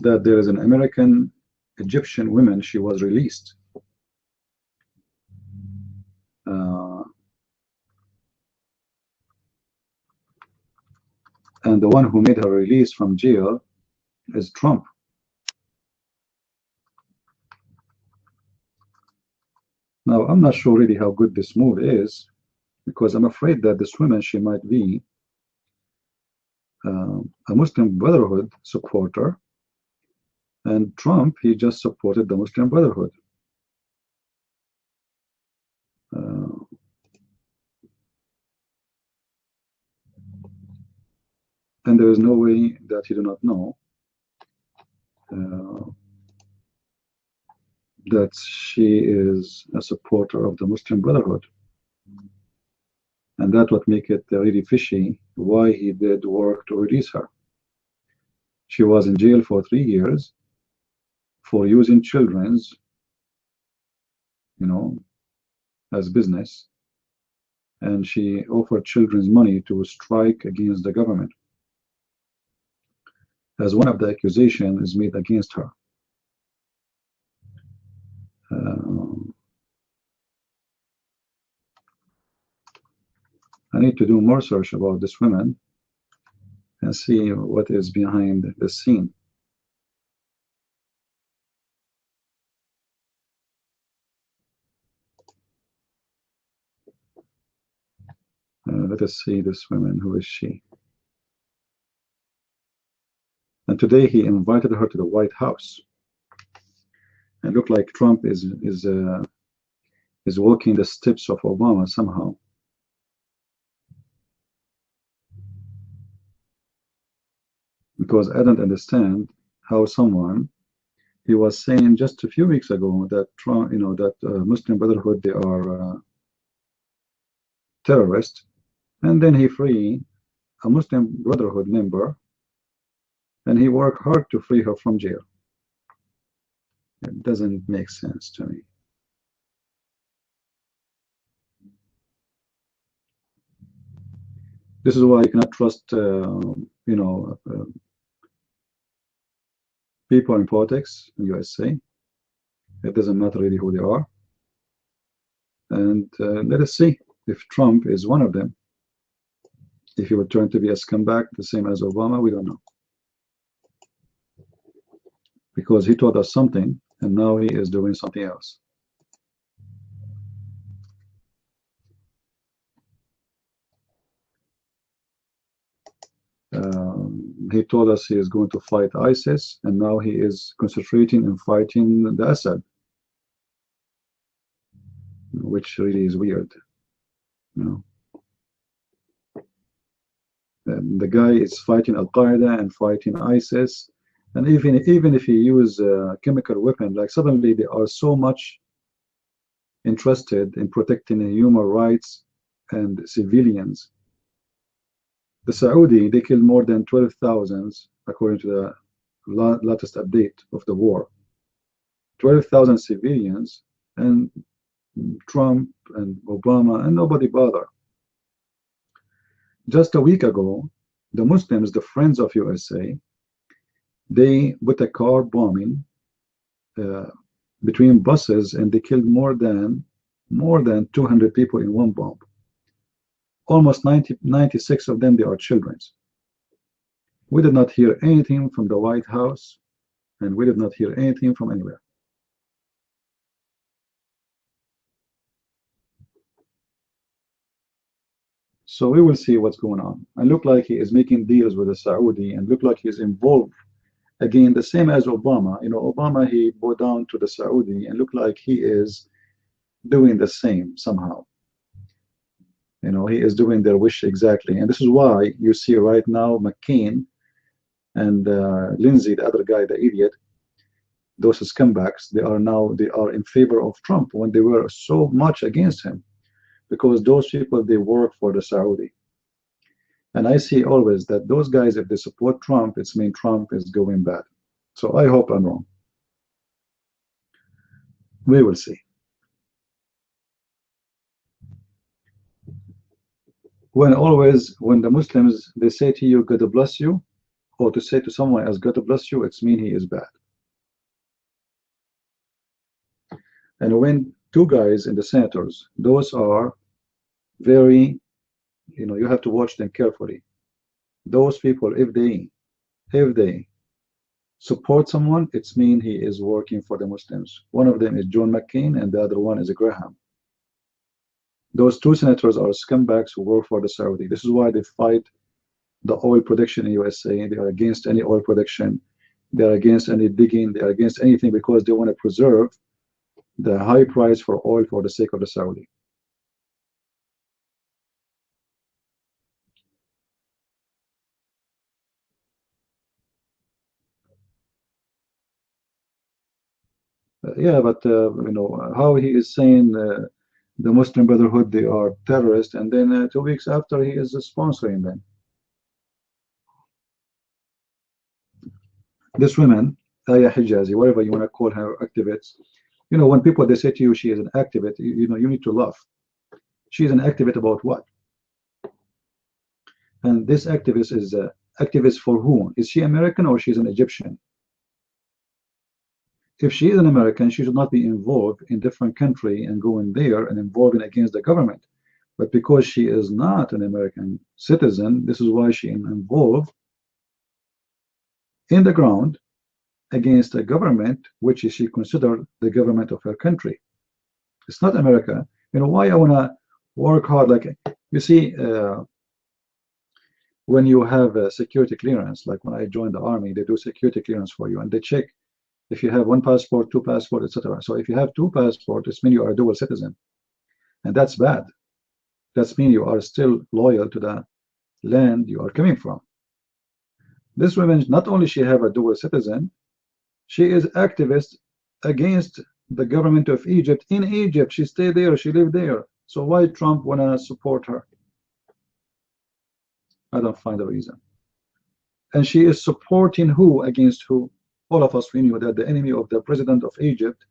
that there is an American Egyptian woman, she was released. And the one who made her release from jail is Trump. Now, I'm not sure really how good this move is, because I'm afraid that this woman, she might be a Muslim Brotherhood supporter, and Trump, he just supported the Muslim Brotherhood. And there is no way that he do not know that she is a supporter of the Muslim Brotherhood. And that's what makes it really fishy, why he did work to release her. She was in jail for 3 years for using children's, as business. And she offered children's money to strike against the government, as one of the accusations is made against her. I need to do more research about this woman and see what is behind the scene. Let us see this woman. Who is she? And today he invited her to the White House. And look like Trump is walking the steps of Obama somehow. Because I don't understand how someone, he was saying just a few weeks ago that Trump, that Muslim Brotherhood, they are terrorists, and then he free a Muslim Brotherhood member, and he worked hard to free her from jail. It doesn't make sense to me. This is why you cannot trust, people in politics in USA. It doesn't matter really who they are. And let us see if Trump is one of them. If he would turn to be a scumbag, the same as Obama, we don't know. Because he told us something, and now he is doing something else. He told us he is going to fight ISIS, and now he is concentrating in fighting the Assad, which really is weird. The guy is fighting Al-Qaeda and fighting ISIS, and even if he use a chemical weapon, like suddenly they are so much interested in protecting human rights and civilians. The Saudi, they killed more than 12,000 according to the latest update of the war. 12,000 civilians, and Trump and Obama and nobody bother. Just a week ago, the Muslims, the Friends of USA, they put a car bombing between buses, and they killed more than 200 people in one bomb. Almost 96 of them, they are children. We did not hear anything from the White House, and we did not hear anything from anywhere. So we will see what's going on. And look like he is making deals with the Saudi, and look like he's involved. Again, the same as Obama. Obama, he bowed down to the Saudi, and look like he is doing the same somehow. He is doing their wish exactly. And this is why you see right now McCain and Lindsey, the other guy, the idiot, those scumbags, they are in favor of Trump when they were so much against him, because those people, they work for the Saudi. And I see always that those guys, if they support Trump, it's mean Trump is going bad. So I hope I'm wrong. We will see. When the Muslims, they say to you, God bless you, or to say to someone else, God bless you, it's mean he is bad. And when two guys in the senators, those are very, you have to watch them carefully. Those people, if they support someone, it's mean he is working for the Muslims. One of them is John McCain, and the other one is Graham. Those two senators are scumbags who work for the Saudi. This is why they fight the oil production in USA. They are against any oil production. They are against any digging. They are against anything because they want to preserve the high price for oil for the sake of the Saudi. Yeah, but how he is saying the Muslim Brotherhood, they are terrorists, and then 2 weeks after he is sponsoring them. This woman, Aya Hijazi, whatever you want to call her, activists, when people they say to you she is an activist, you need to laugh. She's an activist about what? And this activist is activist for whom? Is she American or she's an Egyptian? If she is an American, she should not be involved in different country and going there and involving against the government. But because she is not an American citizen, this is why she is involved in the ground against a government which she considered the government of her country. It's not America. Why I want to work hard. Like, you see, when you have a security clearance, like when I joined the army, they do security clearance for you, and they check if you have one passport, two passports, etc. So if you have two passports, it means you are a dual citizen, and that's bad. That means you are still loyal to the land you are coming from. This woman, not only she have a dual citizen, she is activist against the government of Egypt. In Egypt, she stayed there, she lived there. So why Trump wanna support her? I don't find a reason. And she is supporting who against who? All of us, we knew that the enemy of the president of Egypt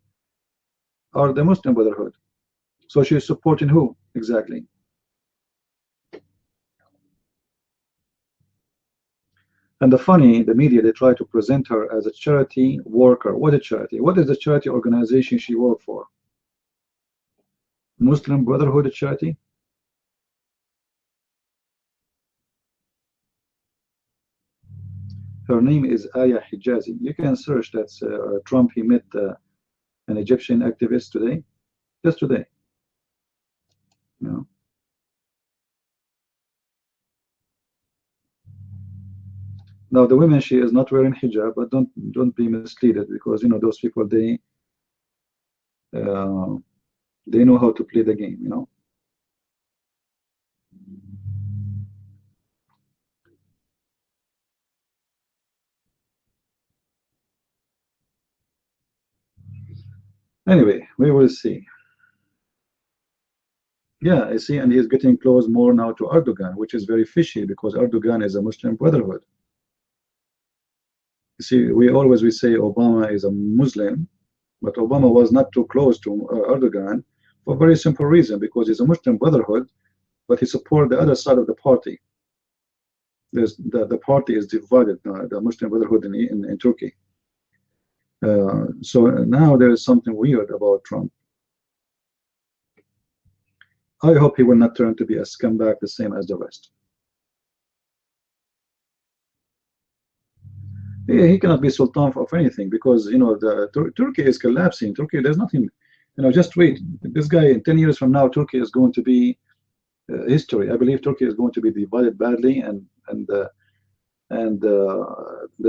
are the Muslim Brotherhood. So she is supporting who exactly? And the media, they try to present her as a charity worker. What a charity? What is the charity organization she worked for? Muslim Brotherhood charity? Her name is Aya Hijazi. You can search that Trump, he met an Egyptian activist today, just today. Now the women, she is not wearing hijab, but don't be misled, because those people, they know how to play the game. Anyway, we will see. Yeah, I see, and he's getting close more now to Erdogan, which is very fishy because Erdogan is a Muslim Brotherhood. You see, we say Obama is a Muslim, but Obama was not too close to Erdogan for a very simple reason, because he's a Muslim Brotherhood, but he supports the other side of the party. The party is divided now, the Muslim Brotherhood in Turkey. So now there is something weird about Trump. I hope he will not turn to be a scumbag the same as the rest. He cannot be sultan of anything, because Turkey is collapsing. Turkey, there's nothing. Just wait. This guy, in 10 years from now, Turkey is going to be history. I believe Turkey is going to be divided badly, and the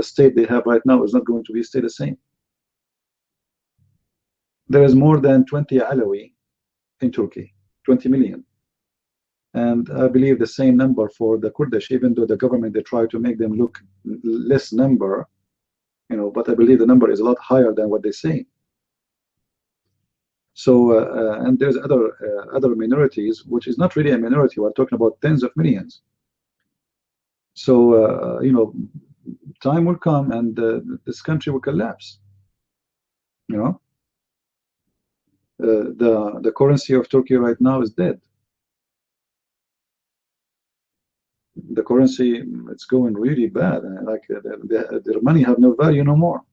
state they have right now is not going to stay the same. There is more than 20 Alawi in Turkey, 20 million. And I believe the same number for the Kurdish, even though the government, they try to make them look less number, but I believe the number is a lot higher than what they say. So, and there's other minorities, which is not really a minority. We're talking about tens of millions. So, time will come and this country will collapse. The currency of Turkey right now is dead. the currency, it's going really bad. Like their money have no value no more.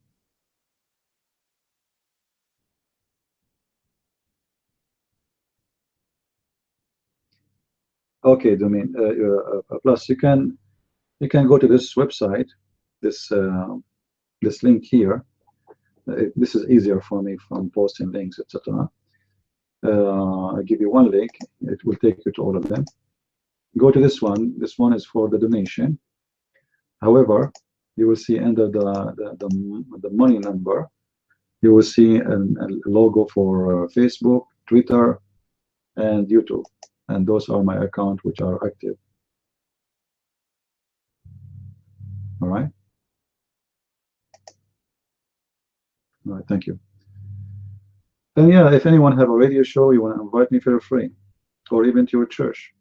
Okay, Domain. Plus, you can go to this website, this this link here. This is easier for me from posting links, etc. I'll give you one link. It will take you to all of them. Go to this one. This one is for the donation. However, you will see under the money number, you will see a logo for Facebook, Twitter, and YouTube. And those are my accounts which are active. All right. All right. Thank you. And yeah, if anyone have a radio show, you want to invite me, feel free, or even to your church.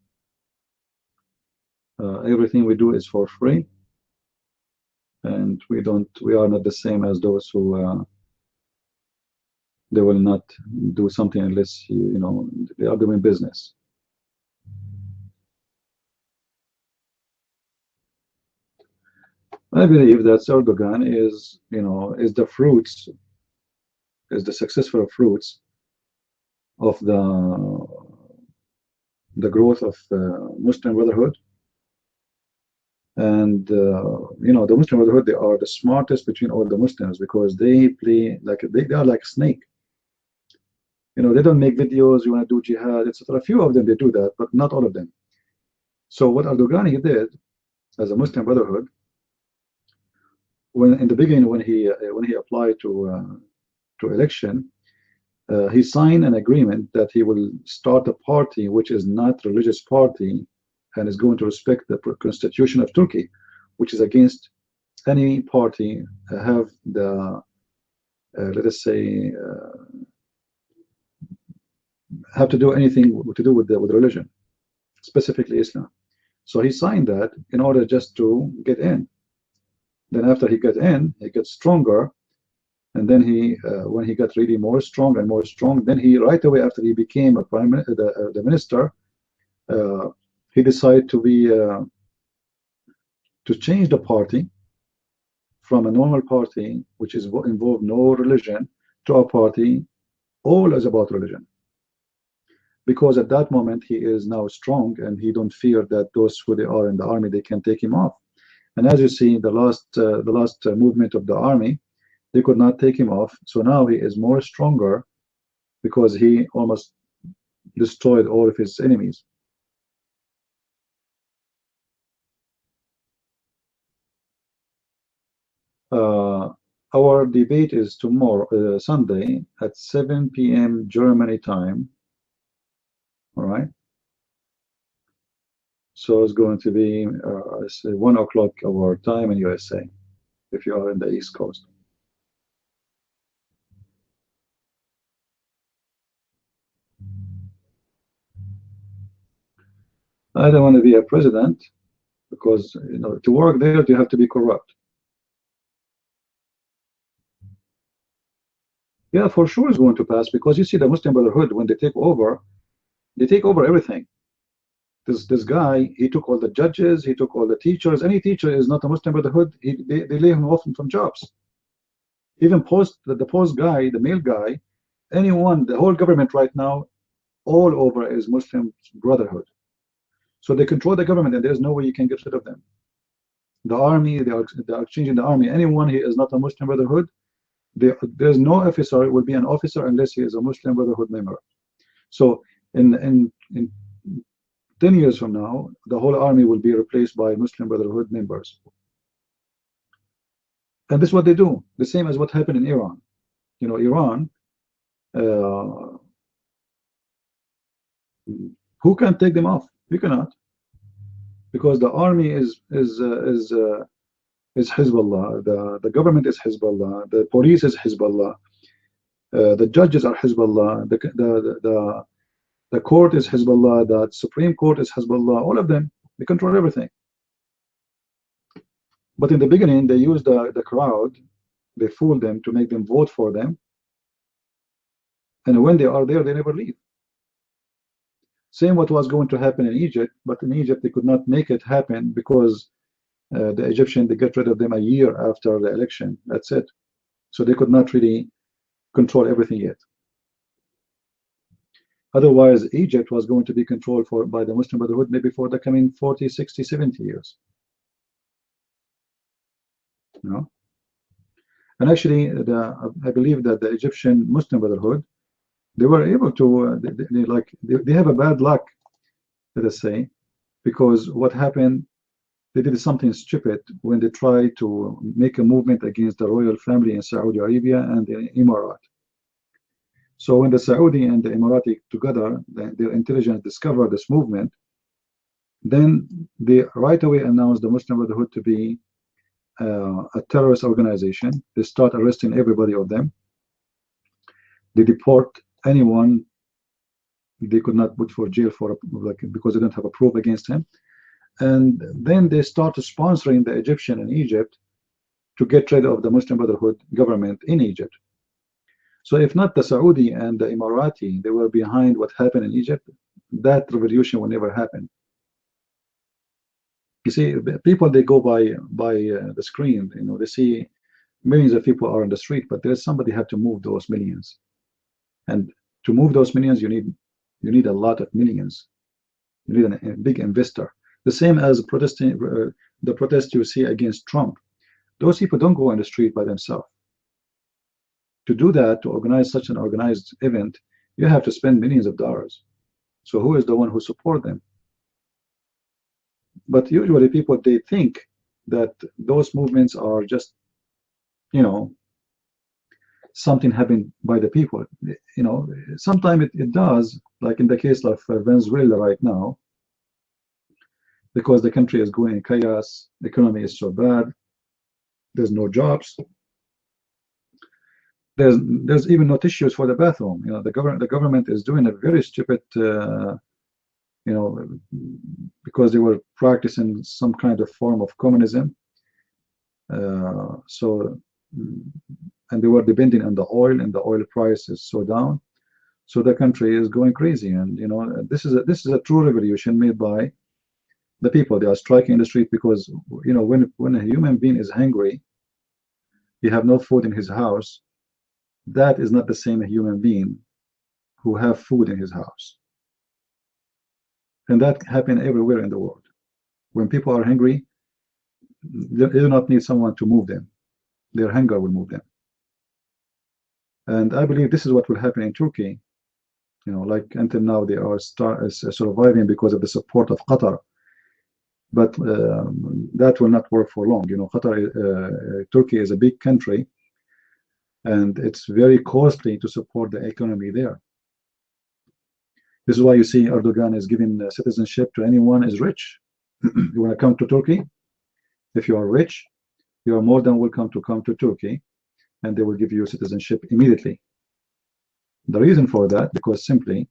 Everything we do is for free, and we are not the same as those who they will not do something unless they are doing business. I believe that Erdogan is the fruits, is the successful fruits of the growth of Muslim Brotherhood. And the Muslim Brotherhood, they are the smartest between all the Muslims because they play like they are like a snake. They don't make videos. You want to do jihad, etc. A few of them they do that, but not all of them. So what Erdogan did as a Muslim Brotherhood, when in the beginning when he applied to election, he signed an agreement that he will start a party which is not a religious party and is going to respect the constitution of Turkey, which is against any party have the let us say have to do anything to do with religion, specifically Islam. So he signed that in order just to get in. Then after he got in, he got stronger, and then he when he got really more strong and more strong, then he right away after he became a the minister, he decided to change the party from a normal party which is involved no religion to a party all is about religion, because at that moment he is now strong and he don't fear that those who they are in the army they can take him off. And as you see, the last movement of the army, they could not take him off. So now he is more stronger because he almost destroyed all of his enemies. Our debate is tomorrow, Sunday at 7 p.m. Germany time. All right. So it's going to be 1 o'clock our time in USA, if you are in the East Coast. I don't want to be a president because to work there you have to be corrupt. Yeah, for sure it's going to pass because you see the Muslim Brotherhood when they take over everything. This guy, he took all the judges, he took all the teachers. Any teacher is not a Muslim Brotherhood, they lay him off from jobs. Even the post guy, the male guy, anyone, the whole government right now, all over is Muslim Brotherhood. So they control the government and there's no way you can get rid of them. The army, they are changing the army. Anyone who is not a Muslim Brotherhood, there's no officer will be an officer unless he is a Muslim Brotherhood member. So in 10 years from now, the whole army will be replaced by Muslim Brotherhood members. And this is what they do, the same as what happened in Iran. Iran, who can take them off? You cannot, because the army is Hezbollah, the government is Hezbollah, the police is Hezbollah, the judges are Hezbollah, the court is Hezbollah, the Supreme Court is Hezbollah, all of them, they control everything. But in the beginning, they used the crowd, they fooled them to make them vote for them. And when they are there, they never leave. Same what was going to happen in Egypt, but in Egypt they could not make it happen because the Egyptian, they get rid of them a year after the election. That's it. So they could not really control everything yet. Otherwise, Egypt was going to be controlled by the Muslim Brotherhood maybe for the coming 40, 60, 70 years. You know? And actually, I believe that the Egyptian Muslim Brotherhood, they were able to, they have a bad luck, let us say, because what happened, they did something stupid when they tried to make a movement against the royal family in Saudi Arabia and the Emirat. So when the Saudi and the Emirati together, their intelligence discovered this movement, then they right away announced the Muslim Brotherhood to be a terrorist organization. They start arresting everybody of them. They deport anyone they could not put for jail for because they don't have a proof against him. And then they start sponsoring the Egyptian and Egypt to get rid of the Muslim Brotherhood government in Egypt. So if not the Saudi and the Emirati, they were behind what happened in Egypt, that revolution will never happen. You see, people, they go by the screen, you know, they see millions of people are on the street, but there's somebody have to move those millions. And to move those millions, you need a lot of millions. You need a big investor. The same as the protests you see against Trump. Those people don't go on the street by themselves. To do that, to organize such an organized event, you have to spend millions of dollars. So who is the one who support them? But usually people, they think that those movements are just, you know, something happened by the people. You know, sometimes it does, like in the case of Venezuela right now, because the country is going in chaos, the economy is so bad, there's no jobs. There's even no tissues for the bathroom. You know, the government is doing a very stupid, you know, because they were practicing some kind of form of communism. And they were depending on the oil, and the oil price is so down. So the country is going crazy, and you know, this is a true revolution made by the people. They are striking in the street because, you know, when a human being is hungry, he have no food in his house. That is not the same human being who have food in his house. And that happens everywhere in the world. When people are hungry, they do not need someone to move them. Their hunger will move them. And I believe this is what will happen in Turkey. You know, like until now they are surviving because of the support of Qatar. But that will not work for long. You know, Turkey is a big country, and it's very costly to support the economy there. This is why you see Erdogan is giving citizenship to anyone is rich. You want to come to Turkey? If you are rich, you are more than welcome to come to Turkey, and they will give you citizenship immediately. The reason for that, because simply,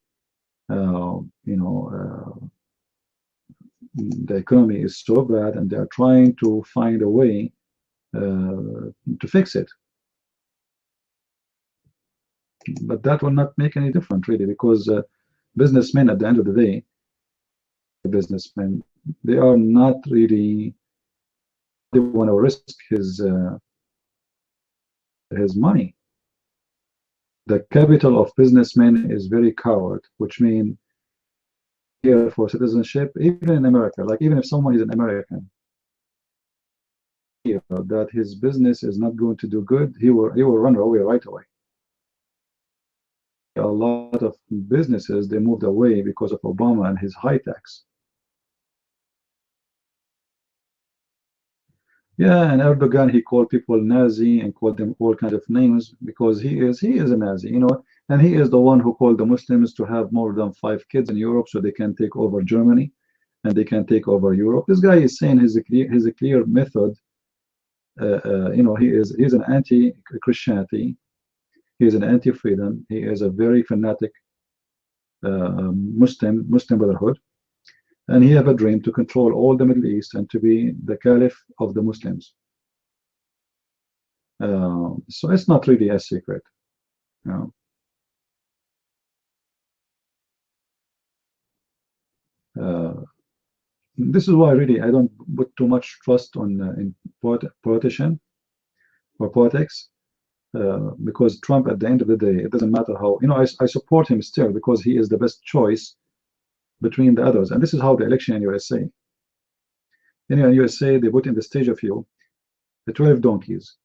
you know, the economy is so bad, and they are trying to find a way to fix it. But that will not make any difference, really, because businessmen, at the end of the day, businessmen, they are not really, they want to risk his money. The capital of businessmen is very coward, which means here for citizenship, even in America, like even if someone is an American, that his business is not going to do good, he will run away right away. A lot of businesses, they moved away because of Obama and his high tax. Yeah, and Erdogan, he called people Nazi and called them all kinds of names because he is a Nazi, you know, and he is the one who called the Muslims to have more than 5 kids in Europe so they can take over Germany and they can take over Europe. This guy is saying his a clear method. You know, he's an anti-Christianity. He is an anti-freedom. He is a very fanatic Muslim Brotherhood. And he have a dream to control all the Middle East and to be the caliph of the Muslims. So it's not really a secret. You know. Uh, this is why really I don't put too much trust on in politician or politics. Because Trump, at the end of the day, it doesn't matter how, I support him still because he is the best choice between the others. And this is how the election in USA. In USA, they put in the stage of you the 12 donkeys,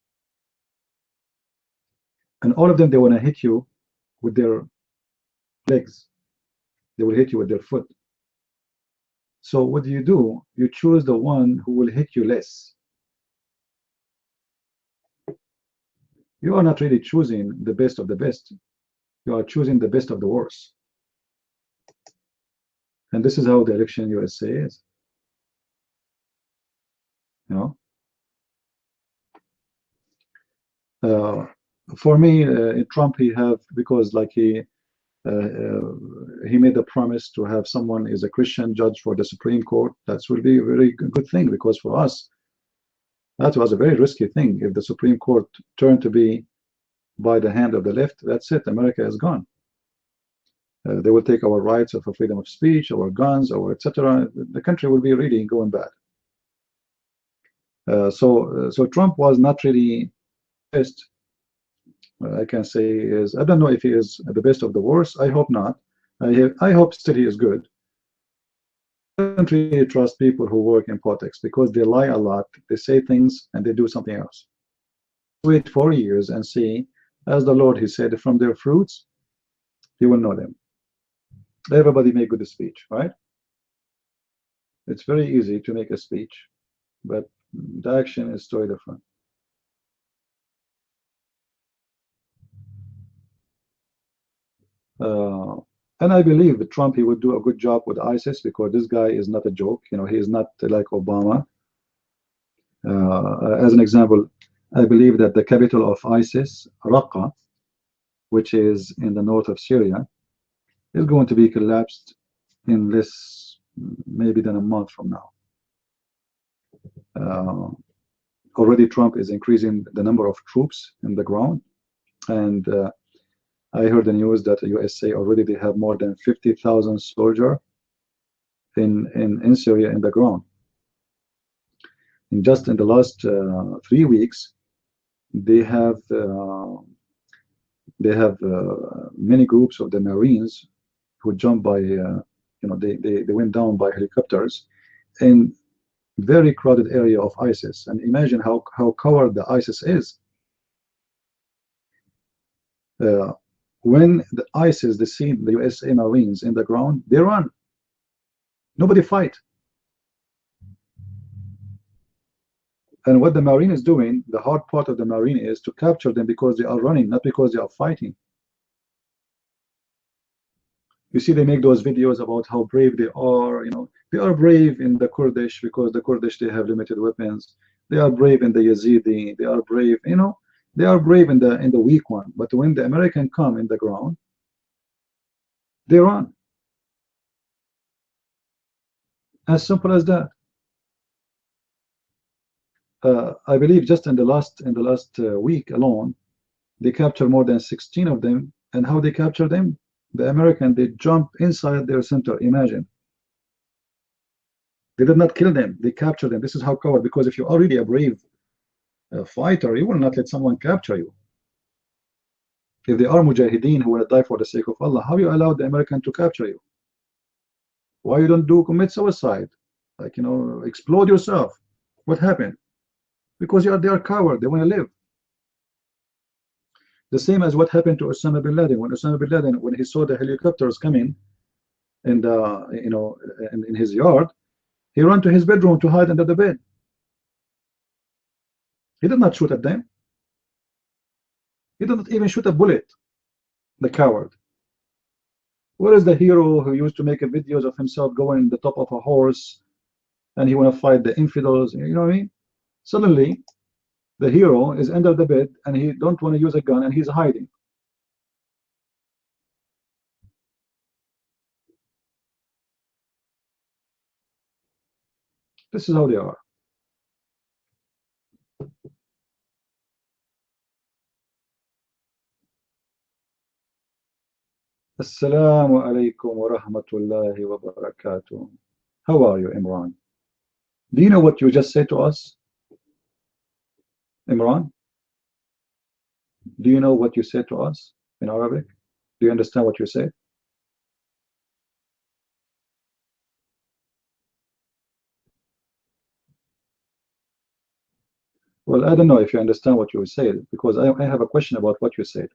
and all of them, they want to hit you with their legs. They will hit you with their foot. So what do? You choose the one who will hit you less. You are not really choosing the best of the best. You are choosing the best of the worst. And this is how the election in USA is. You know, for me, Trump, because like he made a promise to have someone is a Christian judge for the Supreme Court. That will be a very good thing, because for us, that was a very risky thing. If the Supreme Court turned to be by the hand of the left, that's it. America is gone. They will take our rights of freedom of speech, our guns, our etc. The country will be really going bad. So Trump was not really best. I can say is, I don't know if he is the best of the worst. I hope not. I hope still he is good. I don't really trust people who work in politics because they lie a lot. They say things and they do something else. Wait 4 years and see, as the Lord, he said, from their fruits, you will know them. Everybody make good speech, right? It's very easy to make a speech, but the action is totally different. And I believe that Trump, he would do a good job with ISIS, because this guy is not a joke. He is not like Obama. As an example, I believe that the capital of ISIS, Raqqa, which is in the north of Syria, is going to be collapsed in less maybe than a month from now. Already Trump is increasing the number of troops in the ground, and I heard the news that the USA already they have more than 50,000 soldiers in Syria in the ground. And just in the last 3 weeks, they have many groups of the Marines who jumped by they went down by helicopters in very crowded area of ISIS. And imagine how coward the ISIS is. When the ISIS, they see the USA Marines in the ground, they run. Nobody fight. And what the Marine is doing, the hard part of the Marine is to capture them because they are running, not because they are fighting. You see, they make those videos about how brave they are. They are brave in the Kurdish because the Kurdish, they have limited weapons. They are brave in the Yazidi. They are brave. They are brave in the weak one. But when the American come in the ground, they run. As simple as that. I believe just in the last week alone, they captured more than 16 of them. And how they capture them? The American, they jump inside their center. Imagine. They did not kill them. They captured them. This is how coward. Because if you're already a brave fighter, you will not let someone capture you. If they are mujahideen who want to die for the sake of Allah, how you allow the American to capture you? Why you don't commit suicide? Like, explode yourself. What happened? Because they are coward. They want to live. The same as what happened to Osama bin Laden. When Osama bin Laden, when he saw the helicopters coming in in his yard, he ran to his bedroom to hide under the bed. He did not shoot at them. He did not even shoot a bullet. The coward. Where is the hero who used to make videos of himself going in the top of a horse and he want to fight the infidels? You know what I mean? Suddenly, the hero is under the bed and he don't want to use a gun and he's hiding. This is how they are. Assalamu alaikum wa rahmatullahi wa barakatuh. How are you, Imran? Do you know what you just said to us, Imran? Do you know what you said to us in Arabic? Do you understand what you said? Well, I don't know if you understand what you said, because I have a question about what you said.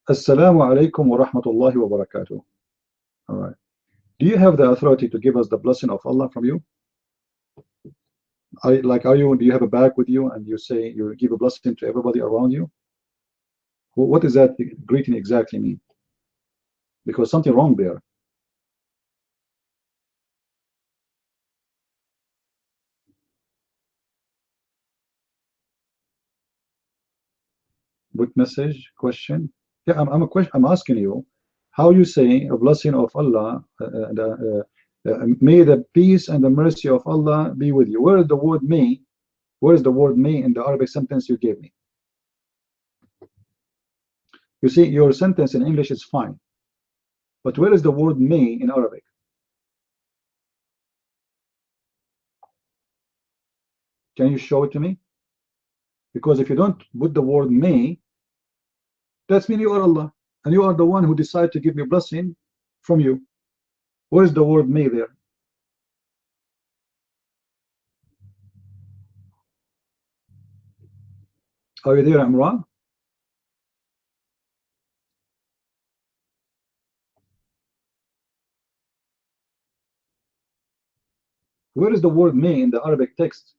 Assalamu alaikum wa rahmatullahi wa barakatuh. All right. Do you have the authority to give us the blessing of Allah from you? Do you have a bag with you and you say you give a blessing to everybody around you? What does that greeting exactly mean? Because something wrong there. What message? Question? Yeah, I'm asking you, how you say a blessing of Allah, may the peace and the mercy of Allah be with you. Where is the word may? Where is the word may in the Arabic sentence you gave me? You see, your sentence in English is fine, but where is the word may in Arabic? Can you show it to me? Because if you don't put the word may, that means you are Allah, and you are the one who decided to give me a blessing from you. Where is the word may there? Are you there, Imran? Where is the word may in the Arabic text?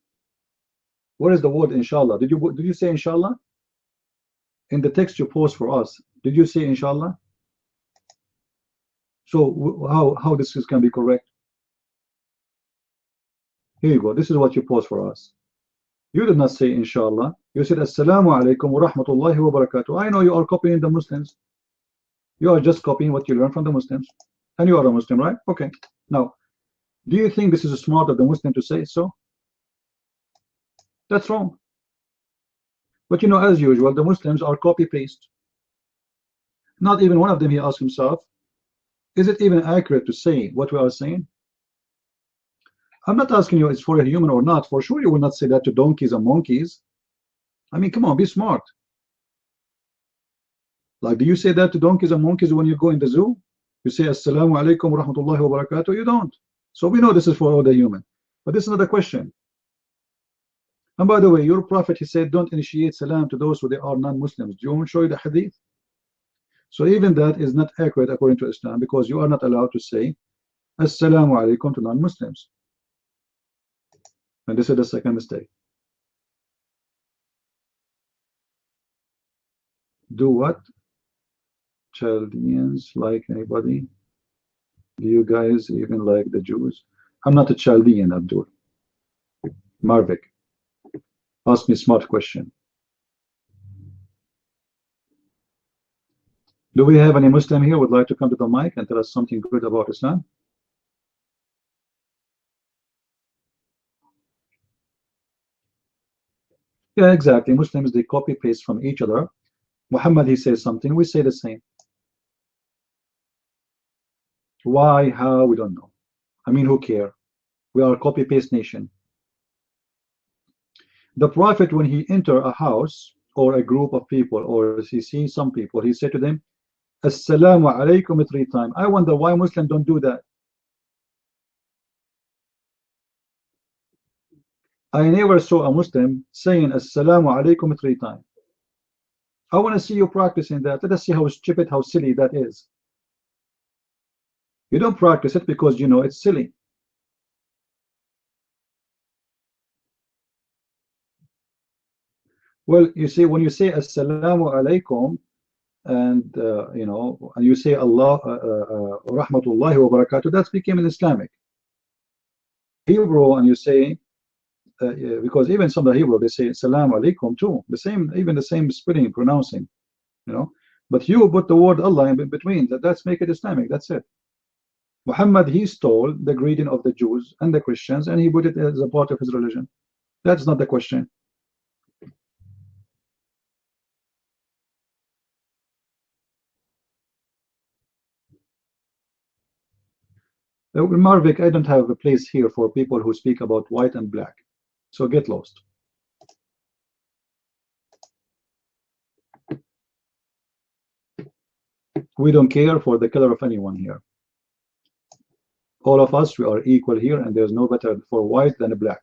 Where is the word inshallah? Did you say inshallah? In the text you post for us, did you say inshallah? So how this can be correct? Here you go. This is what you post for us. You did not say inshallah. You said assalamu alaikum wa rahmatullahi wa barakatuh. I know you are copying the Muslims. You are just copying what you learned from the Muslims. And you are a Muslim, right? Okay. Now, do you think this is smart of the Muslim to say so? That's wrong. But you know, as usual, the Muslims are copy-paste. Not even one of them, he asked himself, is it even accurate to say what we are saying? I'm not asking you it's for a human or not. For sure you will not say that to donkeys and monkeys. I mean, come on, be smart. Like, do you say that to donkeys and monkeys when you go in the zoo? You say assalamu alaikum wa rahmatullahi wa barakatuh. You don't. So we know this is for all the human. But this is not a question. And by the way, your prophet, he said, don't initiate salam to those who they are non-Muslims. Do you want me to show you the hadith? So even that is not accurate according to Islam, because you are not allowed to say assalamu alaikum to non-Muslims. And this is the second mistake. Do what? Chaldeans like anybody? Do you guys even like the Jews? I'm not a Chaldean, Abdul. Marvik, ask me a smart question. Do we have any Muslim here who would like to come to the mic and tell us something good about Islam? Yeah, exactly. Muslims, they copy paste from each other. Muhammad, he says something, we say the same. Why, how, we don't know. I mean, who care? We are a copy paste nation. The Prophet, when he enter a house or a group of people, or he sees some people, he said to them, Assalamu alaikum 3 times. I wonder why Muslims don't do that. I never saw a Muslim saying Assalamu alaikum 3 times. I want to see you practicing that. Let us see how stupid, how silly that is. You don't practice it because you know it's silly. Well, you see, when you say Assalamu alaikum, and you know, and you say Allah, rahmatullahi wa barakatuh, that's became an Islamic. Hebrew, and you say, because even some of the Hebrew, they say Salam alaikum too, the same, even the same spelling, pronouncing, you know. But you put the word Allah in between, that's make it Islamic, that's it. Muhammad, he stole the greeting of the Jews and the Christians, and he put it as a part of his religion. That's not the question. Marvik, I don't have a place here for people who speak about white and black. So get lost. We don't care for the color of anyone here. All of us, we are equal here, and there's no better for white than black,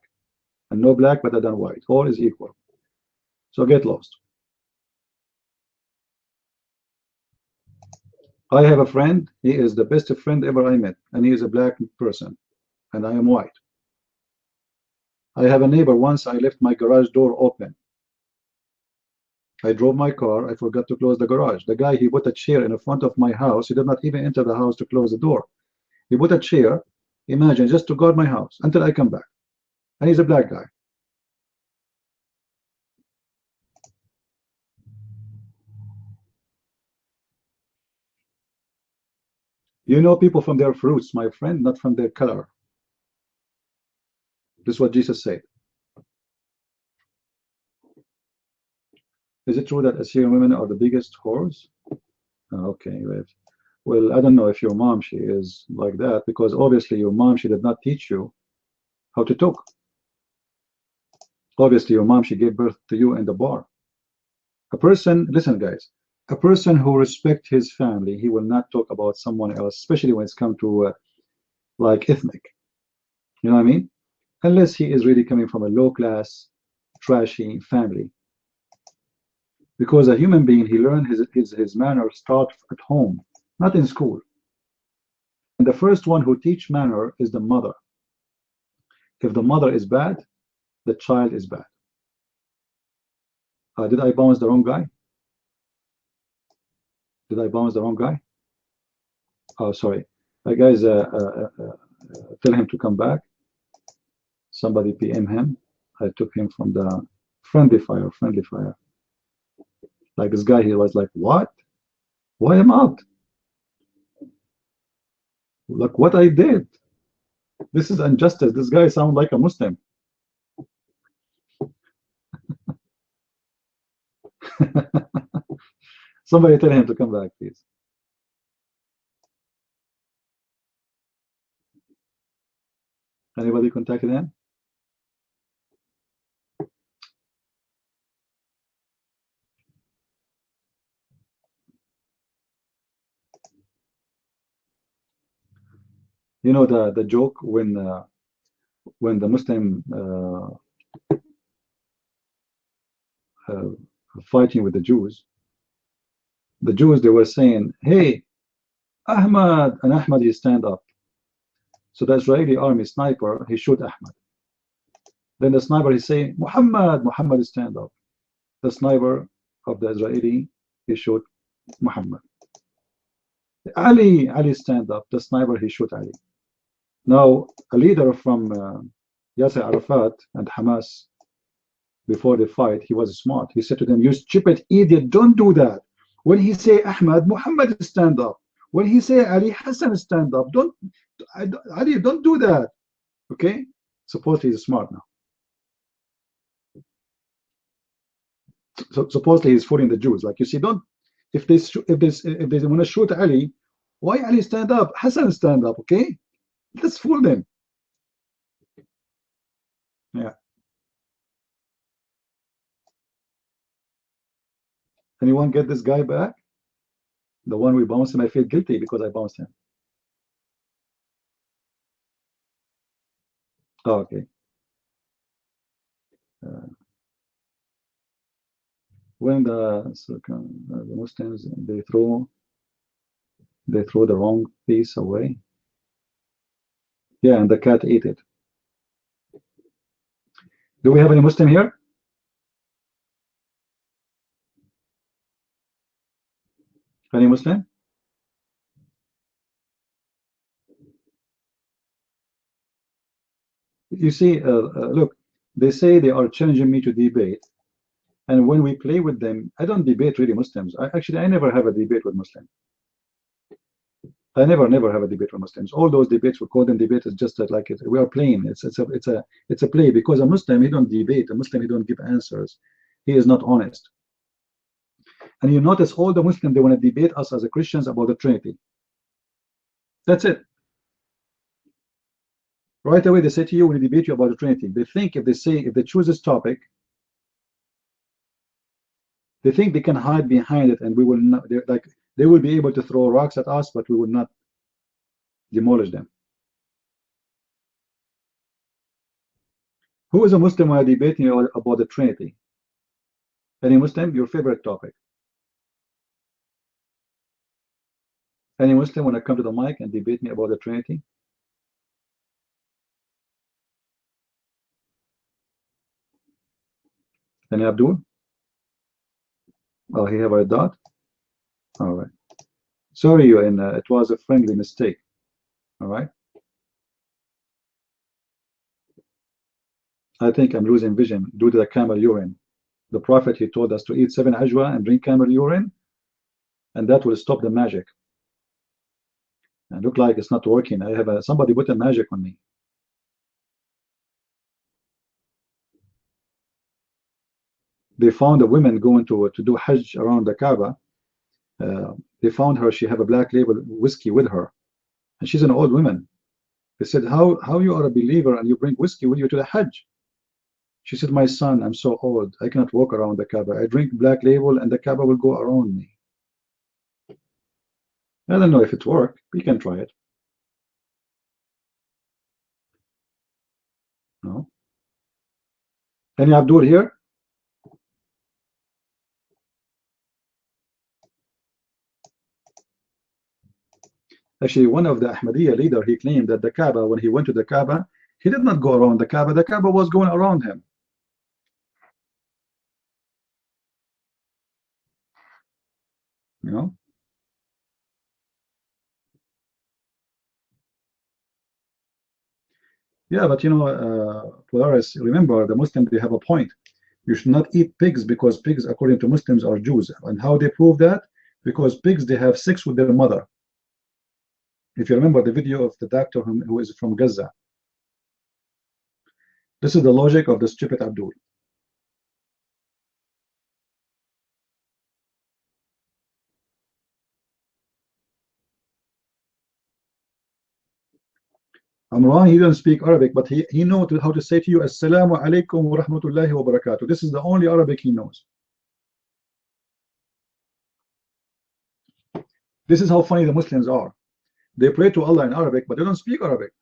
and no black better than white. All is equal. So get lost. I have a friend. He is the best friend ever I met, and he is a black person, and I am white. I have a neighbor. Once I left my garage door open. I drove my car. I forgot to close the garage. The guy, he put a chair in the front of my house. He did not even enter the house to close the door. He put a chair, imagine, just to guard my house until I come back. And he's a black guy. You know people from their fruits, my friend, not from their color. This is what Jesus said. Is it true that Assyrian women are the biggest whores? Okay, right. Well, I don't know if your mom, she is like that, because obviously your mom, she did not teach you how to talk. Obviously your mom, she gave birth to you in the bar. A person, listen guys, a person who respects his family, he will not talk about someone else, especially when it's come to like ethnic. You know what I mean? Unless he is really coming from a low class, trashy family. Because a human being, he learned his manners start at home, not in school. And the first one who teach manner is the mother. If the mother is bad, the child is bad. Did I bounce the wrong guy? Did I bounce the wrong guy? Oh, sorry. Guys, tell him to come back. Somebody PM him. I took him from the friendly fire, friendly fire. Like this guy, he was like, what? Why am out? Like what I did. This is injustice. This guy sounds like a Muslim. Somebody tell him to come back, please. Anybody contacted him? You know the joke when the Muslim fighting with the Jews, they were saying, "Hey, Ahmad," and Ahmad he stand up. So the Israeli army sniper he shoot Ahmad. Then the sniper he say, "Muhammad," Muhammad stand up. The sniper of the Israeli he shoot Muhammad. Ali stand up. The sniper he shoot Ali. Now a leader from Yasser Arafat and Hamas, before the fight, he was smart. He said to them, "You stupid idiot, don't do that. When he say Ahmad, Muhammad stand up. When he say Ali, Hassan stand up. Ali, don't do that." Okay? Supposedly he's smart now. So supposedly he's fooling the Jews. Like, you see, if they want to shoot Ali, why Ali stand up? Hassan stand up, okay? Let's fool them. Yeah. Anyone get this guy back? The one we bounced him, I feel guilty because I bounced him. Oh, okay. When the Muslims they throw the wrong piece away. Yeah, and the cat ate it. Do we have any Muslim here? Any Muslim? You see, look, they say they are challenging me to debate, and when we play with them, I don't debate really Muslims. I never have a debate with Muslims. I never have a debate with Muslims. All those debates, we call them debate, is just that, like we are playing. It's a play, because a Muslim, he don't debate. A Muslim, he don't give answers. He is not honest. And you notice all the Muslims, they want to debate us as a Christians about the Trinity. That's it. Right away, they say to you when they debate you about the Trinity, they think if they choose this topic, they think they can hide behind it, and we will not. They will be able to throw rocks at us, but we will not demolish them. Who is a Muslim when debating about the Trinity? Any Muslim? Your favorite topic? Any Muslim when I come to the mic and debate me about the Trinity? Any Abdul? Oh, he have a dot? All right. Sorry, and it was a friendly mistake. All right. I think I'm losing vision due to the camel urine. The Prophet, he told us to eat 7 ajwa and drink camel urine, and that will stop the magic. And look like it's not working. I have somebody put a magic on me. They found a woman going to do Hajj around the Kaaba. They found her. She have a black label whiskey with her, and she's an old woman. They said, how you are a believer and you bring whiskey with you to the Hajj? She said, my son, I'm so old. I cannot walk around the Kaaba. I drink black label and the Kaaba will go around me. I don't know if it worked. We can try it. No. Any Abdul here? Actually, one of the Ahmadiyya leader, he claimed that the Kaaba, when he went to the Kaaba, he did not go around the Kaaba was going around him. You know? Yeah, but you know, Polaris, remember, the Muslims, they have a point. You should not eat pigs because pigs, according to Muslims, are Jews. And how they prove that? Because pigs, they have sex with their mother. If you remember the video of the doctor who is from Gaza. This is the logic of the stupid Abdul. Amran, he doesn't speak Arabic, but he knows how to say to you, Assalamu alaikum wa rahmatullahi wa barakatuh. This is the only Arabic he knows. This is how funny the Muslims are. They pray to Allah in Arabic, but they don't speak Arabic.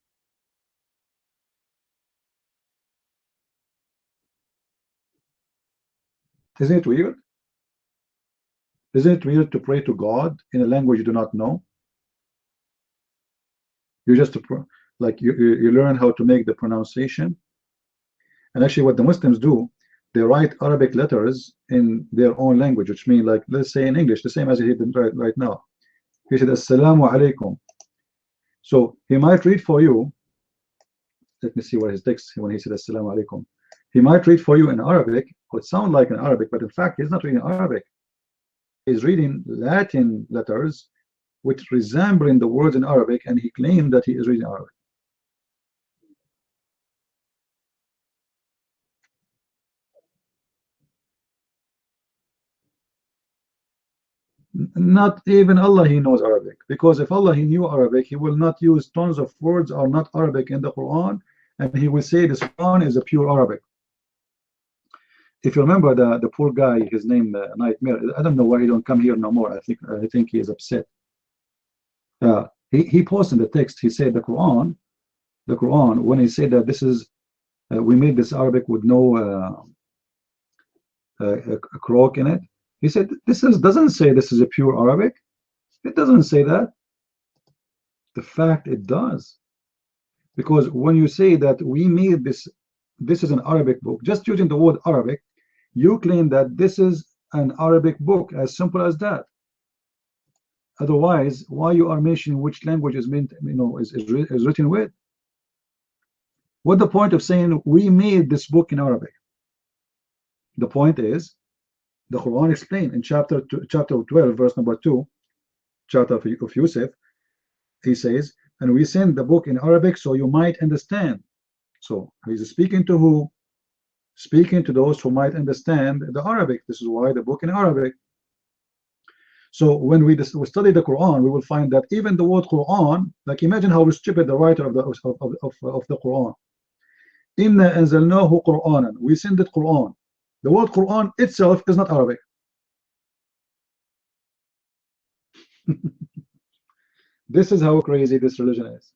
Isn't it weird? Isn't it weird to pray to God in a language you do not know? You just like you learn how to make the pronunciation. And actually, what the Muslims do, they write Arabic letters in their own language, which means, like, let's say in English, the same as he did right now. He said, Assalamu alaikum. So he might read for you. Let me see what his text when he said Assalamu alaikum. He might read for you in Arabic, it would sound like an Arabic, but in fact, he's not reading Arabic. He's reading Latin letters, which resembling the words in Arabic, and he claimed that he is reading Arabic. Not even Allah, he knows Arabic, because if Allah, he knew Arabic, he will not use tons of words are not Arabic in the Quran, and he will say this Quran is a pure Arabic. If you remember the poor guy, his name Nightmare, I don't know why he don't come here no more. I think he is upset. He posted the text. He said the Quran, when he said that this is we made this Arabic with no a croak in it. He said doesn't say this is a pure Arabic. It doesn't say that. The fact it does, because when you say that we made this is an Arabic book, just using the word Arabic, you claim that this is an Arabic book, as simple as that. Otherwise, why you are mentioning which language is meant, is written with? What the point of saying we made this book in Arabic? The point is, the Quran explained in chapter 12, verse number 2, chapter of Yusuf, he says, and we send the book in Arabic so you might understand. So he's speaking to who? Speaking to those who might understand the Arabic. This is why the book in Arabic. So when we study the Quran, we will find that even the word Quran, like imagine how stupid the writer of the Quran. Inna anzalnahu Qur'anan. We send it Quran. The word Quran itself is not Arabic. This is how crazy this religion is.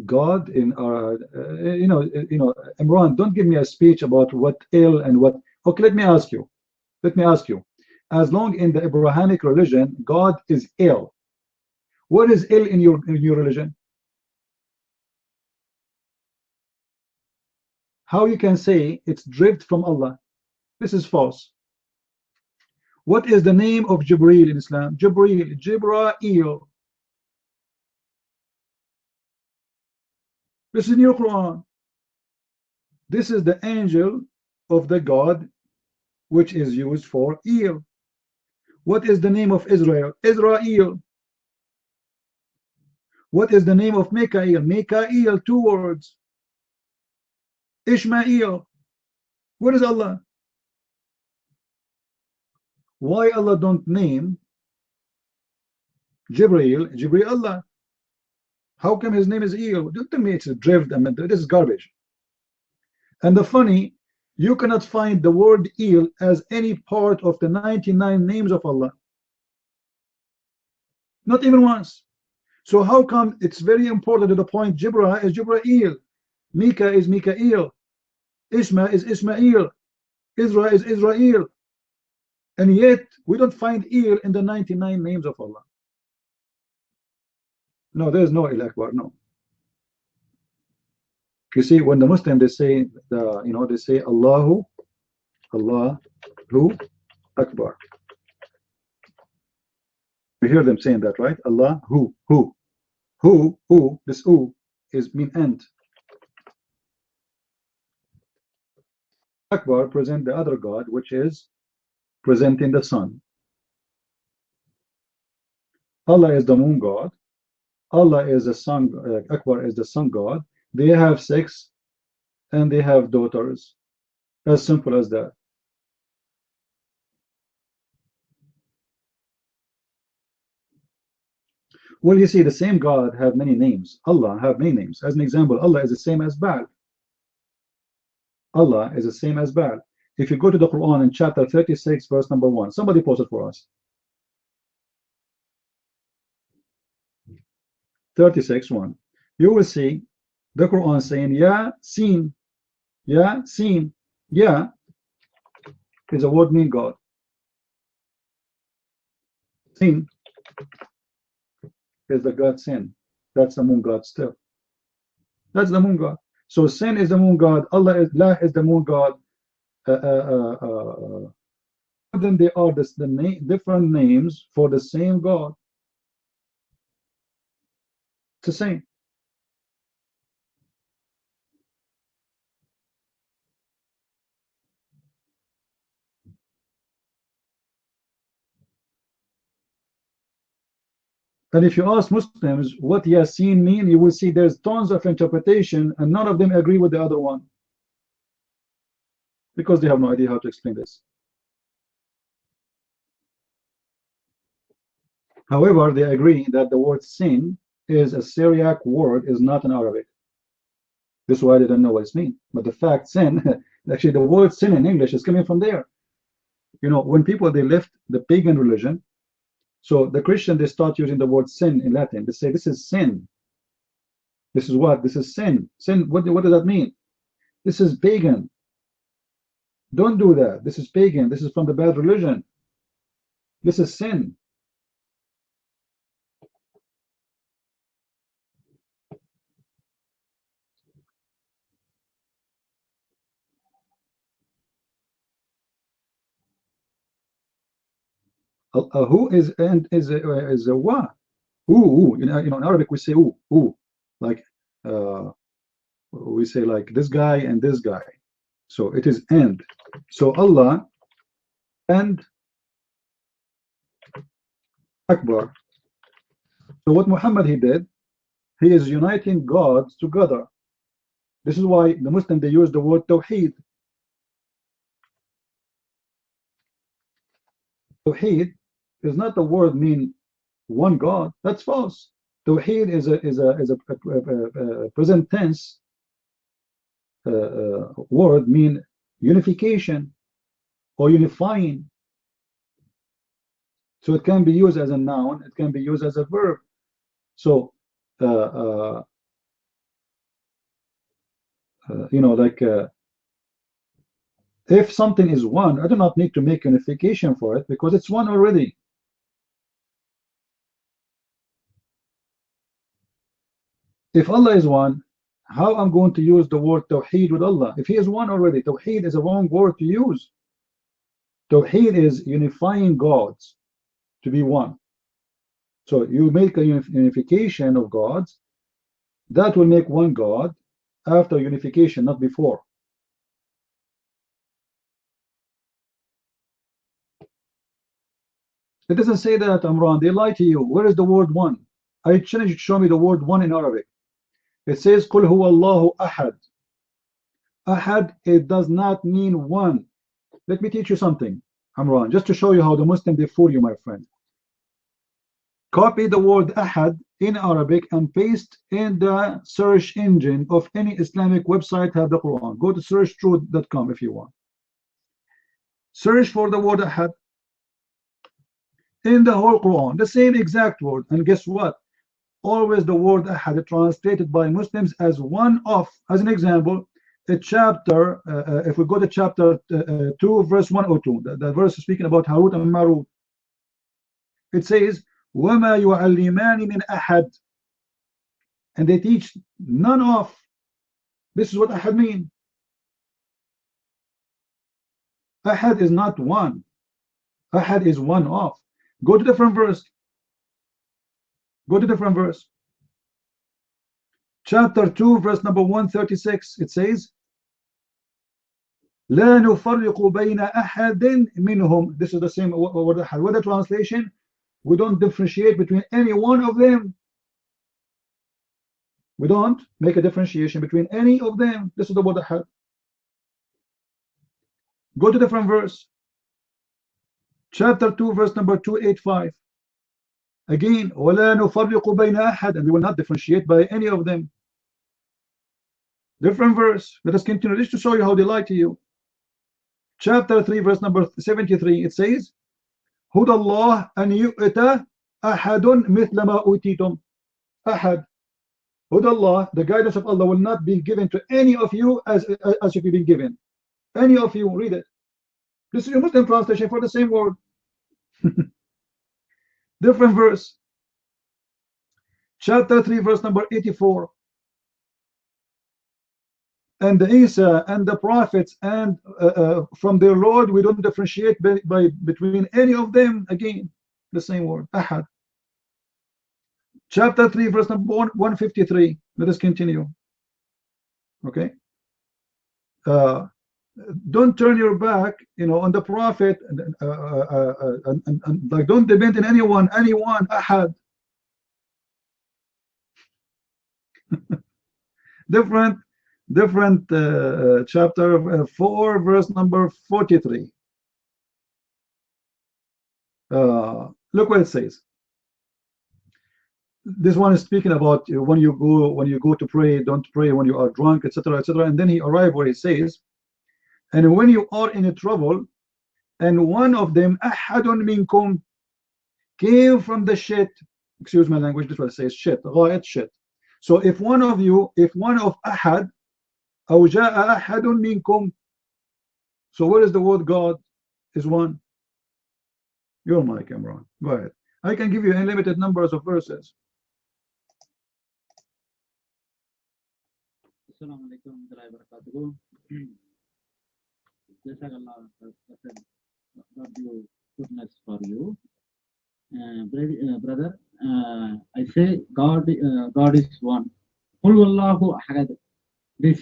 God in our, Imran, don't give me a speech about what ill and what. Okay, let me ask you. Let me ask you. As long in the Abrahamic religion, God is ill. What is ill in your religion? How you can say it's derived from Allah? This is false. What is the name of Jibreel in Islam? Jibreel, Jibra'il. This is in your Quran. This is the angel of the God which is used for ill. What is the name of Israel? Israel. What is the name of Mikael? Mikael, 2 words. Ishmael. What is Allah? Why Allah don't name Jibreel Allah? How come his name is Il? Don't tell me it's a drift. I mean, this is garbage. And the funny, you cannot find the word Il as any part of the 99 names of Allah. Not even once. So how come it's very important to the point Jibrah is Jibra'il, Mika is Mikael, Isma is Ismail, Isra is Israel, and yet we don't find Il in the 99 names of Allah. No, there is no Il Akbar, no. You see, when the Muslim they say they say Allahu Akbar. We hear them saying that, right? Allah who. This who is mean end. Akbar present the other God, which is presenting the sun. Allah is the moon God. Allah is the sun. Akbar is the sun God. They have sex and they have daughters. As simple as that. Well, you see, the same God have many names. Allah have many names. As an example, Allah is the same as Baal. Allah is the same as Baal. If you go to the Quran in chapter 36, verse number 1, somebody post it for us. 36:1. You will see the Quran saying, Ya Sin. Ya Sin. Ya is a word mean God. Sin is the God Sin. That's the moon God still. That's the moon God. So Sin is the moon God. Allah is La is the moon God. Then they are different names for the same God. It's the same. And if you ask Muslims what Yasin mean, you will see there's tons of interpretation and none of them agree with the other one. Because they have no idea how to explain this. However, they agree that the word sin is a Syriac word, is not an Arabic. This is why they don't know what it means. But the fact sin, actually the word sin in English is coming from there. You know, when people, they left the pagan religion, so the Christian, they start using the word sin in Latin. They say, this is sin. This is what? This is sin. Sin, what does that mean? This is pagan. Don't do that. This is pagan. This is from the bad religion. This is sin. Who is and is a wa. Ooh, in Arabic we say ooh, like we say like this guy and this guy. So it is and. So Allah and Akbar. So what Muhammad he did, he is uniting gods together. This is why the Muslim they use the word Tawheed. Tawheed is not the word mean one God. That's false. Tawheed is a present tense word mean unification or unifying. So it can be used as a noun, it can be used as a verb. So if something is one, I do not need to make unification for it because it's one already. If Allah is one, how I'm going to use the word Tawheed with Allah? If He is one already, Tawheed is a wrong word to use. Tawheed is unifying gods to be one. So you make a unification of gods, that will make one God after unification, not before. It doesn't say that, Amran. They lie to you. Where is the word one? I challenge you to show me the word one in Arabic. It says قُلْ هُوَ اللَّهُ أَحَدٌ. Ahad, it does not mean one. Let me teach you something, Amran, just to show you how the Muslims they fool you, my friend. Copy the word Ahad in Arabic and paste in the search engine of any Islamic website have the Quran. Go to searchtruth.com if you want. Search for the word Ahad in the whole Quran, the same exact word, and guess what? Always the word Ahad translated by Muslims as one of. As an example, a chapter, if we go to chapter 2 verse 102, the verse is speaking about Harut and Marut. It says وَمَا يُعَلِّمَانِ مِنْ أَحَدٍ, and they teach none of. This is what Ahad mean. Ahad is not one. Ahad is one of. Go to different verse. Go to different verse. Chapter 2 verse number 136, it says لا نفرق بين أحد منهم. This is the same word Ahad. With the translation, we don't differentiate between any one of them. We don't make a differentiation between any of them. This is the word Ahad. Go to different verse. Chapter 2 verse number 285. Again, وَلَا نُفَرِّقُ بَيْنَ أَحَدٍ, and we will not differentiate by any of them. Different verse. Let us continue this to show you how they lie to you. Chapter 3 verse number 73, it says هُدَى اللَّهِ أَنْ يُؤْتَ أَحَدٌ مِثْلَ مَا أُوتِيتُمْ. Ahad. Huda Allah, the guidance of Allah will not be given to any of you as if you've been given. Any of you, read it. This is a Muslim translation for the same word. Different verse. Chapter 3 verse number 84. And the Isa and the prophets and from their Lord, we don't differentiate between any of them. Again, the same word, Ahad. Chapter 3 verse number 153. Let us continue. Okay. Don't turn your back, on the prophet, and like don't depend on anyone, Ahad. different chapter 4 verse number 43. Look what it says. This one is speaking about when you go to pray, don't pray when you are drunk, etc., etc. And then he arrived where he says, and when you are in a trouble, and one of them ahadun minkum came from the shit. Excuse my language. This is what it says. Shit. Shit. So if one of ahad, أو جاء أحد منكم. So where is the word God is one? Your mic, Imran. Go ahead. I can give you unlimited numbers of verses. Assalamu alaikum wa barakatuh. Goodness for you, brother. I say God is one. Qul wallahu ahad. This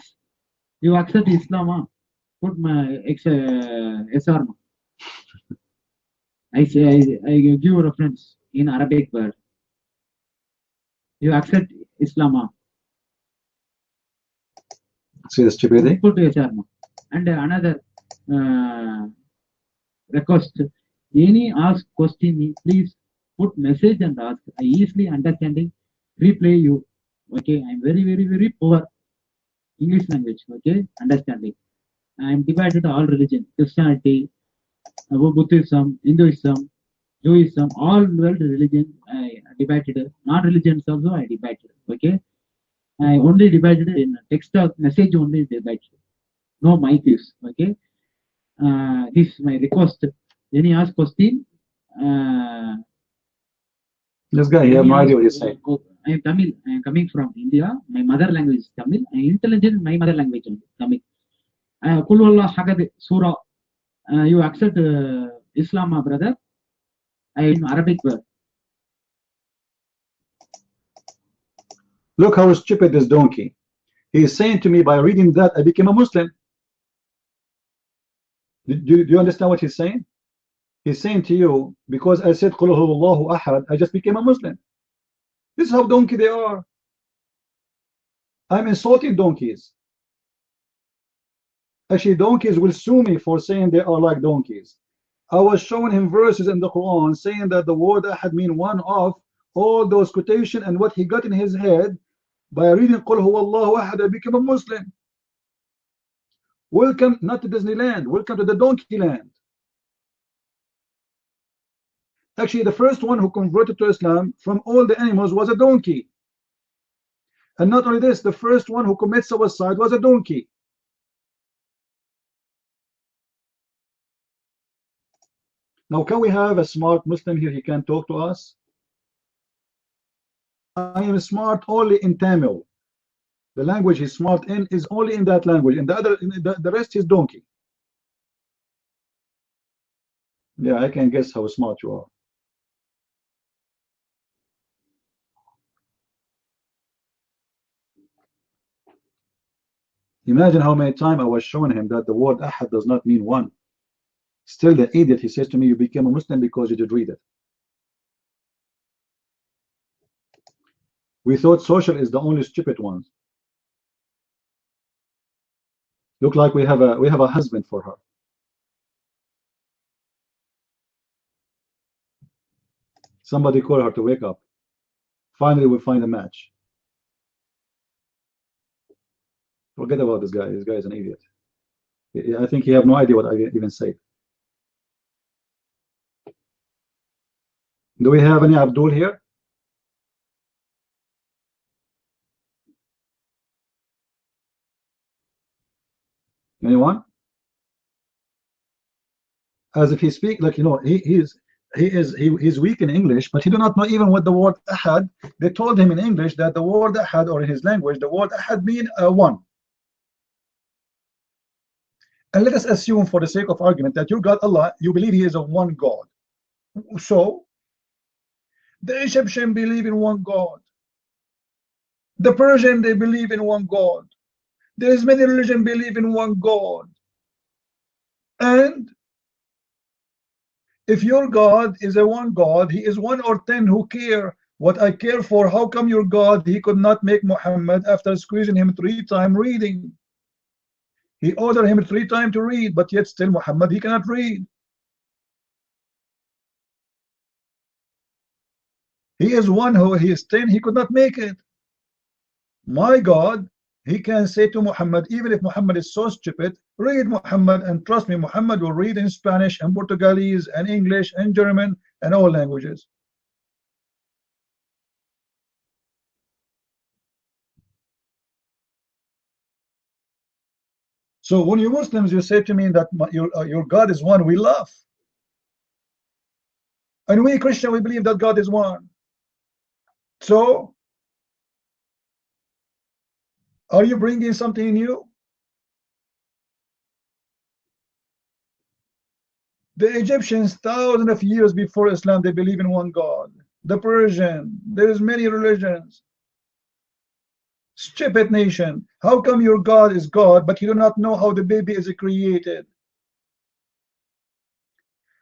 you accept Islam? Put my SR. I say I give you reference in Arabic word. You accept Islam? See the stupidity? Put SR. And another request. Any ask question me, please put message and ask. I easily understanding, reply you. Okay, I'm very poor English language. Okay, understanding. I'm divided all religion, Christianity, Buddhism, Hinduism, Judaism, all world religion. I divided. Non-religions also I divided. Okay, I only divided in text or message only divided. No mic use. Okay, this is my request. Any ask question? Uh, This guy, you have any no ask? idea what he's saying. I am Tamil. I am coming from India. My mother language is Tamil. I am intelligent. My mother language only Tamil. Kulwallah Hagad Surah. You accept Islam, brother? I in Arabic word. Look how stupid this donkey. He is saying to me, by reading that, I became a Muslim. Do you understand what he's saying? He's saying to you, because I said Qul huwallahu ahad, I just became a Muslim. This is how donkey they are. I'm insulting donkeys. Actually, donkeys will sue me for saying they are like donkeys. I was showing him verses in the Quran saying that the word ahad mean one of all those quotations, and what he got in his head by reading Qul huwallahu ahad, I became a Muslim. Welcome not to Disneyland, welcome to the donkey land. Actually, the first one who converted to Islam from all the animals was a donkey. And not only this, the first one who commits suicide was a donkey. Now, can we have a smart Muslim here? He can talk to us. I am smart only in Tamil. The language he's smart in is only in that language. And the rest is donkey. Yeah, I can guess how smart you are. Imagine how many times I was showing him that the word ahad does not mean one. Still, the idiot, he says to me, you became a Muslim because you did read it. We thought social is the only stupid ones. Look like we have a husband for her. Somebody call her to wake up. Finally, we find a match. Forget about this guy. This guy is an idiot. I think he have no idea what I even say. Do we have any Abdul here? Anyone? As if he speak like, you know, he's weak in English, but he do not know even what the word ahad. They told him in English that the word ahad, or in his language, the word ahad mean one. And let us assume, for the sake of argument, that your God Allah, you believe he is a one God. So the Egyptian believe in one God. The Persian, they believe in one God. There is many religions believe in one God. And if your God is a one God, he is 1 or 10 who care what I care for. How come your God, he could not make Muhammad after squeezing him 3 times reading? He ordered him 3 times to read, but yet still Muhammad, he cannot read. He is one who he is 10, he could not make it. My God, he can say to Muhammad, even if Muhammad is so stupid, read Muhammad, and trust me, Muhammad will read in Spanish and Portuguese and English and German and all languages. So when you Muslims, you say to me that your God is one, we laugh. And we Christian, we believe that God is one. So are you bringing something new? The Egyptians, thousands of years before Islam, they believe in one God. The Persian, there's many religions. Stupid nation. How come your God is God, but you do not know how the baby is created?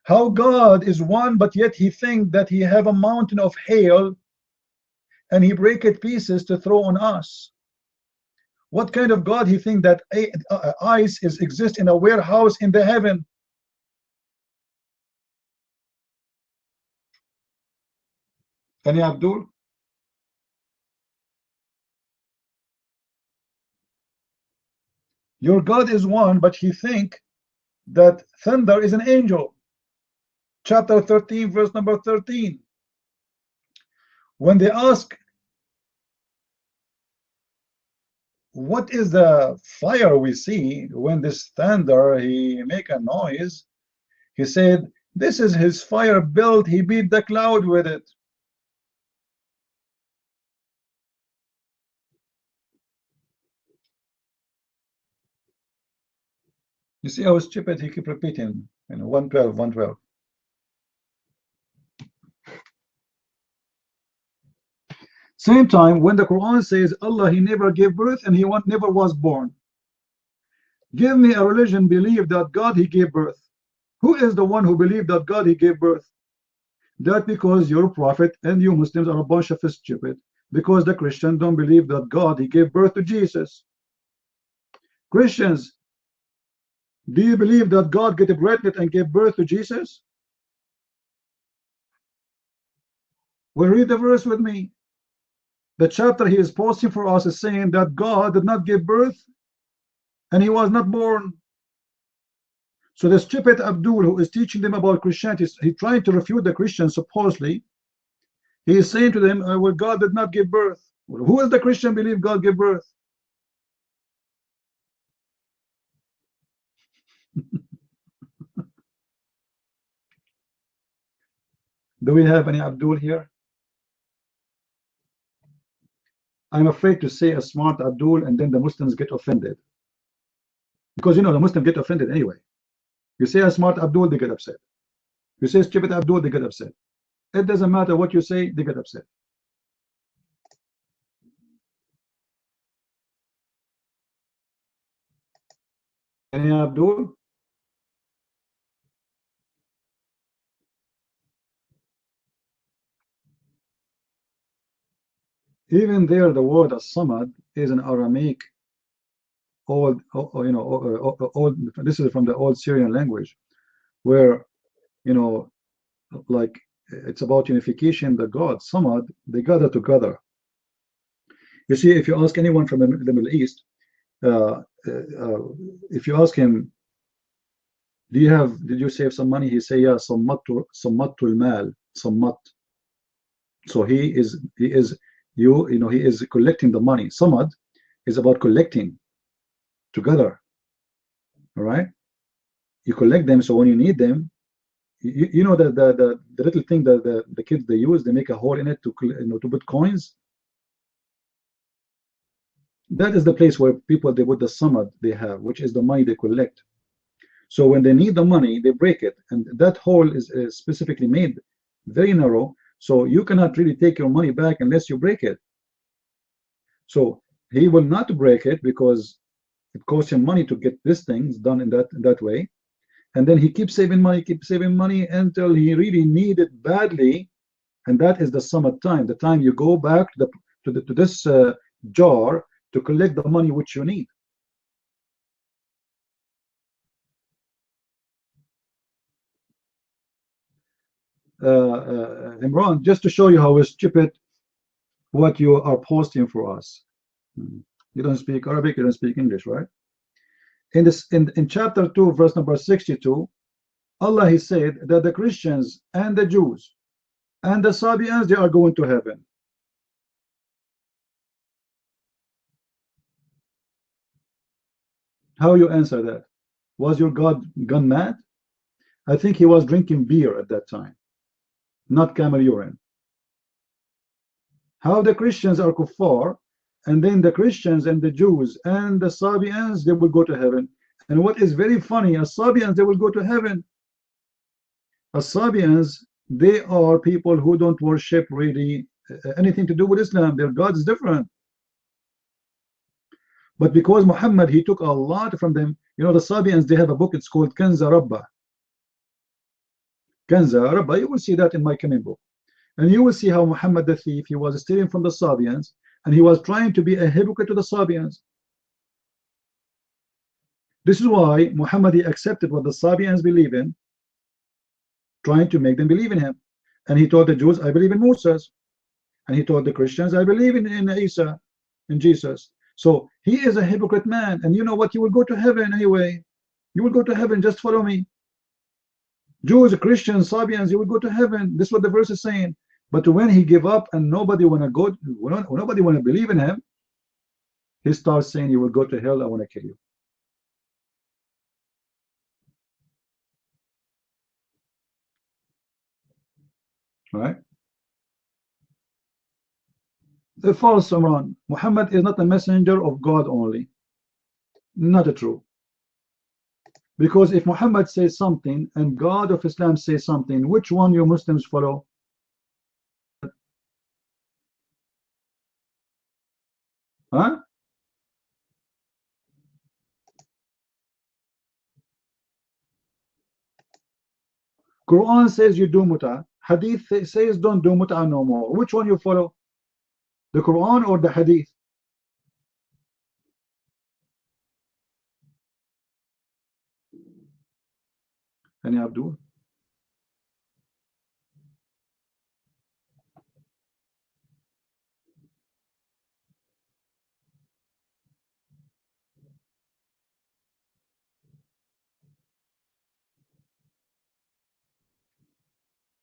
How God is one, but yet he think that he have a mountain of hail and he break it pieces to throw on us? What kind of God he think that ice is exist in a warehouse in the heaven? Any Abdul? Your God is one, but he think that thunder is an angel. Chapter 13, verse number 13. When they ask, what is the fire we see when this thunder, he make a noise? He said, this is his fire built, he beat the cloud with it. You see how stupid he keep repeating, 112, 112. Same time, when the Quran says Allah, he never gave birth and he never was born. Give me a religion believe that God, he gave birth. Who is the one who believed that God, he gave birth? That because your prophet and you Muslims are a bunch of stupid, because the Christians don't believe that God, he gave birth to Jesus. Christians, do you believe that God get pregnant and gave birth to Jesus? Well, read the verse with me. The chapter he is posting for us is saying that God did not give birth and he was not born. So the stupid Abdul who is teaching them about Christianity, he trying to refute the Christians supposedly. He is saying to them, well, God did not give birth. Well, who is the Christian believe God gave birth? Do we have any Abdul here? I'm afraid to say a smart Abdul and then the Muslims get offended. Because the Muslims get offended anyway. You say a smart Abdul, they get upset. You say stupid Abdul, they get upset. It doesn't matter what you say, they get upset. Any Abdul? Even there, the word as-samad is an Aramaic old, this is from the old Syrian language, where, like it's about unification, the God, samad, they gather together. You see, if you ask anyone from the Middle East, if you ask him, did you save some money? He say, yeah, sammattu al-mal, sammat. So he is collecting the money. Samad is about collecting together. All right, you collect them, so when you need them, you know that the little thing that the kids they use, they make a hole in it to to put coins. That is the place where people they put the samad they have, which is the money they collect. So when they need the money, they break it, and that hole is specifically made very narrow, so you cannot really take your money back unless you break it. So he will not break it because it costs him money to get these things done in that way, and then he keeps saving money until he really need it badly, and that is the samad time, the time you go back to this jar to collect the money which you need. Imran, just to show you how stupid what you are posting for us. You don't speak Arabic, you don't speak English, right? In chapter 2, verse number 62, Allah, he said that the Christians and the Jews and the Sabians, they are going to heaven. How you answer that? Was your God gone mad? I think he was drinking beer at that time, not camel urine. How the Christians are kuffar, and then the Christians and the Jews and the Sabians, they will go to heaven. And what is very funny, as Sabians, they will go to heaven. As Sabians, they are people who don't worship really anything to do with Islam. Their God is different. But because Muhammad, he took a lot from them, the Sabians, they have a book, it's called Kanza Rabba. Kanza Rabba, you will see that in my coming book. And you will see how Muhammad the thief, he was stealing from the Sabians, and he was trying to be a hypocrite to the Sabians. This is why Muhammad, he accepted what the Sabians believe in, trying to make them believe in him. And he told the Jews, I believe in Moses. And he told the Christians, I believe in Isa, in Jesus. So he is a hypocrite man. And you know what? You will go to heaven anyway. You will go to heaven. Just follow me. Jews, Christians, Sabians, you will go to heaven. This is what the verse is saying. But when he gave up and nobody want to go, nobody want to believe in him, he starts saying, you will go to hell, I want to kill you. Right? The false Imran. Muhammad is not a messenger of God only. Not true. Because if Muhammad says something and God of Islam says something, which one you Muslims follow? Huh? Quran says you do muta. Hadith says don't do muta no more. Which one you follow? The Quran or the Hadith? Any Abdul?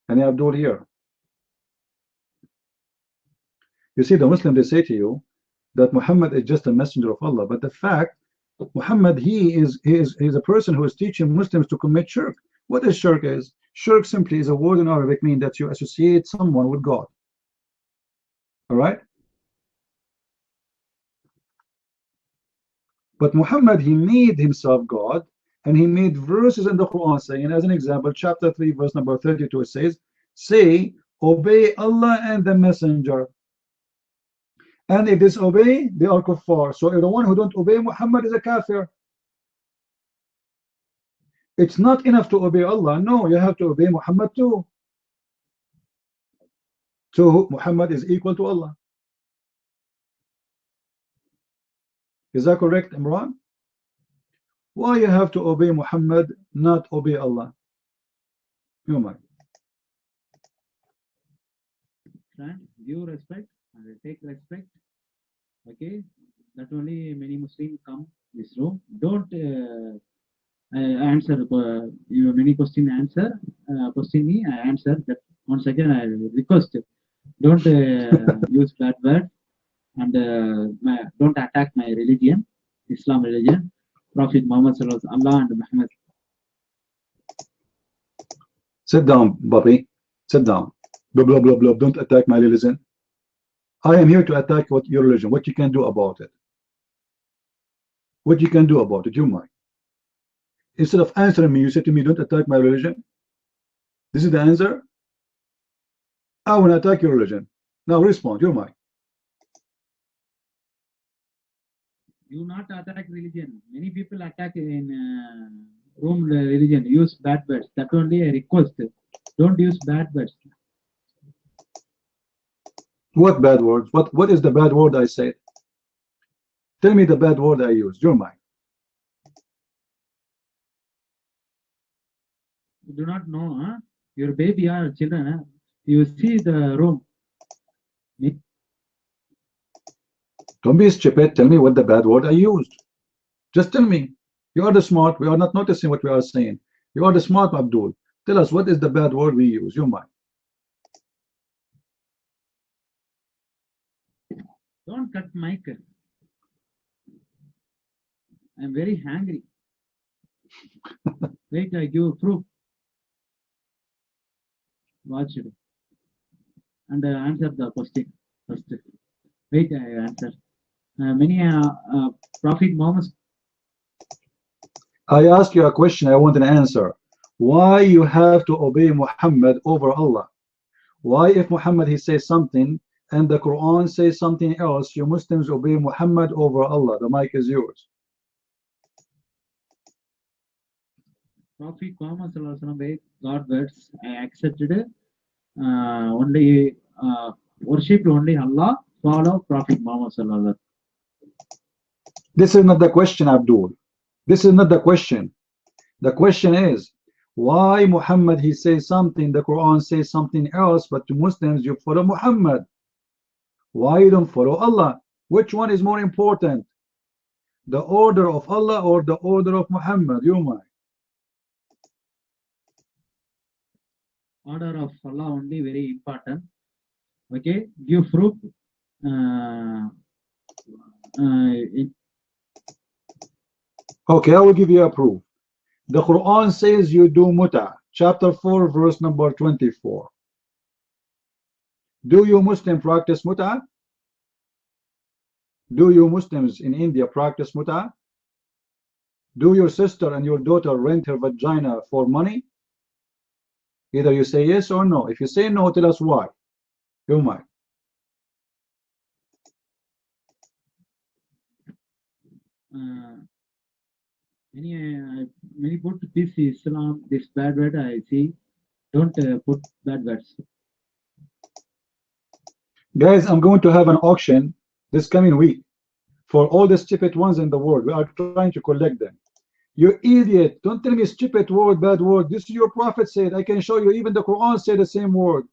Any Abdul here? You see, the Muslim, they say to you that Muhammad is just a messenger of Allah, but the fact Muhammad, he is a person who is teaching Muslims to commit shirk. What is shirk is? Shirk simply is a word in Arabic meaning that you associate someone with God. All right? But Muhammad, he made himself God, and he made verses in the Quran saying, as an example, chapter 3, verse number 32, it says, say, obey Allah and the messenger. And if disobey, they are kuffar. So if the one who don't obey Muhammad is a kafir. It's not enough to obey Allah. No, you have to obey Muhammad too. So Muhammad is equal to Allah. Is that correct, Imran? Why you have to obey Muhammad, not obey Allah? You might. Give respect and take respect. Okay, that only many Muslims come this room. Don't answer you many question answer question me. I answer that. Once again, I request don't use bad word and don't attack my religion, Islam religion, Prophet Muhammad Sallallahu Alaihi Wasallam, Allah and Muhammad. Sit down, Bobby. Sit down. Blah blah blah blah. Don't attack my religion. I am here to attack your religion. What you can do about it? What you can do about it? You might. Instead of answering me, you say to me, "Don't attack my religion." This is the answer. I want to attack your religion. Now respond. You might. You not attack religion. Many people attack in room religion. Use bad words. That only a request. Don't use bad words. What bad words? What is the bad word I said? Tell me the bad word I used. You're mine. You do not know, huh? Your baby or children, huh? You see the room. Don't be stupid. Tell me what the bad word I used. Just tell me. You are the smart. We are not noticing what we are saying. You are the smart, Abdul. Tell us what is the bad word we use. You're mine. Don't cut mic. I'm very hungry. Wait, I give proof. Watch it. And answer the question first. Wait, I answer. Many Prophet Muhammad. I ask you a question. I want an answer. Why you have to obey Muhammad over Allah? Why, if Muhammad he says something and the Quran says something else, you Muslims obey Muhammad over Allah? The mic is yours. Prophet Muhammad God words I accepted. Only worship only Allah. Follow Prophet Muhammad. This is not the question, Abdul. This is not the question. The question is, why Muhammad he says something, the Quran says something else, but to Muslims you follow Muhammad? Why you don't follow Allah? Which one is more important? The order of Allah or the order of Muhammad? You might. Order of Allah only very important. Okay, give proof. Uh, it, Okay, I will give you a proof. The Quran says you do muta. Chapter 4, verse number 24. Do you Muslims practice muta? Do you Muslims in India practice muta? Do your sister and your daughter rent her vagina for money? Either you say yes or no. If you say no, tell us why. You might. many put this Islam, this bad word I see. Don't put bad words. Guys, I'm going to have an auction this coming week for all the stupid ones in the world. We are trying to collect them. You idiot. Don't tell me stupid word, bad word. This is your prophet said. I can show you even the Quran said the same word.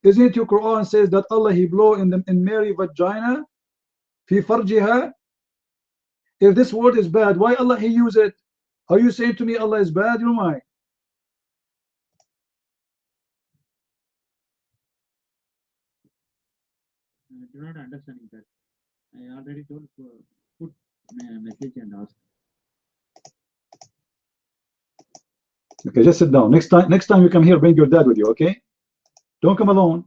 Isn't it your Quran says that Allah he blow in Mary vagina? Fi farjiha? If this word is bad, why Allah he use it? Are you saying to me Allah is bad? You might. I do not understand that. I already told put message and ask. Okay, just sit down. Next time you come here, bring your dad with you, okay? Don't come alone.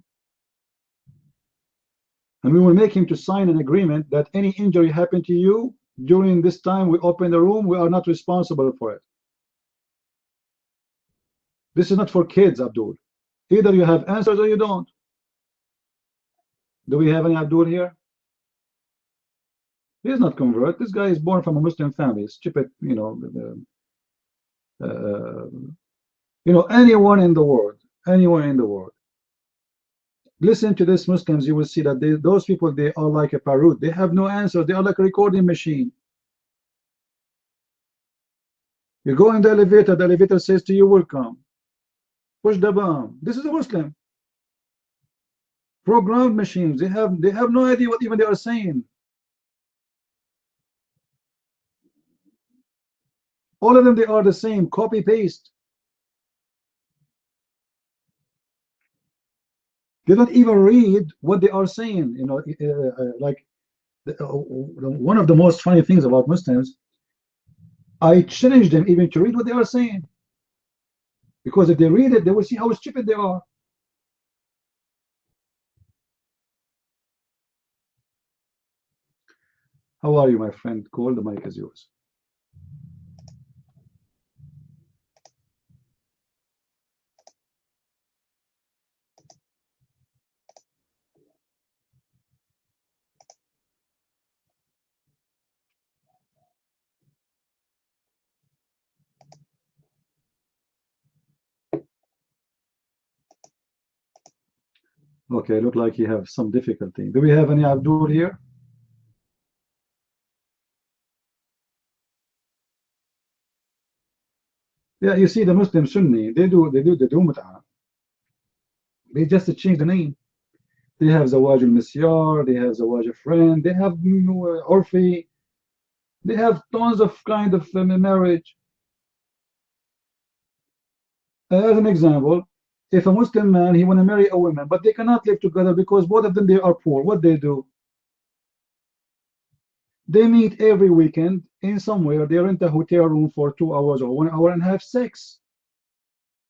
And we will make him to sign an agreement that any injury happened to you during this time we open the room, we are not responsible for it. This is not for kids, Abdul. Either you have answers or you don't. Do we have any Abdul here? He is not convert. This guy is born from a Muslim family. Stupid, anyone in the world. Listen to this, Muslims. You will see that those people, they are like a parrot. They have no answer. They are like a recording machine. You go in the elevator says to you, welcome. Push the button. This is a Muslim. Programmed machines. They have no idea what even they are saying. All of them, they are the same. Copy paste. They don't even read what they are saying. One of the most funny things about Muslims, I challenge them even to read what they are saying, because if they read it, they will see how stupid they are. How are you, my friend? Call, the mic is yours. Okay, look like you have some difficulty. Do we have any Abdul here? Yeah, you see the Muslim Sunni, they do mut'ah. They just change the name. They have Zawaj al-Misyar, they have Zawaj al-Friend, they have Urfi, they have tons of kind of marriage. As an example, if a Muslim man, he want to marry a woman, but they cannot live together because both of them, they are poor. What they do? They meet every weekend in somewhere. They rent a hotel room for 2 hours or 1 hour and have sex.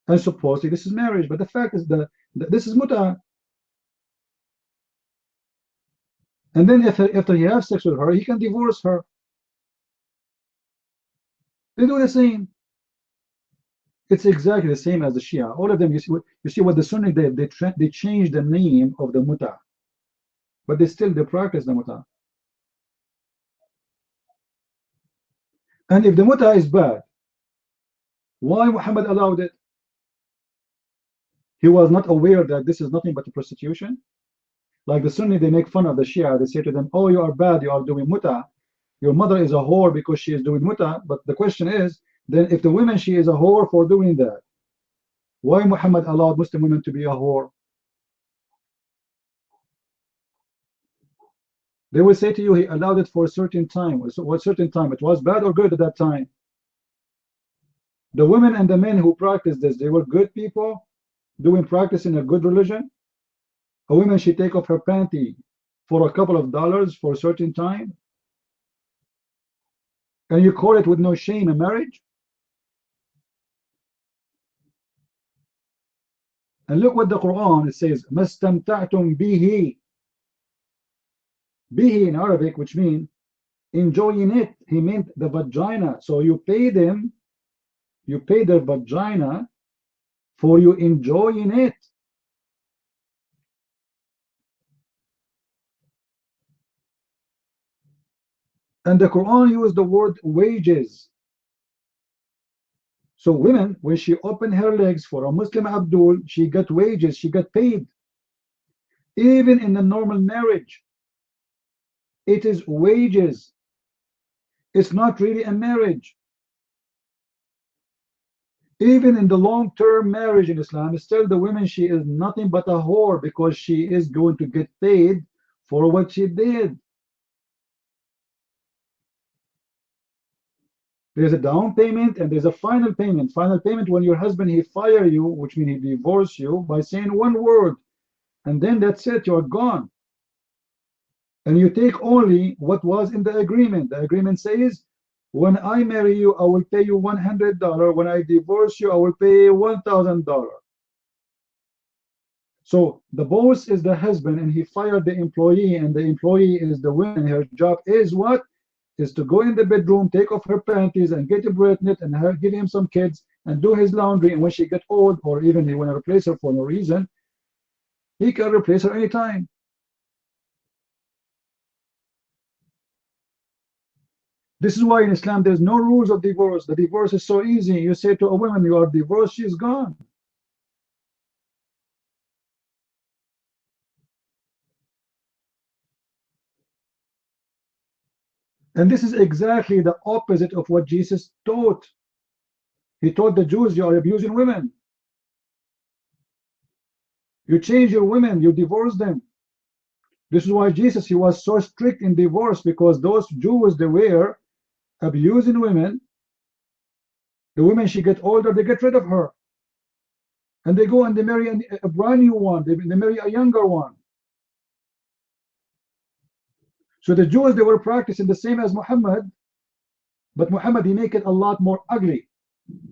And supposedly this is marriage, but the fact is that this is muta. And then after he has sex with her, he can divorce her. They do the same. It's exactly the same as the Shia. All of them, you see what the Sunni did. They changed the name of the muta, but they practice the muta. And if the muta is bad, why Muhammad allowed it? He was not aware that this is nothing but a prostitution. Like the Sunni, they make fun of the Shia. They say to them, oh, you are bad, you are doing muta. Your mother is a whore because she is doing muta. But the question is, then if the woman, she is a whore for doing that, why Muhammad allowed Muslim women to be a whore? They will say to you, he allowed it for a certain time. So what certain time? It was bad or good at that time? The women and the men who practiced this, they were good people doing practice in a good religion. A woman, she take off her panty for a couple of dollars for a certain time, and you call it with no shame a marriage? And look what the Quran, it says, mastamta'tum bihi. Bihi in Arabic, which means enjoying it. He meant the vagina. So you pay them, you pay their vagina for you enjoying it. And the Quran used the word wages. So women, when she opened her legs for a Muslim Abdul, she got wages, she got paid. Even in the normal marriage, it is wages. It's not really a marriage. Even in the long-term marriage in Islam, still the woman, she is nothing but a whore because she is going to get paid for what she did. There's a down payment and there's a final payment. Final payment when your husband, he fire you, which means he divorce you by saying one word, and then that's it, you're gone. And you take only what was in the agreement. The agreement says, when I marry you, I will pay you $100. When I divorce you, I will pay $1,000. So the boss is the husband, and he fired the employee, and the employee is the woman. Her job is what? Is to go in the bedroom, take off her panties, and get pregnant, and give him some kids, and do his laundry. And when she gets old, or even he want to replace her for no reason, he can replace her anytime. This is why in Islam there's no rules of divorce. The divorce is so easy. You say to a woman, you are divorced, she's gone. And this is exactly the opposite of what Jesus taught. He taught the Jews, you are abusing women. You change your women, you divorce them. This is why Jesus, he was so strict in divorce, because those Jews, they were abusing women. The women, she get older, they get rid of her. And they go and they marry a brand new one. They marry a younger one. So the Jews, they were practicing the same as Muhammad, but Muhammad, he made it a lot more ugly.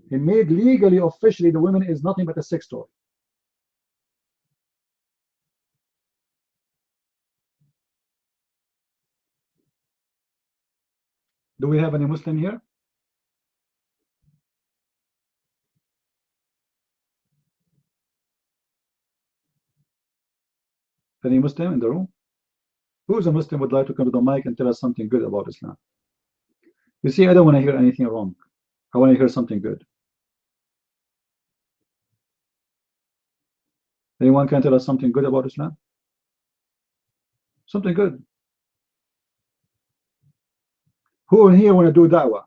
He made legally, officially, the women is nothing but a sex toy. Do we have any Muslim here? Any Muslim in the room? Who is a Muslim would like to come to the mic and tell us something good about Islam? You see, I don't want to hear anything wrong. I want to hear something good. Anyone can tell us something good about Islam? Something good. Who in here want to do da'wah?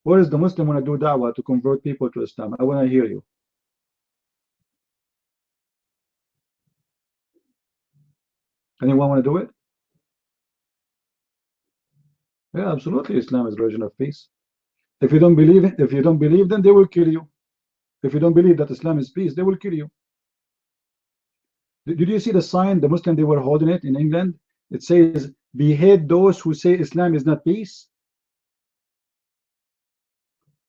What is the Muslim want to do da'wah to convert people to Islam? I want to hear you. Anyone want to do it? Yeah, absolutely. Islam is the religion of peace. If you don't believe it, if you don't believe them, they will kill you. If you don't believe that Islam is peace, they will kill you. Did you see the sign, the Muslim, they were holding it in England? It says, behead those who say Islam is not peace.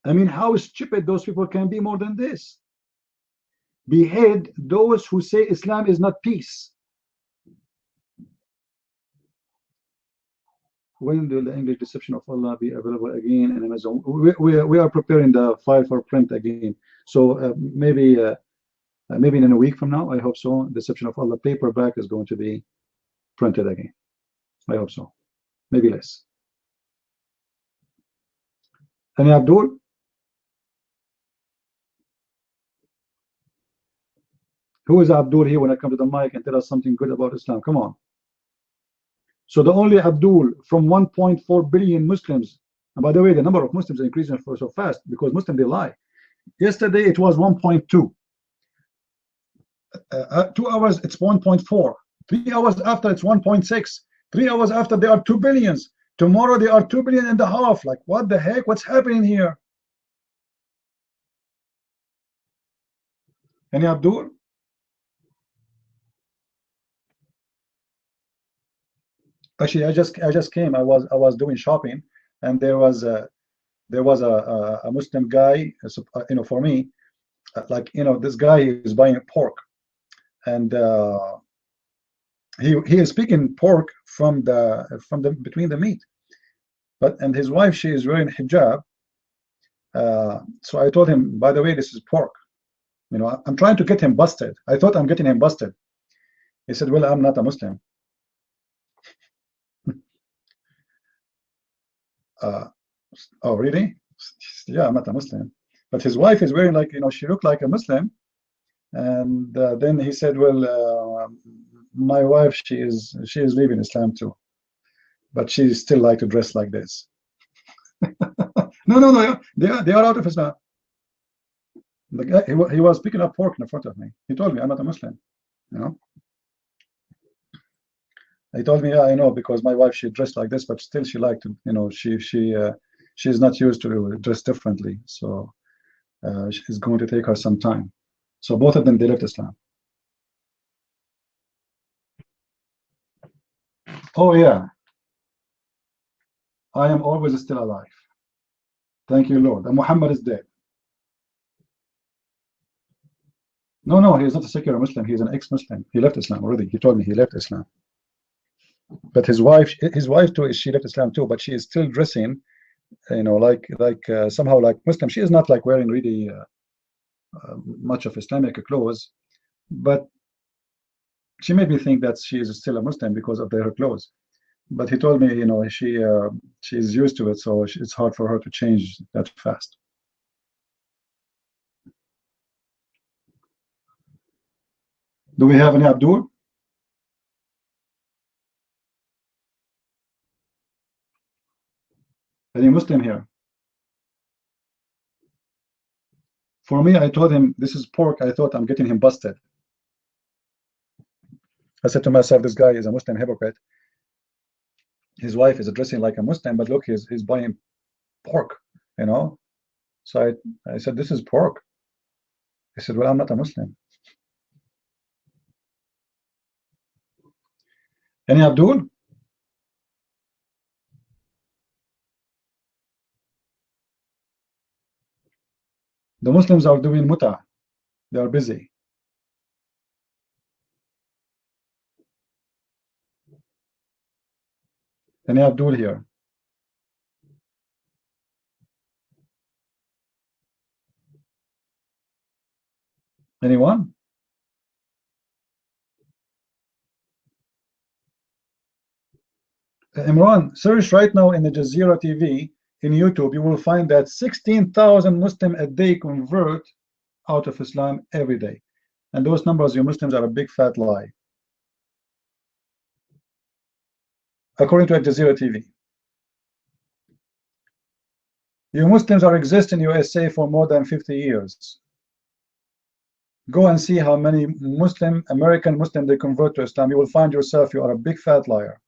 I mean, how stupid those people can be more than this? Behead those who say Islam is not peace. When will the English Deception of Allah be available again in Amazon? We are preparing the file for print again. So maybe in a week from now, I hope so. Deception of Allah paperback is going to be printed again. I hope so. Maybe less. Any Abdul? Who is Abdul here when I come to the mic and tell us something good about Islam? Come on. So the only Abdul from 1.4 billion Muslims, and by the way, the number of Muslims is increasing so fast because Muslims, they lie. Yesterday it was 1.2. 2 hours it's 1.4. 3 hours after it's 1.6. 3 hours after, they are 2 billions. Tomorrow they are 2 billion and a half. Like, what the heck? What's happening here? Any Abdul? Actually, I just came. I was doing shopping, and there was a Muslim guy, for me, like, this guy is buying pork, and he is picking pork from the between the meat, and his wife, she is wearing hijab. So I told him, by the way, this is pork. I'm trying to get him busted. I thought I'm getting him busted. He said, well, I'm not a Muslim. Uh, oh, really? Yeah, I'm not a Muslim. But his wife is wearing, like, she looked like a Muslim. And then he said, well, my wife, she is leaving Islam too, but she still like to dress like this. No, no, no, they are out of Islam. The guy, he was picking up pork in front of me. He told me, I'm not a Muslim. He told me, yeah, I know, because my wife, she dressed like this, but still she liked to, she's not used to dress differently. So it's going to take her some time. So both of them, they left Islam. Oh yeah, I am always still alive. Thank you, Lord. And Muhammad is dead. No, no, he is not a secular Muslim. He is an ex-Muslim. He left Islam already. He told me he left Islam. But his wife too, she left Islam too. But she is still dressing, like somehow like Muslim. She is not like wearing really much of Islamic clothes, but she made me think that she is still a Muslim because of her clothes. But he told me, she is used to it, so it's hard for her to change that fast. Do we have any Abdul? Any Muslim here? For me, I told him, this is pork. I thought I'm getting him busted. I said to myself, this guy is a Muslim hypocrite. His wife is dressing like a Muslim, but look, he's buying pork, So I said, this is pork. He said, well, I'm not a Muslim. Any Abdul? The Muslims are doing muta. They are busy. Any Abdul here? Anyone? Imran, search right now in the Jazeera TV in YouTube. You will find that 16,000 Muslims a day convert out of Islam every day. And those numbers, you Muslims, are a big fat lie. According to Al Jazeera TV. You Muslims are exist in USA for more than 50 years. Go and see how many American Muslims they convert to Islam. You will find yourself, you are a big fat liar.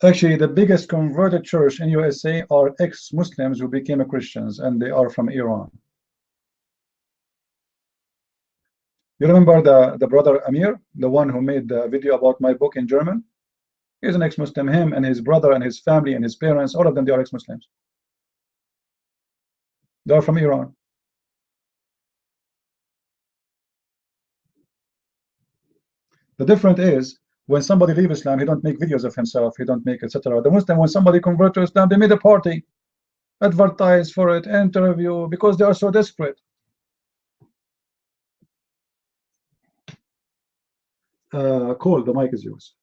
Actually, the biggest converted church in USA are ex-Muslims who became Christians, and they are from Iran. You remember the brother Amir, the one who made the video about my book in German? He's an ex-Muslim. Him and his brother and his family and his parents, all of them, they are ex-Muslims. They are from Iran. The difference is, when somebody leaves Islam, he don't make videos of himself, he don't make etc. The Muslim, when somebody convert to Islam, they made a party, advertise for it, interview, because they are so desperate. Cole, the mic is yours.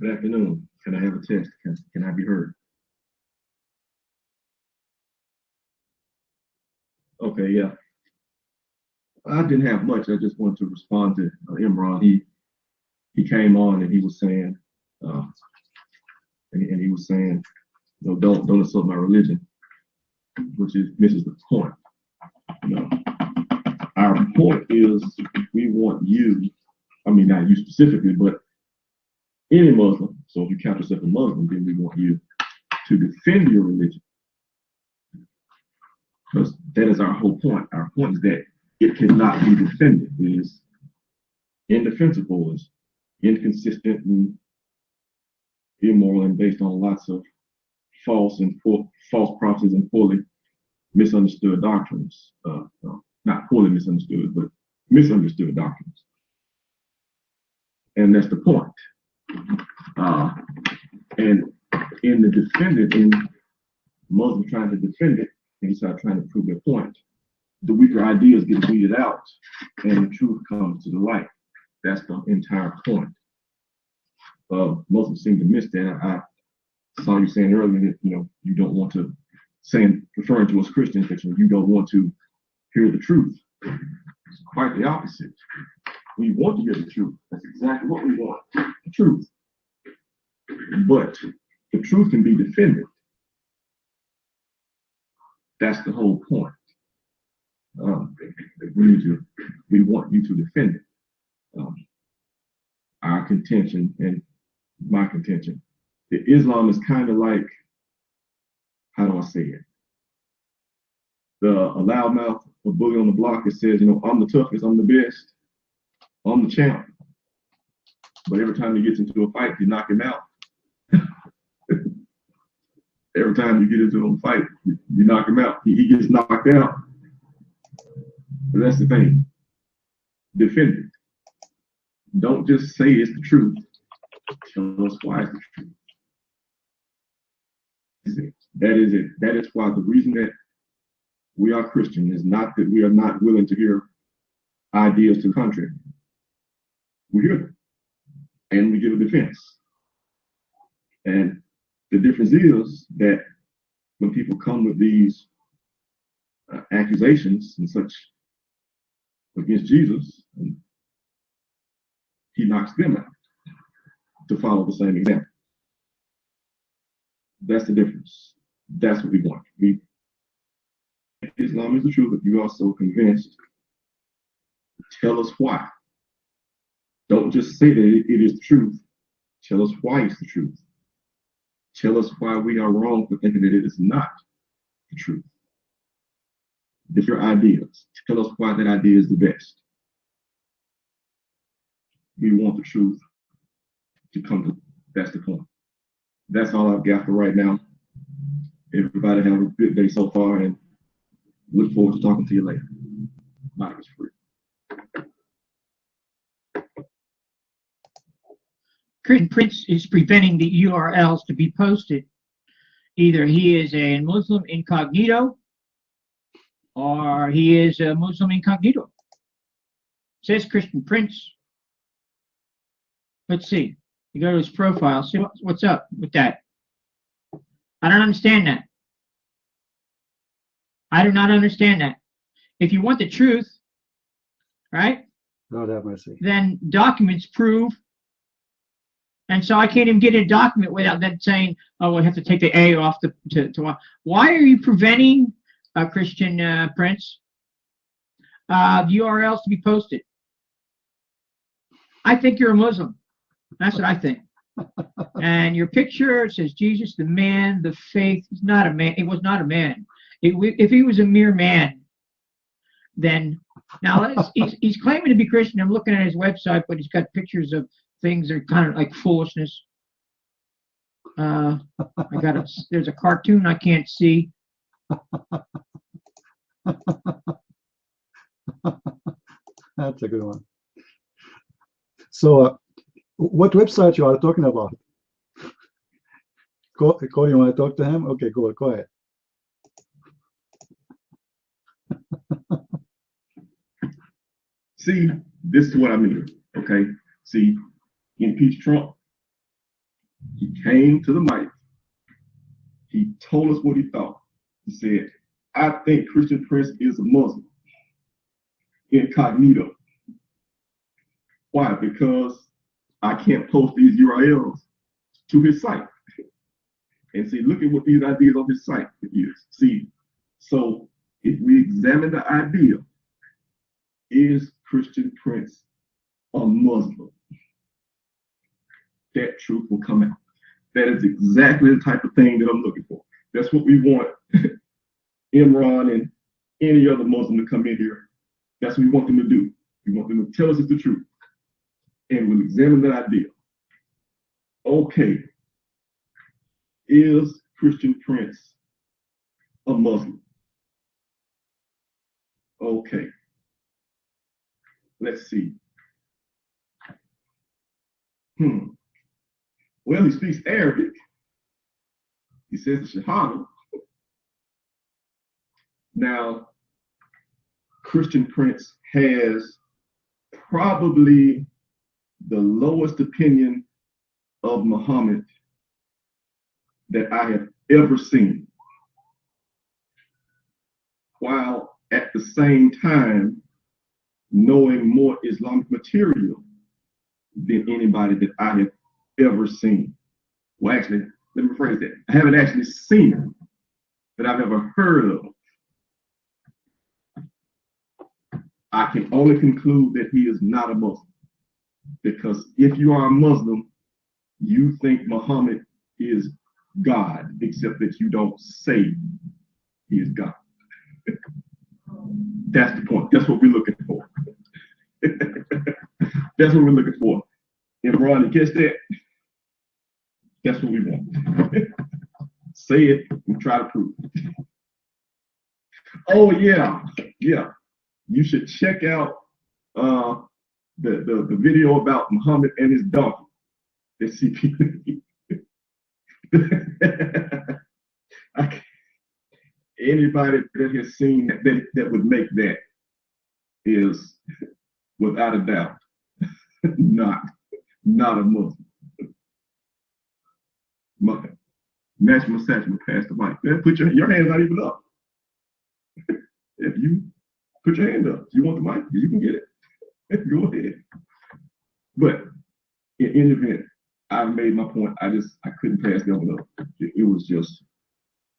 Good afternoon. Can I have a test? Can I be heard? Okay, yeah. I didn't have much. I just wanted to respond to Imran. He came on and he was saying, don't insult my religion, which misses the point. No. Our point is we want you, I mean, not you specifically, but any Muslim. So if you count yourself a Muslim, then we want you to defend your religion. Because that is our whole point. Our point is that it cannot be defended. It is indefensible, it's inconsistent and immoral and based on lots of false prophecies and poorly misunderstood doctrines. Not poorly misunderstood, but misunderstood doctrines. And that's the point. And in the defendant, in Muslims trying to defend it, and he started trying to prove their point, the weaker ideas get weeded out and the truth comes to the light. That's the entire point. Muslims seem to miss that. I saw you saying earlier that you don't want to referring to us Christians that you don't want to hear the truth. It's quite the opposite. We want to hear the truth. That's exactly what we want, the truth. But the truth can be defended. That's the whole point. We want you to defend it. Our contention and my contention, that Islam is kind of like, how do I say it? A loudmouth, a bully on the block that says, I'm the toughest, I'm the best, I'm the champ. But every time he gets into a fight, you knock him out. Every time you get into a fight, you knock him out. He gets knocked out. But that's the thing. Defend it. Don't just say it's the truth. Tell us why it's the truth. That is it. That is why the reason that we are Christian is not that we are not willing to hear ideas to the contrary. We hear them. And we give a defense. And the difference is that when people come with these accusations and such against Jesus, he knocks them out to follow the same example. That's the difference. That's what we want. Islam is the truth, but you are so convinced. Tell us why. Don't just say that it is the truth. Tell us why it's the truth. Tell us why we are wrong for thinking that it is not the truth. If your ideas, tell us why that idea is the best. We want the truth to come to, that's the point. That's all I've got for right now. Everybody have a good day so far and look forward to talking to you later. Mike is free. Christian Prince is preventing the URLs to be posted. Either he is a Muslim incognito or he is a Muslim incognito. Says Christian Prince. Let's see. You go to his profile, see what's up with that. I don't understand that. I do not understand that. If you want the truth, right? God have mercy. Then documents prove. And so I can't even get a document without them saying, oh, I have to take the A off to why are you preventing Christian Prince the URLs to be posted? I think you're a Muslim. That's what I think. And your picture says Jesus, the man, the faith. He's not a man. He was not a man. If he was a mere man, then now he's claiming to be Christian. I'm looking at his website, but he's got pictures of things that are kind of like foolishness. There's a cartoon I can't see. That's a good one. So, what website you are talking about? Cody, you want to talk to him? Okay, go ahead. See, this is what I mean. Okay, see, impeach Trump. He came to the mic. He told us what he thought. He said, I think Christian Prince is a Muslim. Incognito. Why? Because I can't post these URLs to his site. And see, look at what these ideas on his site is. See, so if we examine the idea, is Christian Prince a Muslim? That truth will come out. That is exactly the type of thing that I'm looking for. That's what we want Imran and any other Muslim to come in here. That's what we want them to do. We want them to tell us it's the truth. And we'll examine that idea. Okay, is Christian Prince a Muslim? Okay, let's see. Well, he speaks Arabic. He says the Shahada. Now, Christian Prince has probably the lowest opinion of Muhammad that I have ever seen, while at the same time knowing more Islamic material than anybody that I have ever seen. Well, actually, let me rephrase that. I haven't actually seen him, but I've ever heard of him. I can only conclude that he is not a Muslim. Because if you are a Muslim, you think Muhammad is God, except that you don't say he is God. That's the point. That's what we're looking for. That's what we're looking for. And Ron, you catch that? That's what we want. Say it and try to prove it. Oh yeah, yeah. You should check out the video about Muhammad and his donkey. That see people. Anybody that has seen that would make that is, without a doubt, not a Muslim. Match my satchel past the mic. Man, put your hand's not even up. If you put your hand up, you want the mic, you can get it. Go ahead. But in any event, I made my point. I couldn't pass that one up. It was just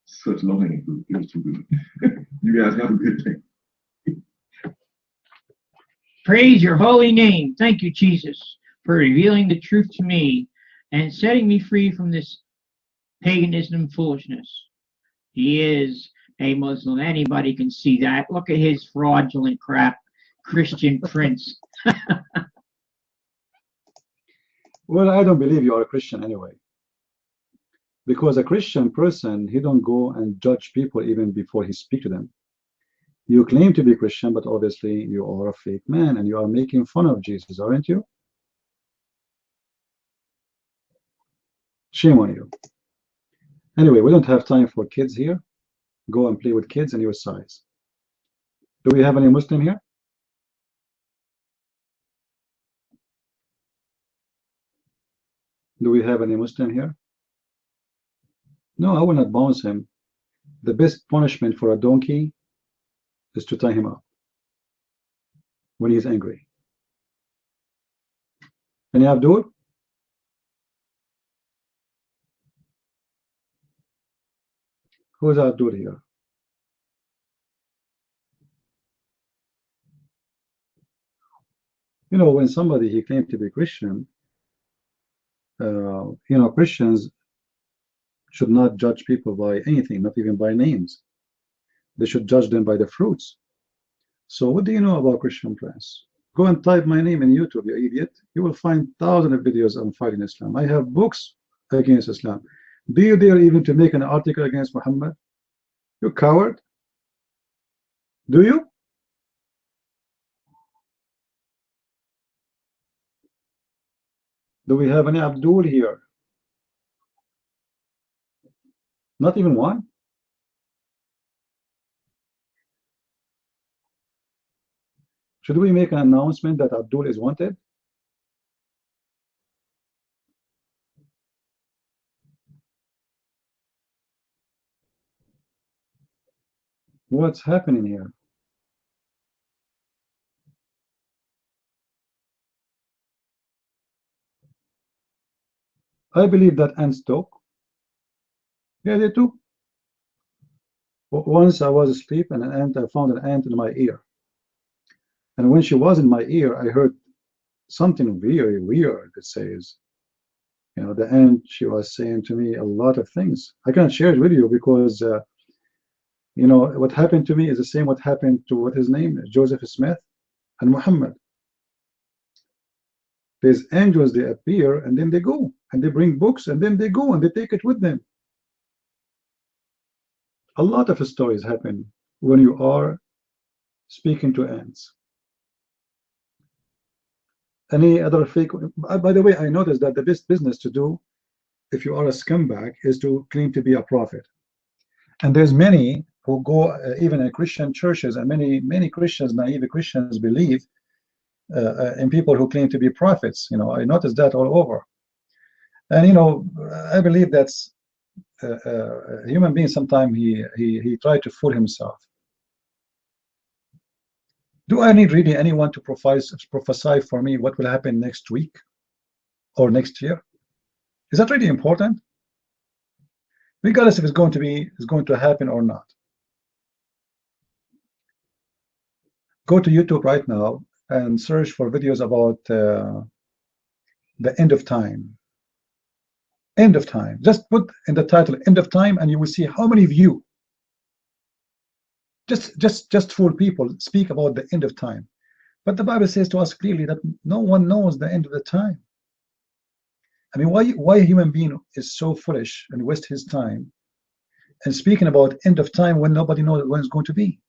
such low hanging fruit. It was too good. You guys have a good day. Praise your holy name. Thank you, Jesus, for revealing the truth to me and setting me free from this paganism and foolishness. He is a Muslim. Anybody can see that. Look at his fraudulent crap. Christian Prince. Well, I don't believe you are a Christian anyway. Because a Christian person, he don't go and judge people even before he speak to them. You claim to be Christian, but obviously you are a fake man and you are making fun of Jesus, aren't you? Shame on you. Anyway, we don't have time for kids here. Go and play with kids in your size. Do we have any Muslim here? Do we have any Muslim here? No, I will not bounce him. The best punishment for a donkey is to tie him up when he's angry. Any Abdul? Who is Abdul here? You know, when somebody he claimed to be Christian, you know, Christians should not judge people by anything, not even by names. They should judge them by the fruits. So what do you know about Christian Prince? Go and type my name in YouTube, you idiot. You will find thousands of videos on fighting Islam. I have books against Islam. Do you dare even to make an article against Muhammad? You coward. Do you? Do we have any Abdul here? Not even one? Should we make an announcement that Abdul is wanted? What's happening here? I believe that ants talk. Yeah, they do. Once I was asleep and I found an ant in my ear. And when she was in my ear, I heard something very weird. It says, the ant, she was saying to me a lot of things. I can't share it with you because, what happened to me is the same what happened to what his name is, Joseph Smith and Muhammad. There's angels, they appear and then they go and they bring books and then they go and they take it with them. A lot of stories happen when you are speaking to ants. Any other fake? By the way, I noticed that the best business to do if you are a scumbag is to claim to be a prophet. And there's many who go even in Christian churches, and many Christians, naive Christians, believe in people who claim to be prophets. I noticed that all over. And I believe that's a human being. Sometimes he tried to fool himself. Do I need really anyone to prophesy for me what will happen next week or next year? Is that really important? Regardless if it's going to happen or not. Go to YouTube right now and search for videos about the end of time. End of time. Just put in the title end of time and you will see how many of you just fool people speak about the end of time. But the Bible says to us clearly that no one knows the end of the time. I mean, why a human being is so foolish and waste his time and speaking about end of time when nobody knows when it's going to be?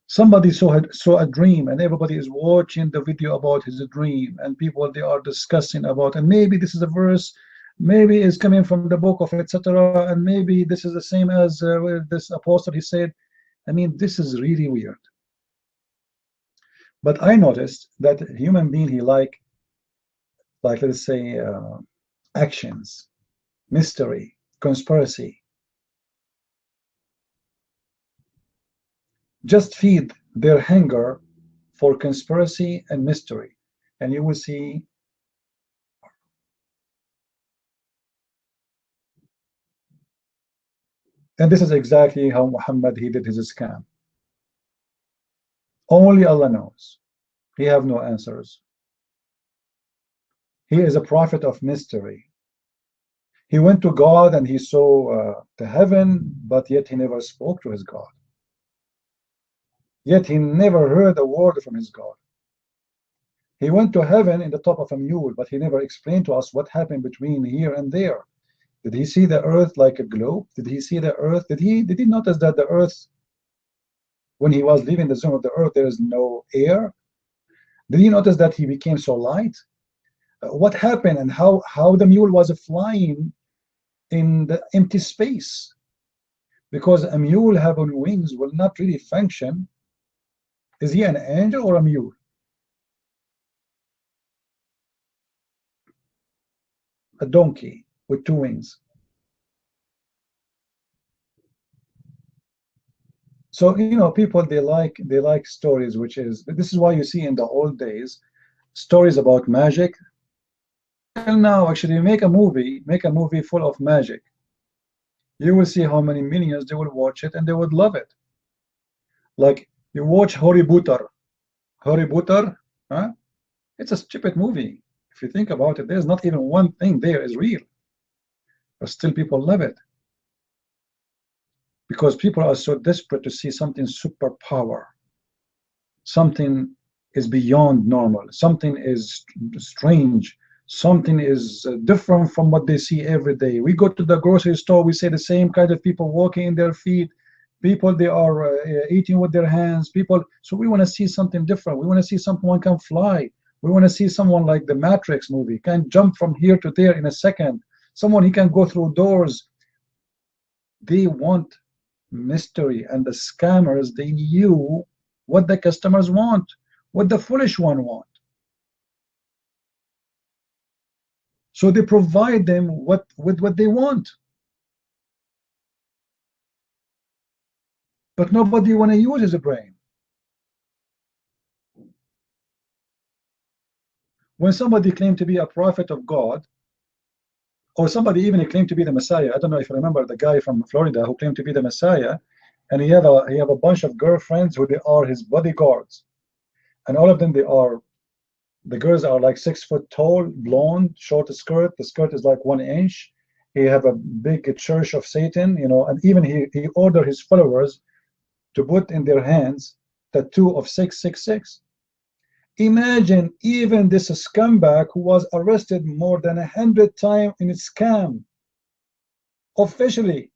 Somebody saw a dream and everybody is watching the video about his dream, and people, they are discussing about, and maybe this is a verse, maybe it's coming from the book of etc., and maybe this is the same as this apostle, he said. I mean, this is really weird. But I noticed that human being, he like let's say actions, mystery, conspiracy. Just feed their hunger for conspiracy and mystery, and you will see and this is exactly how Muhammad, he did his scam. Only Allah knows. He have no answers. He is a prophet of mystery. He went to God and he saw the heaven, but yet he never spoke to his God. Yet he never heard a word from his God. He went to heaven in the top of a mule, but he never explained to us what happened between here and there. Did he see the earth like a globe? Did he see the earth? Did he notice that the earth, when he was leaving the zone of the earth, there is no air? Did he notice that he became so light? What happened and how the mule was flying in the empty space? Because a mule having wings will not really function. Is he an angel or a mule? A donkey with two wings. So people, they like stories, which is, this is why you see in the old days stories about magic. And now actually make a movie full of magic. You will see how many millions they will watch it and they would love it. Like you watch Harry Potter, huh? It's a stupid movie. If you think about it, there's not even one thing there is real, but still people love it because people are so desperate to see something superpower, something is beyond normal, something is strange, something is different from what they see every day. We go to the grocery store, we see the same kind of people walking in their feet, people, they are eating with their hands, people. So we want to see something different. We want to see someone can fly. We want to see someone like the Matrix movie, can jump from here to there in a second. Someone, he can go through doors. They want mystery, and the scammers, they knew what the customers want, what the foolish one want. So they provide them with what they want. But nobody want to use his brain. When somebody claimed to be a prophet of God, Or somebody even claimed to be the Messiah. I don't know if you remember the guy from Florida who claimed to be the Messiah, and he have a bunch of girlfriends who they are his bodyguards, and all of them the girls are like 6 foot tall, blonde, short skirt. The skirt is like 1 inch. He have a big church of Satan, and even he ordered his followers to put in their hands tattoo of 666. Imagine even this scumbag who was arrested more than 100 times in a scam. Officially,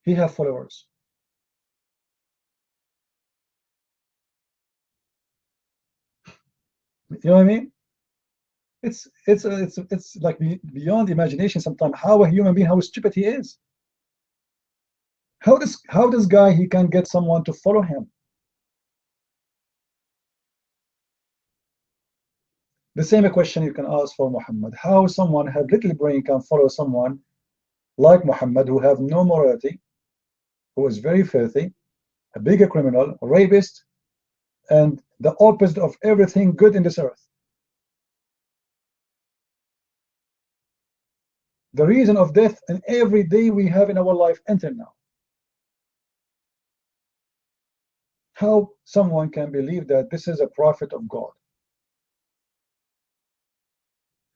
he have followers. You know what I mean? It's like beyond imagination sometimes how a human being, how stupid he is. How this guy he can get someone to follow him? The same question you can ask for Muhammad. How someone have little brain can follow someone like Muhammad who have no morality, who is very filthy, a bigger criminal, a rapist, and the opposite of everything good in this earth. The reason of death in every day we have in our life until now. How someone can believe that this is a prophet of God?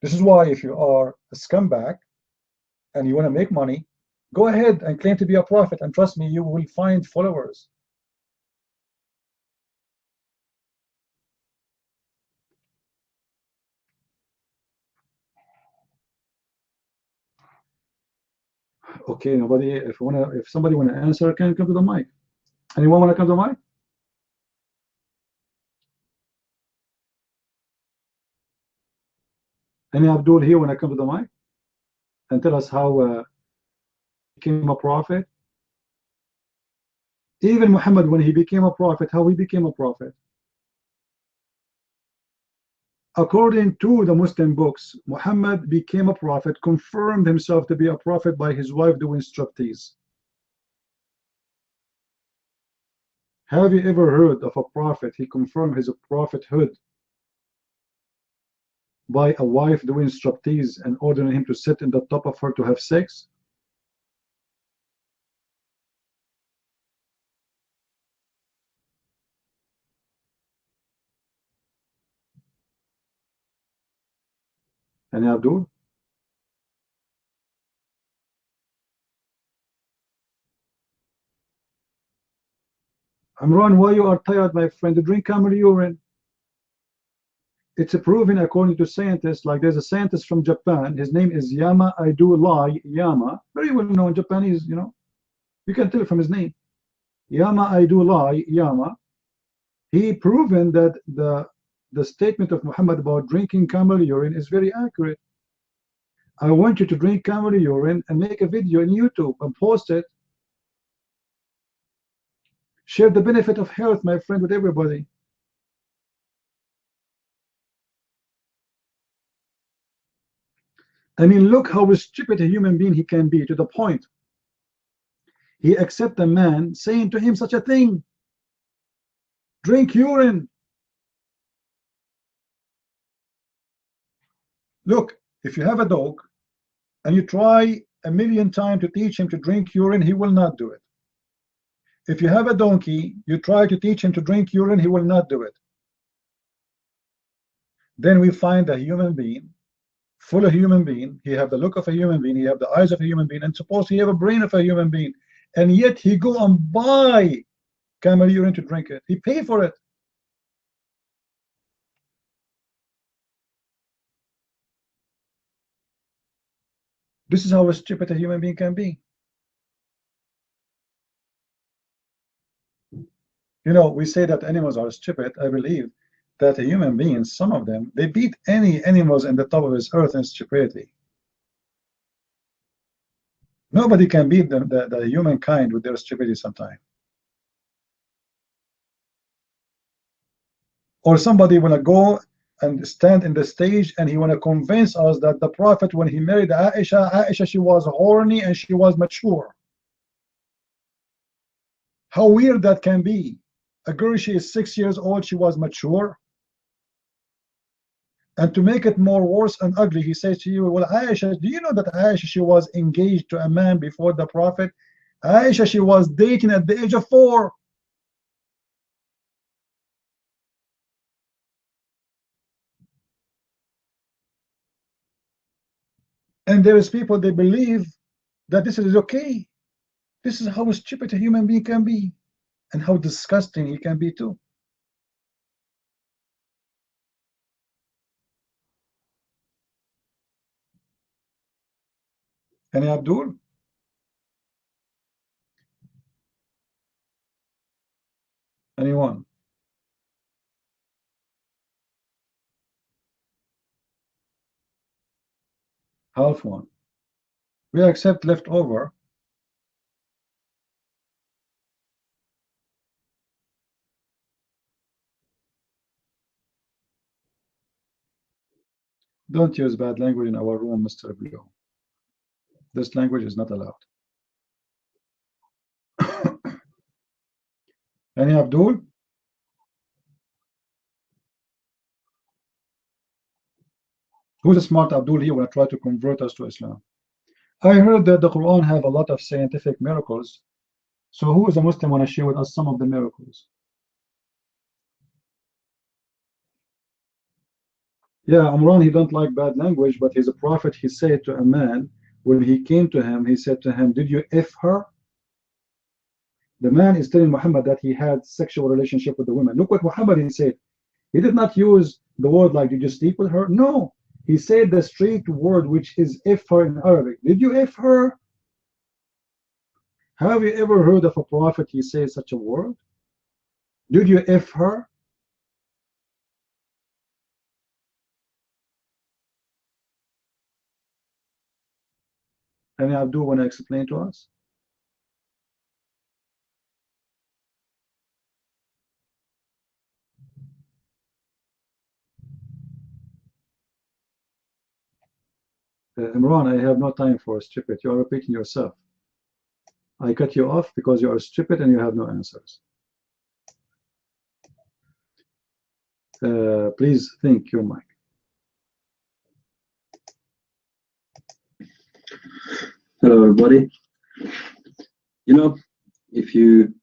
This is why if you are a scumbag and you want to make money, go ahead and claim to be a prophet, and trust me, you will find followers. Okay, nobody. If somebody wanna answer, can come to the mic. Anyone wanna come to the mic? Any Abdul here wanna come to the mic and tell us how he became a prophet? Even Muhammad, when he became a prophet, how he became a prophet? According to the Muslim books, Muhammad became a prophet, confirmed himself to be a prophet by his wife doing striptease. Have you ever heard of a prophet? He confirmed his prophethood by a wife doing striptease and ordering him to sit in the top of her to have sex? Any Abdul? Amran, why you are tired, my friend? Drink camel urine. It's proven according to scientists, like there's a scientist from Japan, his name is Yama Aidulai Yama, very well known Japanese, you can tell from his name. Yama Aidulai Yama. He proven that the statement of Muhammad about drinking camel urine is very accurate. I want you to drink camel urine and make a video on YouTube and post it. Share the benefit of health, my friend, with everybody. I mean, look how stupid a human being he can be, to the point he accepts a man saying to him such a thing. Drink urine. Look, if you have a dog and you try 1,000,000 times to teach him to drink urine, he will not do it. If you have a donkey, you try to teach him to drink urine, he will not do it. Then we find a human being, full of human being. He have the look of a human being, he have the eyes of a human being, and suppose he have a brain of a human being, and yet he go and buy camel urine to drink it. He pay for it. This is how stupid a human being can be. We say that animals are stupid. I believe that a human being, some of them, they beat any animals in the top of this earth in stupidity. Nobody can beat the humankind with their stupidity sometimes. Or somebody want to go and stand in the stage and he want to convince us that the Prophet, when he married Aisha, she was horny and she was mature. How weird that can be. A girl, she is 6 years old, she was mature. And to make it more worse and ugly, he says to you, well, Aisha, do you know that Aisha, she was engaged to a man before the Prophet? Aisha, she was dating at the age of 4. And there is people, they believe that this is okay. This is how stupid a human being can be, and how disgusting he can be too. Any Abdul? Anyone? Half one. We accept leftover. Don't use bad language in our room, Mr. Blue. This language is not allowed. Any Abdul? Who's a smart Abdul here will try to convert us to Islam? I heard that the Quran have a lot of scientific miracles. So who is a Muslim want to share with us some of the miracles? Yeah, Imran, he don't like bad language, but he's a prophet. He said to a man, when he came to him, he said to him, did you F her? The man is telling Muhammad that he had sexual relationship with the woman. Look what Muhammad he said. He did not use the word like, did you sleep with her? No. He said the straight word, which is F her in Arabic. Did you F her? Have you ever heard of a prophet he says such a word? Did you F her? And Abdul want to explain to us? Imran, I have no time for stupid. You are repeating yourself. I cut you off because you are stupid and you have no answers. Please think your mic. Hello, everybody. You know, if you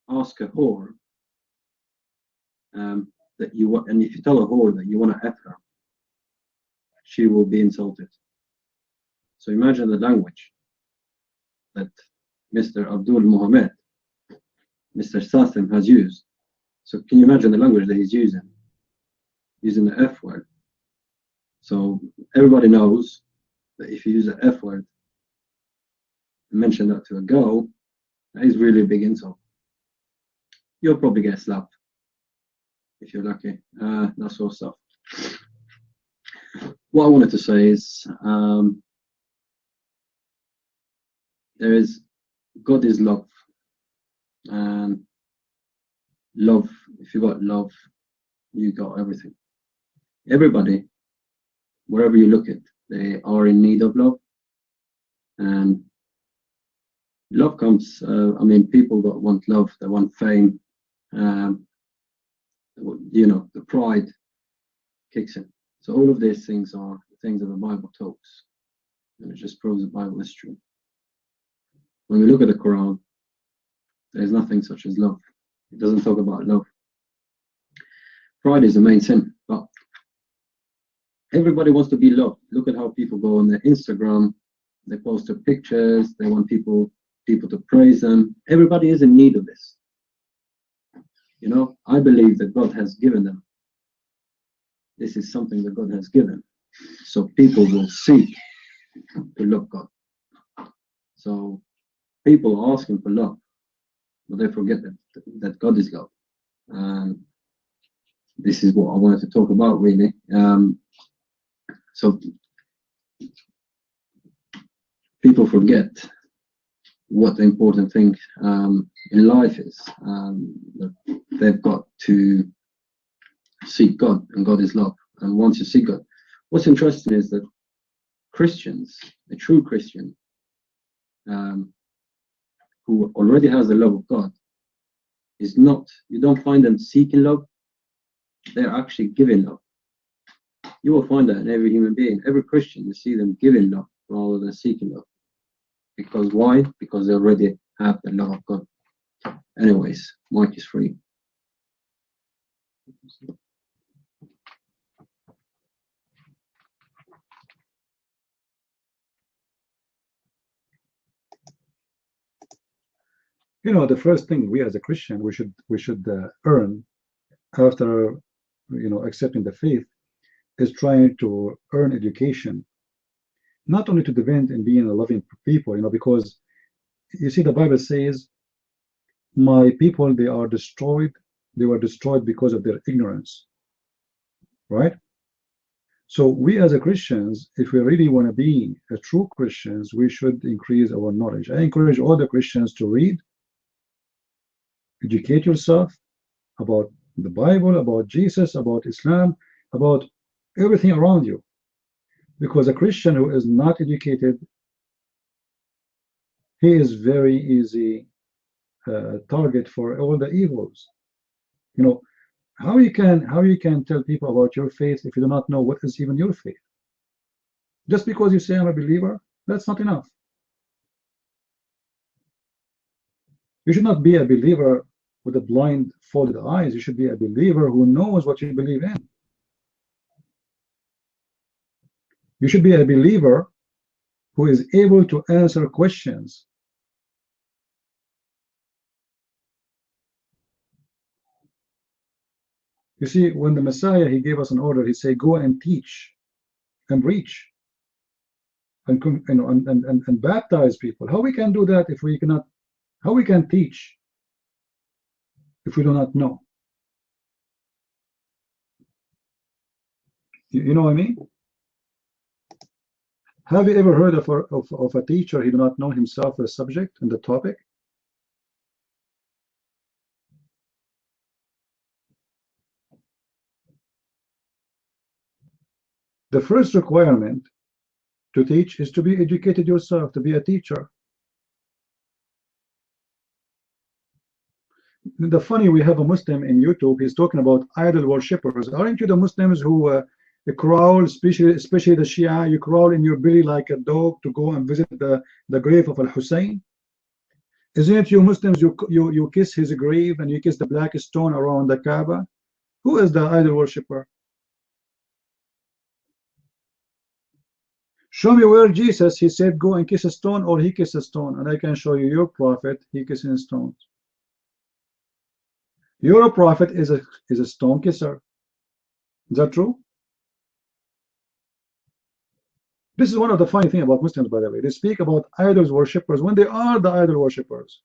ask a whore that you want, and if you tell a whore that you want to F her, she will be insulted. So imagine the language that Mr. Abdul Muhammad, Mr. Sasim has used. So can you imagine the language that he's using the F word? So everybody knows that if you use the F word and mention that to a girl, that is really a big insult. You'll probably get slapped if you're lucky. That sort of stuff. What I wanted to say is God is love, and love, if you got love, you got everything. Everybody, wherever you look at, they are in need of love, and love comes, people that want love, they want fame, the pride kicks in. So all of these things are things that the Bible talks, and it just proves the Bible is true. When we look at the Quran, there's nothing such as love. It doesn't talk about love. Pride is the main sin, but everybody wants to be loved. Look at how people go on their Instagram, they post their pictures, they want people to praise them. Everybody is in need of this. I believe that God has given them. This is something that God has given. So people will seek to love God. So people are asking for love, but they forget that God is love. And this is what I wanted to talk about, really. So people forget what the important thing in life is. That they've got to seek God, and God is love. And once you seek God, what's interesting is that Christians, a true Christian, who already has the love of God, you don't find them seeking love, they're actually giving love. You will find that in every human being. Every Christian, you see them giving love rather than seeking love. Because why? Because they already have the love of God. Anyways, mic is free. You know, the first thing we as a Christian we should earn after accepting the faith is trying to earn education, not only to depend and being a loving people, because you see the Bible says, my people, they were destroyed because of their ignorance, right? So we as a Christians, if we really want to be a true Christians, we should increase our knowledge. I encourage all the Christians to read, educate yourself about the Bible, about Jesus, about Islam, about everything around you. Because a Christian who is not educated, he is very easy target for all the evils. How you can tell people about your faith if you do not know what is even your faith? Just because you say I'm a believer, that's not enough. You should not be a believer with a blindfolded eyes. You should be a believer who knows what you believe in. You should be a believer who is able to answer questions. You see, when the Messiah, he gave us an order, he said, go and teach and preach and baptize people. How we can do that if we cannot? How we can teach if we do not know? You know what I mean? Have you ever heard of a teacher he do not know himself the subject and the topic? The first requirement to teach is to be educated yourself, to be a teacher. The funny, we have a Muslim in YouTube, he's talking about idol worshippers. Aren't you the Muslims who crawl, especially the Shia, you crawl in your belly like a dog to go and visit the grave of Al-Hussein? Isn't it you Muslims, you kiss his grave and you kiss the black stone around the Kaaba? Who is the idol worshipper? Show me where Jesus, he said, go and kiss a stone, or he kissed a stone, and I can show you your prophet, he kissing stones. Your prophet is a stone kisser. Is that true? This is one of the funny things about Muslims, by the way. They speak about idols worshippers when they are the idol worshippers.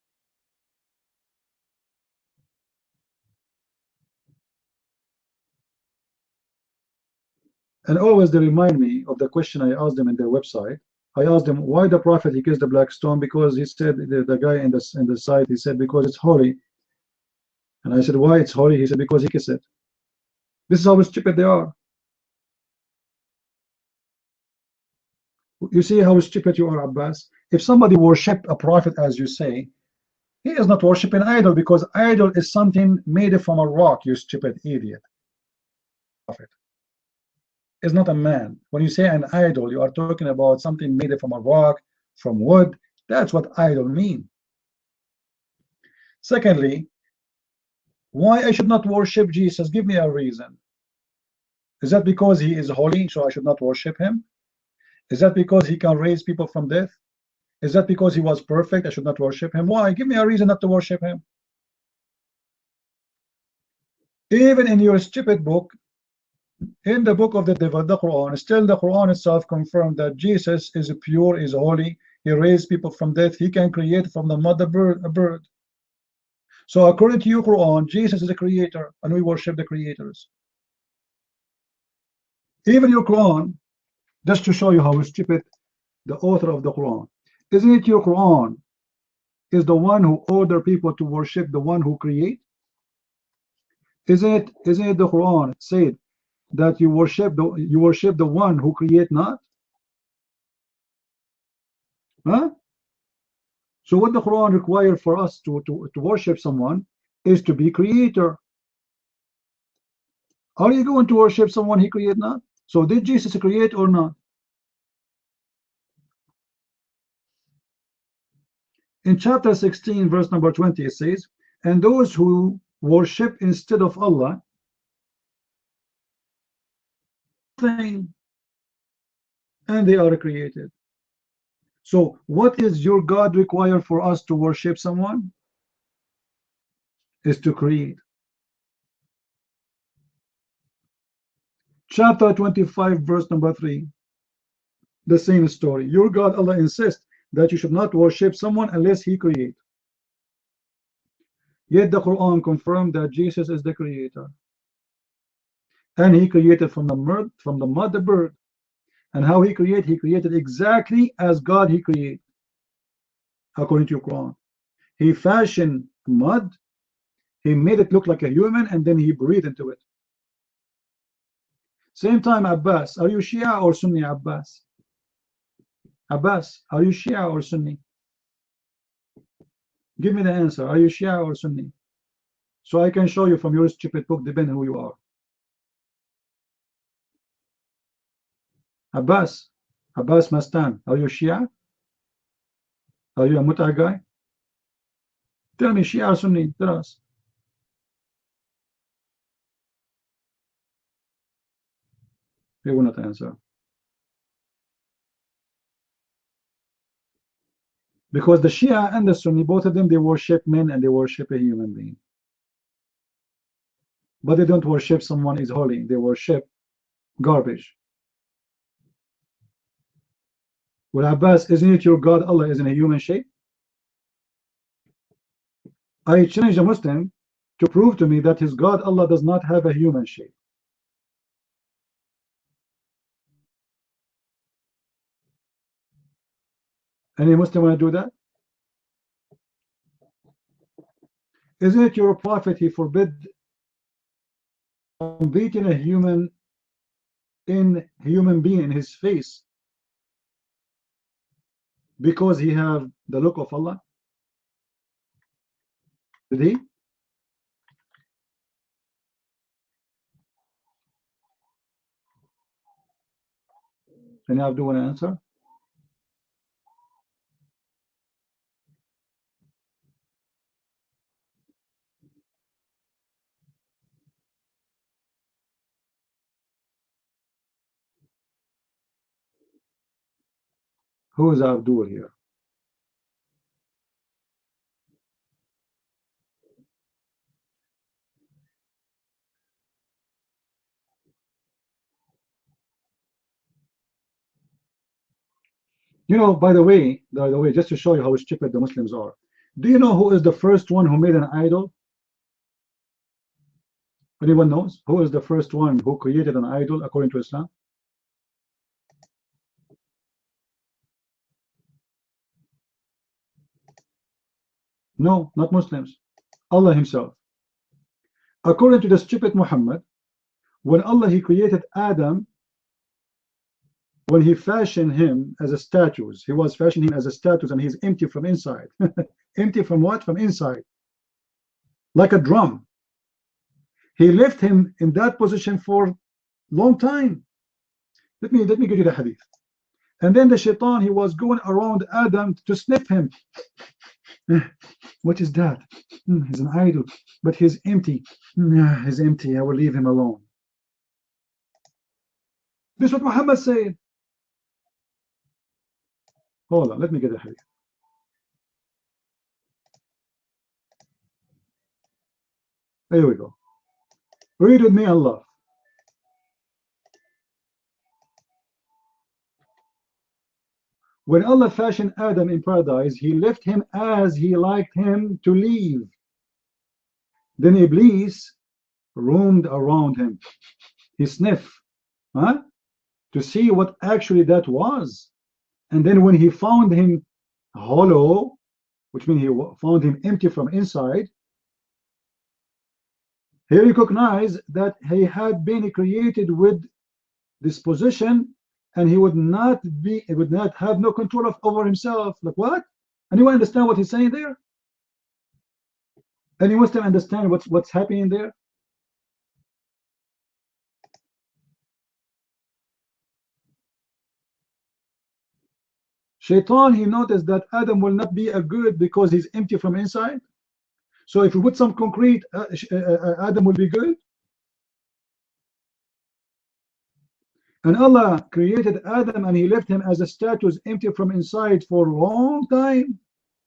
And always they remind me of the question I asked them in their website. I asked them why the prophet he kissed the black stone, because he said, the guy in the site, he said because it's holy. And I said why it's holy? He said because he kissed it. This is how stupid they are. You see how stupid you are, Abbas? If somebody worshipped a prophet as you say, he is not worshiping idol, because idol is something made from a rock, you stupid idiot. Prophet is not a man. When you say an idol, you are talking about something made from a rock, from wood. That's what idol mean. Secondly, why I should not worship Jesus? Give me a reason. Is that because he is holy, so I should not worship him? Is that because he can raise people from death? Is that because he was perfect, I should not worship him? Why? Give me a reason not to worship him. Even in your stupid book, in the book of the devil, the Quran, still the Quran itself confirmed that Jesus is pure, is holy, he raised people from death, he can create from the mother bird a bird. So according to your Quran, Jesus is a creator, and we worship the creators. Even your Quran, just to show you how stupid the author of the Quran, isn't it your Quran is the one who order people to worship the one who create? Isn't it the Quran said that you worship the one who create not? Huh? So what the Quran requires for us to worship someone is to be creator. Are you going to worship someone he create not? So did Jesus create or not? In chapter 16, verse number 20, it says, and those who worship instead of Allah, and they are created. So what is your God require for us to worship someone? Is to create. Chapter 25, verse number 3, the same story. Your God Allah insists that you should not worship someone unless he create. Yet the Quran confirmed that Jesus is the creator. And he created from the mud the bird. And how he created exactly as God he created, according to your Quran. He fashioned mud, he made it look like a human, and then he breathed into it. Same time, Abbas, are you Shia or Sunni, Abbas? Abbas, are you Shia or Sunni? Give me the answer. Are you Shia or Sunni? So I can show you from your stupid book, depending who you are. Abbas Mastan, are you Shia? Are you a Muta guy? Tell me, Shia or Sunni? Tell us. They will not answer. Because the Shia and the Sunni, both of them, they worship men and they worship a human being. But they don't worship someone is holy. They worship garbage. Well, Abbas, isn't it your God Allah is in a human shape? I challenge a Muslim to prove to me that his God Allah does not have a human shape. Any Muslim want to do that? Isn't it your prophet he forbid beating a human being in his face because he have the look of Allah? Did he? Any Abdul want to answer? Who is Abdul here? You know, by the way, just to show you how stupid the Muslims are, do you know who is the first one who made an idol? Anyone knows? Who is the first one who created an idol according to Islam? No, not Muslims. Allah himself. According to the stupid Muhammad, when Allah he created Adam, when he fashioned him as a statue, he was fashioning him as a statue and he's empty from inside. Empty from what? From inside. Like a drum. He left him in that position for a long time. Let me give you the hadith. And then the shaitan, he was going around Adam to sniff him. What is that? He's an idol, but he's empty. He's empty. I will leave him alone. This is what Muhammad said. Hold on, let me get the hadith. Here we go. Read with me, Allah. When Allah fashioned Adam in paradise, he left him as he liked him to leave. Then Iblis roamed around him. He sniffed, to see what actually that was. And then when he found him hollow, which means he found him empty from inside, he recognized that he had been created with this position, and he would not have no control over himself. Like what? Anyone understand what he's saying there? Anyone still understand what's happening there? Shaitan, he noticed that Adam will not be a good because he's empty from inside. So if we put some concrete, Adam will be good. And Allah created Adam and he left him as a statue empty from inside for a long time.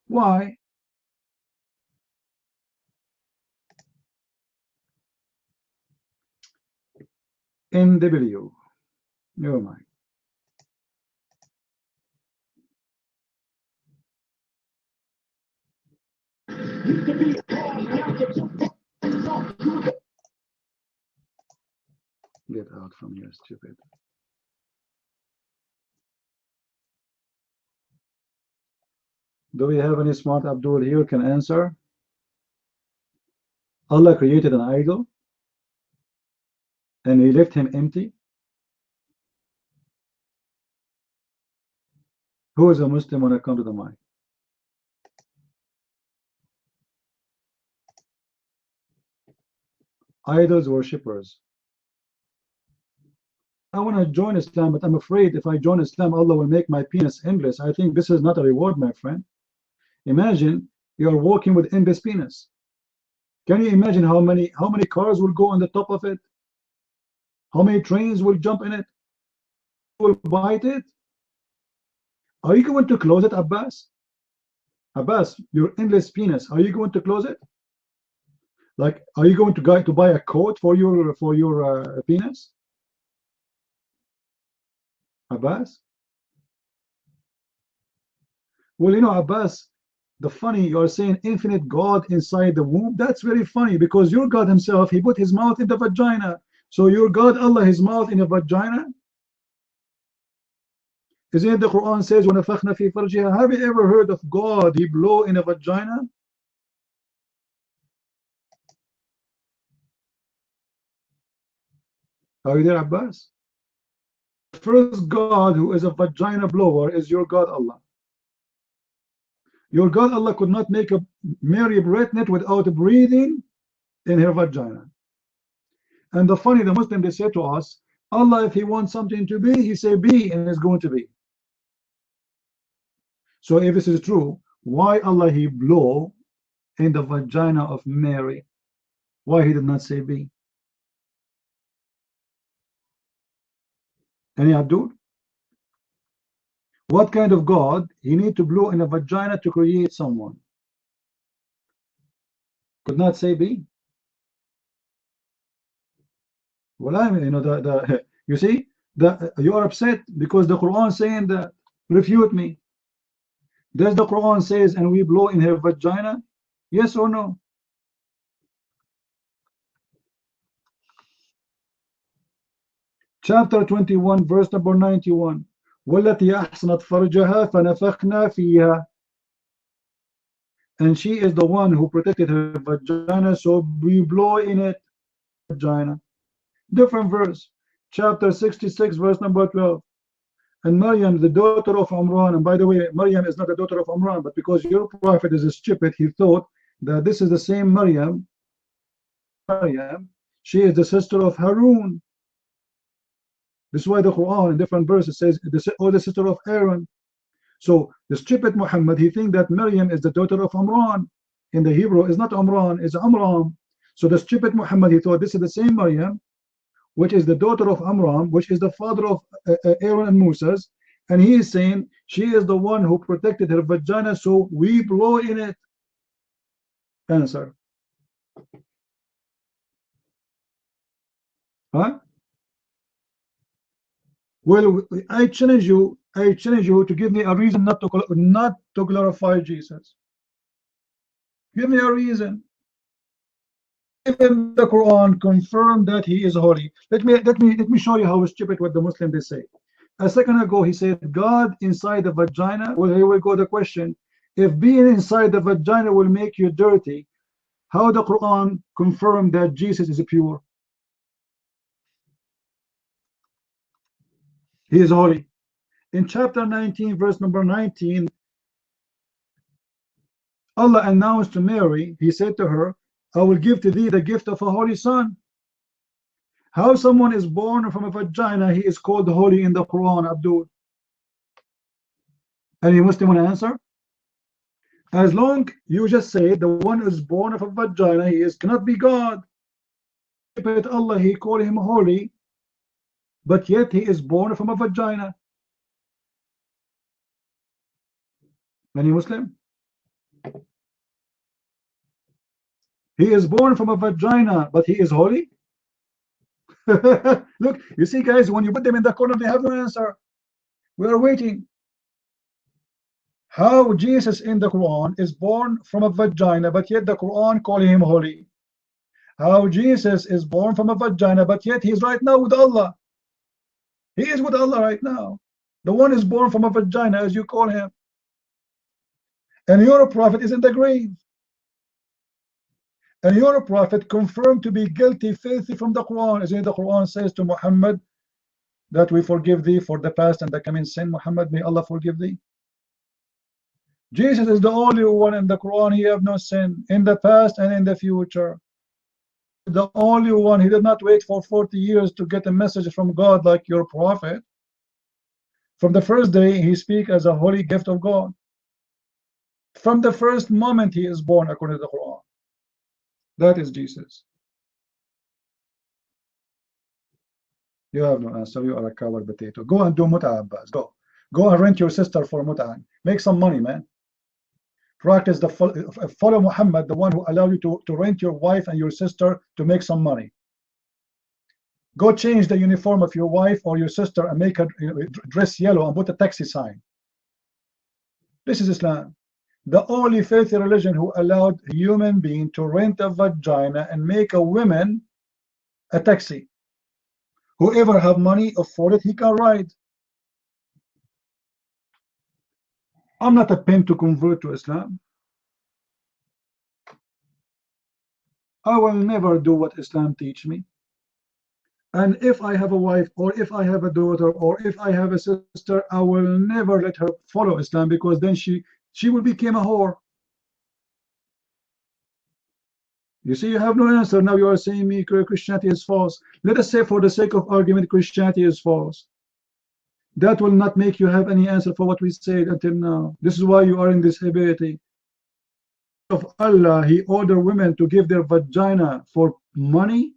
Why? NW. Never mind. Get out from here, stupid. Do we have any smart Abdul here can answer? Allah created an idol and he left him empty. Who is a Muslim when I come to the mic? Idols worshippers. I want to join Islam, but I'm afraid if I join Islam, Allah will make my penis endless. I think this is not a reward, my friend. Imagine you're walking with endless penis. Can you imagine how many cars will go on the top of it? How many trains will jump in it? Will bite it? Are you going to close it, Abbas? Abbas, your endless penis, are you going to close it? Like, are you going to buy a coat for your penis? Abbas? Well, you know, Abbas, the funny, you're saying infinite God inside the womb. That's very funny because your God himself, he put his mouth in the vagina. So your God, Allah, his mouth in a vagina? Isn't it the Quran says, وَنَفَخْنَا فِي فَرْجِهَا? Have you ever heard of God, he blow in a vagina? Are you there, Abbas? The first God who is a vagina blower is your God, Allah. Your God, Allah, could not make a Mary pregnant without breathing in her vagina. And the funny, the Muslim, they say to us, Allah, if he wants something to be, he say be, and it's going to be. So if this is true, why Allah he blow in the vagina of Mary? Why he did not say be? Any Abdul? What kind of God he need to blow in a vagina to create someone? Could not say be. Well, I mean, you know, you see, you are upset because the Quran saying that. Refute me. Does the Quran says and we blow in her vagina? Yes or no? Chapter 21, verse number 91. وَالَّتِي أَحْسَنَتْ فَرْجَهَا فَنَفَخْنَا فِيهَا. And she is the one who protected her vagina, so we blow in it. Vagina. Different verse. Chapter 66, verse number 12. And Maryam, the daughter of Imran, and by the way, Maryam is not the daughter of Imran, but because your prophet is a stupid, he thought that this is the same Maryam. She is the sister of Harun. This is why the Quran in different verses says, or the sister of Aaron. So the stupid Muhammad, he thinks that Maryam is the daughter of Imran. In the Hebrew, it's not Imran, it's Amram. So the stupid Muhammad, he thought this is the same Maryam, which is the daughter of Amram, which is the father of Aaron and Moses. And he is saying, she is the one who protected her vagina, so we blow in it. Answer. Huh? Well, I challenge you to give me a reason not to glorify Jesus. Give me a reason. Even the Quran confirmed that he is holy. Let me show you how stupid what the Muslim they say. A second ago he said God inside the vagina. Well, here we go the question. If being inside the vagina will make you dirty, how the Quran confirmed that Jesus is pure? He is holy. In chapter 19, verse number 19, Allah announced to Mary, he said to her, I will give to thee the gift of a holy son. How someone is born from a vagina, he is called holy in the Quran, Abdul. Any Muslim want to answer? As long you just say the one is born of a vagina, he cannot be God. But Allah, he call him holy, but yet he is born from a vagina. Any Muslim? He is born from a vagina, but he is holy? Look, you see, guys, when you put them in the corner, they have no answer. We are waiting. How Jesus in the Quran is born from a vagina, but yet the Quran call him holy? How Jesus is born from a vagina, but yet he's right now with Allah? He is with Allah right now. The one is born from a vagina, as you call him. And your prophet is in the grave. And your prophet confirmed to be guilty, filthy from the Quran. As in the Quran says to Muhammad that we forgive thee for the past and the coming sin. Muhammad, may Allah forgive thee. Jesus is the only one in the Quran, he have no sin in the past and in the future. The only one, he did not wait for 40 years to get a message from God like your prophet. From the first day, he speaks as a holy gift of God. From the first moment he is born, according to the Quran. That is Jesus. You have no answer. You are a coward potato. Go and do mut'ah, Abbas. Go. Go and rent your sister for mut'ah. Make some money, man. Practice the follow Muhammad, the one who allowed you to rent your wife and your sister to make some money. Go change the uniform of your wife or your sister and make her dress yellow and put a taxi sign. This is Islam. The only filthy religion who allowed a human being to rent a vagina and make a woman a taxi. Whoever have money afford it, he can ride. I'm not a pimp to convert to Islam. I will never do what Islam teach me. And if I have a wife, or if I have a daughter, or if I have a sister, I will never let her follow Islam, because then she will become a whore. You see, you have no answer. Now you are saying me Christianity is false. Let us say, for the sake of argument, Christianity is false. That will not make you have any answer for what we said until now. This is why you are in this ability. Of Allah, he ordered women to give their vagina for money.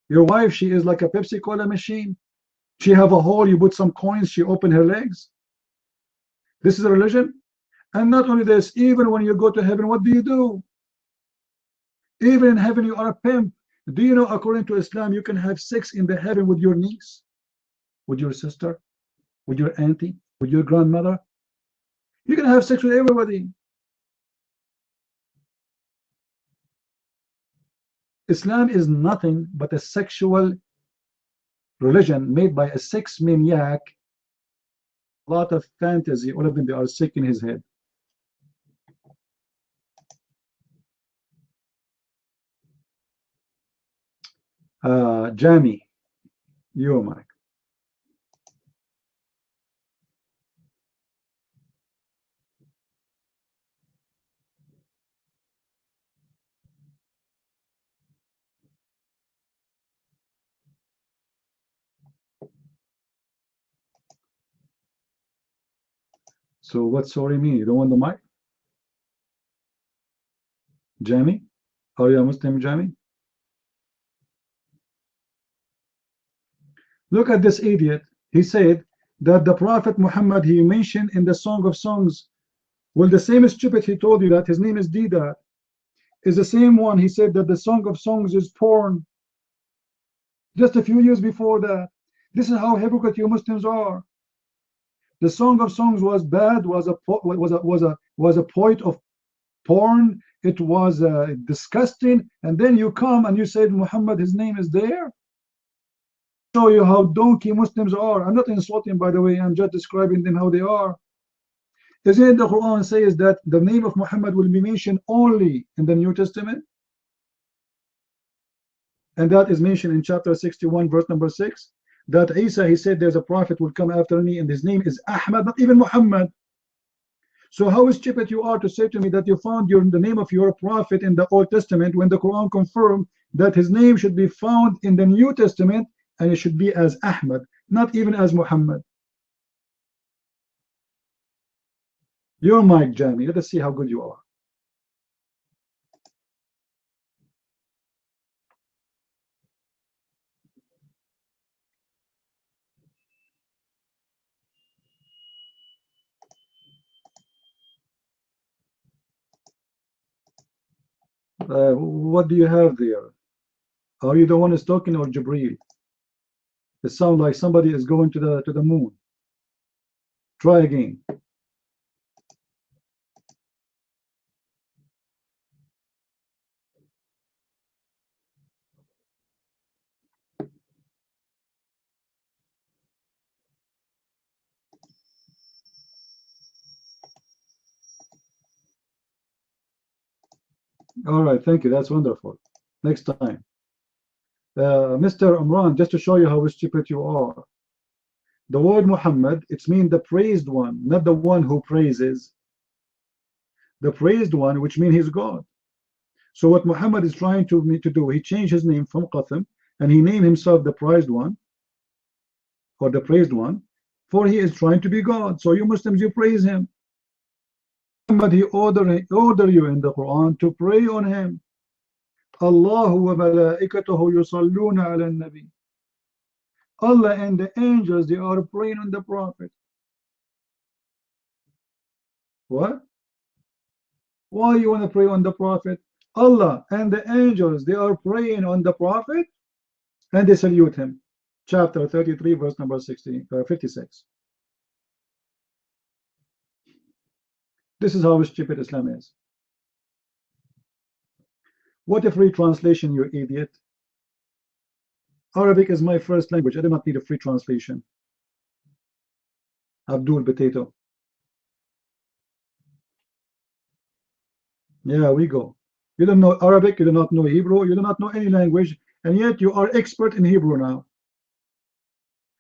Your wife, she is like a Pepsi Cola machine. She have a hole, you put some coins, she open her legs. This is a religion. And not only this, even when you go to heaven, what do? Even in heaven, you are a pimp. Do you know, according to Islam, you can have sex in the heaven with your niece, with your sister, with your auntie, with your grandmother? You can have sex with everybody. Islam is nothing but a sexual religion made by a sex maniac. A lot of fantasy, all of them, they are sick in his head. Jamie, you, Mike. So what sorry mean? You don't want the mic? Jamie? Are you a Muslim, Jamie? Look at this idiot. He said that the Prophet Muhammad, he mentioned in the Song of Songs. Well, the same stupid he told you that his name is Didat is the same one. He said that the Song of Songs is porn. Just a few years before that. This is how hypocrite you Muslims are. The Song of Songs was bad, was a point of porn. It was disgusting. And then you come and you said Muhammad, his name is there. Show you how donkey Muslims are. I'm not insulting, by the way. I'm just describing them how they are. Isn't it the Quran says that the name of Muhammad will be mentioned only in the New Testament? And that is mentioned in chapter 61, verse number 6. That Isa, he said, there's a prophet will come after me, and his name is Ahmad, not even Muhammad. So how stupid you are to say to me that you found the name of your prophet in the Old Testament, when the Quran confirmed that his name should be found in the New Testament, and it should be as Ahmad, not even as Muhammad. Your mic, Jamie. Let us see how good you are. What do you have there? Are you the one who's talking or Jibreel? It sounds like somebody is going to the moon. Try again. All right, thank you. That's wonderful. Next time. Mr. Imran, just to show you how stupid you are. The word Muhammad, it's mean the praised one, not the one who praises. The praised one, which means he's God. So what Muhammad is trying to do, he changed his name from Qasim, and he named himself the praised one, or the praised one, for he is trying to be God. So you Muslims, you praise him. Muhammad, he order you in the Quran to pray on him. Allahu wa malaikatahu yusalluna ala nabi. Allah and the angels, they are praying on the Prophet. What? Why you want to pray on the Prophet? Allah and the angels, they are praying on the Prophet and they salute him. Chapter 33, verse number 56. This is how stupid Islam is. What a free translation, you idiot. Arabic is my first language. I do not need a free translation. Abdul Potato. Yeah, we go. You don't know Arabic, you do not know Hebrew, you do not know any language, and yet you are expert in Hebrew now.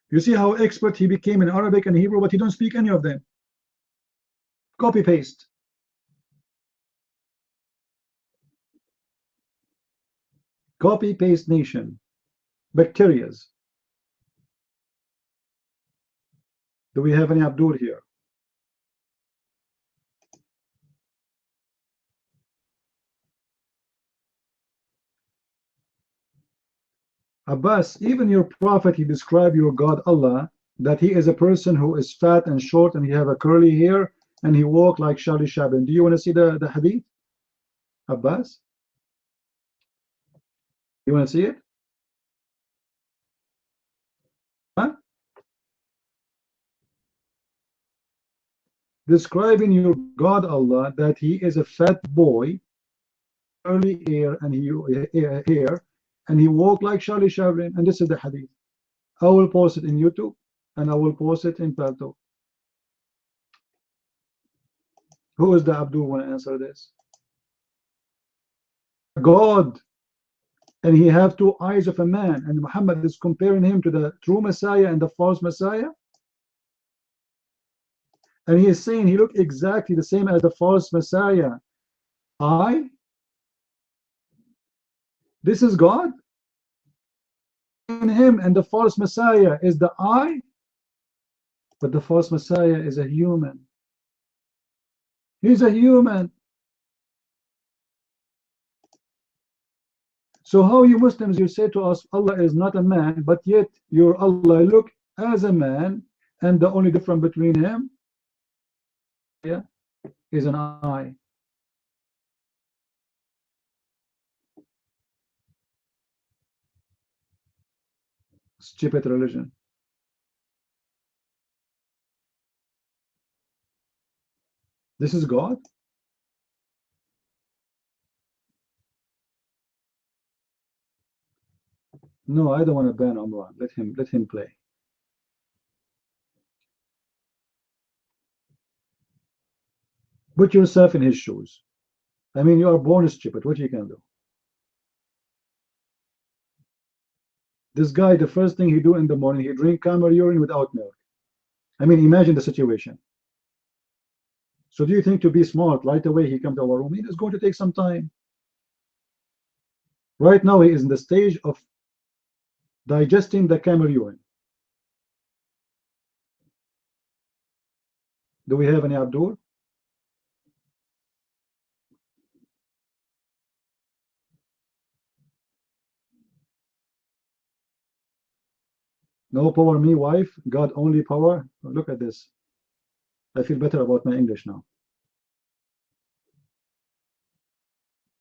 You see how expert he became in Arabic and Hebrew, but he don't speak any of them. Copy paste. Copy paste nation. Bacterias. Do we have any Abdul here? Abbas, even your prophet, he described your God Allah, that he is a person who is fat and short and he have a curly hair and he walk like Charlie Chaplin. Do you want to see the hadith? Abbas? You want to see it? Huh? Describing your God Allah that he is a fat boy, curly hair and he walk like Charlie Chaplin, and this is the hadith. I will post it in YouTube and I will post it in Palto. Who is the Abdul want to answer this? God, and he have two eyes of a man, and Muhammad is comparing him to the true Messiah and the false Messiah, and he is saying he looked exactly the same as the false Messiah. This is God? In him and the false Messiah is the eye, but the false Messiah is a human. He's a human. So how you Muslims, you say to us Allah is not a man, but yet your Allah look as a man, and the only difference between him is an eye. Stupid religion. This is God? No, I don't want to ban Umrah. Let him play. Put yourself in his shoes. I mean, you are born stupid. What you can do? This guy, the first thing he do in the morning, he drink camel urine without milk. I mean, imagine the situation. So do you think to be smart, right away he come to our room? It is going to take some time. Right now he is in the stage of digesting the camel urine. Do we have any Abdul? No power me wife, God only power. Look at this. I feel better about my English now.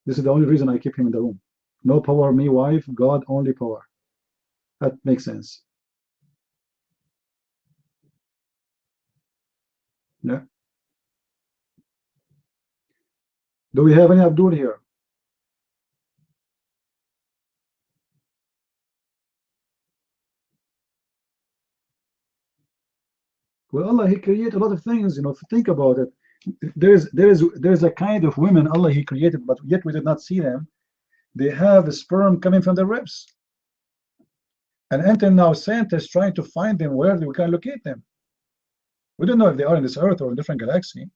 This is the only reason I keep him in the room. No power me wife, God only power. That makes sense. Yeah. Do we have any Abdul here? Well, Allah, He created a lot of things, if you think about it. There's a kind of women Allah He created, but yet we did not see them. They have sperm coming from the ribs. And until now, scientists trying to find them where we can locate them. We don't know if they are in this earth or in a different galaxy.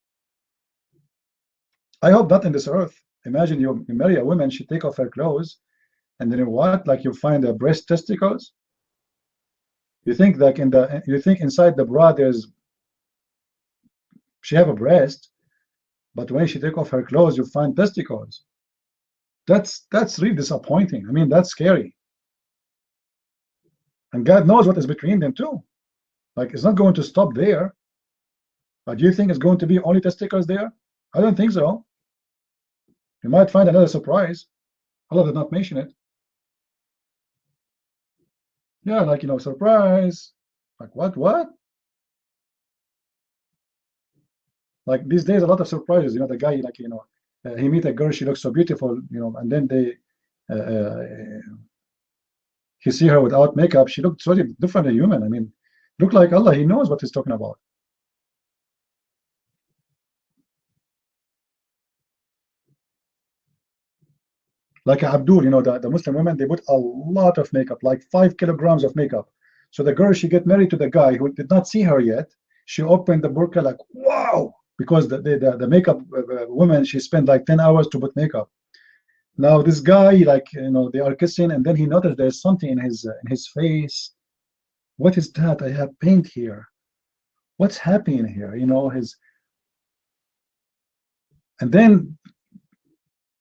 I hope not in this earth. Imagine you marry a woman, she take off her clothes, and then what? Like you find a breast testicles. You think like you think inside the bra she have a breast, but when she take off her clothes, you find testicles. That's really disappointing. I mean, that's scary. And God knows what is between them too. Like it's not going to stop there. But do you think it's going to be only testicles there? I don't think so. You might find another surprise. Allah did not mention it. Yeah, like surprise. Like what? Like these days, a lot of surprises. The guy, like he meet a girl, she looks so beautiful, and then he see her without makeup, she looked totally different than human. I mean, look like Allah, He knows what He's talking about. Like Abdul, the Muslim women, they put a lot of makeup, like 5 kilograms of makeup. So the girl, she get married to the guy who did not see her yet. She opened the burqa like, wow, because the makeup woman, she spent like 10 hours to put makeup. Now this guy, like they are kissing, and then he noticed there's something in his face. What is that? I have paint here. What's happening here? And then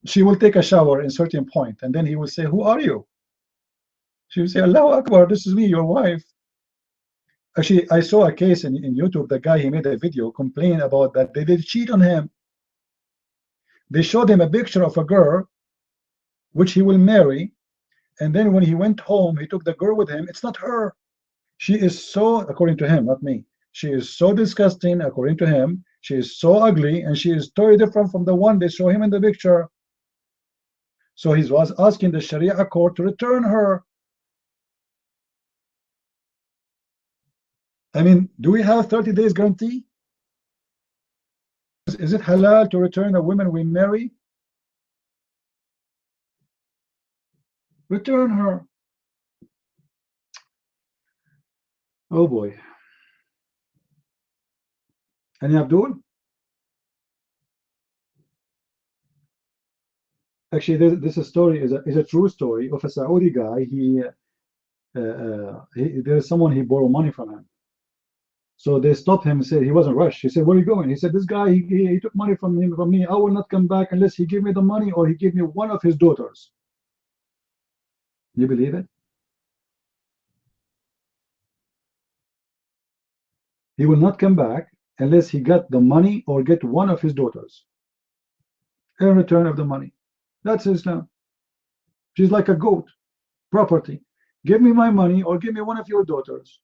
she will take a shower in a certain point, and then he will say, who are you? She will say, Allahu Akbar, this is me, your wife. Actually, I saw a case in YouTube. The guy, he made a video complaining about that they did cheat on him. They showed him a picture of a girl which he will marry, and then when he went home, he took the girl with him. It's not her. She is so, according to him, not me, she is so disgusting, according to him. She is so ugly, and she is totally different from the one they show him in the picture. So he was asking the Sharia court to return her. I mean, do we have 30 days guarantee? Is it halal to return a woman we marry? Return her. Oh boy. Any Abdul? Actually, this story is a true story of a Saudi guy. There is someone he borrowed money from him. So they stopped him and said he wasn't rushed. He said, where are you going? He said, this guy, he took money from me. I will not come back unless he give me the money or he give me one of his daughters. You believe it? He will not come back unless he got the money or get one of his daughters in return of the money. That's Islam. She's like a goat, property. Give me my money or give me one of your daughters.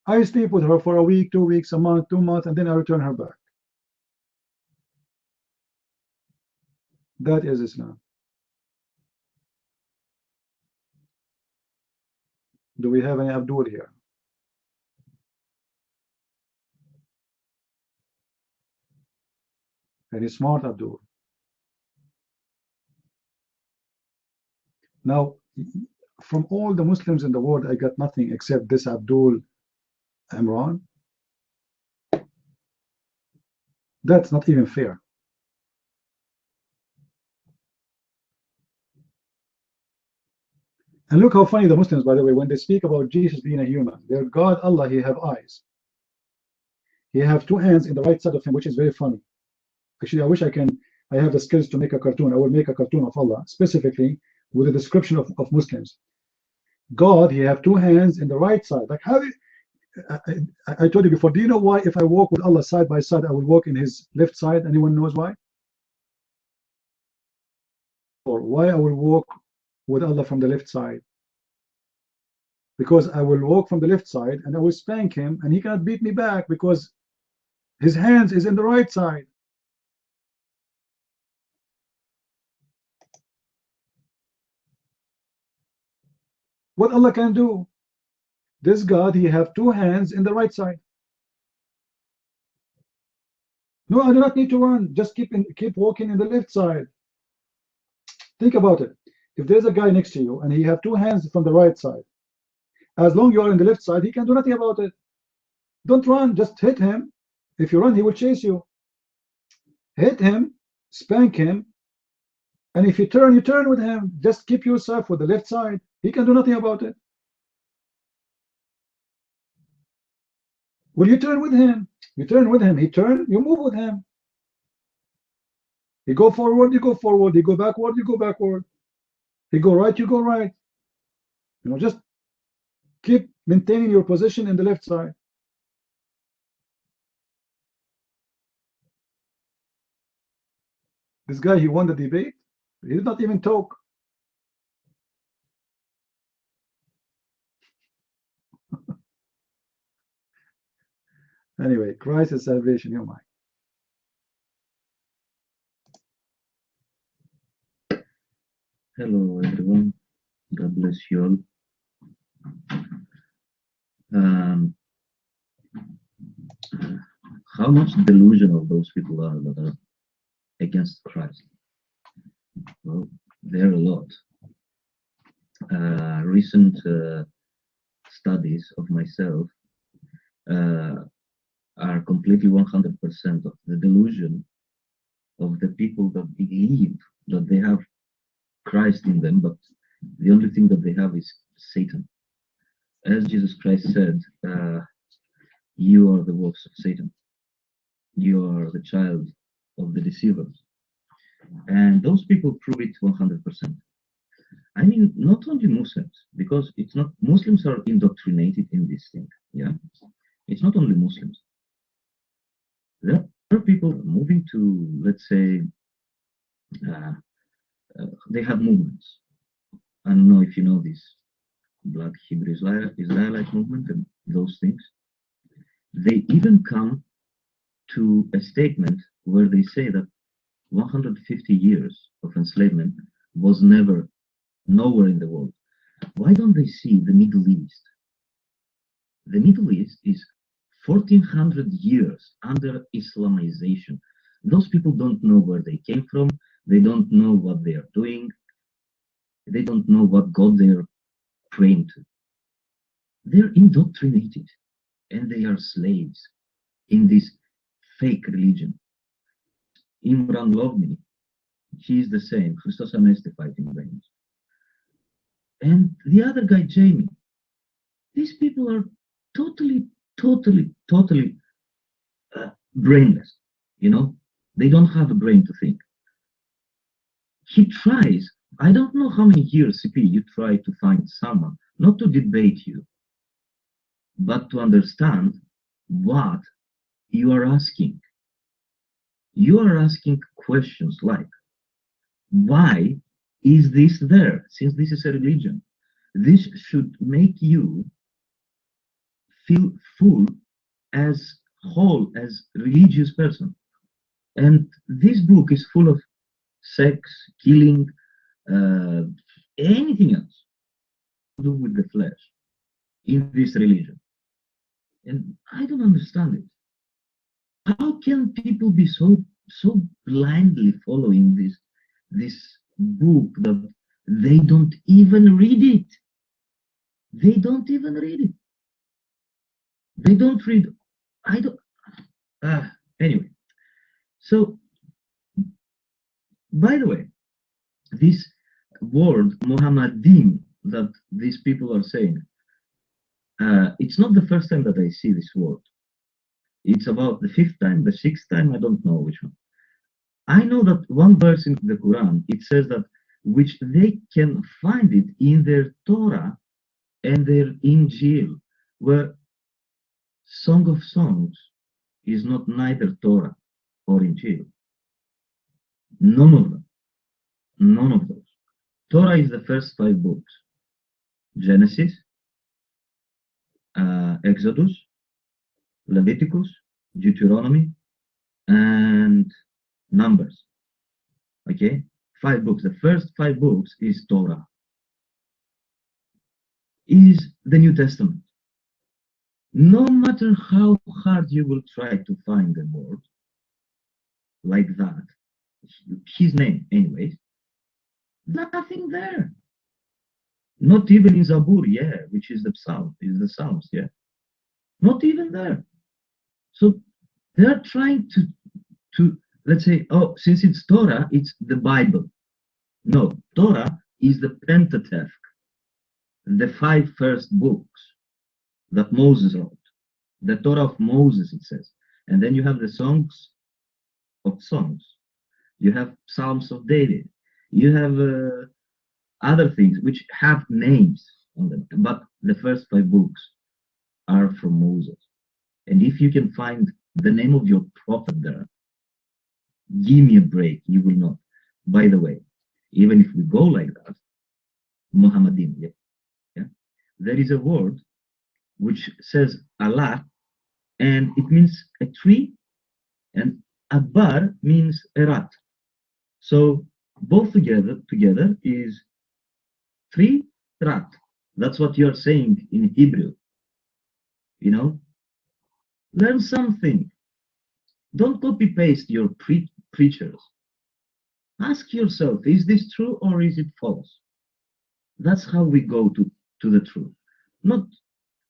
I sleep with her for a week, 2 weeks, a month, 2 months, and then I return her back. That is Islam. Do we have any Abdul here? Any smart Abdul? Now, from all the Muslims in the world, I got nothing except this Abdul Imran. That's not even fair. And look how funny the Muslims, by the way, when they speak about Jesus being a human, their God, Allah, He have eyes. He have 2 hands in the right side of him, which is very funny. Actually, I wish I have the skills to make a cartoon. I will make a cartoon of Allah, specifically with a description of Muslims. God, he have two hands in the right side. Like how? I told you before. Do you know why? If I walk with Allah side by side, I will walk in His left side. Anyone knows why? Or why I will walk with Allah from the left side? Because I will walk from the left side and I will spank him, and he cannot beat me back because his hands is in the right side. What Allah can do? This God, he have two hands in the right side. No, I do not need to run. Just keep walking in the left side. Think about it. If there's a guy next to you and he have two hands from the right side, as long as you are in the left side, he can do nothing about it. Don't run. Just hit him. If you run, he will chase you. Hit him, spank him, and if you turn with him. Just keep yourself with the left side. He can do nothing about it. Well, you turn with him. You turn with him. He turn, you move with him. He go forward, you go forward. He go backward, you go backward. He go right, you go right. You know, just keep maintaining your position in the left side. This guy, he won the debate. He did not even talk. Anyway, Christ is salvation, your mind. Hello everyone, God bless you all. How much delusional those people are that are against Christ? Well, there are a lot. Recent studies of myself are completely 100% of the delusion of the people that believe that they have Christ in them, but the only thing that they have is Satan. As Jesus Christ said, you are the works of Satan. You are the child of the deceivers. And those people prove it 100%. I mean, not only Muslims, because it's not, Muslims are indoctrinated in this thing, yeah? It's not only Muslims. There are people moving to, let's say, they have movements. I don't know if you know this Black Hebrew Israelite movement and those things. They even come to a statement where they say that 150 years of enslavement was never, nowhere in the world. Why don't they see the Middle East? The Middle East is 1400 years under Islamization. Those people don't know where they came from. They don't know what they are doing. They don't know what God they are praying to. They're indoctrinated and they are slaves in this fake religion. Imran Lovni, he is the same. Christos Anesti fighting brains. And the other guy, Jamie, these people are totally brainless. You know, they don't have a brain to think. He tries, I don't know how many years, CP, you try to find someone, not to debate you, but to understand what you are asking. You are asking questions like, why is this there? Since this is a religion, this should make you feel full as whole, as religious person. And this book is full of sex, killing, anything else to do with the flesh in this religion. And I don't understand it. How can people be so blindly following this book that they don't even read it? They don't even read it. They don't read. I don't. Anyway, so by the way, this word Mohammedan that these people are saying, it's not the first time that I see this word. It's about the fifth time, the sixth time, I don't know which one. I know that one verse in the Quran, it says that which they can find it in their Torah and their Injil, where Song of Songs is not neither Torah or Injil. None of them. None of those. Torah is the first 5 books. Genesis, Exodus, Leviticus, Deuteronomy, and Numbers. Okay? 5 books. The first 5 books is Torah. Is the New Testament. No matter how hard you will try to find a word like that, his name anyways, nothing there. Not even in Zabur, yeah, which is the Psalms, yeah. Not even there. So they're trying to let's say, oh, since it's Torah, it's the Bible. No, Torah is the Pentateuch, the 5 first books that Moses wrote. The Torah of Moses, it says. And then you have the Songs of Songs. You have Psalms of David. You have other things which have names on them. But the first 5 books are from Moses. And if you can find the name of your prophet there, give me a break. You will not. By the way, even if we go like that, Muhammadin, yeah, there is a word which says Allah, and it means a tree, and Abbar means a rat. So both together is 3 rat. That's what you are saying in Hebrew. You know, learn something. Don't copy paste your preachers. Ask yourself, is this true or is it false? That's how we go to the truth. Not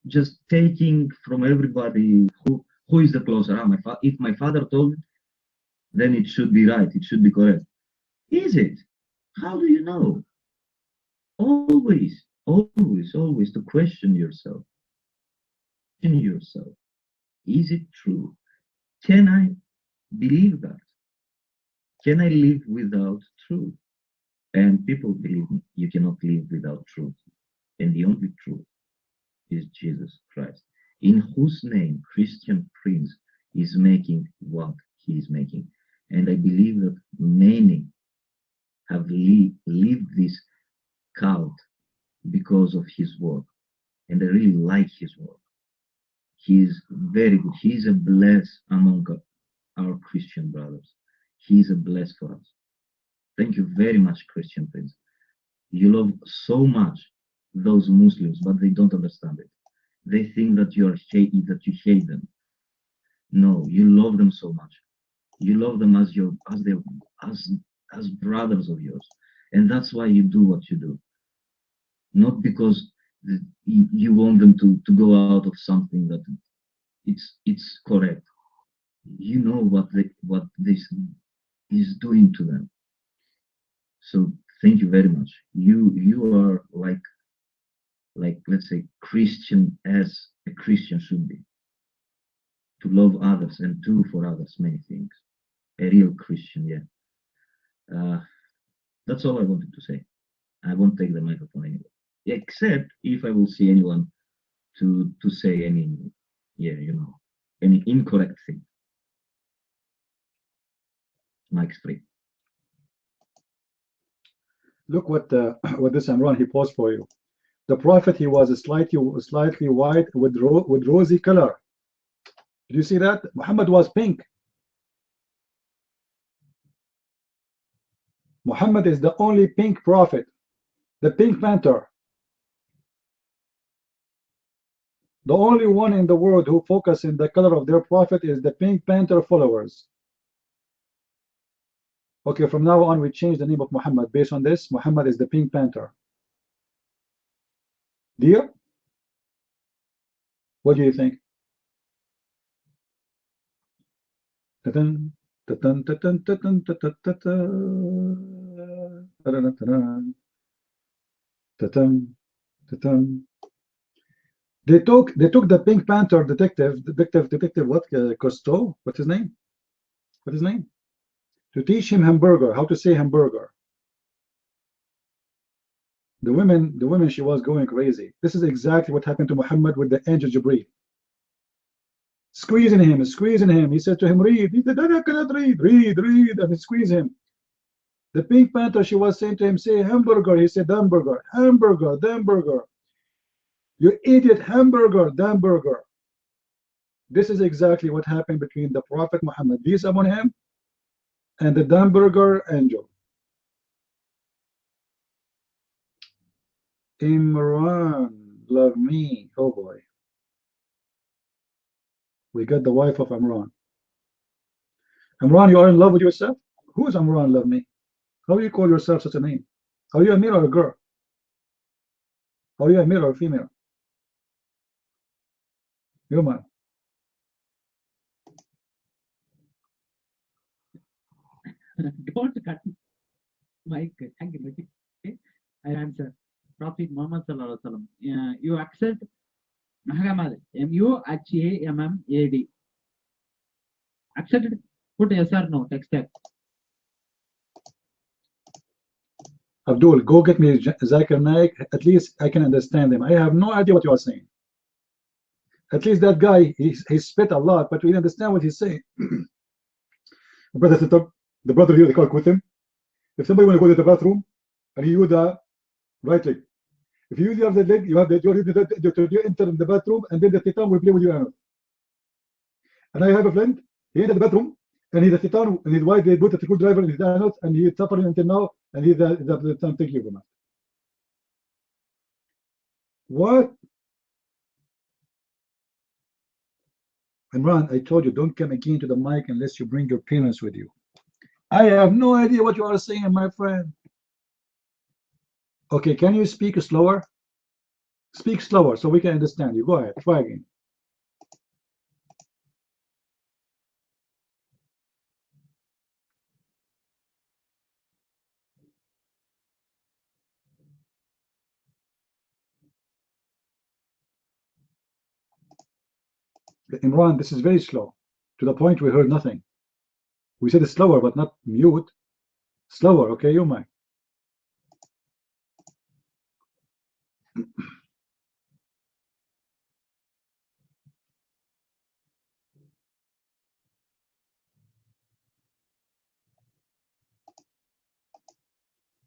just taking from everybody who is the closer. If my father told it, then it should be right, it should be correct. Is it? How do you know? Always to question yourself. Question yourself. Is it true? Can I believe that? Can I live without truth? And people believe me, you cannot live without truth. And the only truth is Jesus Christ, in whose name Christian Prince is making what he is making. And I believe that many have lived this cult because of his work. And I really like his work. He is very good. He is a bless among our Christian brothers. He is a bless for us. Thank you very much, Christian Prince. You love so much those Muslims, but they don't understand it. They think that you hate them. No, you love them so much. You love them as brothers of yours, and that's why you do what you do. Not because you want them to go out of something that it's correct. You know what this is doing to them. So thank you very much. You are like let's say Christian as a Christian should be. To love others and do for others many things. A real Christian, yeah. That's all I wanted to say. I won't take the microphone anymore, except if I will see anyone to say any, any incorrect thing. Mike's free. Look what this Imran he posed for you. The prophet, he was slightly white with rosy color. Did you see that? Muhammad was pink. Muhammad is the only pink prophet, the Pink Panther. The only one in the world who focus in the color of their prophet is the Pink Panther followers. Okay, from now on we change the name of Muhammad based on this. Muhammad is the Pink Panther. Dear, what do you think? Ta-dun, ta-dun, ta-dun, ta-dun, ta-dun, ta-dun, ta-dun, ta-dun. They took the Pink Panther detective what, Cousteau? What's his name? To teach him hamburger, how to say hamburger. The women, she was going crazy. This is exactly what happened to Muhammad with the angel Jibreel. Squeezing him, squeezing him. He said to him, read. He said, I cannot read. Read, read. And he squeezed him. The Pink Panther, she was saying to him, say hamburger. He said, hamburger, hamburger, hamburger. You idiot, hamburger, hamburger. This is exactly what happened between the Prophet Muhammad, peace upon him, and the hamburger angel. Imran, love me. Oh boy. We got the wife of Imran. Imran, you are in love with yourself? Who is Imran, love me? How do you call yourself such a name? Are you a male or a girl? Are you a male or a female? You man. Don't cut Mike. Thank you. Okay. I answer. Prophet Muhammad Sallallahu Alaihi Wasallam. You accept Muhammad. Muhammad. Accepted. Put yes or no. Text tag. Abdul, go get me Zakir Naik. At least I can understand him. I have no idea what you are saying. At least that guy, he spit a lot, but we understand what he's saying. Brother, the brother here, they can't quit him. If somebody want to go to the bathroom and you use the right leg, if you use the other leg, you enter the bathroom and then the titan will play with your anus. And I have a friend, he entered the bathroom and he's a titan and his wife, they put a screwdriver in his anus and he's suffering until now and he's the titan. Thank you very much. What? Imran, I told you, don't come again to the mic unless you bring your parents with you. I have no idea what you are saying, my friend. Okay, can you speak slower? Speak slower so we can understand you. Go ahead, try again. Imran, this is very slow. To the point we heard nothing. We said it's slower, but not mute. Slower, okay, you might.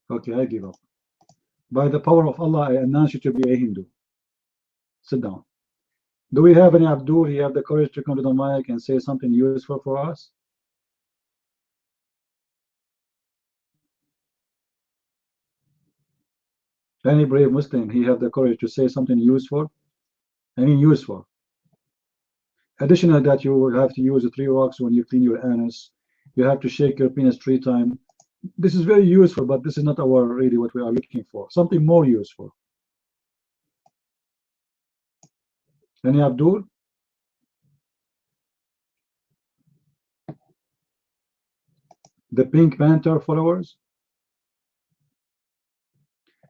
Okay, I give up. By the power of Allah, I announce you to be a Hindu. Sit down. Do we have any Abdul? He have the courage to come to the mic and say something useful for us? Any brave Muslim, he have the courage to say something useful? I mean useful. Additional that you will have to use the 3 rocks when you clean your anus. You have to shake your penis 3 times. This is very useful, but this is not our really what we are looking for. Something more useful. Any Abdul? The Pink Panther followers?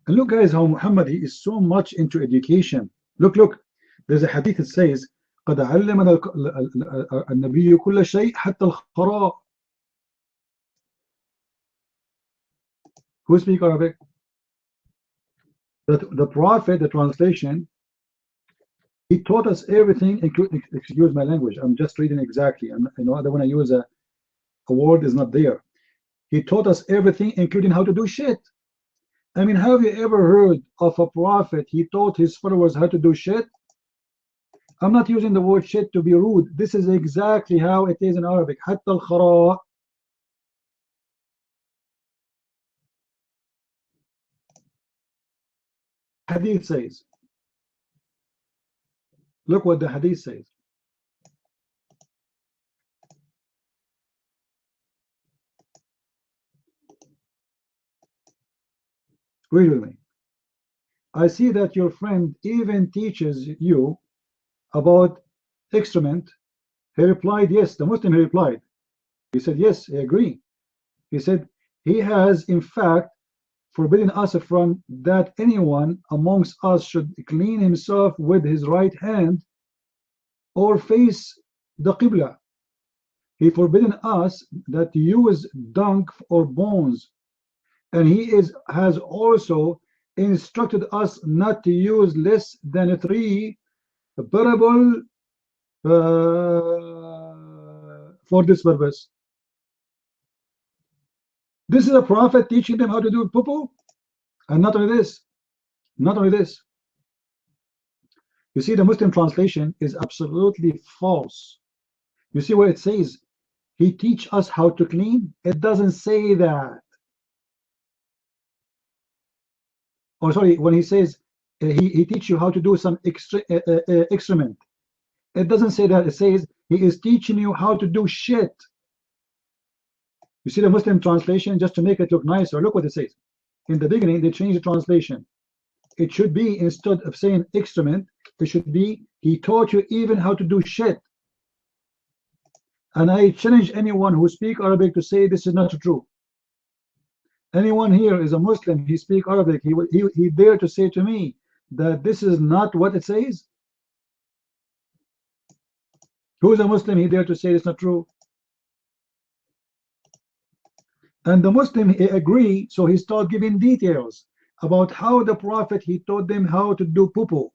And look guys how Muhammad, he is so much into education. Look, there's a hadith that says قد علمنا النبي كل شيء حتى الخراء. Who speak Arabic? The Prophet, the translation, he taught us everything, including, excuse my language, I'm just reading exactly. I know I don't want to use a word is not there. He taught us everything, including how to do shit. I mean, have you ever heard of a prophet, he taught his followers how to do shit? I'm not using the word shit to be rude. This is exactly how it is in Arabic. حتى الخراء. Hadith says. Look what the hadith says. Read with me. I see that your friend even teaches you about excrement. He replied, yes. The Muslim, he replied. He said, yes, I agree. He said, he has in fact forbidden us from that anyone amongst us should clean himself with his right hand or face the Qibla. He forbidden us that use dung or bones, and he has also instructed us not to use less than 3 parable for this purpose. This is a prophet teaching them how to do poo-poo. And not only this, you see the Muslim translation is absolutely false. You see where it says he teach us how to clean? It doesn't say that. Or sorry, when he says he teach you how to do some excrement, it doesn't say that. It says he is teaching you how to do shit. You see the Muslim translation, just to make it look nicer, look what it says. In the beginning they changed the translation. It should be, instead of saying excrement, it should be he taught you even how to do shit. And I challenge anyone who speak Arabic to say this is not true. Anyone here is a Muslim, he speak Arabic, he dare to say to me that this is not what it says? Who is a Muslim, he dare to say it's not true? And the Muslim, he agree, so he start giving details about how the Prophet, he taught them how to do poo-poo.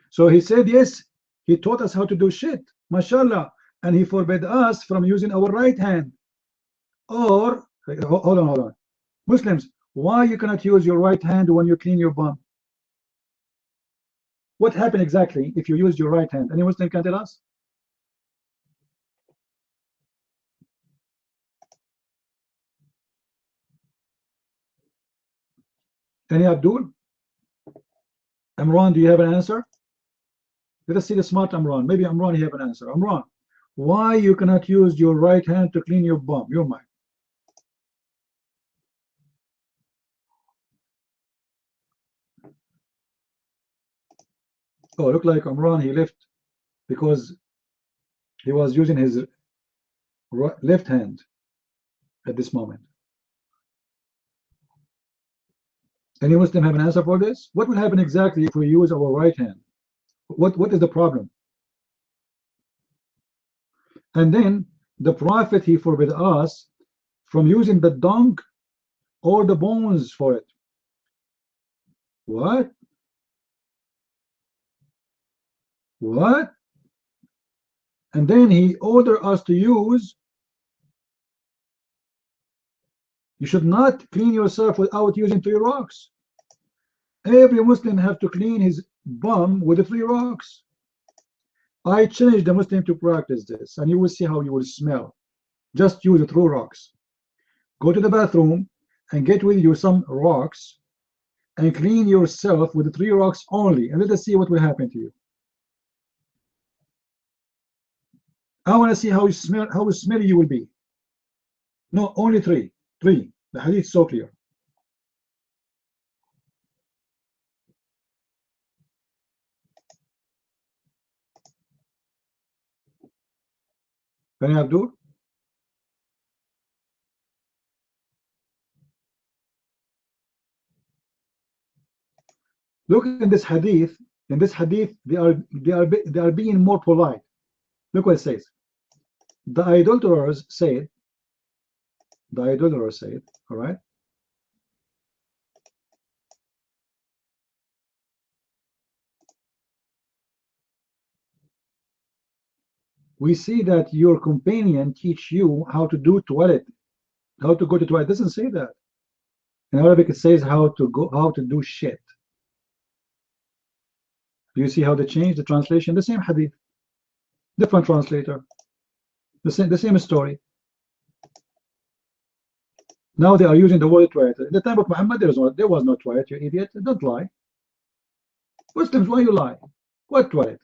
So he said, yes, he taught us how to do shit, mashallah, and he forbade us from using our right hand. Or, hold on. Muslims, why you cannot use your right hand when you clean your bum? What happened exactly if you use your right hand? Any Muslim can tell us? Any Abdul? Amran, do you have an answer? Let us see the smart Amran. Maybe Amran, he have an answer. Amran, why you cannot use your right hand to clean your bum? Your mind. Oh, look like Amran, he left because he was using his left hand at this moment. Any Muslim have an answer for this? What will happen exactly if we use our right hand? What is the problem? And then the Prophet, he forbid us from using the dung or the bones for it. What? And then he ordered us to use, you should not clean yourself without using 3 rocks. Every Muslim have to clean his bum with the 3 rocks. I challenge the Muslim to practice this, and you will see how you will smell. Just use the 3 rocks. Go to the bathroom and get with you some rocks and clean yourself with the 3 rocks only, and let us see what will happen to you. I want to see how smelly you will be. No, only 3. The hadith is so clear. Can I Abdul? Look in this hadith. In this hadith, they are being more polite. Look what it says. The idolaters said, all right, we see that your companion teach you how to do toilet, how to go to toilet. It doesn't say that. In Arabic it says how to do shit. Do you see how they changed the translation? The same hadith, different translator, the same story. Now they are using the word toilet. In the time of Muhammad, there was no toilet, you idiot. Don't lie. Muslims, why you lie? What toilet?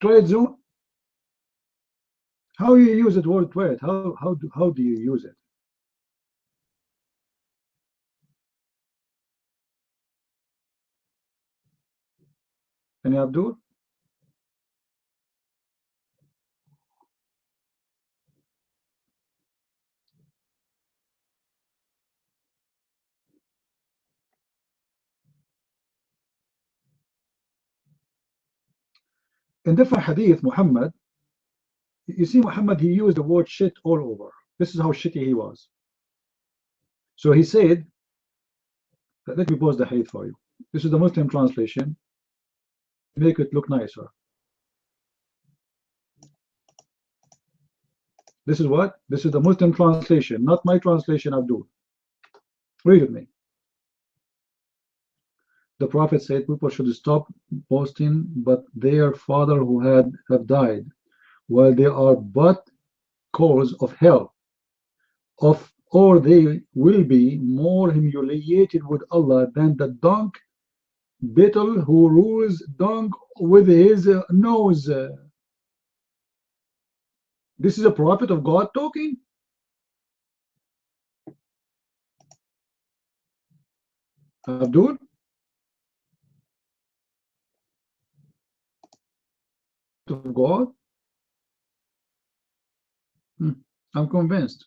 Toilet zone? How you use the word toilet? How do you use it? Any Abdul? In different hadith, Muhammad, you see Muhammad, he used the word shit all over. This is how shitty he was. So he said, let me post the hadith for you. This is the Muslim translation. Make it look nicer. This is what? This is the Muslim translation, not my translation, Abdul. Read with me. The Prophet said people should stop boasting, but their father who have died, while they are but cause of hell, or they will be more humiliated with Allah than the dung beetle who rules dung with his nose. This is a prophet of God talking. Abdul? Of God? I'm convinced.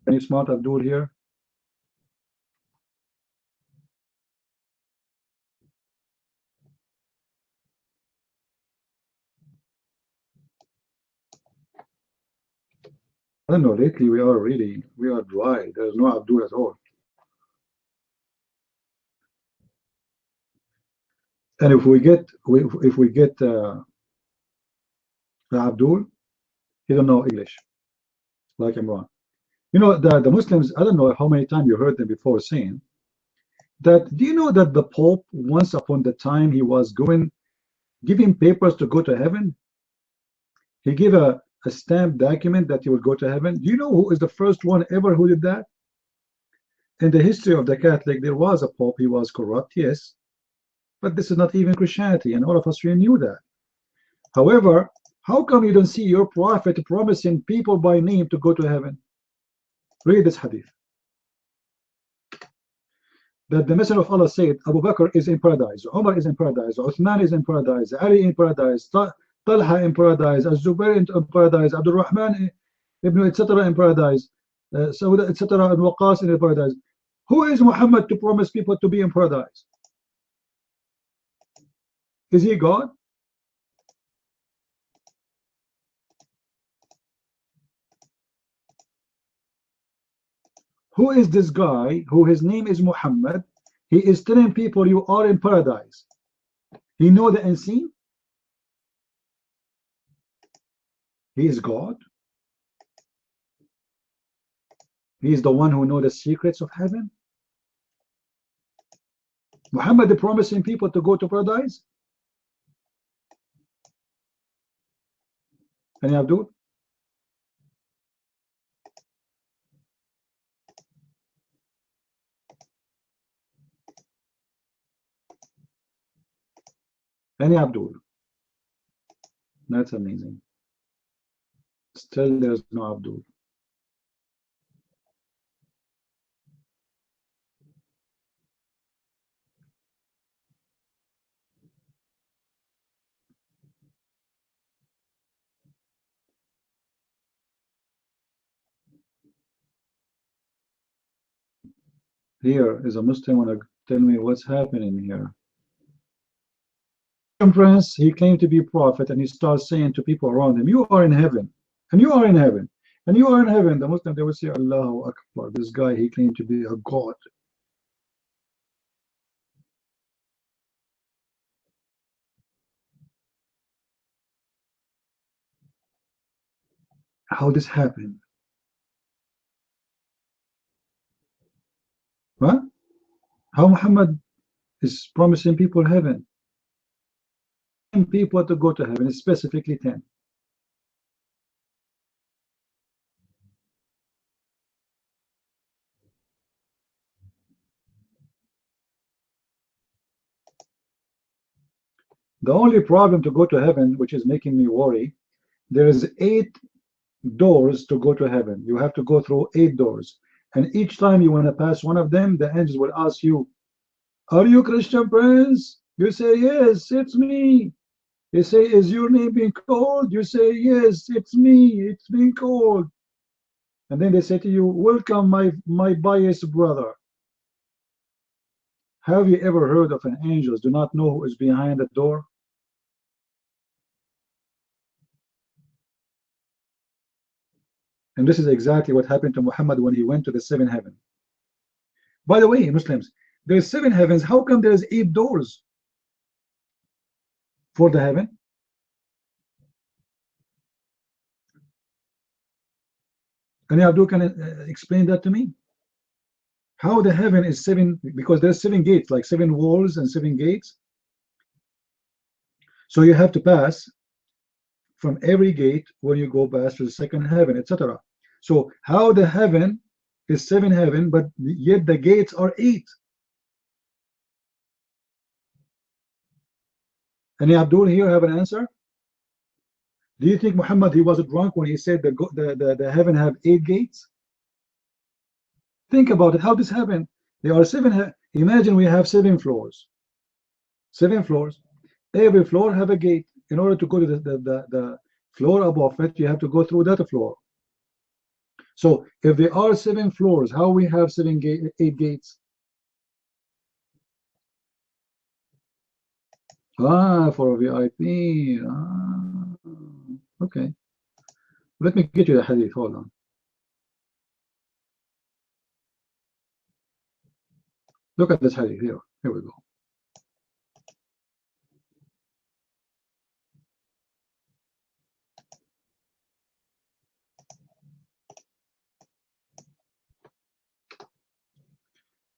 Any smart Abdul here? I don't know, lately we are dry. There's no Abdul at all. And if we get Abdul, he don't know English, like Imran. You know, the Muslims, I don't know how many times you heard them before saying that, do you know that the Pope, once upon the time, he was giving papers to go to heaven? He gave a stamped document that he would go to heaven. Do you know who is the first one ever who did that? In the history of the Catholic, there was a Pope. He was corrupt, yes. But this is not even Christianity, and all of us really knew that. However, how come you don't see your prophet promising people by name to go to heaven? Read this hadith. That the Messenger of Allah said, Abu Bakr is in paradise, Umar is in paradise, Uthman is in paradise, Ali in paradise, Talha in paradise, Az-Zubair in paradise, Abdul Rahman ibn etc. in paradise, Sauda etc. and Waqas in paradise. Who is Muhammad to promise people to be in paradise? Is he God? Who is this guy who his name is Muhammad? He is telling people you are in paradise. He know the unseen. He is God. He is the one who knows the secrets of heaven. Muhammad is promising people to go to paradise. Any Abdul? Any Abdul? That's amazing. Still there's no Abdul. Here is a Muslim want to tell me what's happening here. Prince, he claimed to be prophet, and he starts saying to people around him, you are in heaven, and you are in heaven, and you are in heaven. The Muslim, they will say, Allahu Akbar, this guy, he claimed to be a god. How this happened? What? How Muhammad is promising people heaven? People to go to heaven, specifically 10. The only problem to go to heaven, which is making me worry, there is 8 doors to go to heaven. You have to go through 8 doors. And each time you want to pass one of them, the angels will ask you, are you Christian Prince? You say, yes, it's me. They say, is your name being called? You say, yes, it's me. It's being called. And then they say to you, welcome, my biased brother. Have you ever heard of an angels do not know who is behind the door? And this is exactly what happened to Muhammad when he went to the seventh heaven. By the way, Muslims, there's 7 heavens. How come there's 8 doors for the heaven? And Abdul can explain that to me. How the heaven is 7, because there's 7 gates, like 7 walls and 7 gates. So you have to pass from every gate when you go past to the second heaven, etc. So how the heaven is 7 heaven, but yet the gates are 8? Any Abdul here have an answer? Do you think Muhammad, he was drunk when he said the heaven have 8 gates? Think about it. How this happened? There are 7. Imagine we have 7 floors. 7 floors. Every floor have a gate. In order to go to the floor above it, you have to go through that floor. So if there are 7 floors, how we have 8 gates? For a VIP. Okay. Let me get you the hadith. Hold on. Look at this hadith here. Here we go.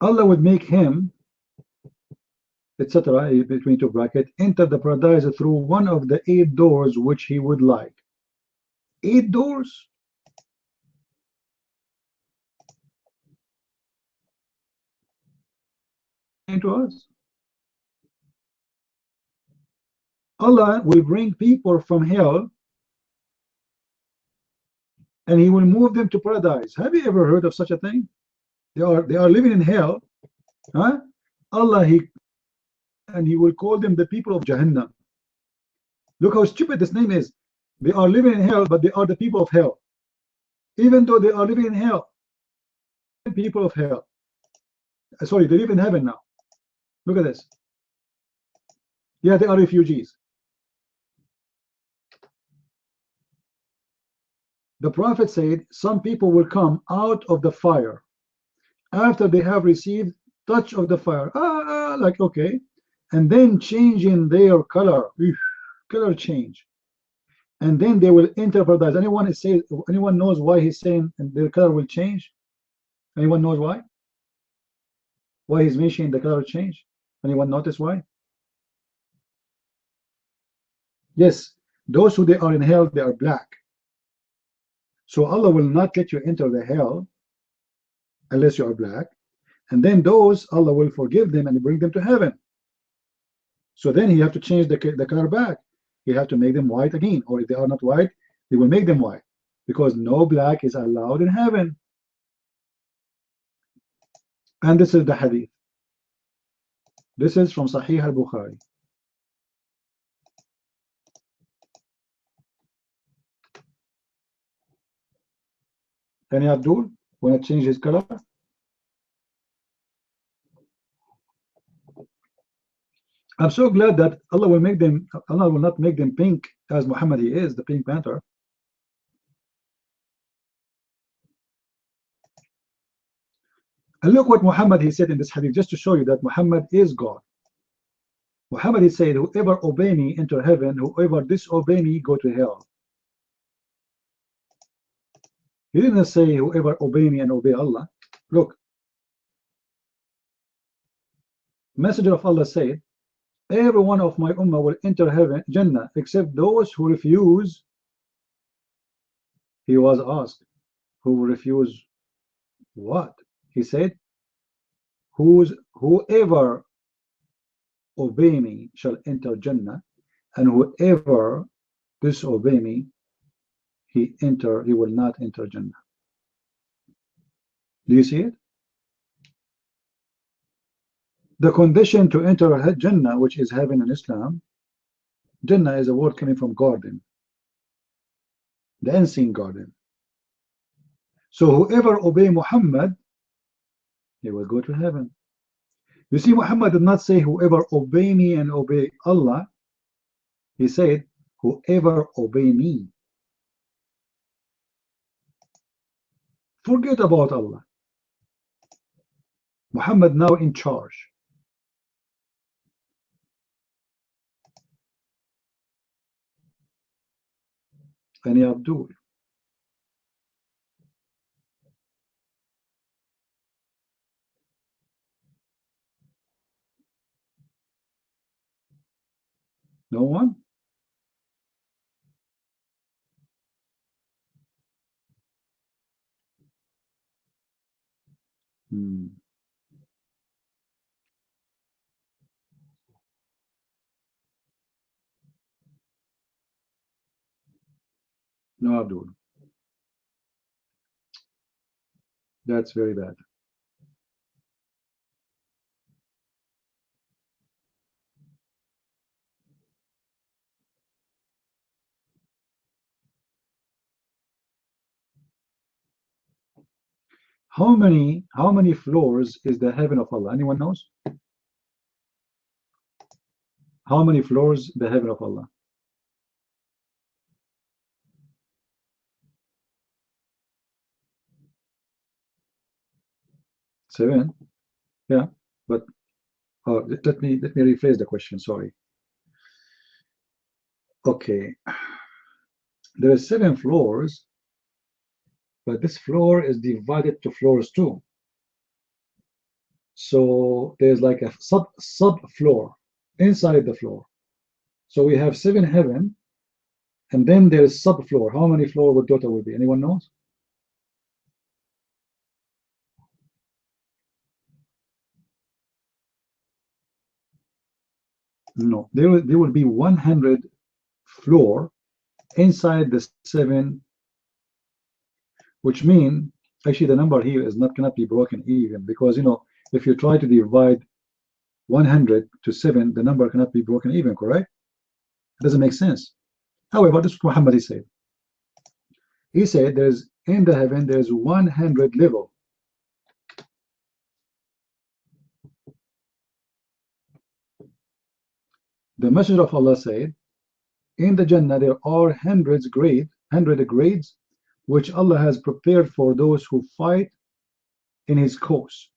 Allah would make him, etc., between 2 brackets, enter the paradise through one of the 8 doors which he would like. 8 doors? To us. Allah will bring people from hell and he will move them to paradise. Have you ever heard of such a thing? They are living in hell. Allah, he will call them the people of Jahannam. Look how stupid this name is. They are living in hell, but they are the people of hell. Even though they are living in hell, people of hell. Sorry, they live in heaven now. Look at this. Yeah, they are refugees. The Prophet said some people will come out of the fire after they have received touch of the fire. Like, okay. And then change in their color. Color change. And then they will enter paradise. Anyone knows why he's saying their color will change? Anyone knows why? Why he's mentioning the color change? Anyone notice why? Yes, those who they are in hell, they are black. So Allah will not let you enter the hell unless you are black. And then those, Allah will forgive them and bring them to heaven. So then you have to change the color back. You have to make them white again. Or if they are not white, they will make them white. Because no black is allowed in heaven. And this is the hadith. This is from Sahih al-Bukhari. Any Abdul want to change his color? I'm so glad that Allah will not make them pink as Muhammad he is, the Pink Panther. And look what Muhammad he said in this hadith, just to show you that Muhammad is God. Muhammad he said, whoever obey me enter heaven, whoever disobey me go to hell. He didn't say whoever obey me and obey Allah. Look, Messenger of Allah said, every one of my ummah will enter heaven, Jannah, except those who refuse. He was asked, who refuse what? He said, whoever obey me shall enter Jannah, and whoever disobey me, he will not enter Jannah. Do you see it? The condition to enter Jannah, which is heaven in Islam, Jannah is a word coming from garden, the unseen garden. So whoever obey Muhammad, he will go to heaven. You see, Muhammad did not say whoever obey me and obey Allah. He said whoever obey me. Forget about Allah. Muhammad now in charge. And ya Abdul. No one? No, Abdul. That's very bad. How many floors is the heaven of Allah? Anyone knows? How many floors the heaven of Allah? 7. Yeah, but let me rephrase the question. Sorry. Okay, there are 7 floors, but this floor is divided to floors too. So there's like a sub floor inside the floor. So we have 7 heaven, and then there's sub floor. How many floor would total will be? Anyone knows? No, there will be 100 floor inside the 7, which mean actually the number here is not cannot be broken even, because you know if you try to divide 100 to 7, the number cannot be broken even, correct? It doesn't make sense. However, this is what Muhammad said. He said there's in the heaven there's 100 level. The Messenger of Allah said, in the Jannah there are 100 grades, which Allah has prepared for those who fight in His cause.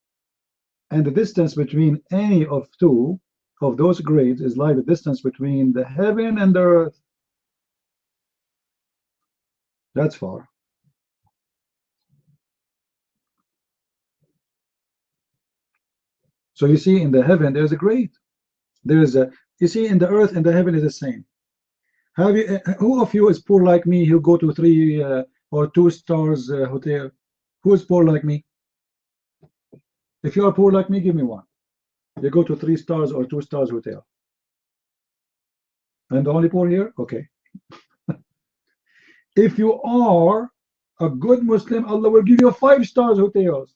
And the distance between any of 2 of those grades is like the distance between the heaven and the earth. That's far. So you see, in the heaven there's a grade. There's a, you see, in the earth and the heaven is the same. Have you? Who of you is poor like me? Who go to 3 or 2 stars hotel? Who is poor like me? If you are poor like me, give me one. You go to 3 stars or 2 stars hotel. And the only poor here? Okay. If you are a good Muslim, Allah will give you 5 stars hotels.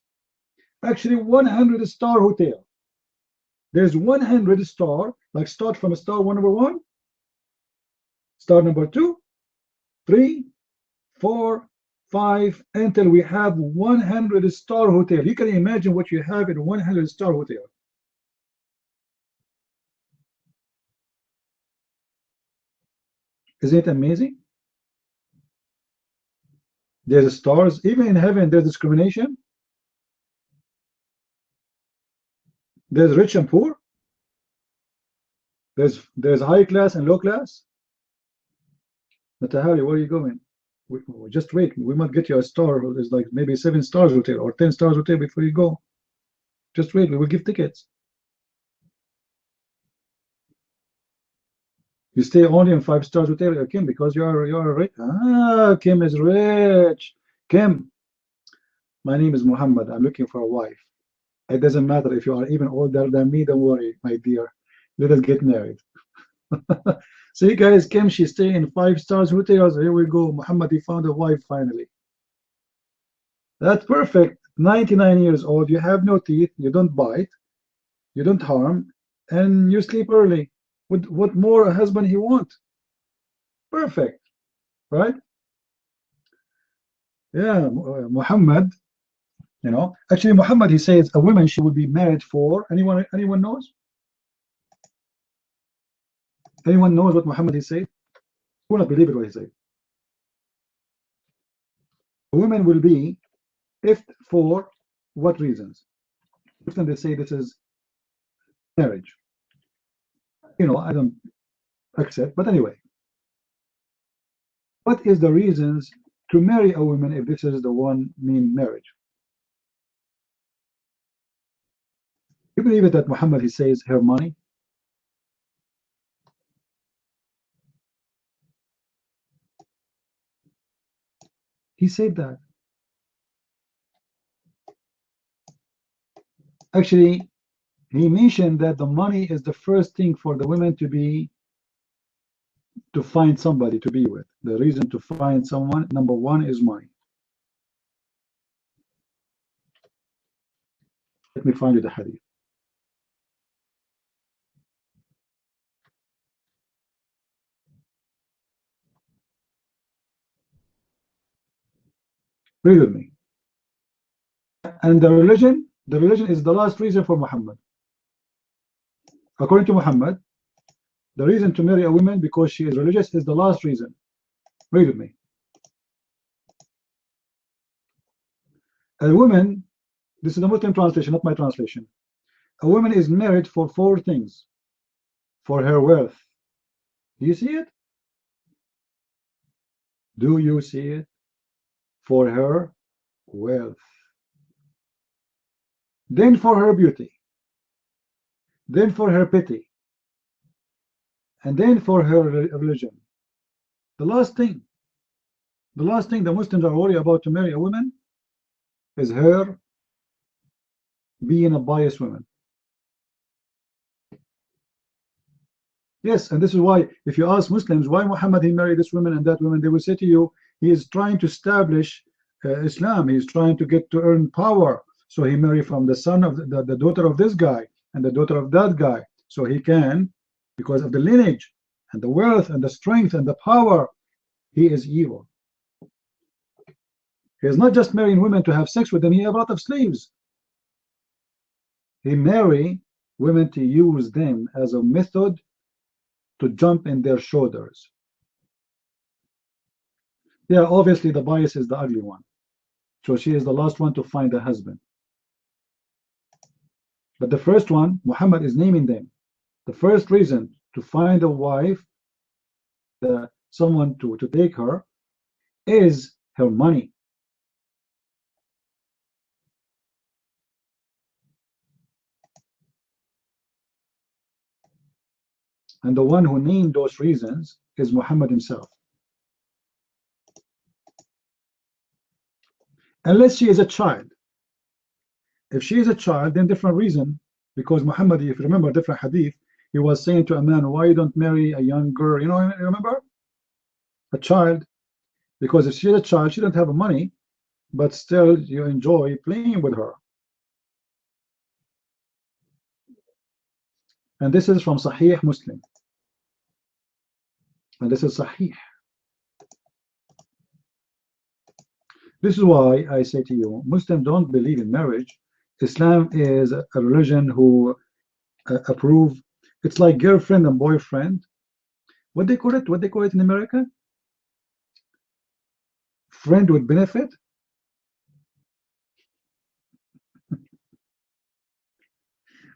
Actually, 100 star hotel. There's 100 star, like start from star number 1, star number 2, 3, 4, 5, until we have 100 star hotel. You can imagine what you have in 100 star hotel. Isn't it amazing? There's stars. Even in heaven, there's discrimination. There's rich and poor. There's high class and low class. Natahari, where are you going? Just wait. We might get you a star. There's like maybe 7 stars hotel or 10 stars hotel before you go. Just wait. We will give tickets. You stay only in 5 stars hotel, Kim, because you're rich. Ah, Kim is rich. Kim, my name is Muhammad. I'm looking for a wife. It doesn't matter if you are even older than me. Don't worry, my dear. Let us get married. See, guys, Kim, she stay in 5 stars hotels. Here we go. Muhammad, he found a wife finally. That's perfect. 99 years old. You have no teeth. You don't bite. You don't harm. And you sleep early. What more a husband he want? Perfect. Right? Yeah, Muhammad. You know, actually, Muhammad, he says a woman, she will be married for, anyone knows? Anyone knows what Muhammad he said? You will not believe it what he said. A woman will be, if for what reasons? Often they say this is marriage. You know, I don't accept, but anyway. What is the reasons to marry a woman if this is the one mean marriage? You believe it that Muhammad he says her money? He said that. Actually, he mentioned that the money is the first thing for the women to find somebody to be with. The reason to find someone, number one, is money. Let me find you the hadith. Read with me. And the religion is the last reason for Muhammad. According to Muhammad, the reason to marry a woman because she is religious is the last reason. Read with me. A woman, this is the Muslim translation, not my translation. A woman is married for 4 things. For her wealth. Do you see it? Do you see it? For her wealth. Then for her beauty. Then for her pity. And then for her religion. The last thing the Muslims are worried about to marry a woman is her being a biased woman. Yes, and this is why if you ask Muslims why Muhammad he married this woman and that woman, they will say to you he is trying to establish Islam. He is trying to get to earn power. So he married from the son of the daughter of this guy and the daughter of that guy. So he can, because of the lineage and the wealth and the strength and the power, he is evil. He is not just marrying women to have sex with them. He has a lot of slaves. He marry women to use them as a method to jump in their shoulders. Yeah, obviously the bias is the ugly one. So she is the last one to find a husband. But the first one, Muhammad is naming them. The first reason to find a wife, someone to take her, is her money. And the one who named those reasons is Muhammad himself. Unless she is a child. If she is a child, then different reason, because Muhammad, if you remember different hadith, he was saying to a man, why you don't marry a young girl? You know, remember? A child. Because if she's a child, she doesn't have money, but still you enjoy playing with her. And this is from Sahih Muslim. And this is Sahih. This is why I say to you, Muslims don't believe in marriage. Islam is a religion who approve. It's like girlfriend and boyfriend. What they call it? What they call it in America? Friend with benefit.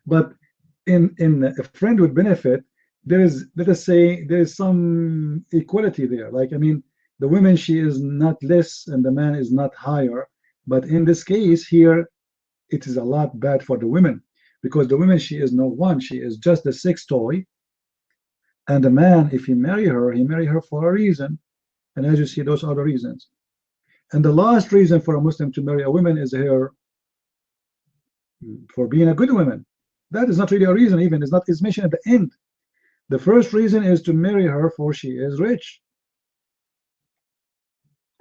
But in a friend with benefit, there is, let us say, there is some equality there. Like, I mean, the woman, she is not less and the man is not higher. But in this case here, it is a lot bad for the women, because the woman, she is no one. She is just a sex toy. And the man, if he marry her, he marry her for a reason. And as you see, those are the reasons. And the last reason for a Muslim to marry a woman is her for being a good woman. That is not really a reason even. It's mentioned at the end. The first reason is to marry her for she is rich.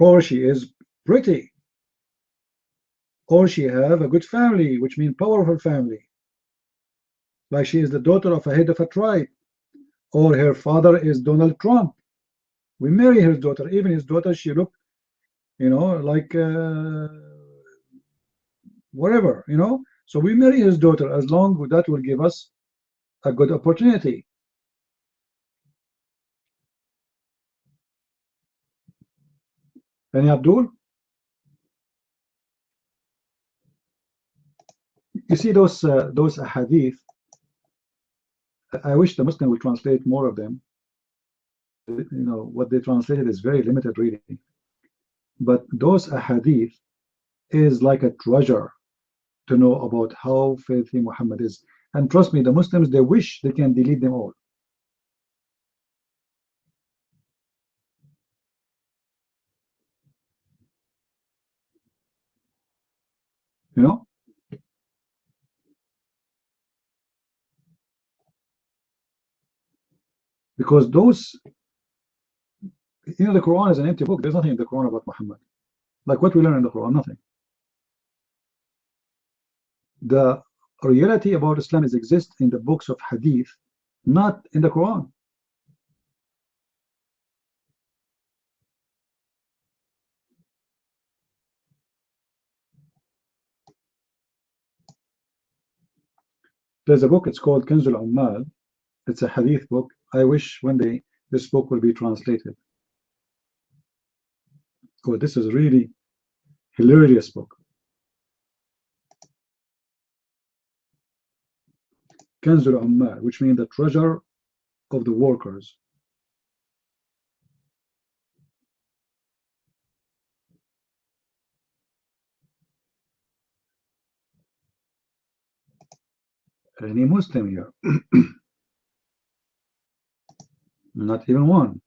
Or she is pretty. Or she have a good family, which means powerful family. Like she is the daughter of a head of a tribe. Or her father is Donald Trump. We marry his daughter. Even his daughter, she look, you know, like whatever, you know. So we marry his daughter as long as that will give us a good opportunity. Any Abdul? You see those hadith. I wish the Muslim will translate more of them. You know, what they translated is very limited, really. But those hadith is like a treasure to know about how faithful Muhammad is. And trust me, the Muslims, they wish they can delete them all. You know? Because those, you know, the Quran is an empty book. There's nothing in the Quran about Muhammad. Like what we learn in the Quran, nothing. The reality about Islam is exists in the books of hadith, not in the Quran. There's a book, it's called Kanzul Ummal. It's a hadith book. I wish one day this book will be translated. Oh, this is a really hilarious book. Kanzul Ummal, which means the treasure of the workers. Any Muslim here? Not even one.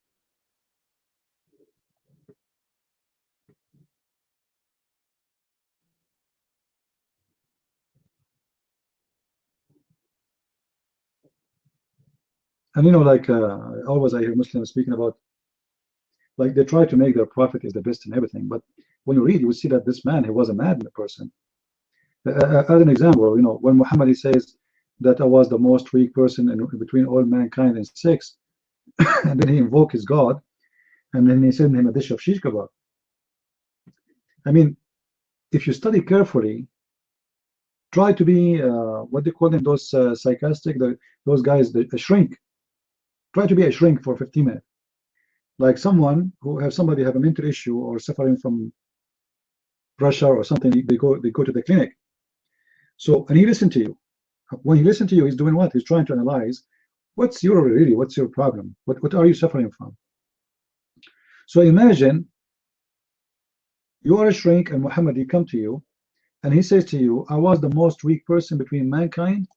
And you know, like always I hear Muslims speaking about, like they try to make their prophet is the best in everything. But when you read, you will see that this man, he was a mad person. As an example, you know, when Muhammad he says that I was the most weak person in between all mankind and sex, and then he invoked his God, and then he sent him a dish of shish kebab. I mean, if you study carefully, try to be what they call them, those sarcastic, those guys, a shrink. Try to be a shrink for 15 minutes. Like someone who have somebody have a mental issue or suffering from pressure or something, they go to the clinic. So, and he listen to you. When he listens to you, he's doing what? He's trying to analyze what's your problem? What are you suffering from? So imagine you are a shrink and Muhammad, he come to you and he says to you, I was the most weak person between mankind,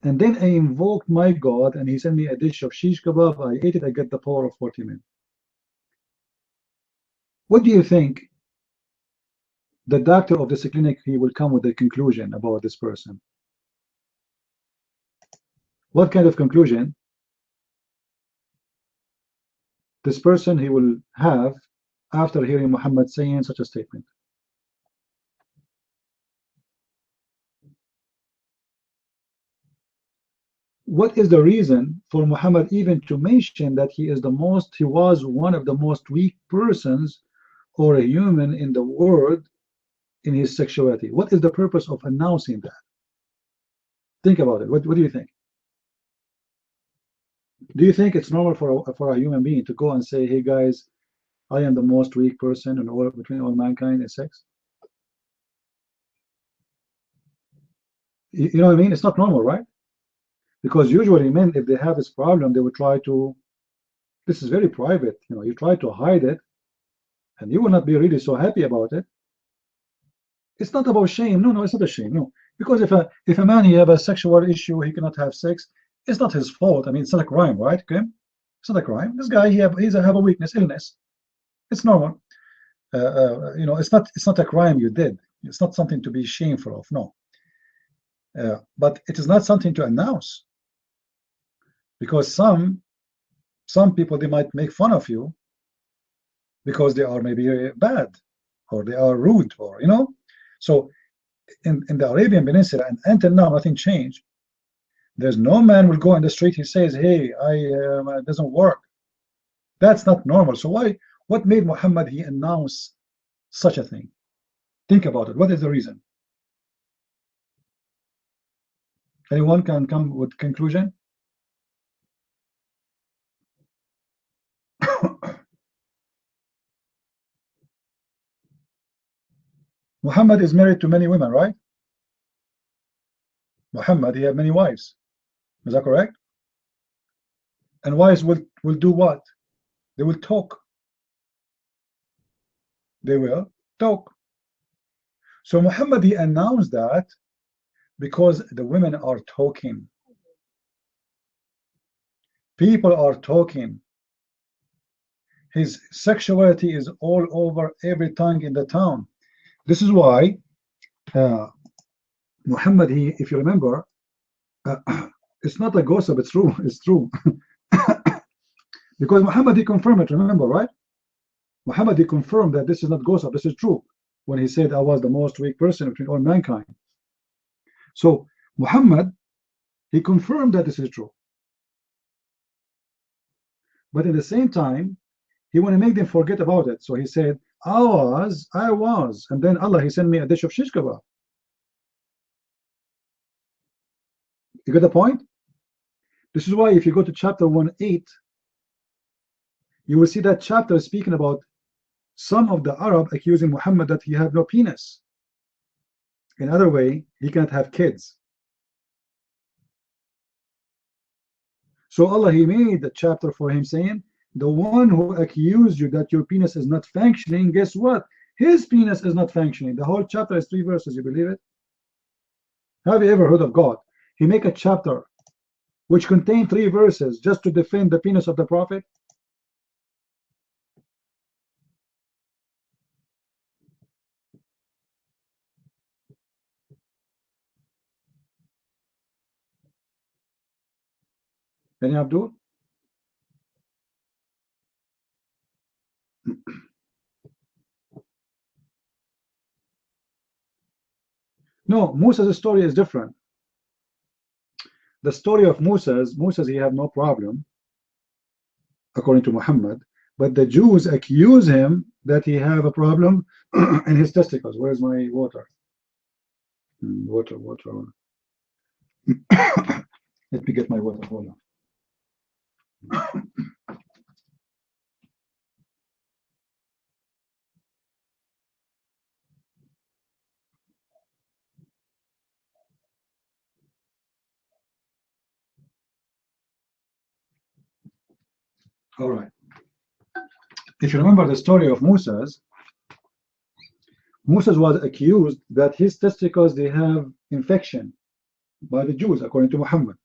and then I invoked my God and he sent me a dish of shish kebab. I ate it, I get the power of 40 men. What do you think the doctor of this clinic, he will come with a conclusion about this person? What kind of conclusion this person he will have after hearing Muhammad saying such a statement? What is the reason for Muhammad even to mention that he was one of the most weak persons or a human in the world in his sexuality? What is the purpose of announcing that? Think about it. What do you think? Do you think it's normal for a human being to go and say, hey guys, I am the most weak person in between all mankind in sex? You know what I mean? It's not normal, right? Because usually men, if they have this problem, they would try to, this is very private, you know, you try to hide it and you will not be really so happy about it. It's not about shame. No, it's not a shame. No, because if a man he have a sexual issue, he cannot have sex. It's not his fault. I mean, it's not a crime, right? Okay, it's not a crime. This guy he have a weakness, illness. It's normal. You know, it's not a crime you did. It's not something to be shameful of. No, but it is not something to announce, because some people, they might make fun of you because they are maybe bad or they are rude, or you know. So in the Arabian Peninsula, and until now nothing changed. There's no man will go in the street, he says, hey, it doesn't work. That's not normal. So what made Muhammad he announce such a thing? Think about it. What is the reason? Anyone can come with conclusion? Muhammad is married to many women, right? Muhammad, he had many wives. Is that correct? And wives will do what? They will talk. They will talk. So Muhammad, he announced that because the women are talking. People are talking. His sexuality is all over every tongue in the town. This is why Muhammad, if you remember, it's not a gossip, it's true, it's true. Because Muhammad, he confirmed it, remember, right? Muhammad, he confirmed that this is not gossip, this is true, when he said, I was the most weak person between all mankind. So Muhammad, he confirmed that this is true. But at the same time, he want to make them forget about it. So he said, I was, and then Allah, he sent me a dish of shish kebab. You get the point? This is why if you go to chapter 1:8, you will see that chapter speaking about some of the Arab accusing Muhammad that he had no penis. In other way, he can't have kids. So Allah, he made the chapter for him saying, the one who accused you that your penis is not functioning, guess what? His penis is not functioning. The whole chapter is 3 verses, you believe it? Have you ever heard of God? He make a chapter which contain 3 verses just to defend the penis of the Prophet? Any Abdul? No, Musa's story is different. The story of Musa's, he have no problem, according to Muhammad, but the Jews accuse him that he have a problem in his testicles. Where's my water? Water. Let me get my water, hold on. All right. If you remember the story of Musa's was accused that his testicles, they have infection by the Jews, according to Muhammad.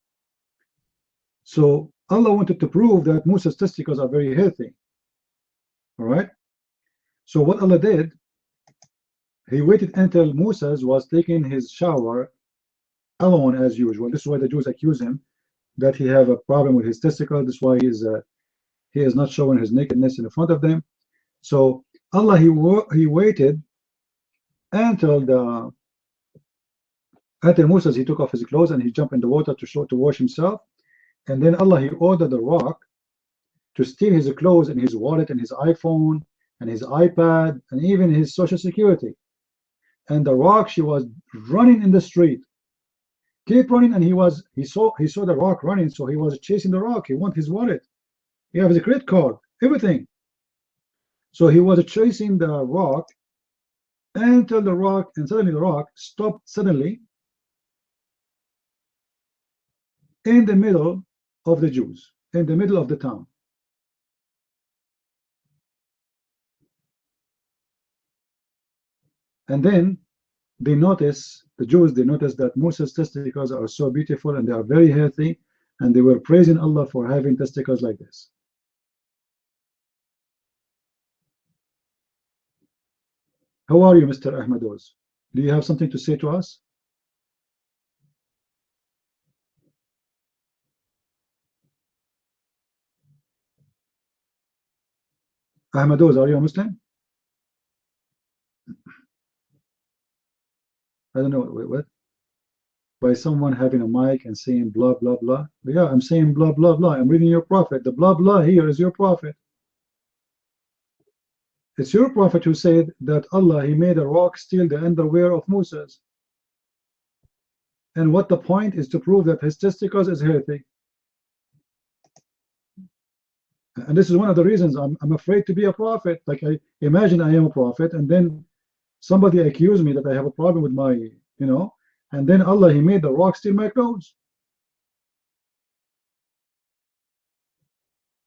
So Allah wanted to prove that Musa's testicles are very healthy. All right. So what Allah did, he waited until Musa's was taking his shower alone as usual. This is why the Jews accuse him that he have a problem with his testicles. This is why he is not showing his nakedness in front of them. So Allah, he waited until Musa, he took off his clothes and he jumped in the water to wash himself. And then Allah, he ordered the rock to steal his clothes and his wallet and his iPhone and his iPad and even his social security. And the rock, she was running in the street, keep running, and he saw the rock running, so he was chasing the rock. He wanted his wallet, he has a credit card, everything. So he was chasing the rock until the rock, and suddenly the rock stopped suddenly in the middle of the Jews, in the middle of the town. And then the Jews noticed that Musa's testicles are so beautiful and they are very healthy, and they were praising Allah for having testicles like this. How are you, Mr. Ahmadoz? Do you have something to say to us? Ahmadoz, are you a Muslim? I don't know, what? By someone having a mic and saying blah, blah, blah. But yeah, I'm saying blah, blah, blah. I'm reading your prophet. The blah, blah here is your prophet. It's your prophet who said that Allah, he made a rock steal the underwear of Moses. And what the point is to prove that his testicles is healthy. And this is one of the reasons I'm afraid to be a prophet. Like, I imagine I am a prophet, and then somebody accused me that I have a problem with my, and then Allah, he made the rock steal my clothes.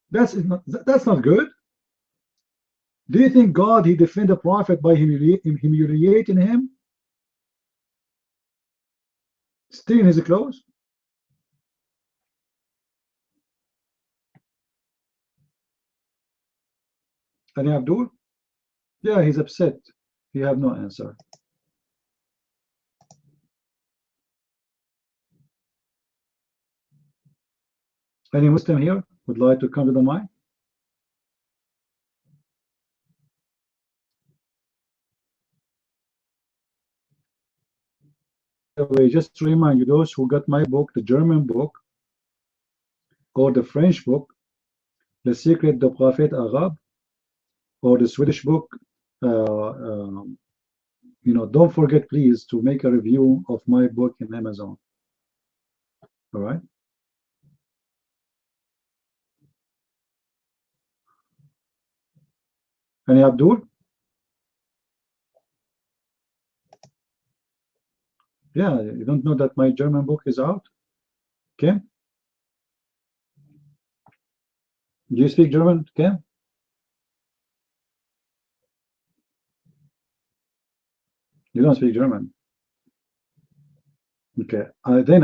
That's not good. Do you think God, he defend a prophet by humiliating him? Stealing his clothes? And Abdul? Yeah, he's upset. He have no answer. Any Muslim here would like to come to the mic? Just to remind you, those who got my book, the German book, or the French book, Le Secret du Prophète Arabe, or the Swedish book, don't forget, please, to make a review of my book in Amazon. All right? Any Abdul? Yeah, you don't know that my German book is out? Okay. Do you speak German, Ken? You don't speak German. Okay. Then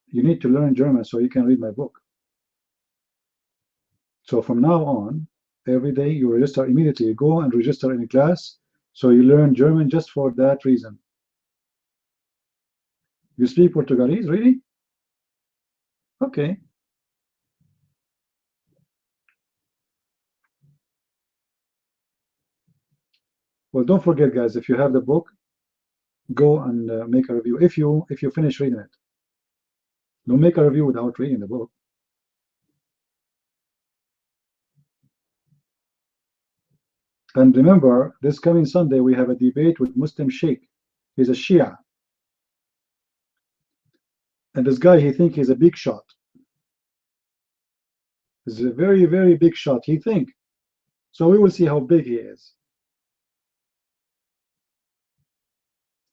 you need to learn German so you can read my book. So from now on, every day you register immediately. You go and register in a class so you learn German just for that reason. You speak Portuguese, really? Okay. Well, don't forget, guys, if you have the book, go and make a review. If you finish reading it, don't make a review without reading the book. And remember, this coming Sunday we have a debate with Muslim Sheikh. He's a Shia, and this guy, he thinks he's a big shot. He's a very, very big shot, he thinks. So we will see how big he is.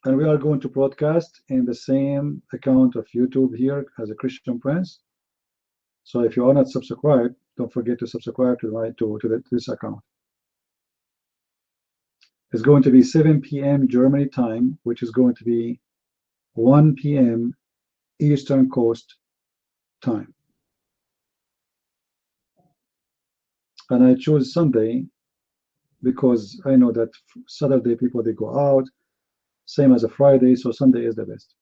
And we are going to broadcast in the same account of YouTube here as a Christian Prince. So if you are not subscribed, don't forget to subscribe to this account. It's going to be 7 p.m. Germany time, which is going to be 1 p.m. Eastern Coast time. And I chose Sunday because I know that Saturday people, they go out, same as a Friday, so Sunday is the best.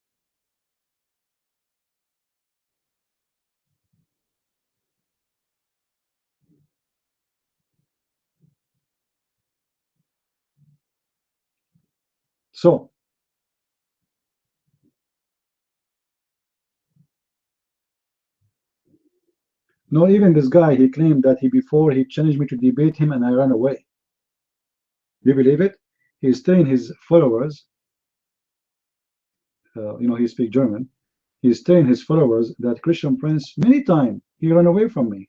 So, no, even this guy, he claimed that before he challenged me to debate him and I ran away. Do you believe it? He's telling his followers, he speaks German. He's telling his followers that Christian Prince, many times, he ran away from me.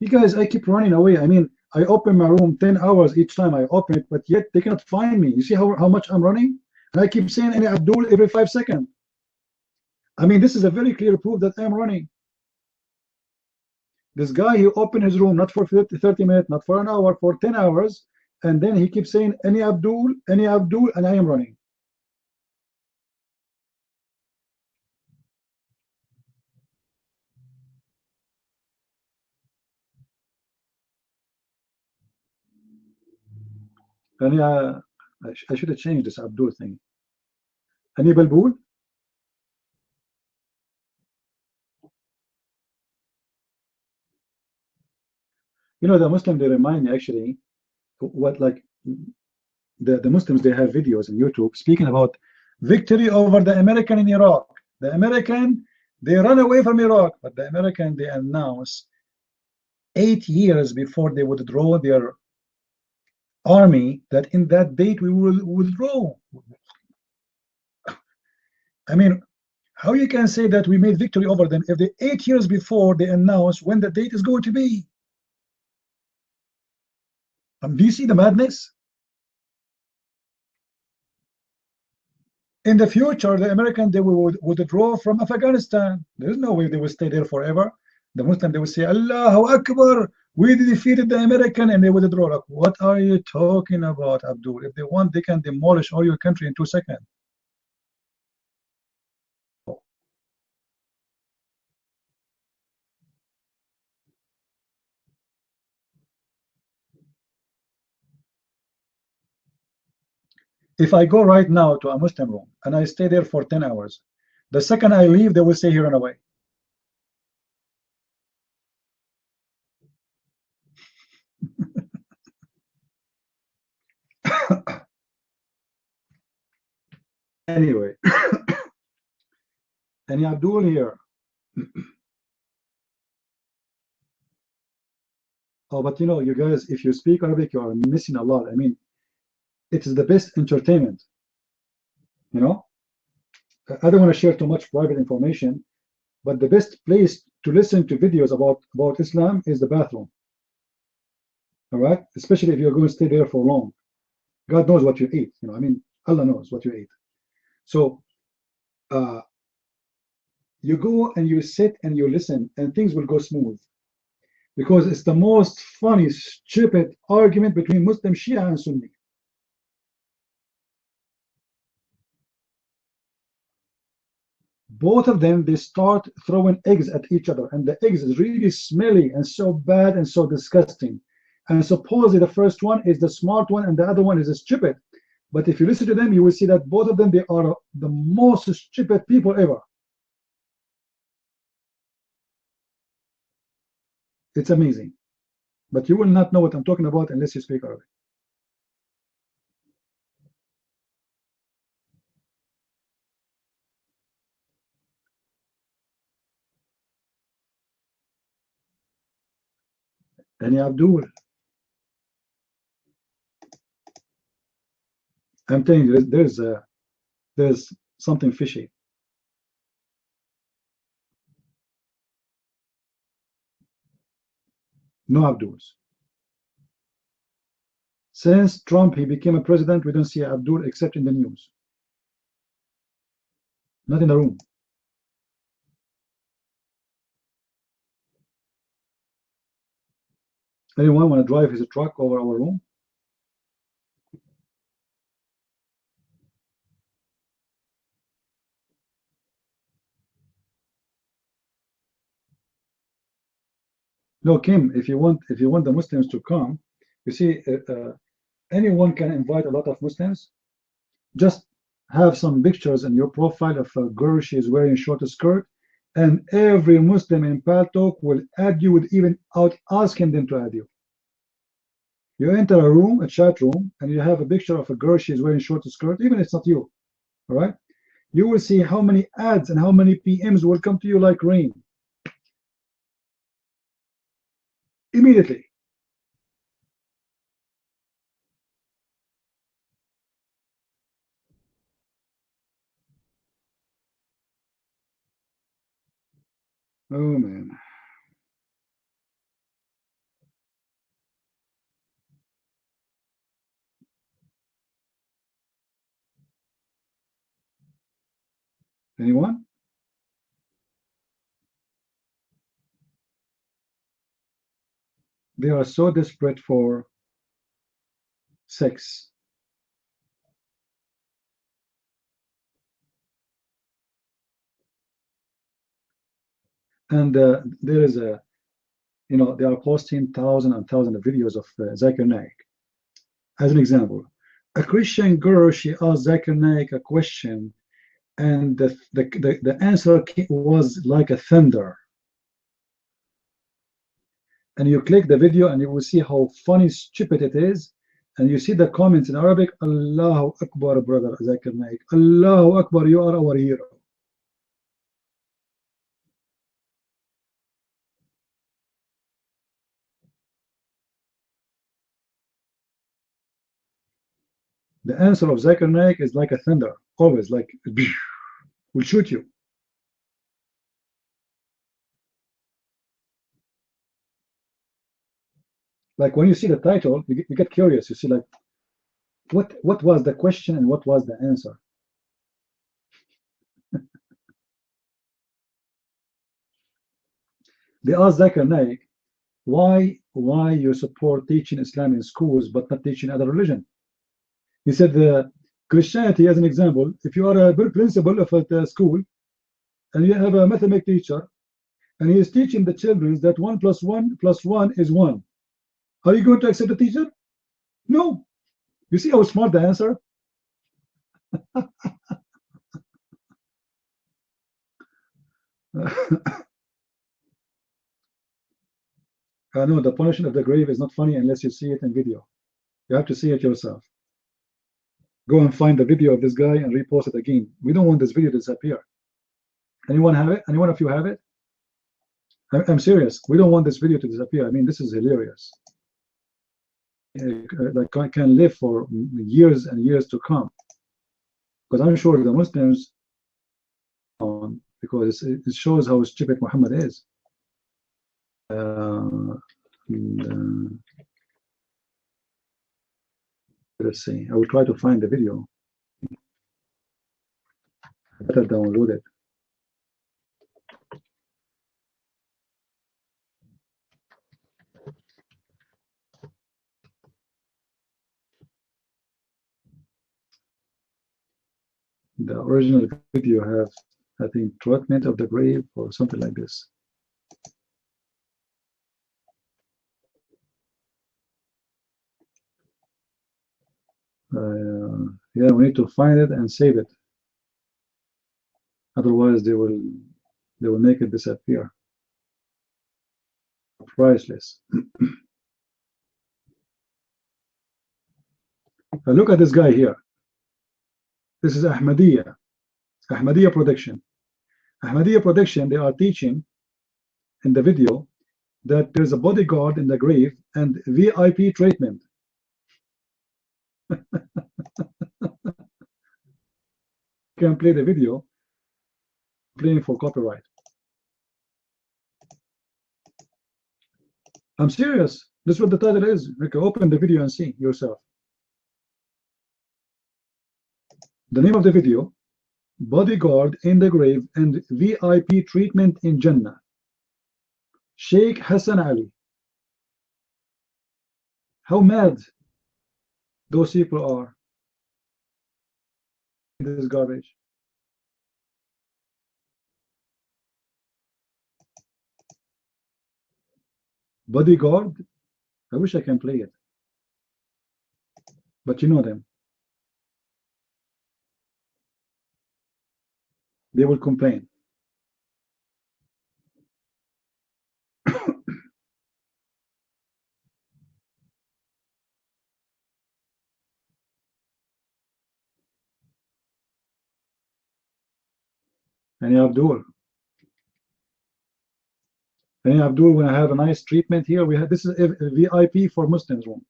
You guys, I keep running away. I mean, I open my room 10 hours each time I open it, but yet they cannot find me. You see how much I'm running? And I keep saying any Abdul every 5 seconds. I mean, this is a very clear proof that I'm running. This guy, he opened his room not for 30 minutes, not for an hour, for 10 hours, and then he keeps saying any Abdul, and I am running. And I should have changed this Abdul thing. Any Balbul? The Muslim, they remind me actually what, like, the Muslims, they have videos on YouTube speaking about victory over the American in Iraq. The American, they run away from Iraq, but the American, they announce 8 years before they withdraw their army, that in that date we will withdraw. I mean, how you can say that we made victory over them if the 8 years before they announce when the date is going to be? Do you see the madness? In the future, the Americans, they will withdraw from Afghanistan. There is no way they will stay there forever. The Muslim, they will say, Allahu Akbar, we defeated the American, and they withdraw. Like, what are you talking about, Abdul? If they want, they can demolish all your country in 2 seconds. If I go right now to a Muslim room and I stay there for 10 hours, the second I leave, they will say, here and away. Anyway, and Abdul here. Oh, but you know, you guys, if you speak Arabic, you are missing a lot. I mean, it is the best entertainment. You know, I don't want to share too much private information, but the best place to listen to videos about Islam is the bathroom. All right, especially if you're going to stay there for long. God knows what you eat. You know, I mean, Allah knows what you eat. So you go and you sit and you listen, and things will go smooth, because it's the most funny, stupid argument between Muslim, Shia, and Sunni. Both of them, they start throwing eggs at each other, and the eggs is really smelly and so bad and so disgusting. And supposedly the first one is the smart one and the other one is stupid. But if you listen to them, you will see that both of them, they are the most stupid people ever. It's amazing. But you will not know what I'm talking about unless you speak Arabic. And Abdul, I'm telling you, there's something fishy. No Abduls. Since Trump he became a president, we don't see Abdul except in the news. Not in the room. Anyone want to drive his truck over our room? No, Kim. If you want the Muslims to come, you see, anyone can invite a lot of Muslims. Just have some pictures in your profile of a girl she is wearing a short skirt, and every Muslim in Paltalk will add you without asking them to add you. You enter a room, a chat room, and you have a picture of a girl she's wearing a short skirt, even if it's not you. All right? You will see how many ads and how many PMs will come to you like rain. Immediately. Oh man. Anyone? They are so desperate for sex. And there is a, you know, they are posting thousands and thousands of videos of Zakir Naik. As an example, a Christian girl, she asked Zakir Naik a question, and the answer was like a thunder. And you click the video and you will see how funny, stupid it is. And you see the comments in Arabic, Allahu Akbar, brother Zakir Naik. Allahu Akbar, you are our hero. The answer of Zakir Naik is like a thunder, always like will shoot you. Like when you see the title, you get curious. You see like what was the question and what was the answer. They asked Zakir Naik, why you support teaching Islam in schools but not teaching other religion? He said Christianity, as an example, if you are a principal of a school and you have a mathematics teacher and he is teaching the children that 1 plus 1 plus 1 is 1, are you going to accept the teacher? No. You see how smart the answer? I know the punishment of the grave is not funny unless you see it in video. You have to see it yourself. Go and find the video of this guy and repost it again. We don't want this video to disappear. Anyone have it? Anyone of you have it? I'm serious. We don't want this video to disappear. I mean, this is hilarious. Like I can live for years and years to come. Because I'm sure the Muslims, because it shows how stupid Muhammad is. Let's see. I will try to find the video. I better download it. The original video have, I think, treatment of the grave or something like this. Yeah, we need to find it and save it. Otherwise, they will make it disappear. Priceless. Look at this guy here. This is Ahmadiyya. Ahmadiyya Protection. Ahmadiyya Protection, they are teaching in the video that there's a bodyguard in the grave and VIP treatment. Can play the video, playing for copyright. I'm serious. This is what the title is. You can open the video and see yourself. The name of the video, Bodyguard in the Grave and VIP Treatment in Jannah. Sheikh Hassan Ali. How mad those people are. This garbage. Bodyguard. I wish I can play it. But you know them. They will complain. And Abdul. And Abdul, when I have a nice treatment here, we have this is a VIP for Muslims room.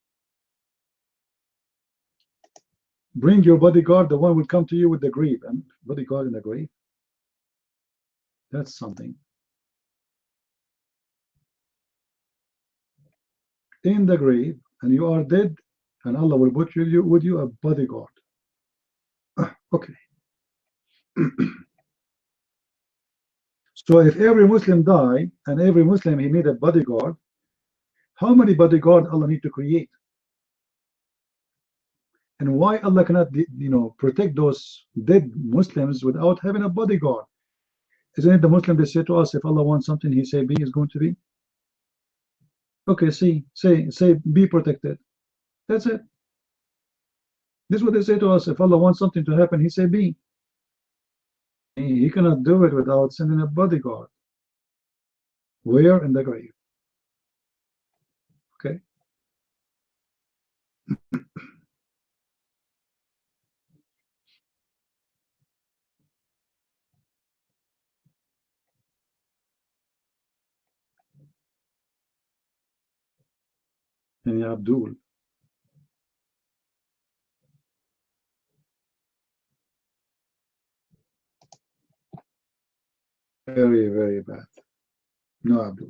Bring your bodyguard, the one will come to you with the grave. And bodyguard in the grave? That's something. In the grave, and you are dead, and Allah will put you with you a bodyguard. Okay. So if every Muslim die and every Muslim he made a bodyguard, how many bodyguard Allah need to create? And why Allah cannot, protect those dead Muslims without having a bodyguard? Isn't it the Muslim they say to us, if Allah wants something, He say be is going to be? Okay, say be protected. That's it. This is what they say to us. If Allah wants something to happen, He say be. He cannot do it without sending a bodyguard. Where? In the grave. Okay. And Abdul. Very, very bad. No, Abdul.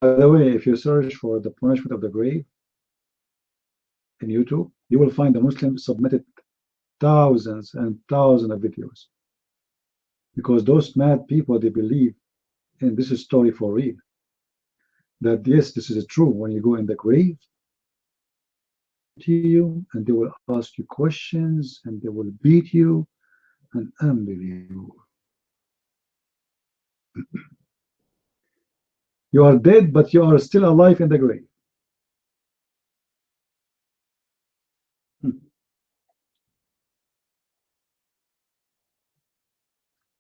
By the way, if you search for the punishment of the grave in YouTube, you will find the Muslims submitted thousands and thousands of videos. Because those mad people, they believe in this is story for real. That yes, this is true. When you go in the grave, to you, and they will ask you questions, and they will beat you, and unbelievable. You are dead, but you are still alive in the grave.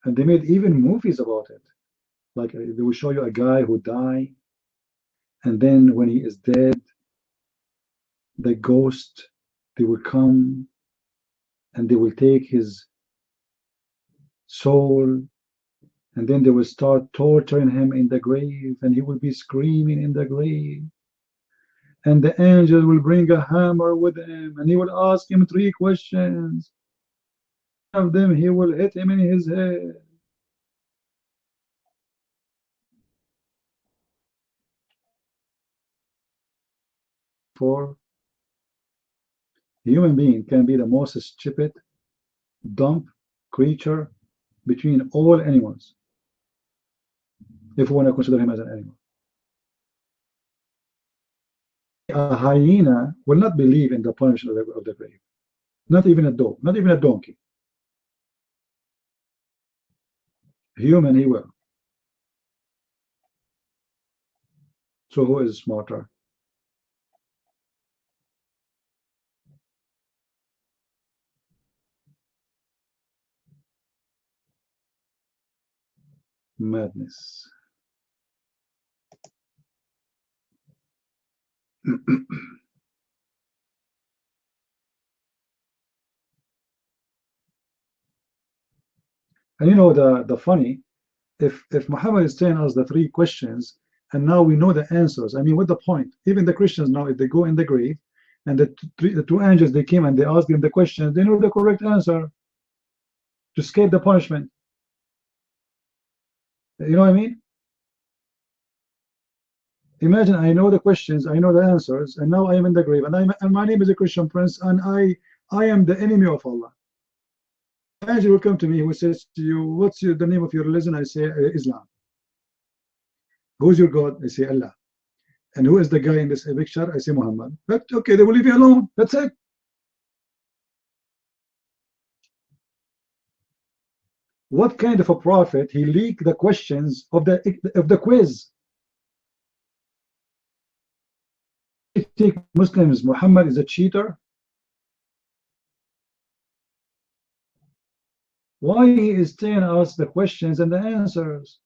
And they made even movies about it. Like they will show you a guy who died, and then when he is dead, the ghost, they will come and they will take his soul, and then they will start torturing him in the grave, and he will be screaming in the grave. And the angel will bring a hammer with him, and he will ask him 3 questions. One of them, he will hit him in his head. For human being can be the most stupid, dumb creature between all animals, if we want to consider him as an animal. A hyena will not believe in the punishment of the grave. Not even a dog, not even a donkey. Human, he will. So who is smarter? Madness. And you know the funny, if Muhammad is telling us the 3 questions, and now we know the answers, I mean, what the point? Even the Christians now, if they go in the grave, and the 2 angels, they came and they asked them the questions, they know the correct answer to escape the punishment. You know what I mean? Imagine I know the questions, I know the answers, and now I am in the grave, and my name is a Christian prince, and I am the enemy of Allah. The angel will come to me, who says to you, what's the name of your religion? I say Islam. Who's your God? I say Allah. And who is the guy in this picture? I say Muhammad. But okay, they will leave you alone. That's it. What kind of a prophet he leaked the questions of the quiz? I think Muslims, Muhammad is a cheater. Why he is telling us the questions and the answers?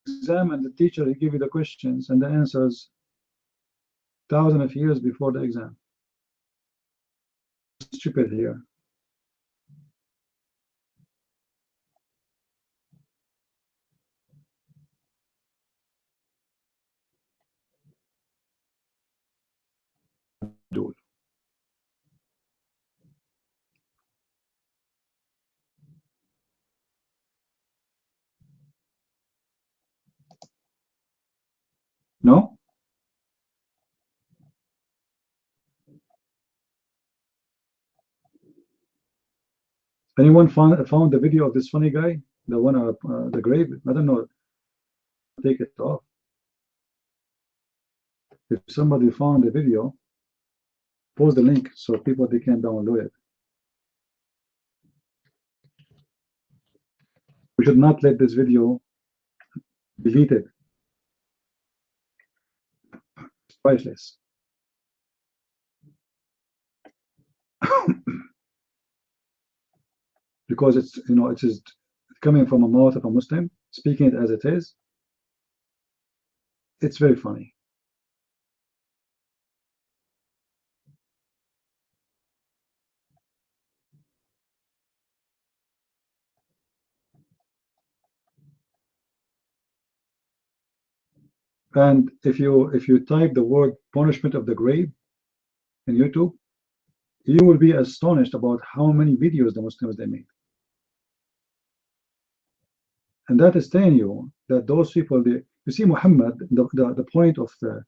Exam, and the teacher, he give you the questions and the answers thousands of years before the exam. Stupid here. Dude. No? Anyone found the video of this funny guy? The one of the grave? I don't know. Take it off. If somebody found the video, post the link so people they can download it. We should not let this video delete it. It's priceless. Because it's, you know, it is coming from a mouth of a Muslim, speaking it as it is. It's very funny. And if you type the word punishment of the grave in YouTube, you will be astonished about how many videos the Muslims they made. And that is telling you that those people, you see, Muhammad, the point of the,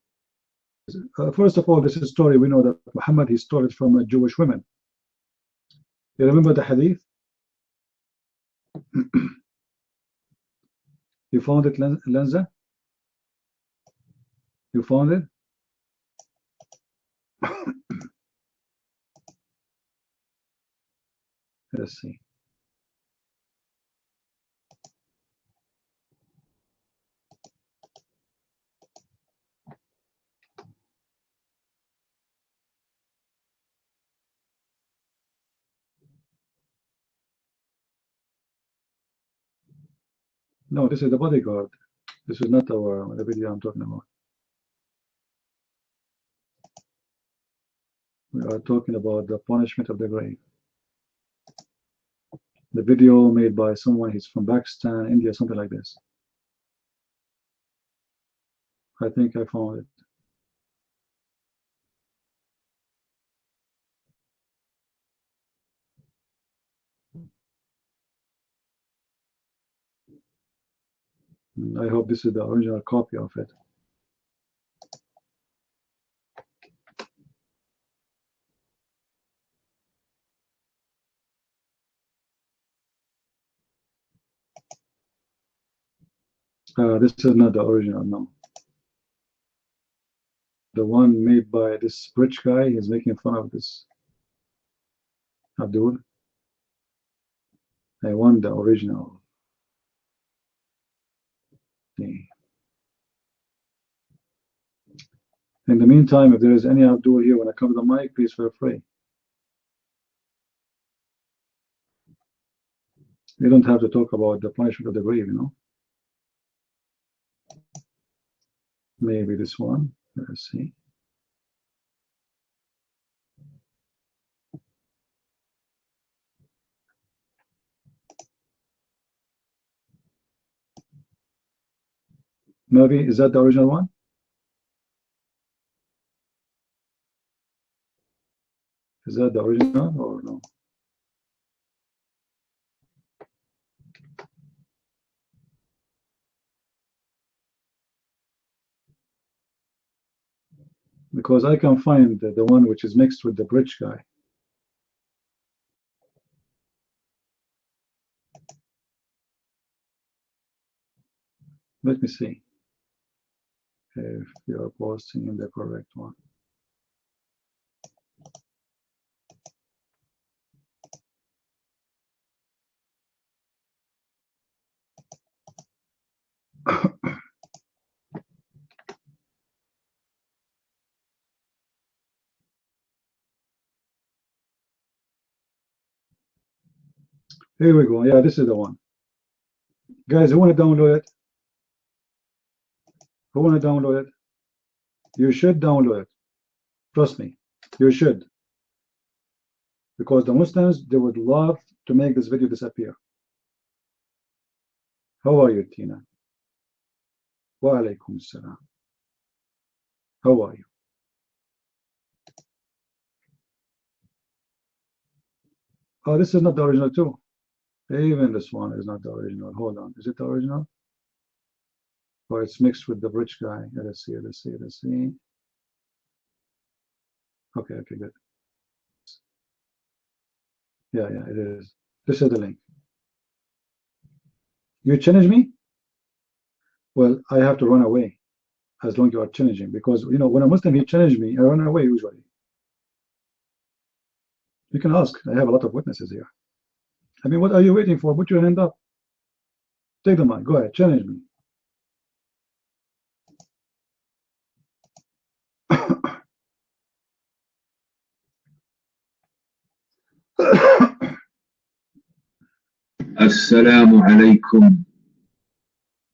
first of all, this is a story, we know that Muhammad, he stole it from a Jewish woman. You remember the hadith? You found it, Lenza? You found it? Let's see. No, this is the bodyguard. This is not the video I'm talking about. We are talking about the punishment of the grave. The video made by someone, he's from Pakistan, India, something like this. I think I found it. I hope this is the original copy of it. This is not the original, no. The one made by this rich guy, he's making fun of this Abdul. I want the original. Okay. In the meantime, if there is any Abdul here when I come to the mic, please feel free. You don't have to talk about the punishment of the grave, you know. Maybe this one. Let's see. Maybe, is that the original one? Is that the original or no? Because I can find the one which is mixed with the rich guy. Let me see if you are posting in the correct one. Here we go. Yeah, this is the one. Guys, who want to download it? Who want to download it? You should download it. Trust me, you should. Because the Muslims, they would love to make this video disappear. How are you, Tina? Wa alaikum salam. How are you? Oh, this is not the original too. Even this one is not the original. Hold on. Is it the original? Or it's mixed with the rich guy. Let's see, let's see, let's see. Okay, okay, good. Yeah, yeah, it is. This is the link. You challenge me? Well, I have to run away as long as you are challenging, because you know when a Muslim he challenge me, I run away usually. You can ask. I have a lot of witnesses here. I mean, what are you waiting for? Put your hand up. Take the mic. Go ahead. Challenge me. Assalamu alaikum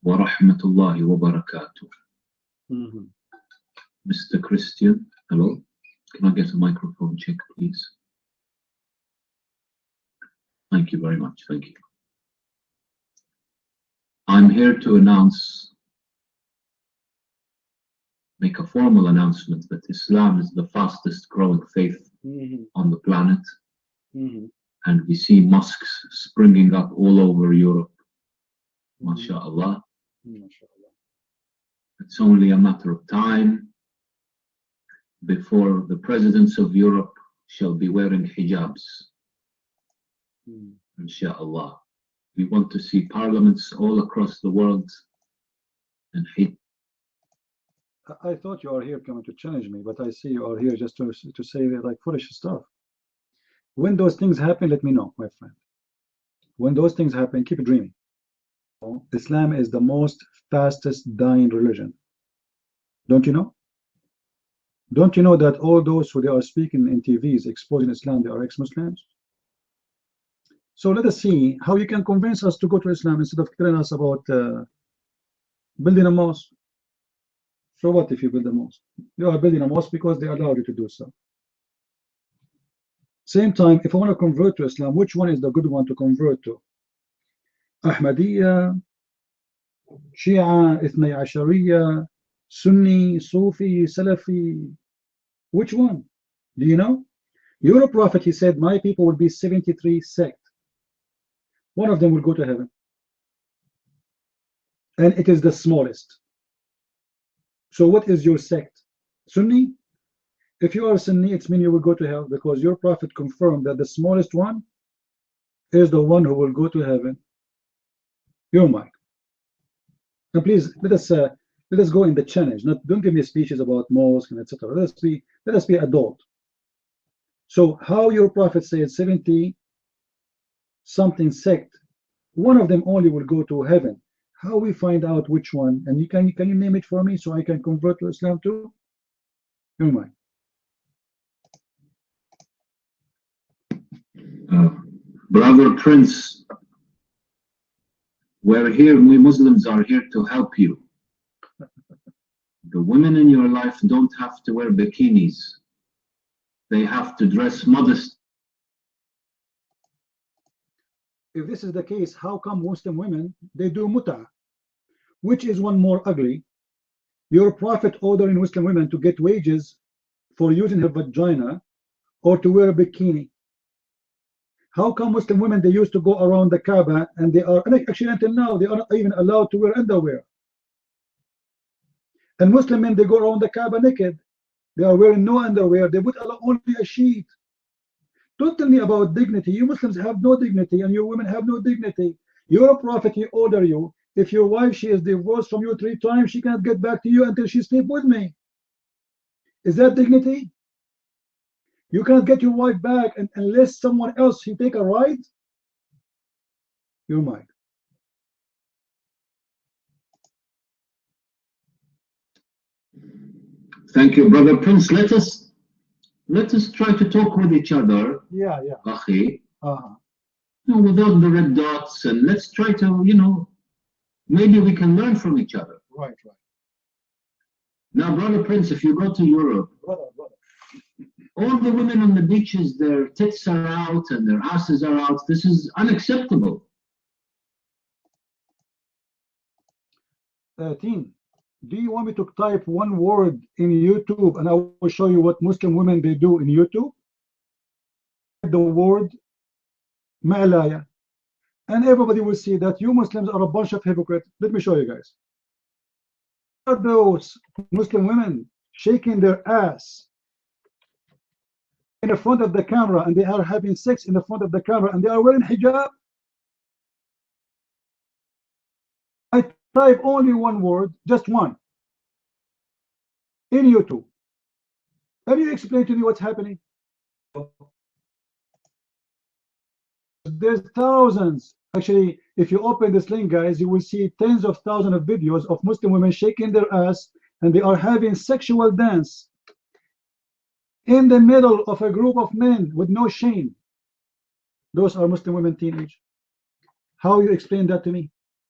wa rahmatullahi wa barakatuh. Mr. Christian, hello. Can I get a microphone check, please? Thank you very much. Thank you. I'm here to announce make a formal announcement that Islam is the fastest growing faith on the planet. And we see mosques springing up all over Europe. MashaAllah. It's only a matter of time before the presidents of Europe shall be wearing hijabs. Inshallah. We want to see parliaments all across the world and I thought you are here coming to challenge me, but I see you are here just to say like foolish stuff. When those things happen, let me know, my friend. When those things happen, keep dreaming. Islam is the most fastest dying religion. Don't you know? Don't you know that all those who they are speaking in TVs exposing Islam, they are ex-Muslims? So let us see how you can convince us to go to Islam instead of telling us about building a mosque. So what if you build a mosque? You are building a mosque because they allowed you to do so. Same time, if I want to convert to Islam, which one is the good one to convert to? Ahmadiyya, Shia, Ithnay Ashariya, Sunni, Sufi, Salafi. Which one? Do you know? Your prophet, he said, my people will be 73 sects. One of them will go to heaven. And it is the smallest. So what is your sect? Sunni? If you are Sunni, it means you will go to hell because your prophet confirmed that the smallest one is the one who will go to heaven. Your mic. And please let us go in the challenge. Don't give me speeches about mosque and etc. Let us be adult. So how your prophet said 70 something sect, one of them only will go to heaven. How we find out which one? And can you name it for me so I can convert to Islam too? Your mic. Brother Prince, we're here, we Muslims are here to help you. The women in your life don't have to wear bikinis. They have to dress modest. If this is the case, how come Muslim women, they do muta? Which is one more ugly? Your prophet ordering Muslim women to get wages for using her vagina or to wear a bikini. How come Muslim women, they used to go around the Kaaba and they are, actually until now, they are not even allowed to wear underwear. And Muslim men, they go around the Kaaba naked. They are wearing no underwear. They put only a sheet. Don't tell me about dignity. You Muslims have no dignity and your women have no dignity. Your prophet, he order you, if your wife, she is divorced from you 3 times, she can't get back to you until she sleep with me. Is that dignity? You can't get your wife back unless someone else, he take a ride? Your mind. Thank you, Brother Prince. Let us try to talk with each other. Yeah. Akhi. No, without the red dots, and let's try to, maybe we can learn from each other. Right. Now, Brother Prince, if you go to Europe, all the women on the beaches, their tits are out and their asses are out. This is unacceptable. Teen, do you want me to type one word in YouTube and I will show you what Muslim women they do in YouTube? The word ma'laya, and everybody will see that you Muslims are a bunch of hypocrites. Let me show you guys. Are those Muslim women shaking their ass in the front of the camera and they are having sex in the front of the camera and they are wearing hijab? I type only one word, just one, in YouTube. Can you explain to me what's happening? There's thousands. Actually, if you open this link, guys, you will see tens of thousands of videos of Muslim women shaking their ass and they are having sexual dance in the middle of a group of men with no shame. Those are Muslim women teenage. How you explain that to me,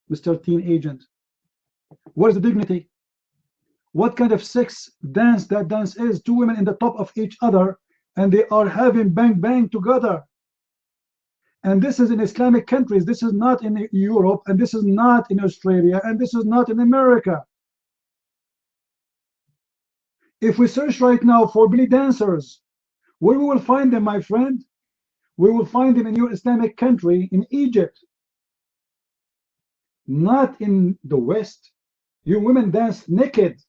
Mr. Teen Agent? What is the dignity? What kind of sex dance that dance is? 2 women in the top of each other and they are having bang together. And this is in Islamic countries. This is not in Europe, and this is not in Australia, and this is not in America. If we search right now for belly dancers, where we will find them, my friend? We will find them in your Islamic country, in Egypt, not in the West. Your women dance naked.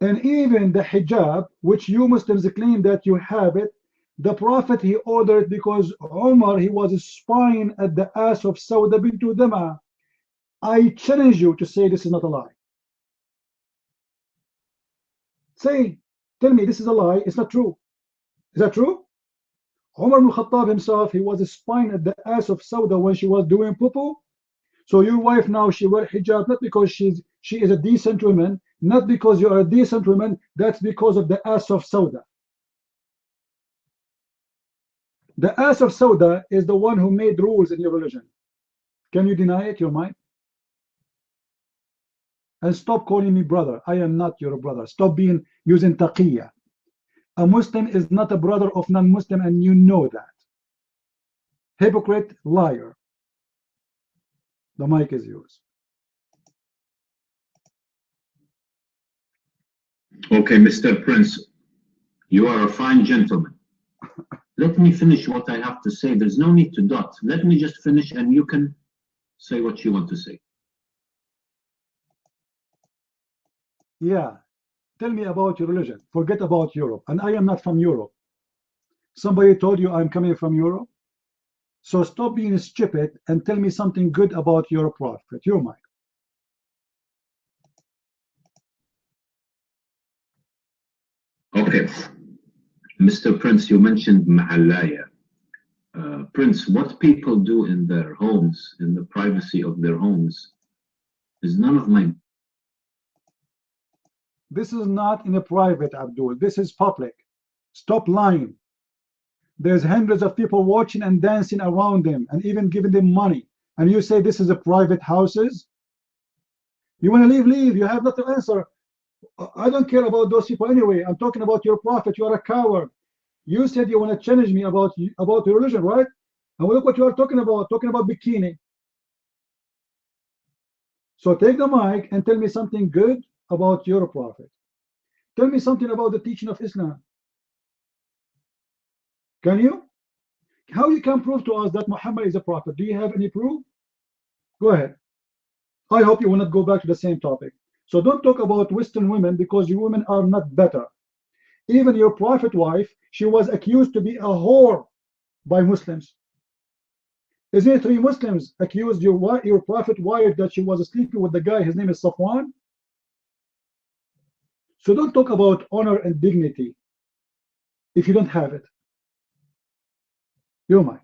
And even the hijab, which you Muslims claim that you have it, the Prophet, he ordered because Umar, he was spying at the ass of Sauda bint Dama. I challenge you to say this is not a lie. Say, tell me this is a lie, it's not true. Is that true? Umar ibn Khattab himself, he was spying at the ass of Sauda when she was doing poo. So your wife now, she wear hijab not because she is a decent woman, not because you are a decent woman, that's because of the ass of Sauda. The ass of Sauda is the one who made rules in your religion. Can you deny it, your mind? And stop calling me brother. I am not your brother. Stop using taqiyya. A Muslim is not a brother of non-Muslim, and you know that. Hypocrite, liar. The mic is yours. Okay, Mr. Prince, you are a fine gentleman. Let me finish what I have to say. There's no need to dot. Let me just finish and you can say what you want to say. Yeah. Tell me about your religion. Forget about Europe. And I am not from Europe. Somebody told you I'm coming from Europe? So stop being stupid and tell me something good about your prophet. Your mind. Okay. Mr. Prince, you mentioned Ma'alaya. Prince, what people do in their homes, in the privacy of their homes, is none of my... This is not in a private, Abdul. This is public. Stop lying. There's hundreds of people watching and dancing around them and even giving them money. And you say this is a private houses? You want to leave, leave. You have nothing to answer. I don't care about those people anyway. I'm talking about your prophet. You are a coward. You said you want to challenge me about your religion, right? And look what you are talking about bikini. So take the mic and tell me something good about your prophet. Tell me something about the teaching of Islam. Can you? How you can prove to us that Muhammad is a prophet? Do you have any proof? Go ahead. I hope you will not go back to the same topic. So don't talk about Western women because you women are not better. Even your prophet wife, she was accused to be a whore by Muslims. Isn't it 3 Muslims accused your prophet wife that she was sleeping with the guy, his name is Safwan? So don't talk about honor and dignity if you don't have it. Your mic.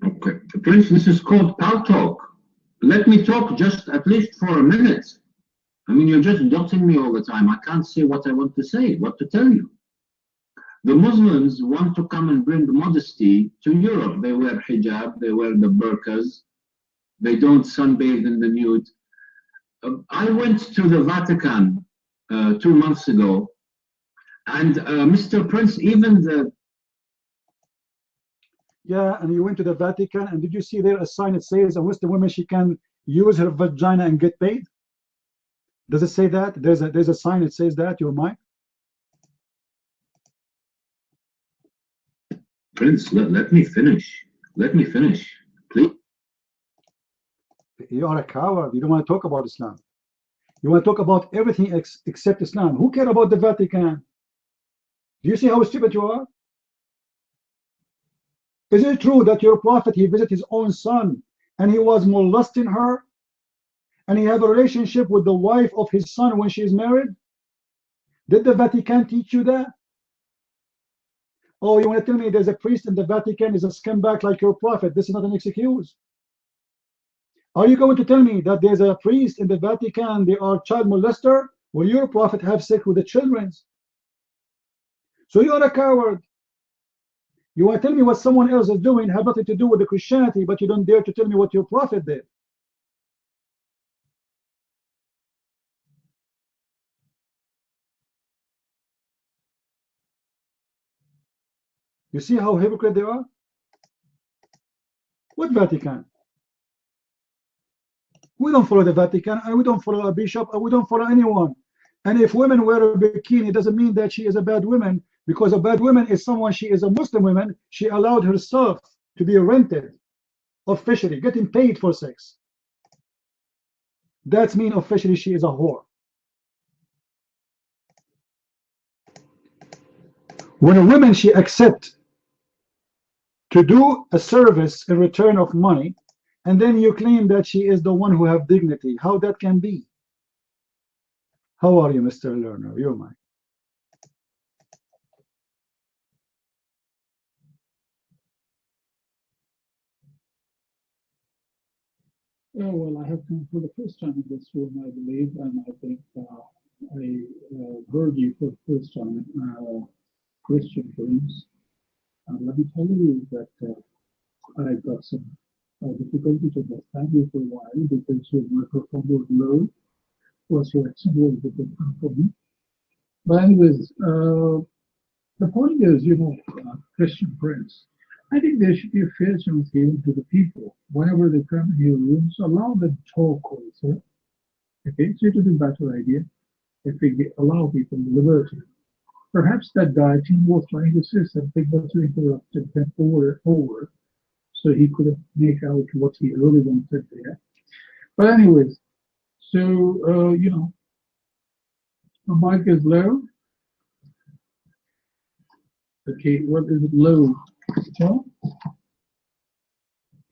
Okay. Prince, this is called Pal Talk. Let me talk just at least for a minute. I mean, you're just dotting me all the time. I can't say what I want to say, what to tell you. The Muslims want to come and bring modesty to Europe. They wear hijab, they wear the burqas, they don't sunbathe in the nude. I went to the Vatican 2 months ago, and Mr. Prince, even the... Yeah, and you went to the Vatican, and did you see there a sign that says a Western woman, she can use her vagina and get paid? Does it say that? There's a sign that says that, your mind? Prince, let me finish. Let me finish, please. You are a coward. You don't want to talk about Islam. You want to talk about everything except Islam. Who cares about the Vatican? Do you see how stupid you are? Is it true that your prophet, he visited his own son and he was molesting her? And he had a relationship with the wife of his son when she is married? Did the Vatican teach you that? Oh, you want to tell me there's a priest in the Vatican is a scumbag like your prophet? This is not an excuse. Are you going to tell me that there's a priest in the Vatican, they are child molester? Well, your prophet have sex with the children. So you are a coward. You want to tell me what someone else is doing have nothing to do with the Christianity, but you don't dare to tell me what your prophet did. You see how hypocrite they are? What Vatican? We don't follow the Vatican, and we don't follow a bishop, and we don't follow anyone. And if women wear a bikini, it doesn't mean that she is a bad woman, because a bad woman is someone, she is a Muslim woman, she allowed herself to be rented officially, getting paid for sex. That means officially she is a whore. When a woman, she accepts to do a service in return of money, and then you claim that she is the one who have dignity, how that can be? How are you, Mr. Lerner? You're mine. Oh, well, I have come for the first time in this room, I believe, and I think I heard you for the first time, Christian friends. Let me tell you that I got some difficulty to understand you for a while because your microphone was low, plus your accent was different for me. But anyways, the point is, Christian friends, I think there should be a fair chance given to the people. Whenever they come in your rooms, allow them to talk also. Okay, so it is a better idea if we allow people liberty. Perhaps that guy team was trying to say something, but you interrupted him over, so he couldn't make out what he really wanted there. But anyways, so the mic is low. Okay, what is it low? So,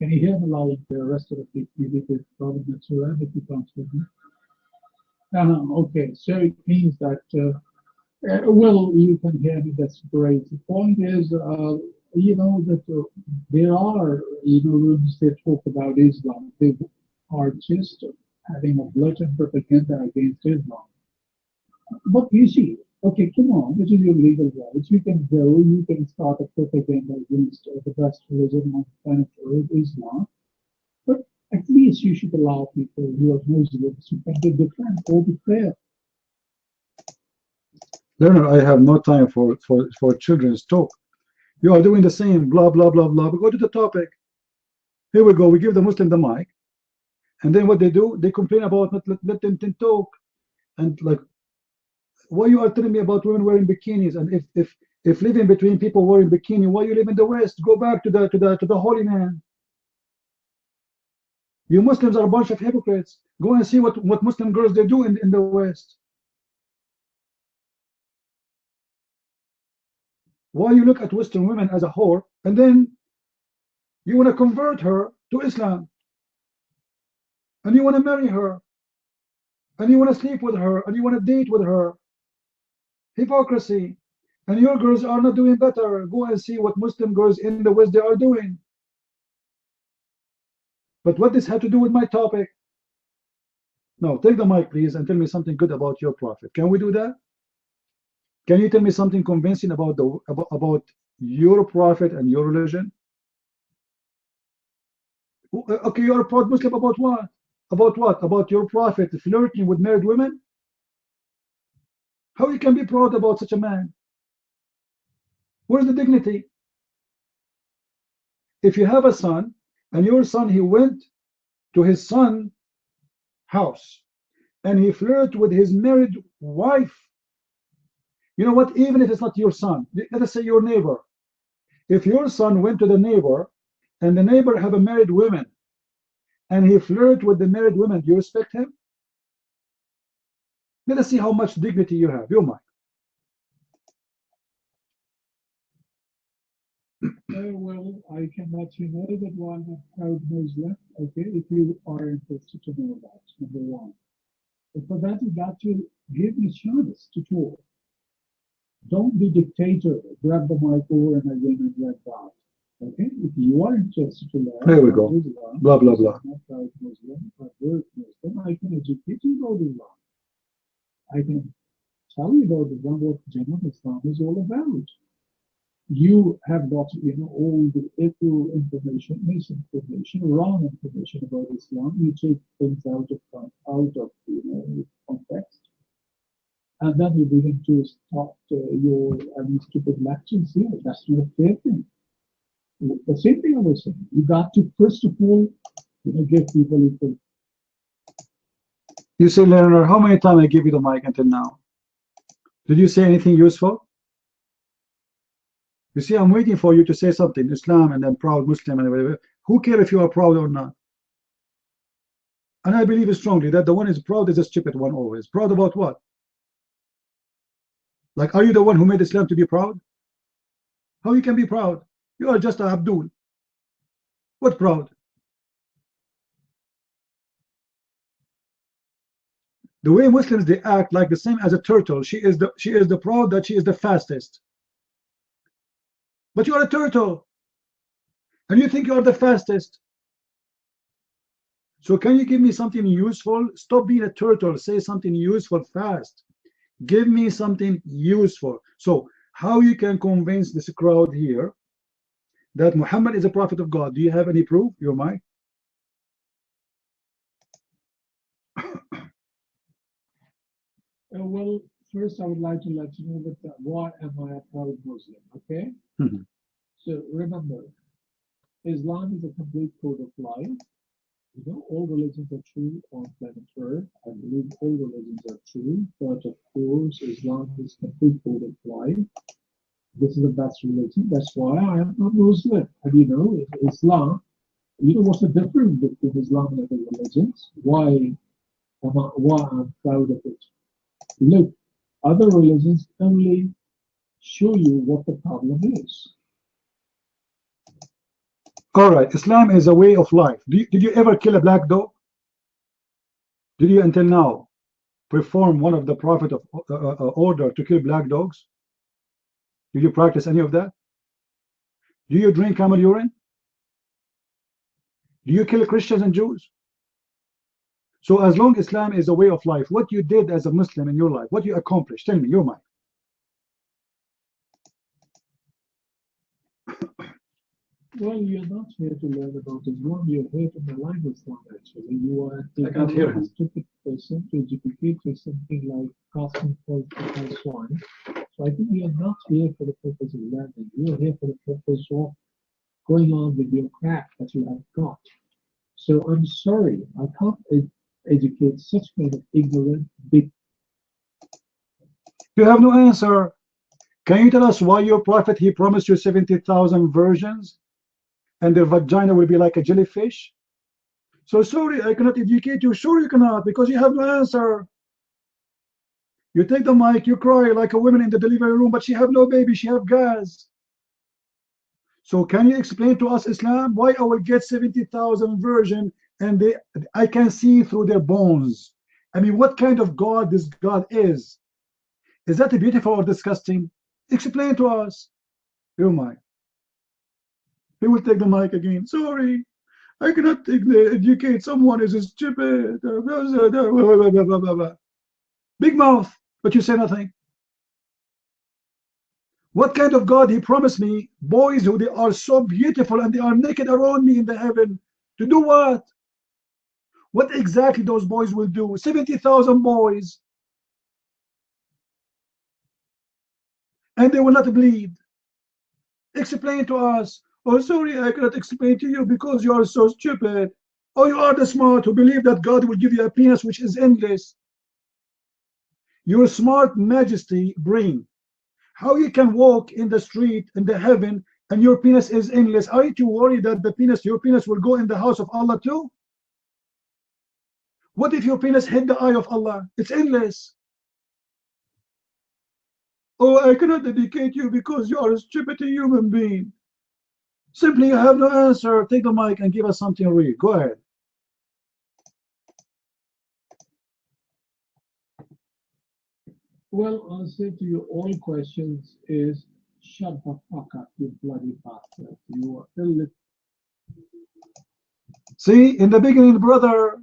can you hear me loud the rest of the people? Because probably not so loud if you can't hear me. Okay, so it means that, well, you can hear me, that's great. The point is, that there are, rooms that talk about Islam. They are just having a blatant propaganda against Islam. But you see, okay, come on, this is your legal rights. You can go, you can start a propaganda against the best religion on planet Earth, Islam. But at least you should allow people who are Muslims to can be different or be fair. Learner, I have no time for children's talk. You are doing the same, blah, blah, blah, blah. But go to the topic. Here we go. We give the Muslim the mic. And then what they do, they complain about not let them talk. And like, why you are telling me about women wearing bikinis? And if living between people wearing bikini, why you live in the West? Go back to the Holy Man. You Muslims are a bunch of hypocrites. Go and see what Muslim girls they do in the West. Why you look at Western women as a whore, and then you want to convert her to Islam, and you want to marry her, and you want to sleep with her, and you want to date with her. Hypocrisy. And your girls are not doing better. Go and see what Muslim girls in the West they are doing. But what this had to do with my topic? No, take the mic, please, and tell me something good about your prophet. Can we do that? Can you tell me something convincing about your prophet and your religion? Okay, you're a proud Muslim about what? About what? About your prophet flirting with married women? How you can be proud about such a man? Where's the dignity? If you have a son, and your son, he went to his son's house, and he flirted with his married wife, you know what? Even if it's not your son, let us say your neighbor. If your son went to the neighbor, and the neighbor have a married woman, and he flirted with the married woman, do you respect him? Let us see how much dignity you have. You're mine. Well, I can let you know that one proud Muslim, okay, if you are interested to know that, number one. But for that, you got to give me a chance to talk. Don't be dictator. Grab the mic over and again and let that. Okay? If you are interested to learn, there we go. Islam, blah, blah, blah. Not proud Muslim, but work Muslim, I can educate you about Islam. I can tell you about Islam, what Jannah Islam is all about. You have got, all the ill information, misinformation, wrong information about Islam. You take things out of context, and then you begin to start your stupid lectures here. That's not a fair thing. The same thing I was saying. You got to first of all, give people equal. You say, Leonard, how many times I give you the mic until now? Did you say anything useful? You see, I'm waiting for you to say something, Islam and then proud Muslim and whatever. Who cares if you are proud or not? And I believe strongly that the one is proud is a stupid one always. Proud about what? Like, are you the one who made Islam to be proud? How you can be proud? You are just a Abdul. What proud? The way Muslims, they act like the same as a turtle. She is the proud that she is the fastest. But you are a turtle. And you think you are the fastest. So can you give me something useful? Stop being a turtle. Say something useful fast. Give me something useful. So how you can convince this crowd here that Muhammad is a prophet of God? Do you have any proof? Your mic? Well, first I would like to let you know that why am I a proud Muslim? Okay. So remember, Islam is a complete code of life. All religions are true on planet Earth. I believe all religions are true, but of course, Islam is a complete code of life. This is the best religion. That's why I am a Muslim. And Islam, what's the difference between Islam and other religions? Why I'm proud of it? Look, other religions only show you what the problem is. All right, Islam is a way of life. Did you ever kill a black dog? Did you until now perform one of the prophet of order to kill black dogs? Did you practice any of that? Do you drink camel urine? Do you kill Christians and Jews? So as long as Islam is a way of life, what you did as a Muslim in your life, what you accomplished, tell me, your mind. Well, you're not here to learn about Islam, you're here to malign Islam actually. You are I can't hear him. a stupid person to educate to something like casting false and so on. So I think you're not here for the purpose of learning, you're here for the purpose of going on with your craft that you have got. So I'm sorry, I can't educate such kind of ignorant big. You have no answer. Can you tell us why your prophet, he promised you 70,000 virgins and their vagina will be like a jellyfish? So sorry, I cannot educate you. Sure you cannot, because you have no answer. You take the mic, you cry like a woman in the delivery room, but she have no baby, she have gas. So can you explain to us Islam? Why I will get 70,000 virgin and I can see through their bones? I mean, what kind of God this God is? Is that beautiful or disgusting? Explain to us. Your mic. He will take the mic again. Sorry, I cannot educate someone is stupid. Big mouth, but you say nothing. What kind of God he promised me? Boys who they are so beautiful and they are naked around me in the heaven. To do what? What exactly those boys will do? 70,000 boys. And they will not bleed. Explain to us. Oh, sorry, I cannot explain to you because you are so stupid. Oh, you are the smart who believe that God will give you a penis which is endless. Your smart majesty brain. How you can walk in the street in the heaven and your penis is endless? Are you worried that your penis will go in the house of Allah too? What if your penis hit the eye of Allah? It's endless. Oh, I cannot dedicate you because you are a stupid human being. Simply, you have no answer. Take the mic and give us something real. Go ahead. Well, I'll say to you, all questions is shut the fuck up, you bloody bastard. You are illiterate. See, in the beginning, brother,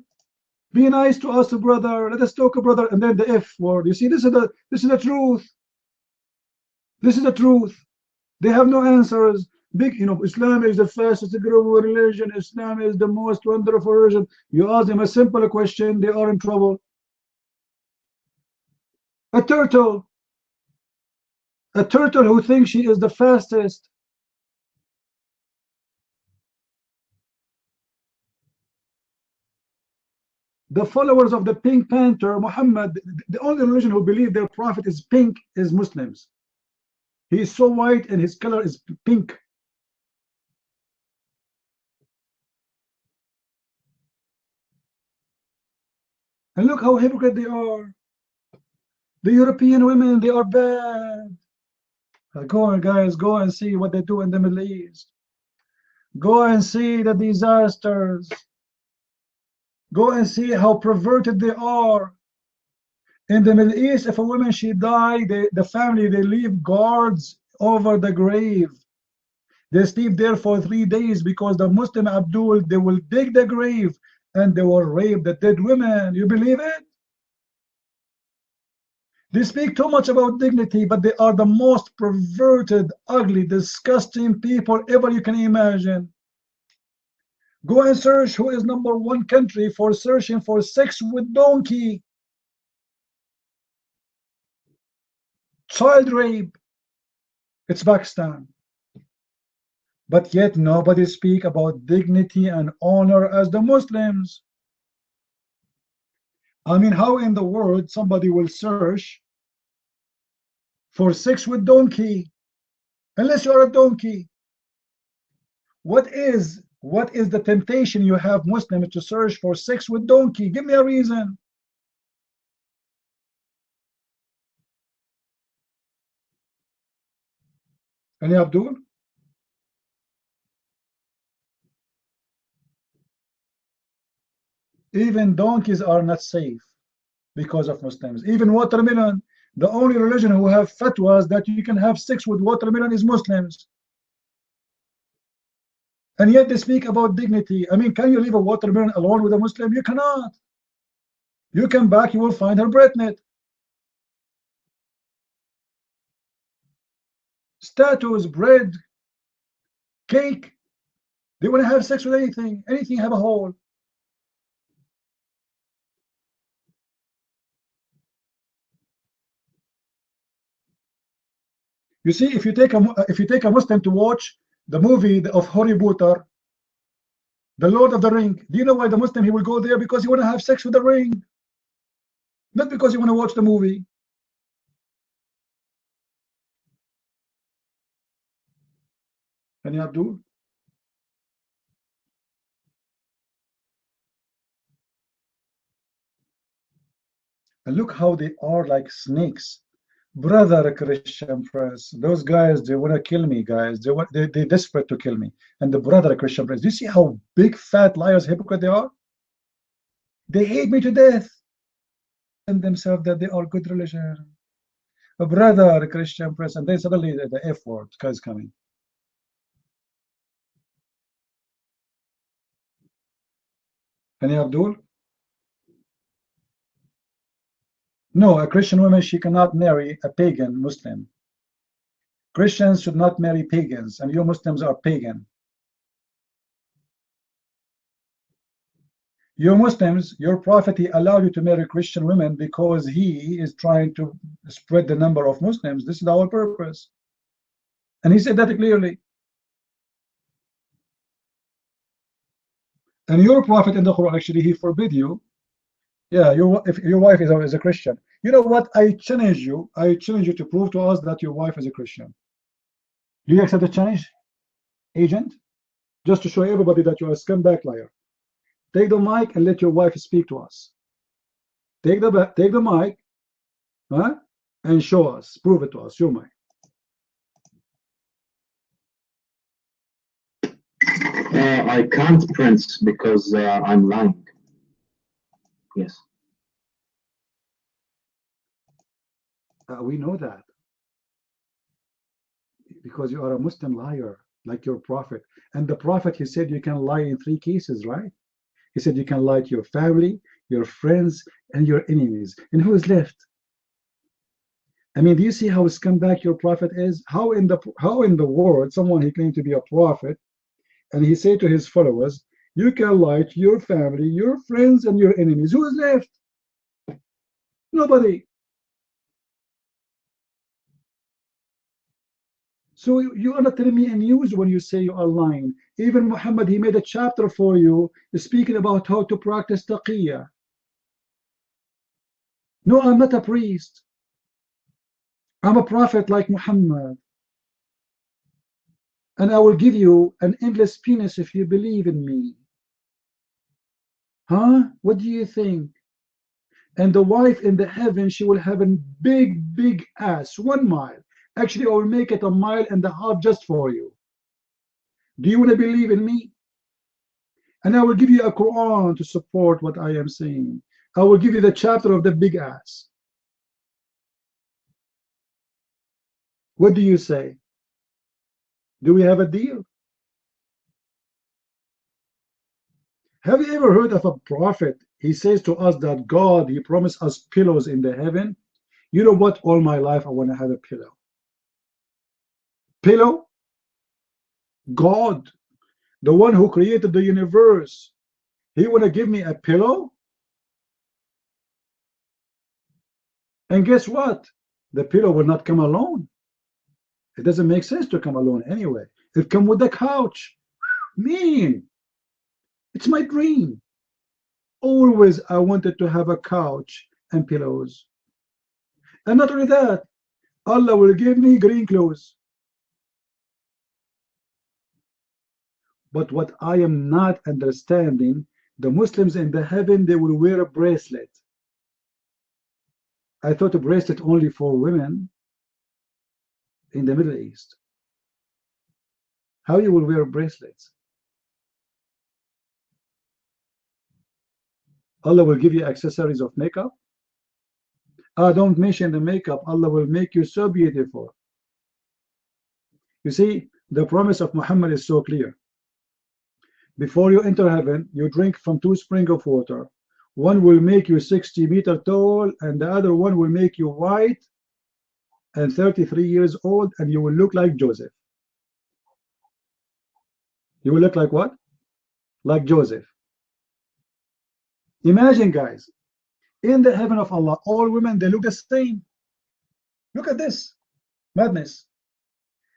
be nice to us, brother. Let us talk, brother, and then the F word. You see, this is the truth. This is the truth. They have no answers. Islam is the fastest growing religion. Islam is the most wonderful religion. You ask them a simple question, they are in trouble. A turtle who thinks she is the fastest. The followers of the Pink Panther, Muhammad, the only religion who believe their prophet is pink is Muslims. He is so white and his color is pink. And look how hypocrite they are. The European women, they are bad. Go on, guys, go and see what they do in the Middle East. Go and see the disasters. Go and see how perverted they are. In the Middle East, if a woman, she died, the family, they leave guards over the grave. They sleep there for 3 days because the Muslim Abdul, they will dig the grave and they will rape the dead women. You believe it? They speak too much about dignity, but they are the most perverted, ugly, disgusting people ever you can imagine. Go and search who is #1 country for searching for sex with donkey. Child rape. It's Pakistan. But yet nobody speak about dignity and honor as the Muslims. I mean, how in the world somebody will search for sex with donkey unless you are a donkey? What is the temptation you have Muslims to search for sex with donkey? Give me a reason. Any Abdul? Even donkeys are not safe because of Muslims. Even watermelon, the only religion who have fatwas that you can have sex with watermelon is Muslims. And yet they speak about dignity. I mean, can you leave a watermelon alone with a Muslim? You cannot. You come back, you will find her pregnant. Statues, bread, cake. They want to have sex with anything. Anything have a hole. You see, if you take a Muslim to watch the movie of Harry Potter, the Lord of the Ring, do you know why the Muslim he will go there? Because he want to have sex with the ring, not because he want to watch the movie. Any Abdul? And look how they are like snakes. Brother Christian Press, those guys, they want to kill me, guys. They're desperate to kill me. And the brother Christian Press, do you see how big, fat liars, hypocrite they are? They hate me to death. And themselves that they are good religion. A brother Christian Press, and then suddenly the F word is coming. Any Abdul? No, a Christian woman, she cannot marry a pagan Muslim. Christians should not marry pagans, and you Muslims are pagan. You Muslims, your prophet, he allowed you to marry Christian women because he is trying to spread the number of Muslims. This is our purpose. And he said that clearly. And your prophet in the Quran, actually, he forbid you. Yeah, if your wife is a Christian. You know what? I challenge you to prove to us that your wife is a Christian. Do you accept the challenge, agent? Just to show everybody that you're a scumbag liar. Take the mic and let your wife speak to us. Take the mic, huh? And show us, prove it to us. Your mic. I can't, Prince, because I'm lying. Yes. We know that. Because you are a Muslim liar, like your prophet. And the prophet, he said you can lie in 3 cases, right? He said you can lie to your family, your friends, and your enemies. And who is left? I mean, do you see how scumbag your prophet is? How in the world someone he claimed to be a prophet, and he said to his followers, you can lie to your family, your friends, and your enemies. Who is left? Nobody. So you are not telling me any news when you say you are lying. Even Muhammad, he made a chapter for you speaking about how to practice taqiyya. No, I'm not a priest. I'm a prophet like Muhammad. And I will give you an endless penis if you believe in me. Huh? What do you think? And the wife in the heaven, she will have a big, big ass, 1 mile. Actually, I will make it 1.5 miles just for you. Do you want to believe in me? And I will give you a Quran to support what I am saying. I will give you the chapter of the big ass. What do you say? Do we have a deal? Have you ever heard of a prophet? He says to us that God, he promised us pillows in the heaven. You know what? All my life I want to have a pillow. Pillow? God, the one who created the universe, he want to give me a pillow? And guess what? The pillow will not come alone. It doesn't make sense to come alone anyway. It come with the couch. Mean. It's my dream. Always I wanted to have a couch and pillows. And not only that, Allah will give me green clothes. But what I am not understanding, the Muslims in the heaven, they will wear a bracelet. I thought a bracelet only for women in the Middle East. How you will wear bracelets? Allah will give you accessories of makeup. Don't mention the makeup. Allah will make you so beautiful. You see, the promise of Muhammad is so clear. Before you enter heaven, you drink from 2 springs of water. One will make you 60 meters tall, and the other one will make you white and 33 years old, and you will look like Joseph. You will look like what? Like Joseph. Imagine, guys, in the heaven of Allah, all women, they look the same. Look at this madness.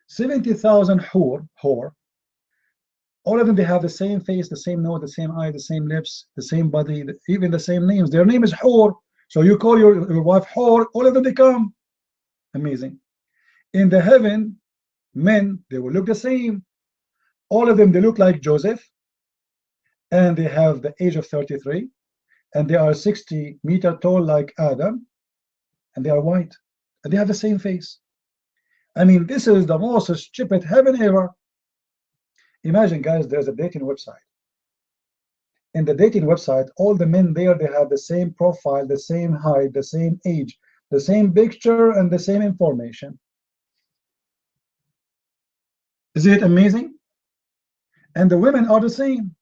70,000 whore. All of them, they have the same face, the same nose, the same eye, the same lips, the same body, even the same names. Their name is whore. So you call your wife whore, all of them, they come. Amazing. In the heaven, men, they will look the same. All of them, they look like Joseph, and they have the age of 33, and they are 60 meters tall like Adam, and they are white, and they have the same face. I mean, this is the most stupid heaven ever. Imagine, guys, there's a dating website. In the dating website, all the men there, they have the same profile, the same height, the same age, the same picture, and the same information. Isn't it amazing? And the women are the same.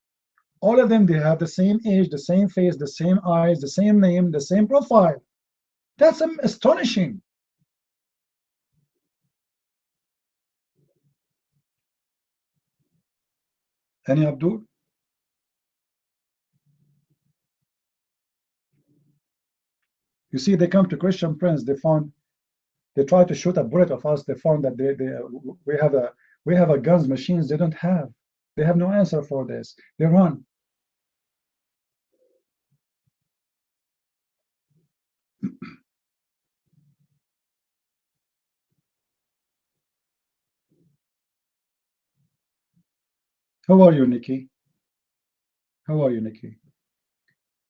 All of them, they have the same age, the same face, the same eyes, the same name, the same profile. That's astonishing. Any Abdul? You see, they come to Christian Prince, they try to shoot a bullet of us. They found that we have a guns machines they don't have. They have no answer for this. They run. How are you, Nikki? How are you, Nikki?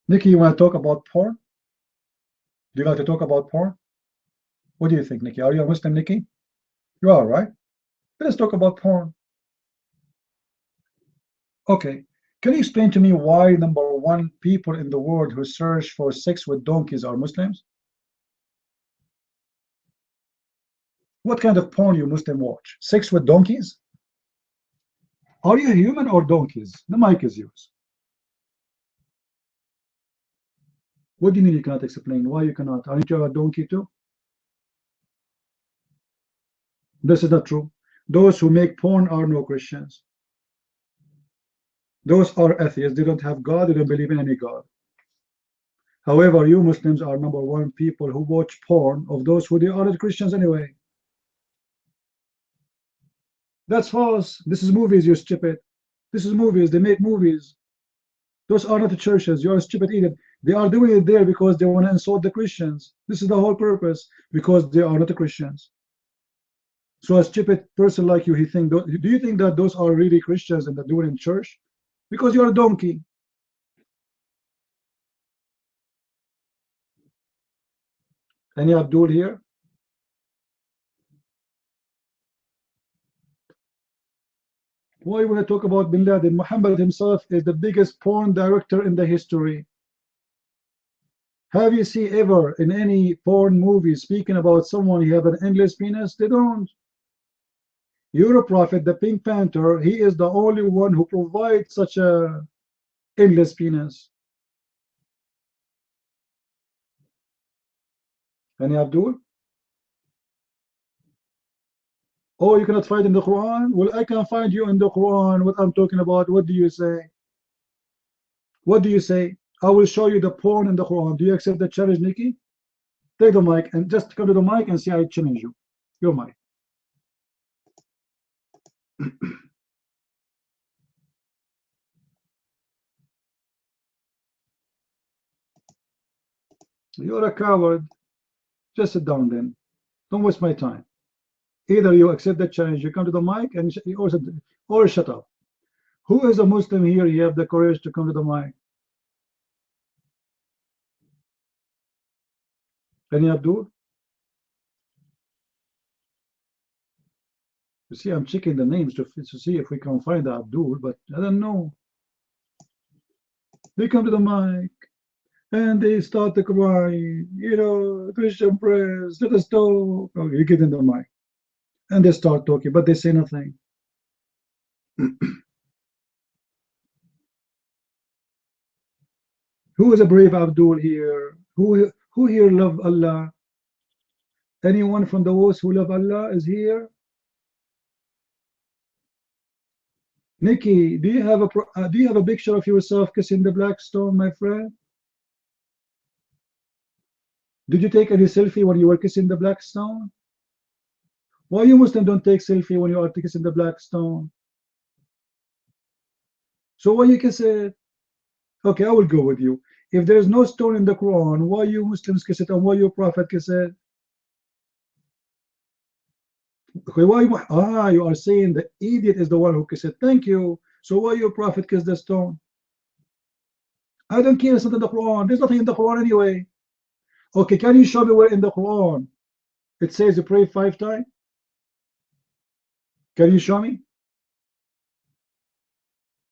Nikki, you want to talk about porn? Do you like to talk about porn? What do you think, Nikki? Are you a Muslim, Nikki? You are, right? Let's talk about porn. Okay. Can you explain to me why #1 people in the world who search for sex with donkeys are Muslims? What kind of porn you Muslim watch? Sex with donkeys? Are you human or donkeys? The mic is yours. What do you mean you cannot explain? Why you cannot? Aren't you a donkey too? This is not true. Those who make porn are no Christians. Those are atheists. They don't have God. They don't believe in any God. However, you Muslims are #1 people who watch porn of those who they are not Christians anyway. That's false. This is movies, you stupid. This is movies. They make movies. Those are not the churches. You're a stupid idiot. They are doing it there because they want to insult the Christians. This is the whole purpose, because they are not the Christians. So a stupid person like you, do you think that those are really Christians and they're doing it in church? Because you're a donkey. Any Abdul here? Why when I talk about Bin Laden? Muhammad himself is the biggest porn director in the history. Have you seen ever in any porn movie speaking about someone who have an endless penis? They don't. Your prophet, the Pink Panther, he is the only one who provides such a endless penis. Any Abdul? Oh, you cannot find in the Quran? Well, I can find you in the Quran what I'm talking about. What do you say? What do you say? I will show you the porn in the Quran. Do you accept the challenge, Nikki? Take the mic and just come to the mic and see I challenge you. Your mic. You're a coward. Just sit down then. Don't waste my time. Either you accept the challenge, you come to the mic, and or shut up. Who is a Muslim here? You have the courage to come to the mic. Any Abdul? You see, I'm checking the names to see if we can find the Abdul, but I don't know. They come to the mic and they start to cry, you know, Christian prayers, let us talk. Oh, you get in the mic. And they start talking, but they say nothing. Who is a brave Abdul here? Who here love Allah? Anyone from the those who love Allah is here? Nikki, do you have a picture of yourself kissing the black stone, my friend? Did you take any selfie when you were kissing the black stone? Why you Muslim don't take selfie when you are kissing the black stone? So why you kiss it? Okay, I will go with you. If there is no stone in the Quran, why you Muslims kiss it and why your Prophet kiss it? Okay, why you are saying the idiot is the one who kissed it. Thank you. So why your Prophet kissed the stone? I don't care. It's not in the Quran. There's nothing in the Quran anyway. Okay, can you show me where in the Quran it says you pray 5 times? Can you show me?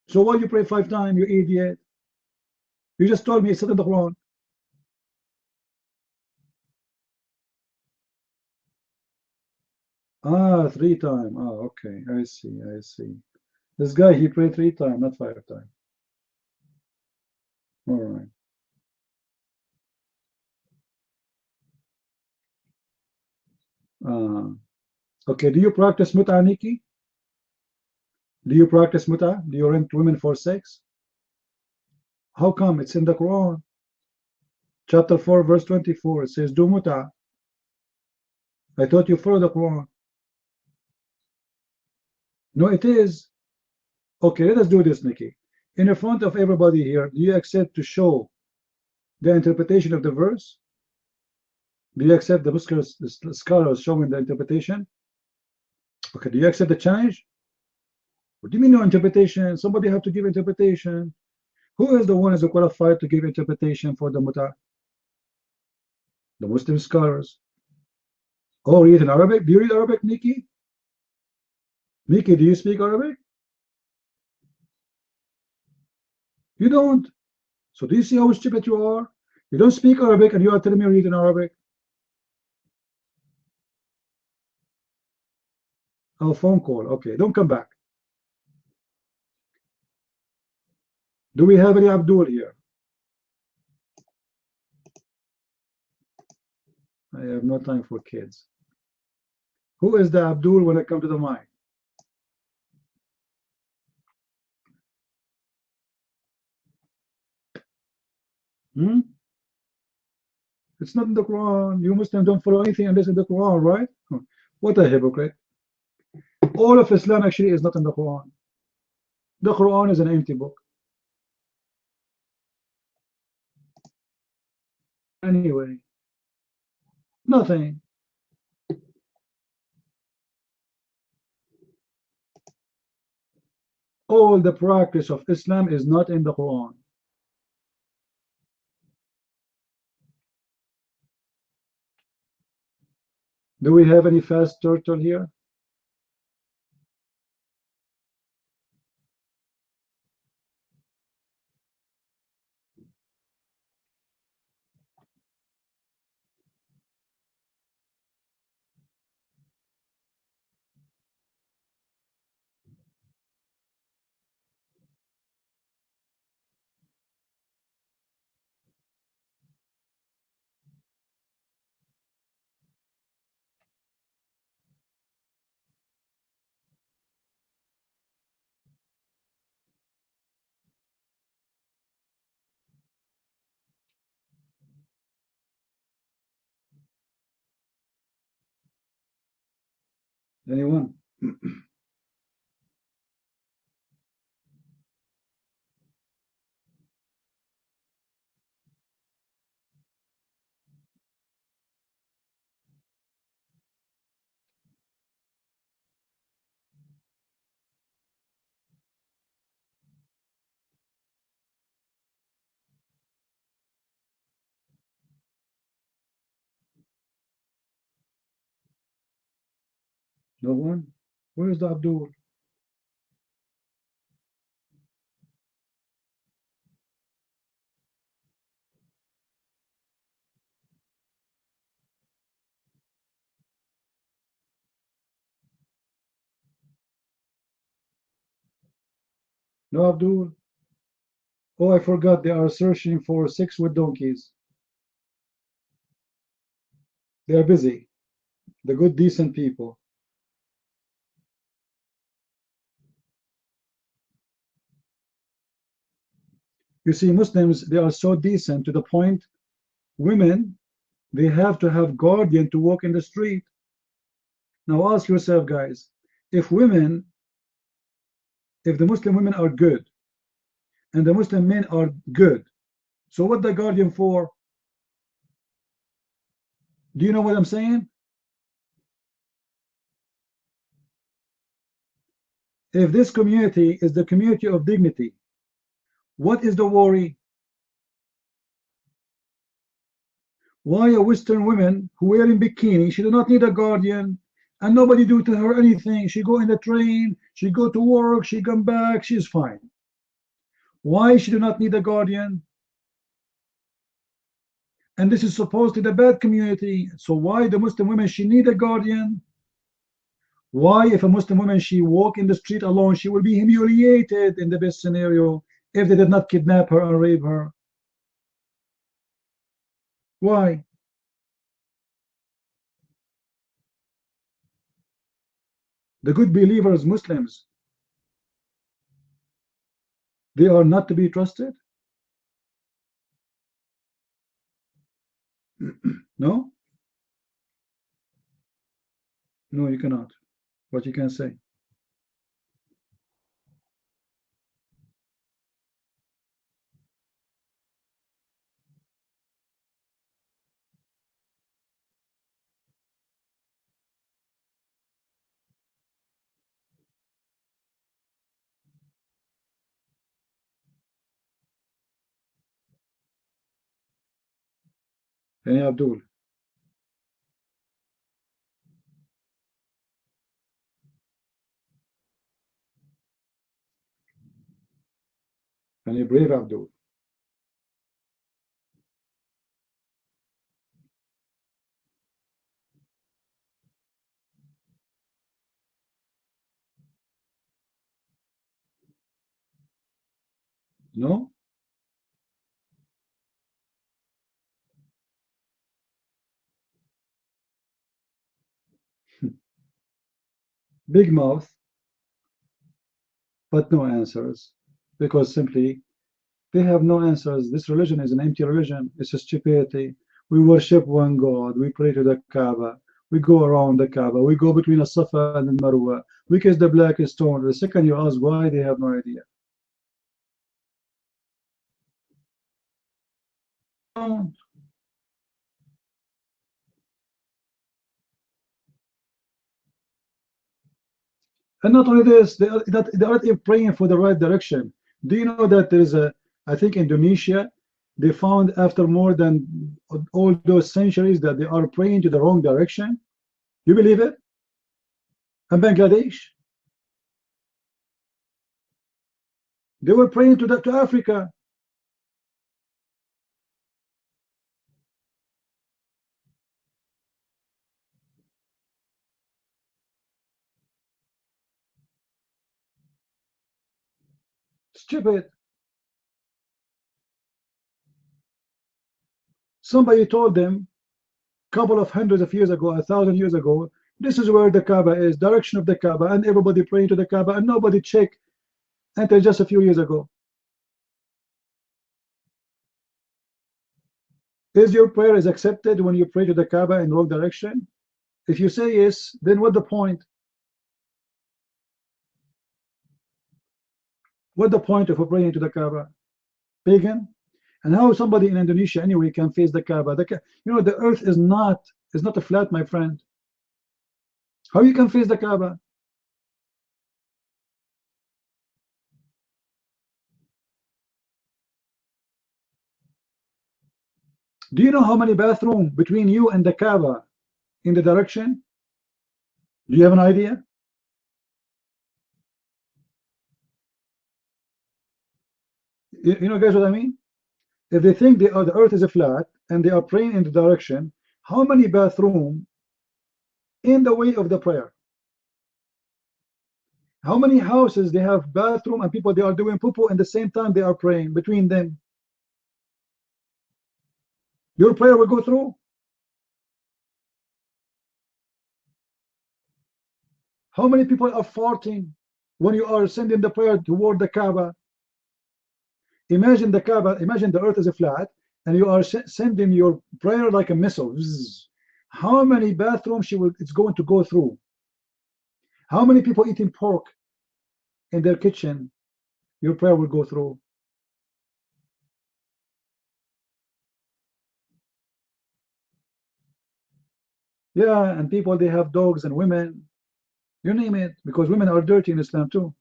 So why you pray 5 times, you idiot? You just told me it's not in the Quran. Ah, 3 times. Ah, okay. I see. I see. This guy, he prayed 3 times, not 5 times. All right. Okay. Do you practice muta, Nikki? Do you practice muta? Do you rent women for sex? How come? It's in the Quran. Chapter 4, verse 24. It says, do muta. I thought you follow the Quran. No, it is. Okay, let us do this, Nikki. In the front of everybody here, do you accept to show the interpretation of the verse? Do you accept the scholars showing the interpretation? Okay, do you accept the challenge? What do you mean no interpretation? Somebody have to give interpretation. Who is the one who is qualified to give interpretation for the muta? The Muslim scholars. Oh, read in Arabic? Do you read Arabic, Nikki? Nikki, do you speak Arabic? You don't. So do you see how stupid you are? You don't speak Arabic and you are telling me read in Arabic. Oh, phone call. Okay, don't come back. Do we have any Abdul here? I have no time for kids. Who is the Abdul when I come to the mic? It's not in the Quran. You Muslims don't follow anything unless in the Quran, right? What a hypocrite. All of Islam actually is not in the Quran. The Quran is an empty book. anyway? Nothing. All the practice of Islam is not in the Quran. Do we have any fast turtle here? Anyone? No one? Where is the Abdul? No Abdul? Oh, I forgot. They are searching for 6 with donkeys. They are busy. The good, decent people. You see, Muslims, they are so decent to the point, women, they have to have guardian to walk in the street. Now ask yourself, guys, if the Muslim women are good, and the Muslim men are good, so what the guardian for? Do you know what I'm saying? If this community is the community of dignity, what is the worry? Why a Western woman who wearing bikini, she does not need a guardian, and nobody do to her anything. She go in the train, she go to work, she come back, she's fine. Why she do not need a guardian? And this is supposed to be the bad community. So why the Muslim women, she need a guardian? Why, if a Muslim woman, she walk in the street alone, she will be humiliated in the best scenario if they did not kidnap her or rape her? Why? The good believers, Muslims, they are not to be trusted? No? No, you cannot. What you can say? Hey, Abdul. Any brave Abdul? No? Big mouth, but no answers. Because simply, they have no answers. This religion is an empty religion. It's a stupidity. We worship one God. We pray to the Kaaba. We go around the Kaaba. We go between the Safa and the Marwa. We kiss the black stone. The second you ask why, they have no idea. Don't. And not only this, they aren't even praying for the right direction. Do you know that there is a, I think Indonesia, they found after more than all those centuries that they are praying to the wrong direction? You believe it? And Bangladesh, they were praying to Africa. Stupid. Somebody told them a couple of hundreds of years ago, 1,000 years ago, this is where the Kaaba is, direction of the Kaaba, and everybody praying to the Kaaba, and nobody checked until just a few years ago. Is your prayer is accepted when you pray to the Kaaba in wrong direction? If you say yes, then what the point? What the point of praying to the Kaaba? Pagan? And how somebody in Indonesia anyway can face the Kaaba? You know, the earth is not a flat, my friend. How you can face the Kaaba? Do you know how many bathrooms between you and the Kaaba in the direction? Do you have an idea? You know, guys, what I mean? If they think the earth is a flat and they are praying in the direction, how many bathrooms in the way of the prayer? How many houses they have bathroom and people they are doing poo-poo and the same time they are praying between them? Your prayer will go through. How many people are farting when you are sending the prayer toward the Kaaba? Imagine the Kaaba, imagine the earth is a flat and you are sending your prayer like a missile. How many bathrooms it's going to go through? How many people eating pork in their kitchen? Your prayer will go through. Yeah, and people, they have dogs and women, you name it, because women are dirty in Islam too.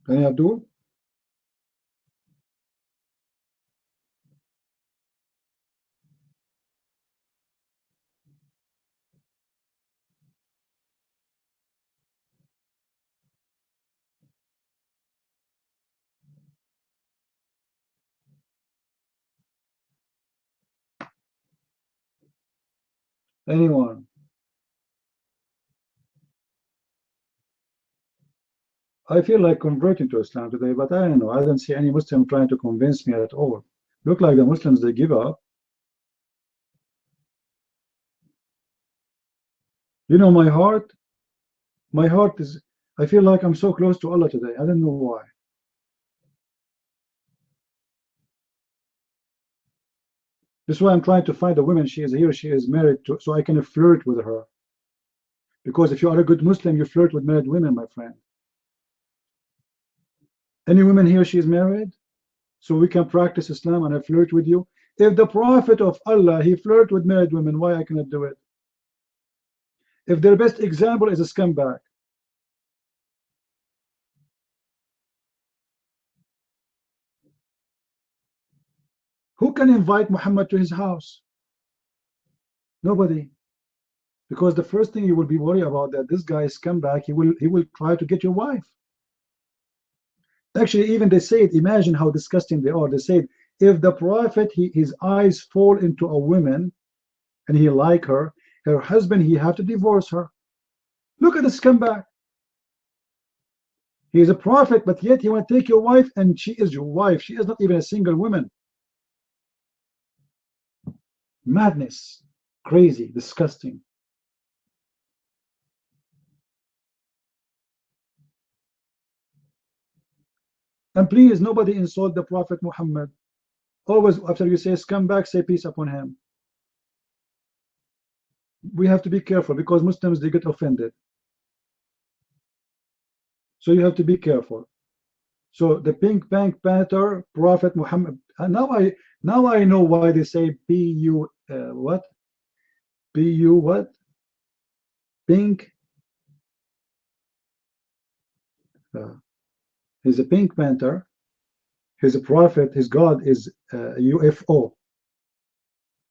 Any Abdul? Anyone? I feel like converting to Islam today, but I don't know. I don't see any Muslim trying to convince me at all. Look like the Muslims, they give up. You know, my heart is, I feel like I'm so close to Allah today. I don't know why. This is why I'm trying to find a woman. She is married to, so I can flirt with her. Because if you are a good Muslim, you flirt with married women, my friend. Any woman here, she is married, so we can practice Islam and I flirt with you. If the Prophet of Allah, he flirt with married women, why I cannot do it? If their best example is a scumbag. Who can invite Muhammad to his house? Nobody. Because the first thing you will be worried about that this guy is scumbag, he will try to get your wife. Actually, even they say it, imagine how disgusting they are. They say, if the Prophet, his eyes fall into a woman and he like her husband, he have to divorce her. Look at the scumbag. He is a prophet, but yet he want to take your wife, and she is your wife. She is not even a single woman. Madness. Crazy. Disgusting. And please, nobody insult the Prophet Muhammad. Always after you say scumbag, say peace upon him. We have to be careful because Muslims, they get offended. So you have to be careful. So the Pink Panther, Prophet Muhammad. Now I know why they say P-U what? P-U what? Pink. He's a Pink Panther. His prophet, his God is UFO.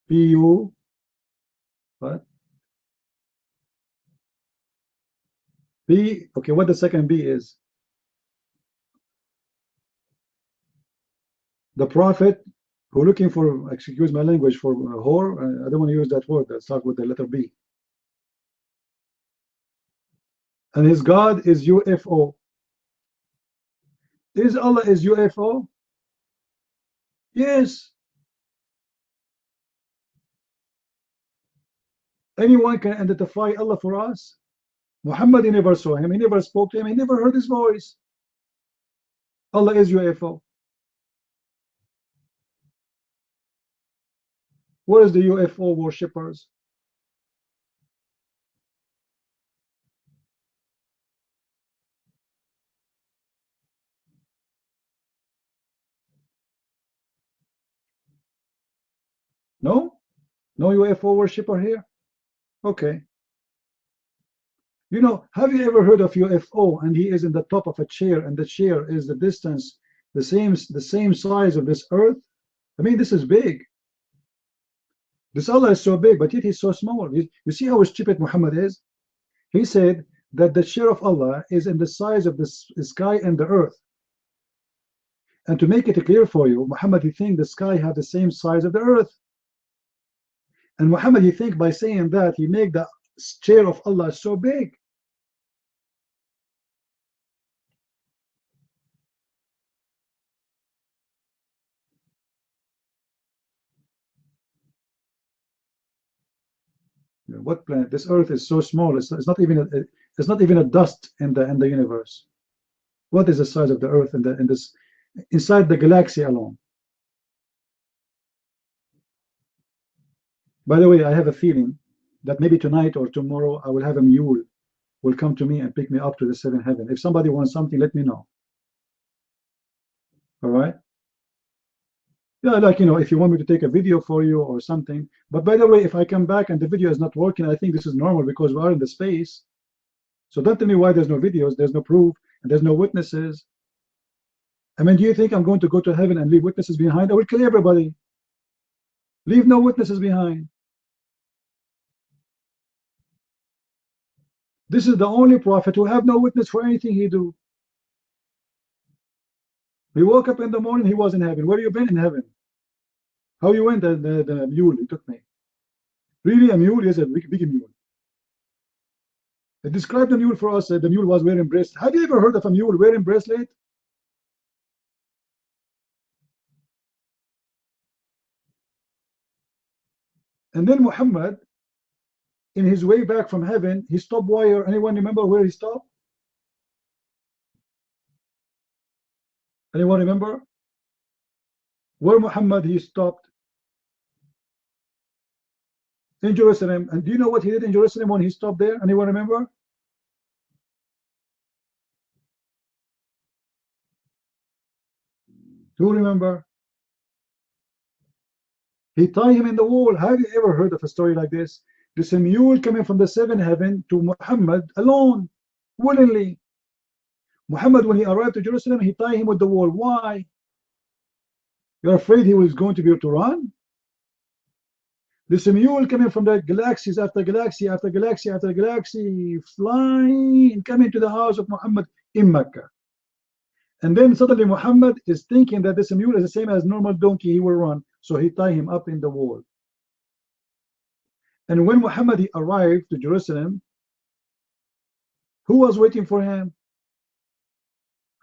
P-U what? B. Okay, what the second B is? The prophet who looking for, excuse my language, for whore. I don't want to use that word that starts with the letter B. And his God is UFO. Is Allah is UFO? Yes. Anyone can identify Allah for us. Muhammad, he never saw him, he never spoke to him, he never heard his voice. Allah is UFO. Where is the UFO worshippers? No? No UFO worshipper here? Okay. You know, have you ever heard of UFO and he is in the top of a chair and the chair is the distance, the same size of this earth? I mean, this is big. This Allah is so big, but yet he's so small. You see how stupid Muhammad is? He said that the chair of Allah is in the size of the sky and the earth. And to make it clear for you, Muhammad, he thinks the sky have the same size of the earth. And Muhammad, he think by saying that, he make the chair of Allah so big. What planet? This earth is so small. It's not even a dust in the universe. What is the size of the earth in this inside the galaxy alone? By the way, I have a feeling that maybe tonight or tomorrow I will have a mule will come to me and pick me up to the seventh heaven. If somebody wants something, let me know. All right? Yeah, like, you know, if you want me to take a video for you or something. But by the way, if I come back and the video is not working, I think this is normal because we are in the space. So don't tell me why there's no videos, there's no proof, and there's no witnesses. I mean, do you think I'm going to go to heaven and leave witnesses behind? I will kill everybody. Leave no witnesses behind. This is the only prophet who have no witness for anything he do. He woke up in the morning, he was in heaven. Where you been? In heaven. How you went? The mule, he took me. Really, a mule? Yes, a big mule. They described the mule for us. The mule was wearing bracelet. Have you ever heard of a mule wearing bracelet? And then Muhammad, in his way back from heaven, he stopped where? Anyone remember where he stopped? Anyone remember? Where Muhammad he stopped? In Jerusalem. And do you know what he did in Jerusalem when he stopped there? Anyone remember? Who remember? He tied him in the wall. Have you ever heard of a story like this? This a mule coming from the seventh heaven to Muhammad alone, willingly. Muhammad, when he arrived to Jerusalem, he tied him with the wall. Why? You're afraid he was going to be able to run? This mule coming from the galaxies after galaxy after galaxy after galaxy, flying, coming to the house of Muhammad in Mecca. And then suddenly Muhammad is thinking that this mule is the same as normal donkey, he will run. So he tied him up in the wall. And when Muhammad he arrived to Jerusalem, who was waiting for him?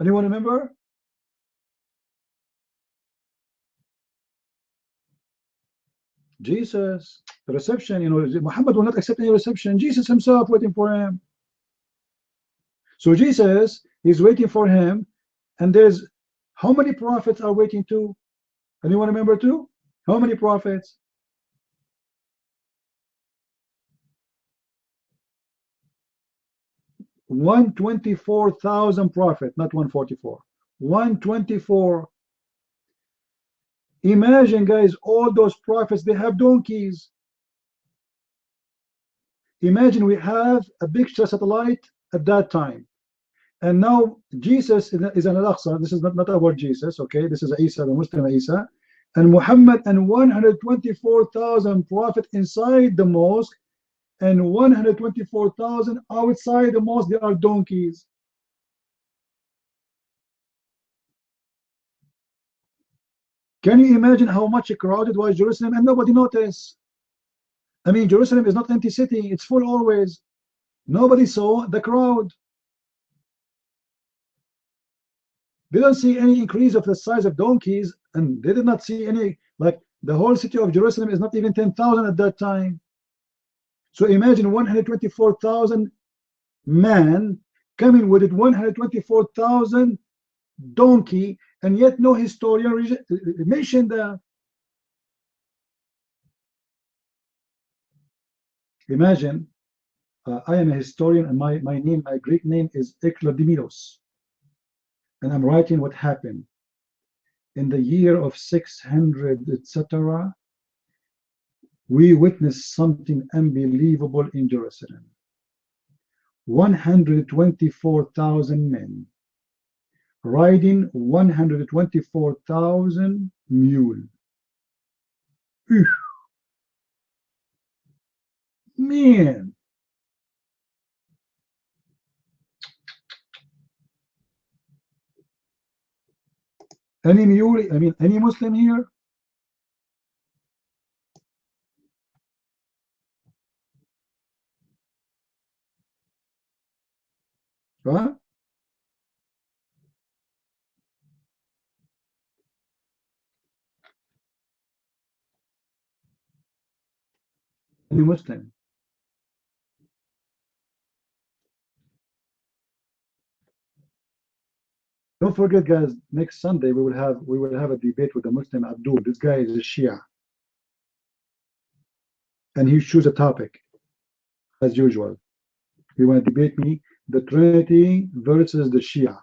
Anyone remember? Jesus. The reception, you know, Muhammad will not accept any reception. Jesus himself waiting for him. So Jesus is waiting for him, and there's How many prophets are waiting too? Anyone remember too? How many prophets? One 24,000 prophets, not 144. 124. Imagine, guys, all those prophets, they have donkeys. Imagine we have a big satellite at that time. And now Jesus is an Al-Aqsa. This is not our Jesus, okay? This is Isa, the Muslim Isa. And Muhammad and 124,000 prophets inside the mosque and 124,000 outside the mosque. They are donkeys. Can you imagine how much crowded was Jerusalem and nobody noticed? I mean, Jerusalem is not empty city. It's full always. Nobody saw the crowd. They don't see any increase of the size of donkeys, and they did not see any, like the whole city of Jerusalem is not even 10,000 at that time. So imagine 124,000 men coming with it, 124,000 donkey, and yet no historian mentioned that. Imagine, I am a historian, and my Greek name is Eklodimilos, and I'm writing what happened in the year of 600, etc. We witnessed something unbelievable in Jerusalem. 124,000 men riding 124,000 mule. Man, any mule, I mean, any Muslim here? Huh? Any Muslim? Don't forget, guys, next Sunday we will have a debate with the Muslim Abdul. This guy is a Shia. And he choose a topic, as usual. He want to debate me, the Trinity versus the Shia.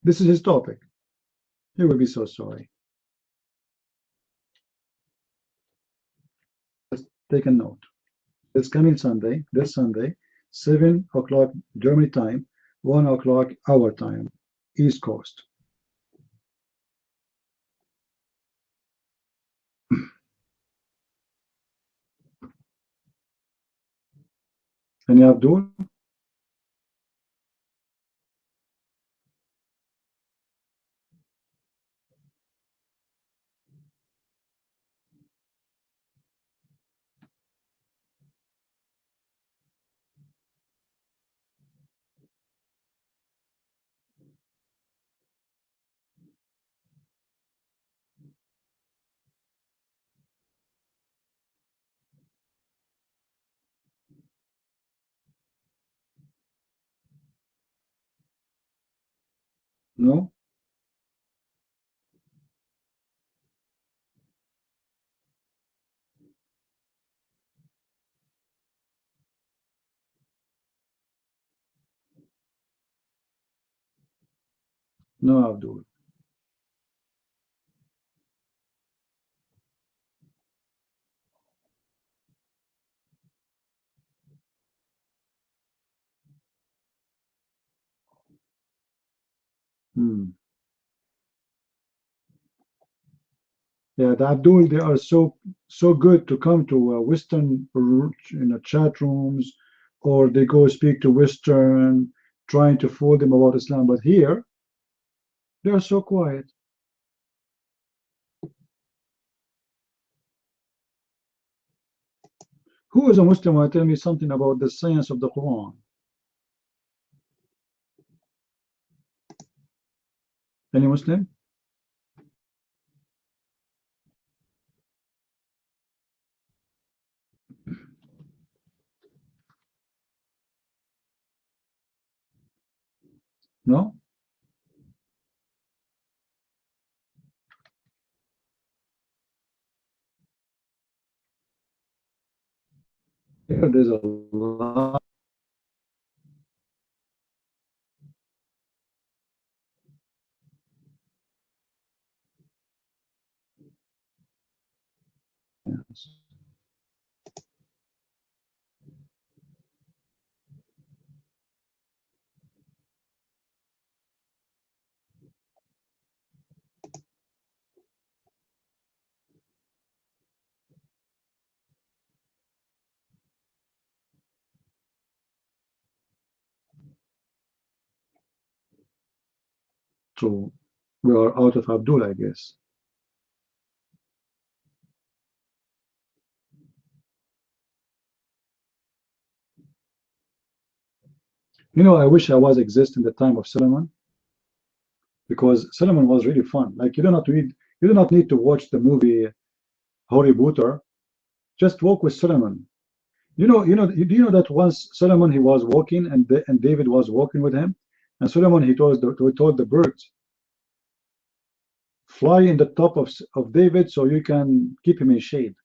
This is his topic. He will be so sorry. Just take a note. It's coming Sunday, this Sunday, 7 o'clock Germany time, 1 o'clock our time, East Coast. Any Abdul? No? No, Abdul. Hmm. Yeah, the Abdul, they are so good to come to Western chat rooms, or they go speak to Western, trying to fool them about Islam. But here, they are so quiet. Who is a Muslim want to tell me something about the science of the Quran? Any Muslim? No? Here there's a lot. Yes. So we are out of Abdul, I guess. You know, I wish I was exist in the time of Solomon, because Solomon was really fun. Like you do not need to watch the movie Harry Potter. Just walk with Solomon. Do you know that once Solomon he was walking and David was walking with him, and Solomon he told the birds, fly in the top of David so you can keep him in shade.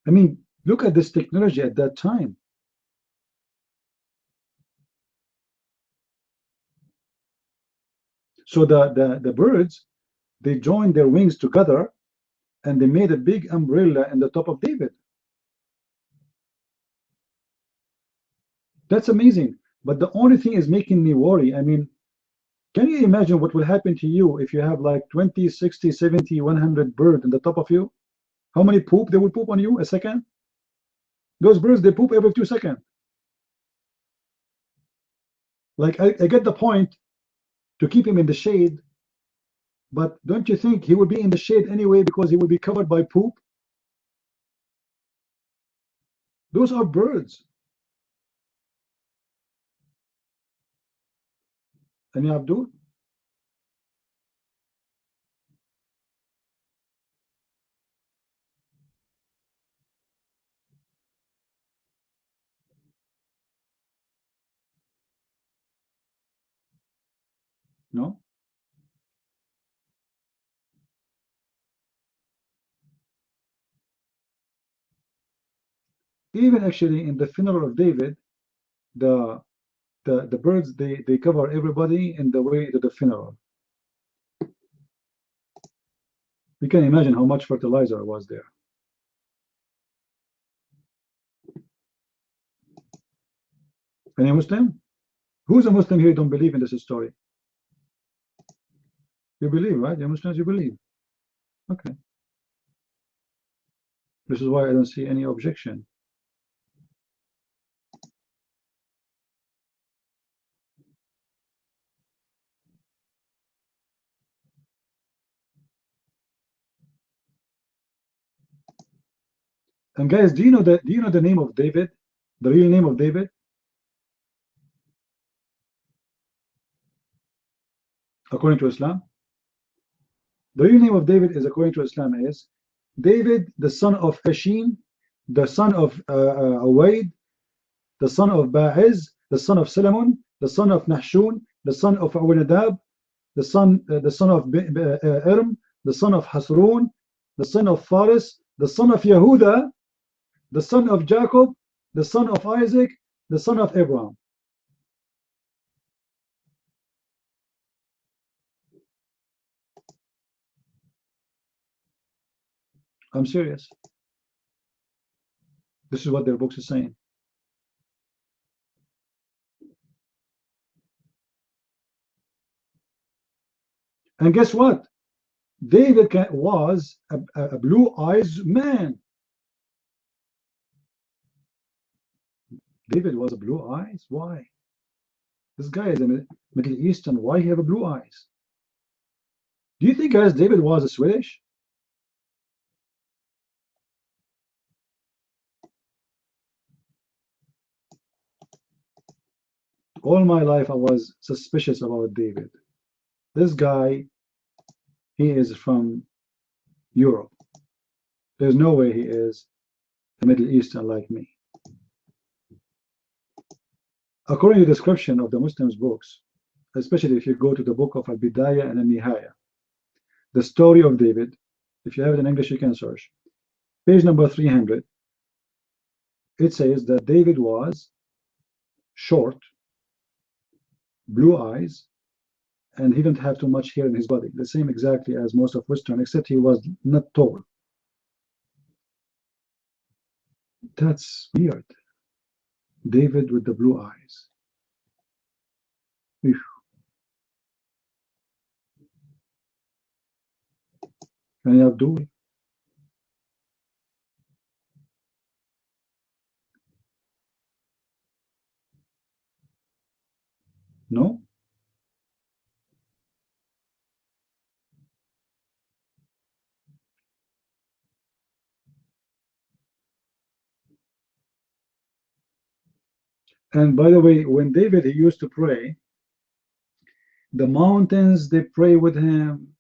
I mean, look at this technology at that time. So the birds, they joined their wings together and they made a big umbrella in the top of David. That's amazing. But the only thing is making me worry. I mean, can you imagine what will happen to you if you have like 20, 60, 70, 100 birds in the top of you? How many poop they will poop on you a second? Those birds, they poop every 2 seconds. Like, I get the point to keep him in the shade, but don't you think he would be in the shade anyway because he would be covered by poop? Those are birds. Any Abdul? No? Even actually in the funeral of David, the the birds they cover everybody in the way to the funeral. You can imagine how much fertilizer was there. Any Muslim? Who's a Muslim here who don't believe in this story? You believe, right? You're Muslims, you believe. Okay. This is why I don't see any objection. And guys, do you know the name of David? The real name of David? According to Islam? The real name of David is, according to Islam, is David, the son of Hashim, the son of Uwaid, the son of Ba'iz, the son of Solomon, the son of Nahshun, the son of Awinadab, the son of Irm, the son of Hasrun, the son of Faris, the son of Yehuda, the son of Jacob, the son of Isaac, the son of Abraham. I'm serious. This is what their books are saying. And guess what? David was a blue-eyes man. David was a blue eyes? Why? This guy is a Middle Eastern. Why he have a blue eyes? Do you think, guys, David was a Swedish? All my life I was suspicious about David. This guy, he is from Europe. There's no way he is a Middle Eastern like me. According to the description of the Muslims' books, especially if you go to the book of Al-Bidayah and Al-Nihaya, the story of David, if you have it in English, you can search. Page number 300. it says that David was short, blue eyes, and he didn't have too much hair in his body. The same exactly as most of Western, except he was not tall. That's weird. David with the blue eyes. Eesh. And Abdul. No? And by the way, when David, he used to pray, the mountains, they pray with him.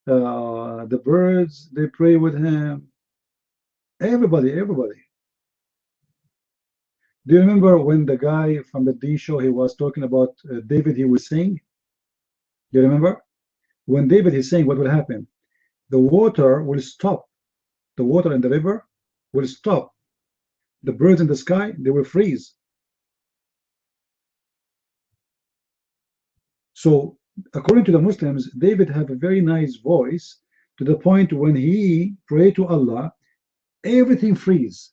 The birds, they pray with him. Everybody. Do you remember when the guy from the D show, he was talking about David, he was sing? Do you remember? When David is saying, what will happen? The water will stop. The water in the river will stop. The birds in the sky, they will freeze. So according to the Muslims, David had a very nice voice to the point when he prayed to Allah, everything freeze.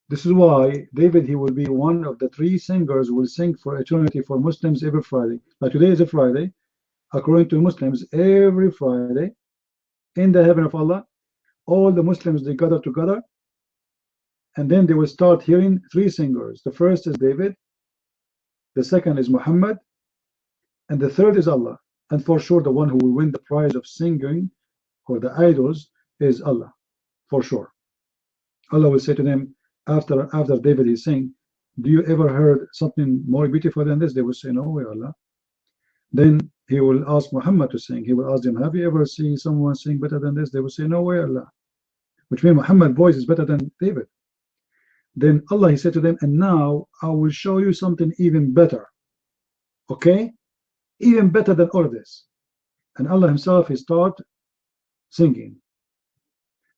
This is why David, he will be one of the 3 singers who will sing for eternity for Muslims every Friday. Like today is a Friday. According to Muslims, every Friday in the heaven of Allah, all the Muslims, they gather together, and then they will start hearing 3 singers. The first is David, the second is Muhammad, and the third is Allah. And for sure, the one who will win the prize of singing or the idols is Allah, for sure. Allah will say to them, after David is saying, do you ever heard something more beautiful than this? They will say, no way, Allah. Then he will ask Muhammad to sing. He will ask them, have you ever seen someone sing better than this? They will say, no way, Allah. Which means Muhammad's voice is better than David. Then Allah, he said to them, and now I will show you something even better. Okay? Even better than all of this. And Allah himself, he start singing.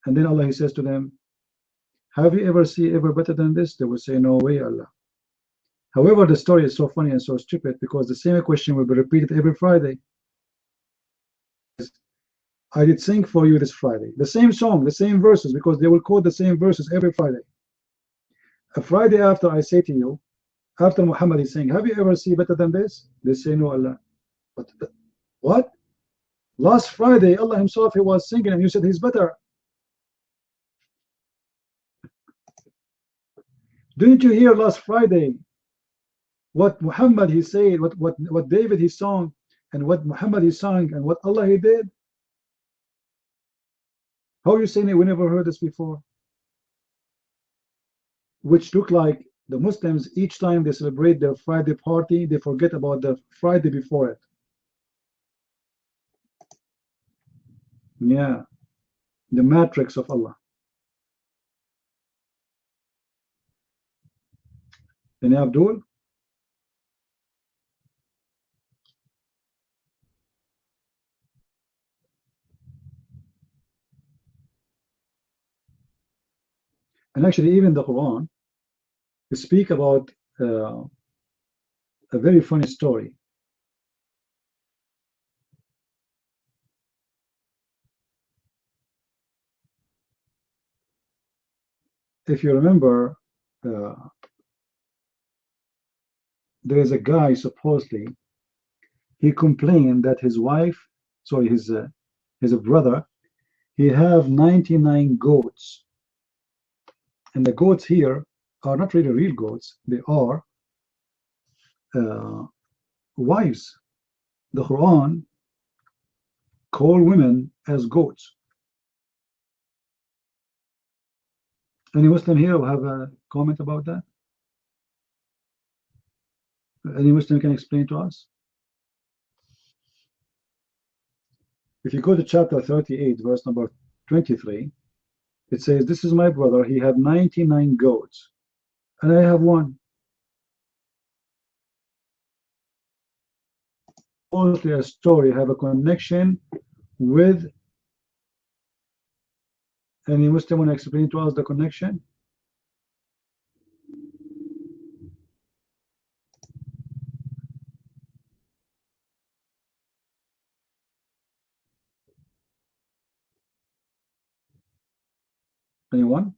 And then Allah, he says to them, have you ever seen ever better than this? They will say, no way, Allah. However, the story is so funny and so stupid because the same question will be repeated every Friday. I did sing for you this Friday. The same song, the same verses, because they will quote the same verses every Friday. A Friday after, I say to you, after Muhammad is saying, have you ever seen better than this? They say, no, Allah. But what? Last Friday, Allah himself, he was singing and you said he's better. Didn't you hear last Friday what Muhammad he said, what David he sung, and what Muhammad he sang, and what Allah he did? How are you saying it? We never heard this before? Which look like the Muslims, each time they celebrate their Friday party, they forget about the Friday before it. Yeah, the matrix of Allah. And Abdul? And actually, even the Quran, we speak about a very funny story. If you remember, there is a guy, supposedly, he complained that his wife, sorry, his brother, he have 99 goats. And the goats here are not really real goats. They are wives. The Quran call women as goats. Any Muslim here will have a comment about that? Any Muslim can explain to us? If you go to chapter 38, verse number 23, it says, this is my brother, he had 99 goats, and I have one. falsely a story have a connection with any Muslim? Want to explain to us the connection? Anyone?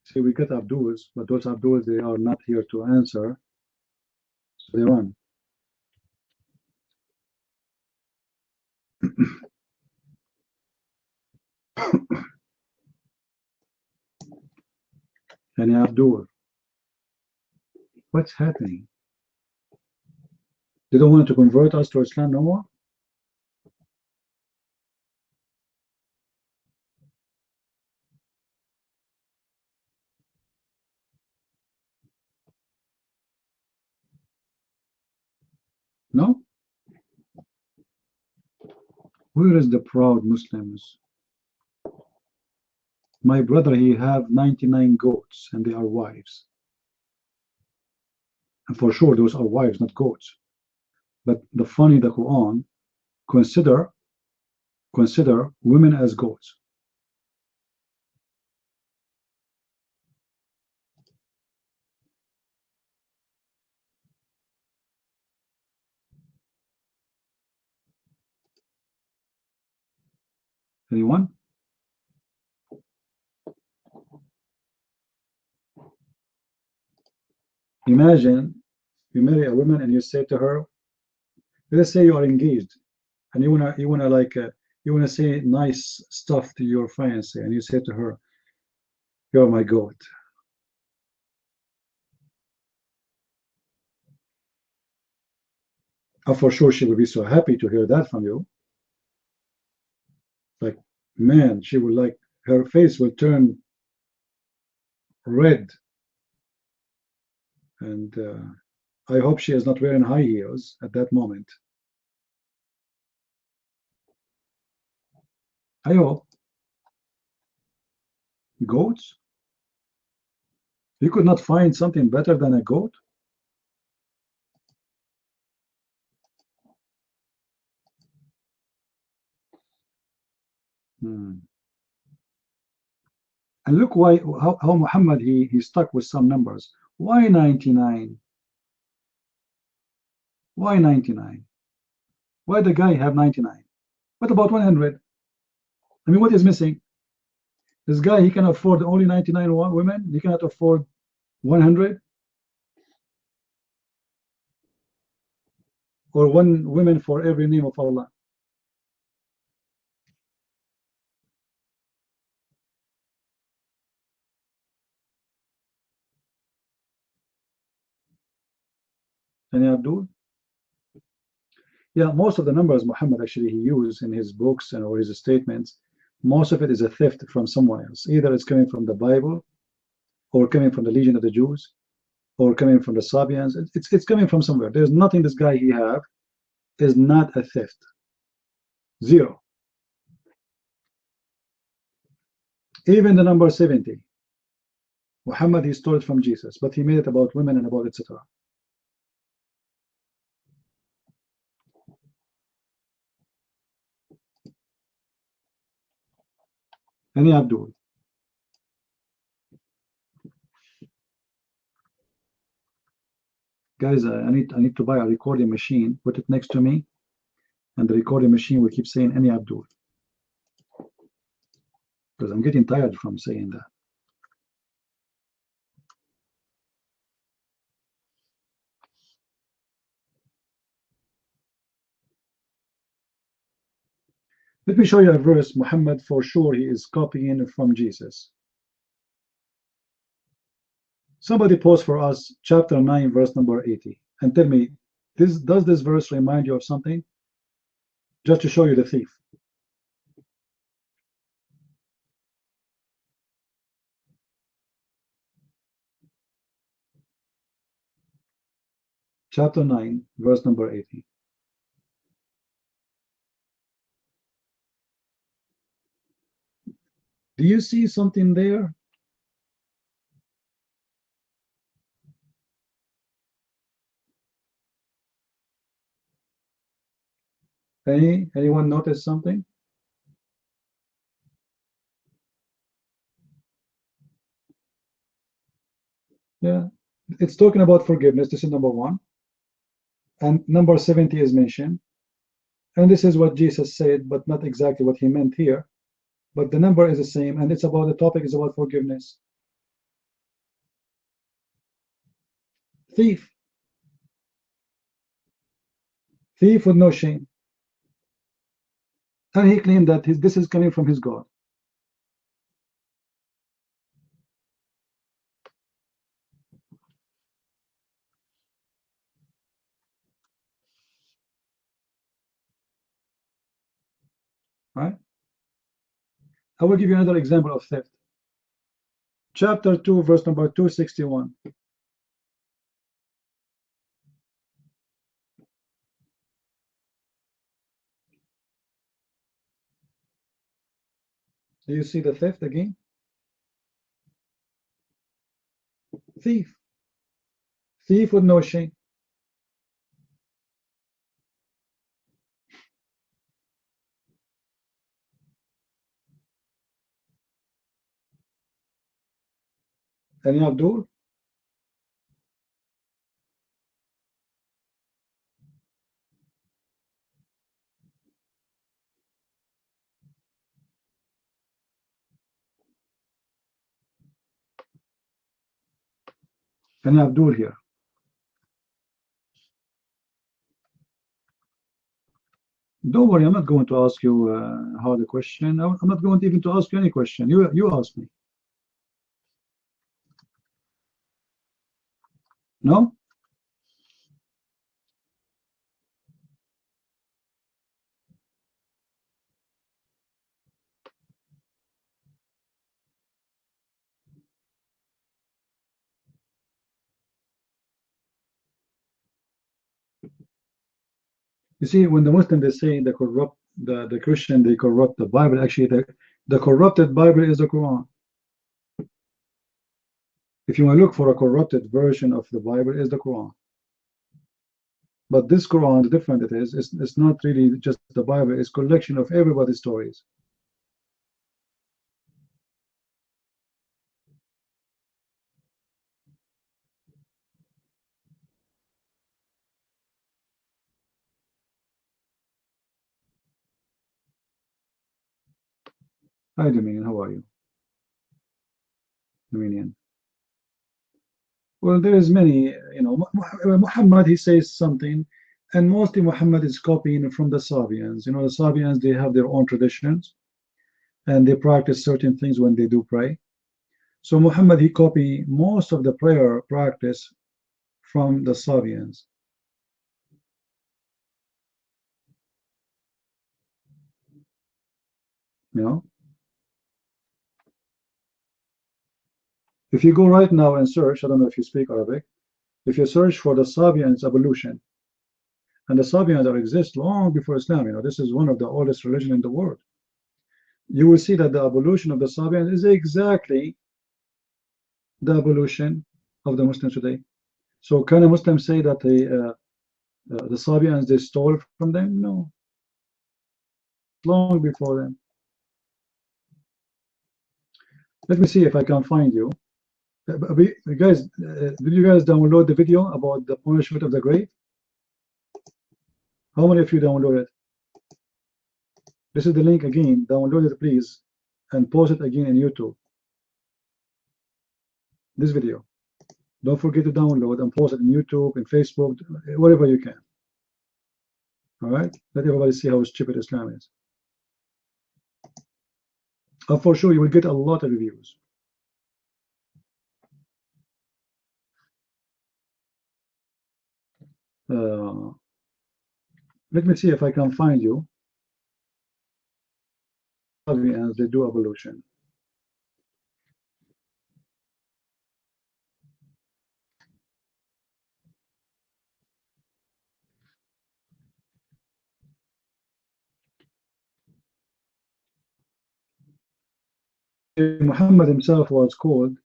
See, we get Abduls, but those Abduls, they are not here to answer, so they run. Any Abdul? What's happening? They don't want to convert us to Islam no more? No? Where is the proud Muslims? My brother, he have 99 goats, and they are wives. And for sure, those are wives, not goats. But the funny, the Quran, consider women as goats. Anyone? Imagine you marry a woman and you say to her, let's say you are engaged, and you wanna say nice stuff to your fiancé, and you say to her, "You're my goat." For sure, she will be so happy to hear that from you. Like, man, she will like her face will turn red, and I hope she is not wearing high heels at that moment. I hope. Goats? You could not find something better than a goat? Hmm. And look how Muhammad he stuck with some numbers. Why 99? Why 99? Why the guy have 99? What about 100? I mean, what is missing? This guy, he can afford only 99 women. He cannot afford 100 or one woman for every name of Allah. Any Abdul? Yeah, most of the numbers Muhammad actually he used in his books and or his statements, most of it is a theft from someone else. Either it's coming from the Bible, or coming from the Legion of the Jews, or coming from the Sabians. It's coming from somewhere. There's nothing this guy he have is not a theft. Zero. Even the number 70. Muhammad he stole it from Jesus, but he made it about women and about etc. Any Abdul? Guys, I need to buy a recording machine, put it next to me, and the recording machine will keep saying any Abdul. Because I'm getting tired from saying that. Let me show you a verse. Muhammad, for sure, he is copying from Jesus. Somebody post for us chapter 9, verse number 80, and tell me, does this verse remind you of something? Just to show you the thief. chapter 9, verse number 80. Do you see something there? Anyone notice something? Yeah, it's talking about forgiveness. This is number 1. And number 70 is mentioned. And this is what Jesus said, but not exactly what he meant here. But the number is the same, and it's about the topic is about forgiveness. Thief. Thief with no shame. And he claimed that this is coming from his God. Right? I will give you another example of theft. Chapter 2, verse number 261. Do you see the theft again? Thief. Thief with no shame. And Abdul? And Abdul here. Don't worry, I'm not going to ask you how the question. I'm not going even to ask you any question. You ask me. No? You see, when the Muslim they say the Christian they corrupt the Bible, actually the corrupted Bible is the Quran. If you want to look for a corrupted version of the Bible, is the Quran. But this Quran, the different it is, it's not really just the Bible, it's a collection of everybody's stories. Hi Dominion, how are you? Dominion. Well, there is many, Muhammad, he says something, and mostly Muhammad is copying from the Sabians. The Sabians, they have their own traditions, and they practice certain things when they do pray. So Muhammad, he copied most of the prayer practice from the Sabians. If you go right now and search, I don't know if you speak Arabic, if you search for the Sabians evolution, and the Sabians that exist long before Islam, this is one of the oldest religion in the world, you will see that the evolution of the Sabians is exactly the evolution of the Muslims today. So can a Muslim say that the Sabians, they stole from them? No. Long before them. Let me see if I can find you. Guys, did you guys download the video about the punishment of the grave? How many of you downloaded it? This is the link again. Download it, please, and post it again in YouTube. This video. Don't forget to download and post it in YouTube and Facebook, wherever you can. All right? Let everybody see how stupid Islam is. For sure, you will get a lot of reviews. Let me see if I can find you. As they do evolution. Muhammad himself was called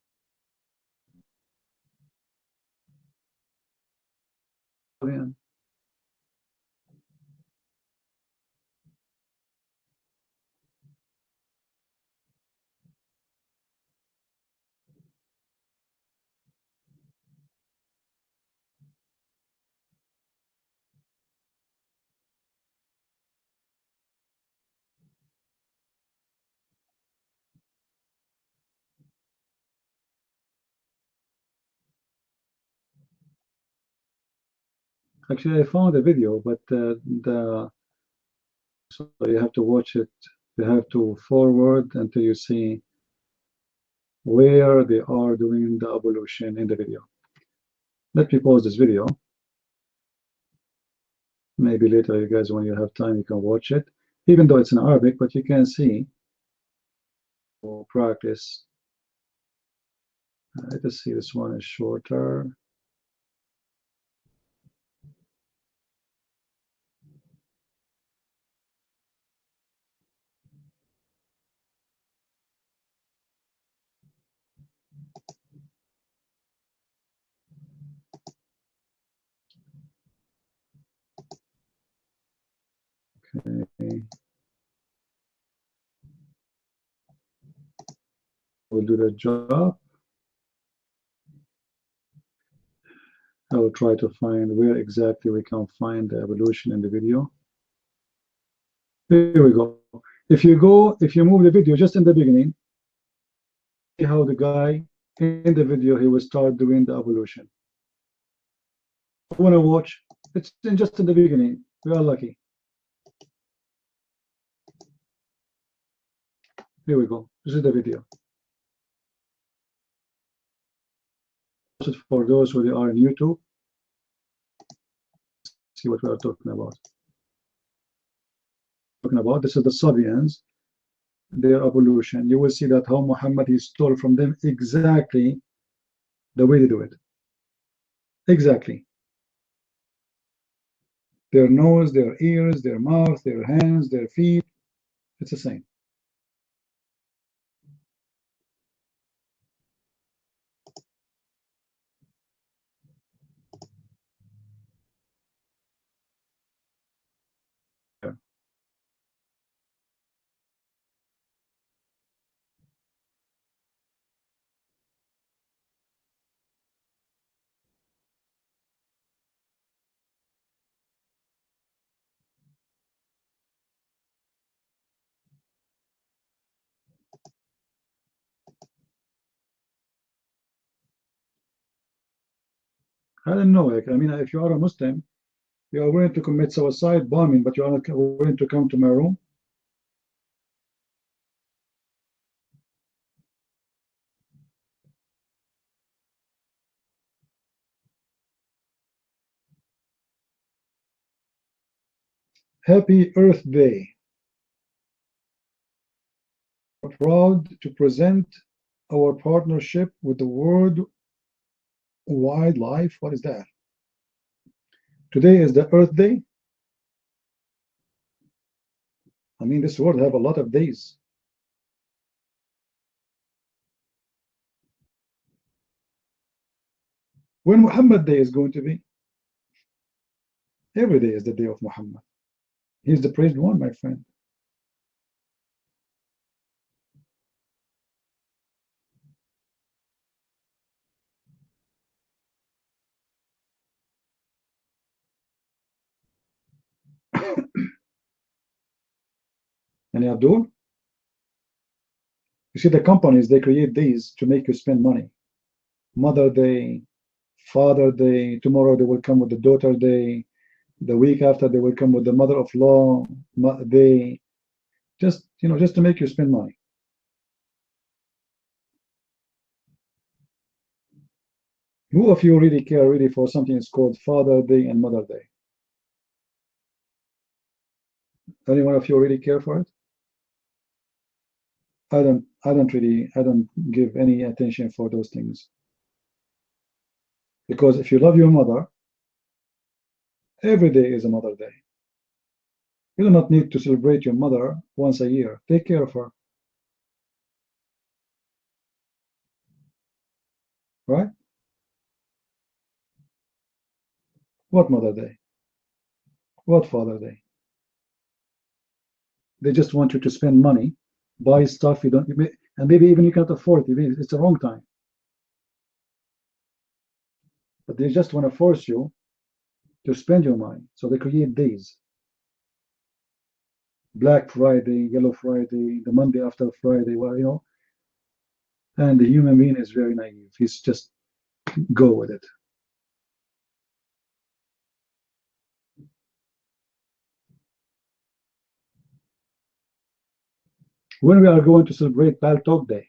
actually I found a video, but so you have to watch it. You have to forward until you see where they are doing the evolution in the video. Let me pause this video. Maybe later, you guys, when you have time, you can watch it, even though it's in Arabic, but you can see or practice. Let's see, this one is shorter. Okay. We'll do the job. I will try to find where exactly we can find the evolution in the video. Here we go. If you move the video just in the beginning, see how the guy in the video, he will start doing the evolution. I want to watch, it's just in the beginning. We are lucky. Here we go. This is the video. For those who are on YouTube, see what we are talking about. This is the Sabians, their evolution. You will see that how Muhammad he stole from them exactly the way they do it. Exactly. Their nose, their ears, their mouth, their hands, their feet. It's the same. I don't know. Like, I mean, if you are a Muslim, you are willing to commit suicide bombing, but you are not willing to come to my room. Happy Earth Day. We're proud to present our partnership with the World Wildlife. What is that? Today is the Earth Day. I mean, this world have a lot of days. When Muhammad Day is going to be? Every day is the day of Muhammad. He's the praised one, my friend. And Abdul, you see the companies, they create days to make you spend money. Mother Day, Father Day, tomorrow they will come with the Daughter Day, the week after they will come with the Mother-of-Law Day, just to make you spend money. Who of you really care really for something that's called Father Day and Mother Day? Any one of you really care for it? I don't give any attention for those things. Because if you love your mother, every day is a Mother Day. You do not need to celebrate your mother once a year. Take care of her. right? What Mother Day? What Father Day? They just want you to spend money, buy stuff you don't, and maybe even you can't afford it. It's the wrong time. But they just want to force you to spend your money. So they create days. Black Friday, Yellow Friday, the Monday after Friday, well, you know. And the human being is very naive. He's just go with it. When we are going to celebrate Bal Talk Day?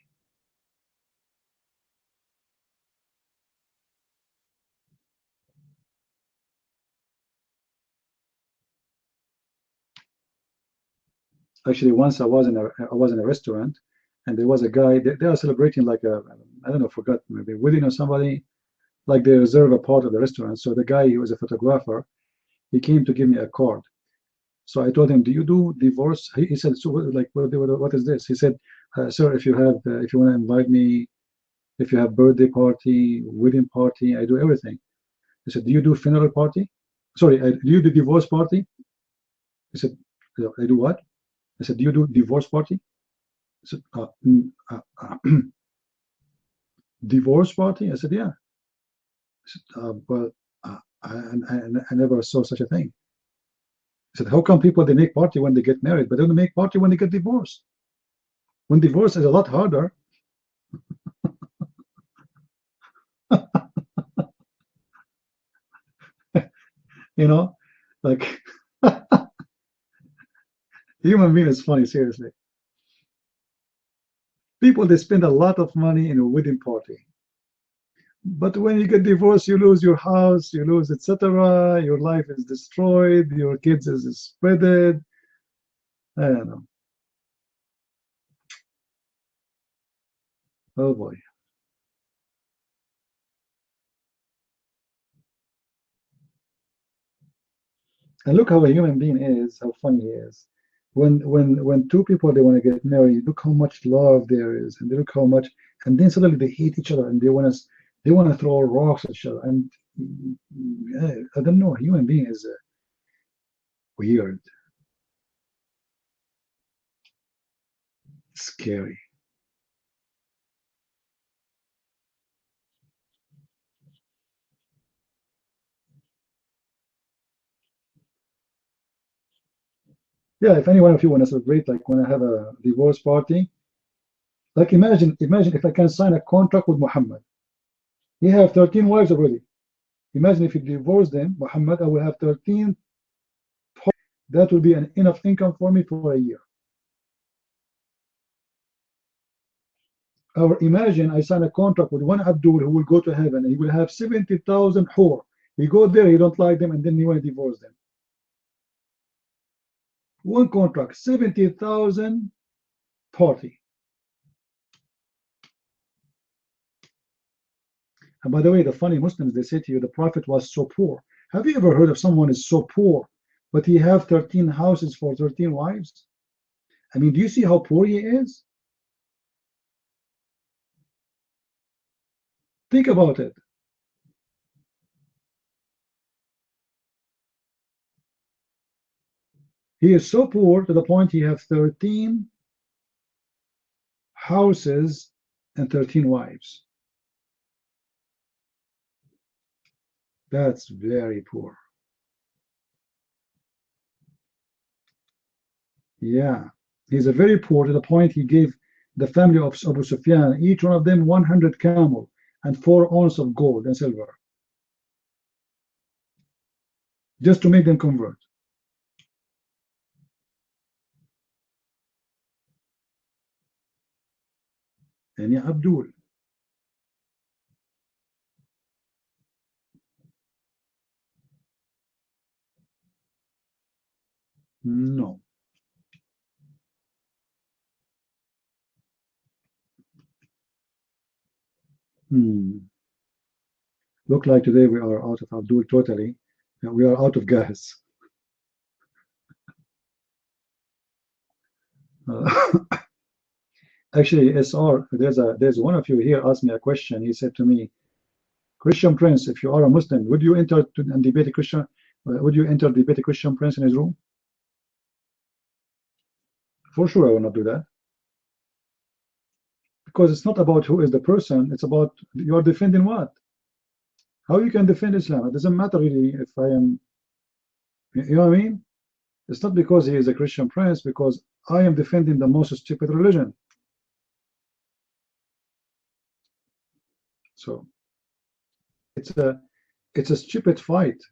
Actually, once I was in a restaurant, and there was a guy. They are celebrating like a, I don't know, forgot, maybe wedding or somebody. Like they reserve a part of the restaurant. So the guy, he was a photographer. He came to give me a card. So I told him, "Do you do divorce?" He said, "So like, what is this?" He said, "Sir, if you want to invite me, if you have birthday party, wedding party, I do everything." He said, "Do you do funeral party? Sorry, do you do divorce party?" He said, "I do what?" I said, "Do you do divorce party?" He said, "Divorce party?" I said, "Yeah." I said, "Well, I never saw such a thing." I said, "How come people they make party when they get married, but they don't make party when they get divorced? When divorce is a lot harder." You know, like human being is funny, seriously. People they spend a lot of money in a wedding party, but when you get divorced, you lose your house, you lose etc. Your life is destroyed, your kids is spreaded. I don't know. Oh boy. And look how a human being is, how funny he is. When two people they want to get married, look how much love there is, and they look how much, and then suddenly they hate each other and they want to throw rocks at each other. And I don't know, a human being is weird, scary. Yeah, if any one of you want to celebrate, like when I have a divorce party, like imagine if I can sign a contract with Muhammad. He have 13 wives already. Imagine if you divorce them, Muhammad, I will have 13. That will be an enough income for me for a year. Or imagine I sign a contract with one Abdul who will go to heaven and he will have 70,000 hur. He go there, he don't like them, and then he want to divorce them. One contract, 70,000 party. And by the way, the funny Muslims, they say to you, the Prophet was so poor. Have you ever heard of someone is so poor, but he have 13 houses for 13 wives? I mean, do you see how poor he is? Think about it. He is so poor to the point he have 13 houses and 13 wives. That's very poor. Yeah, he's a very poor to the point he gave the family of Abu Sufyan, each one of them 100 camel and 4 ounces of gold and silver, just to make them convert. And yeah, Abdul. No. Look like today we are out of Abdul totally. We are out of gas. Actually, SR, there's one of you here asked me a question. He said to me, Christian Prince, if you are a Muslim, would you enter and debate a Christian? Would you enter debate a Christian Prince in his room? For sure, I will not do that. Because it's not about who is the person, it's about you are defending what? How you can defend Islam? It doesn't matter really if I am, you know what I mean? It's not because he is a Christian Prince, because I am defending the most stupid religion. So it's a stupid fight.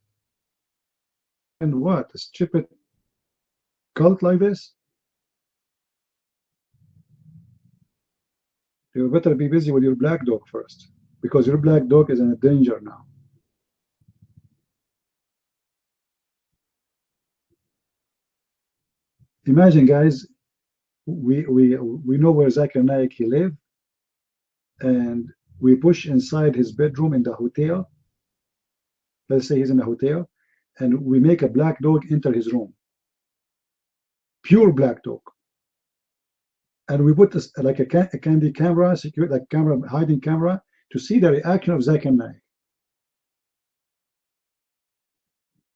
And what? A stupid cult like this? You better be busy with your black dog first, because your black dog is in danger now. Imagine, guys, we know where Zakir Naik he live, and we push inside his bedroom in the hotel. Let's say he's in a hotel, and we make a black dog enter his room, pure black dog, and we put this like a candy camera, secure like camera, hiding camera, to see the reaction of Zakir Naik.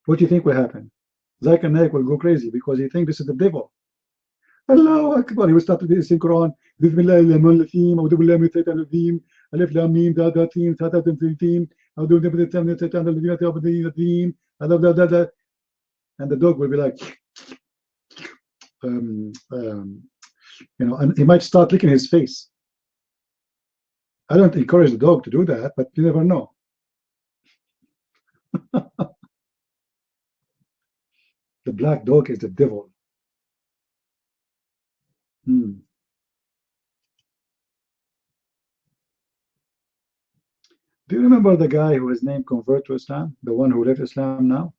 What do you think will happen? Zakir Naik will go crazy because he thinks this is the devil. Allahu Akbar. He will start to do the Quran. Bismillah ar-Rahman ar-Rahim. A'udhu billahi min shaitan ar-Rajim. Alif lam mim da da team ta ta team team. A'udhu billahi min shaitan ar-Rajim. And the dog will be like, you know, and he might start licking his face. I don't encourage the dog to do that, but you never know. The black dog is the devil. Do you remember the guy who his name convert to Islam, the one who left Islam now?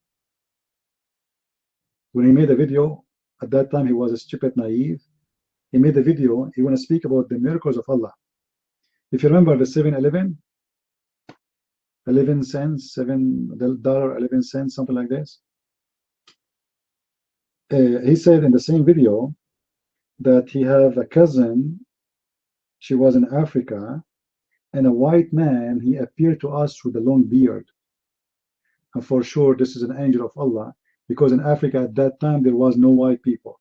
When he made a video, at that time he was a stupid naive. He made a video, he want to speak about the miracles of Allah. If you remember the 7-Eleven, 11 cents, $7, 11 cents, something like this. He said in the same video that he have a cousin, she was in Africa, and a white man, he appeared to us with a long beard. And for sure, this is an angel of Allah, because in Africa at that time, there was no white people.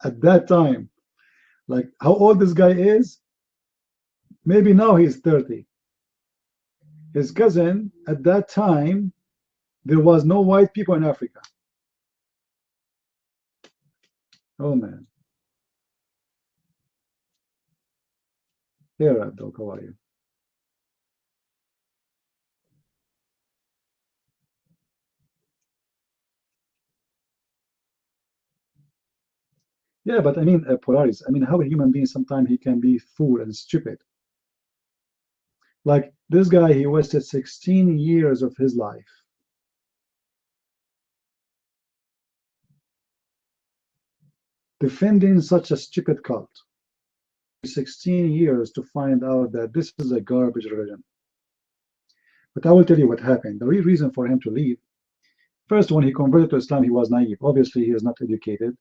At that time, like how old this guy is, maybe now he's 30. His cousin, at that time, there was no white people in Africa. Oh man. Here, Abdul, how are you? Yeah, but I mean, Polaris, I mean, how a human being, sometimes he can be fool and stupid. Like this guy, he wasted 16 years of his life. Defending such a stupid cult. 16 years to find out that this is a garbage religion. But I will tell you what happened. The real reason for him to leave, first, when he converted to Islam, he was naive. Obviously, he is not educated.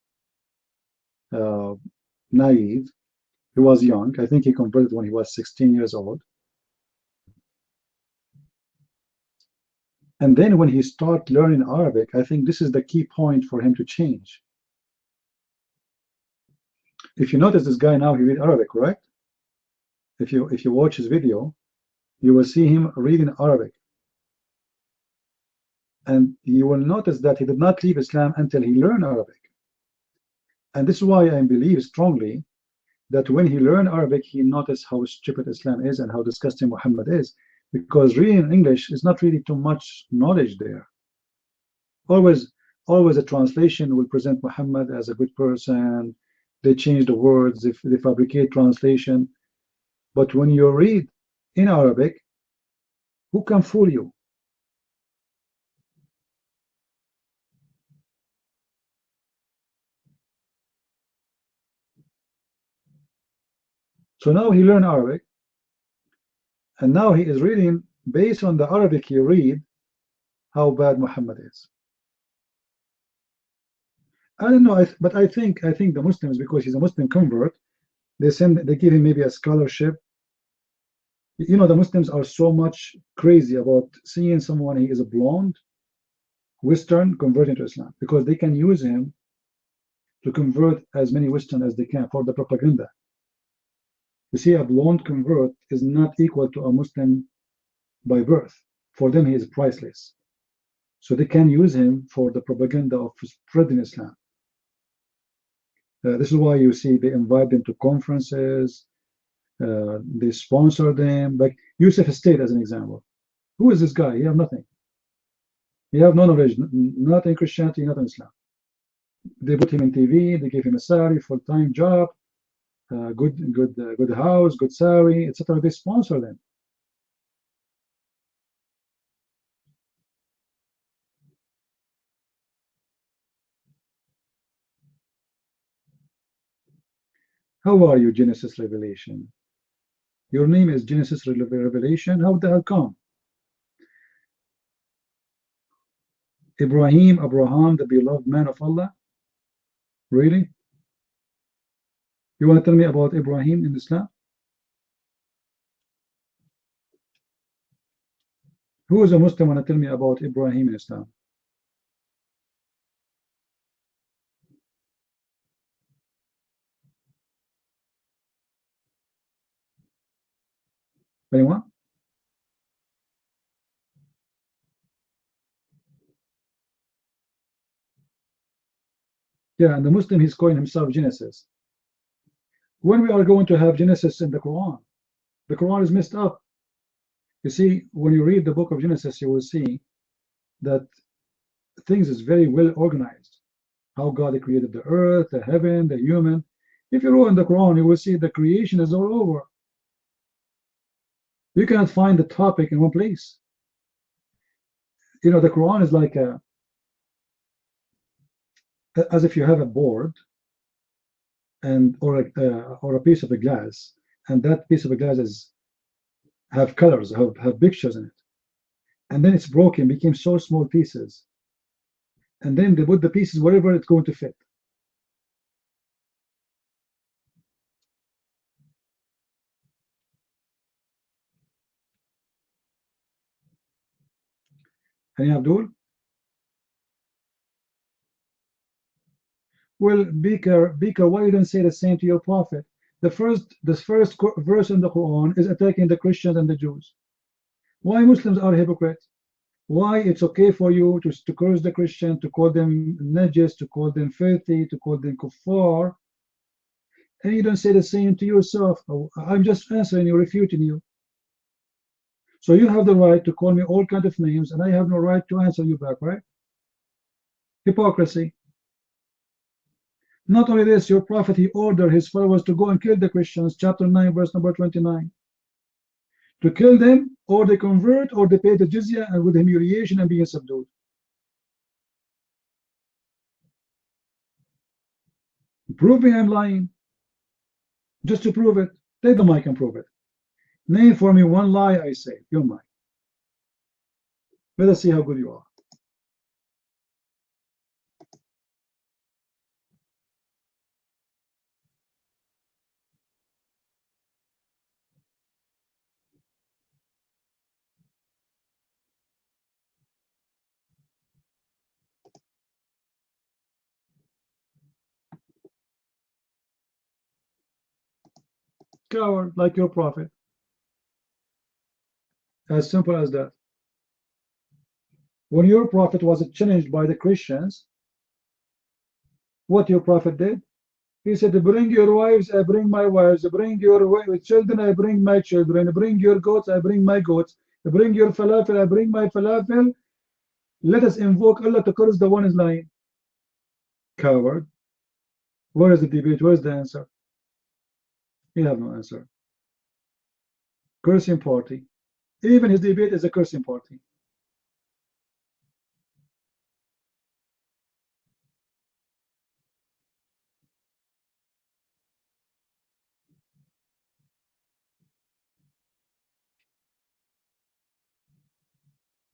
Naive. He was young. I think he converted when he was 16 years old. And then when he started learning Arabic, I think this is the key point for him to change. If you notice this guy now, he reads Arabic, correct? If you watch his video, you will see him reading Arabic. And you will notice that he did not leave Islam until he learned Arabic. And this is why I believe strongly that when he learned Arabic, he noticed how stupid Islam is and how disgusting Muhammad is. Because reading English is not really too much knowledge there. Always a translation will present Muhammad as a good person. They change the words, if they fabricate translation. But when you read in Arabic, who can fool you? So now he learned Arabic, and now he is reading based on the Arabic he read how bad Muhammad is. I don't know, but I think the Muslims, because he's a Muslim convert, They give him maybe a scholarship. You know, the Muslims are so much crazy about seeing someone he is a blonde, Western, converting to Islam, because they can use him to convert as many Western as they can for the propaganda. You see, a blonde convert is not equal to a Muslim by birth. For them, he is priceless. So they can use him for the propaganda of spreading Islam. This is why you see they invite them to conferences, they sponsor them. Like Yusuf State, as an example. Who is this guy? He have nothing. He have no knowledge, not in Christianity, not in Islam. They put him in TV, they give him a salary, full-time job, good house, good salary, etc. They sponsor them. How are you, Genesis Revelation? Your name is Genesis Revelation. How the hell come? Abraham, the beloved man of Allah? Really? You want to tell me about Ibrahim in Islam? Who is a Muslim want to tell me about Ibrahim in Islam? Anyone? Yeah, and the Muslim, he's calling himself Genesis. When we are going to have Genesis in the Quran? The Quran is messed up. You see, when you read the book of Genesis, you will see that things is very well organized. How God created the earth, the heaven, the human. If you read in the Quran, you will see the creation is all over. You cannot find the topic in one place. You know, the Quran is like as if you have a board and or a piece of a glass, and that piece of a glass have colors, have pictures in it, and then it's broken, became so small pieces, and then they put the pieces wherever it's going to fit. Any Abdul? Well, Bika, why you don't say the same to your prophet? The first verse in the Quran is attacking the Christians and the Jews. Why Muslims are hypocrites? Why it's okay for you to curse the Christian, to call them najis, to call them filthy, to call them kuffar, and you don't say the same to yourself? I'm just answering you, refuting you. So you have the right to call me all kinds of names, and I have no right to answer you back, right? Hypocrisy. Not only this, your prophet, he ordered his followers to go and kill the Christians, chapter 9, verse number 29. To kill them, or they convert, or they pay the jizya, and with humiliation and being subdued. Prove me I'm lying. Just to prove it, take the mic and prove it. Name for me one lie I say. You're mine. Let us see how good you are. Coward, like your prophet. As simple as that. When your prophet was challenged by the Christians, what your prophet did? He said, bring your wives, I bring my wives, bring your children, I bring my children, bring your goats, I bring my goats, bring your falafel, I bring my falafel. Let us invoke Allah to curse the one is lying. Coward. Where is the debate? Where is the answer? You have no answer. Cursing party. Even his debate is a cursing party.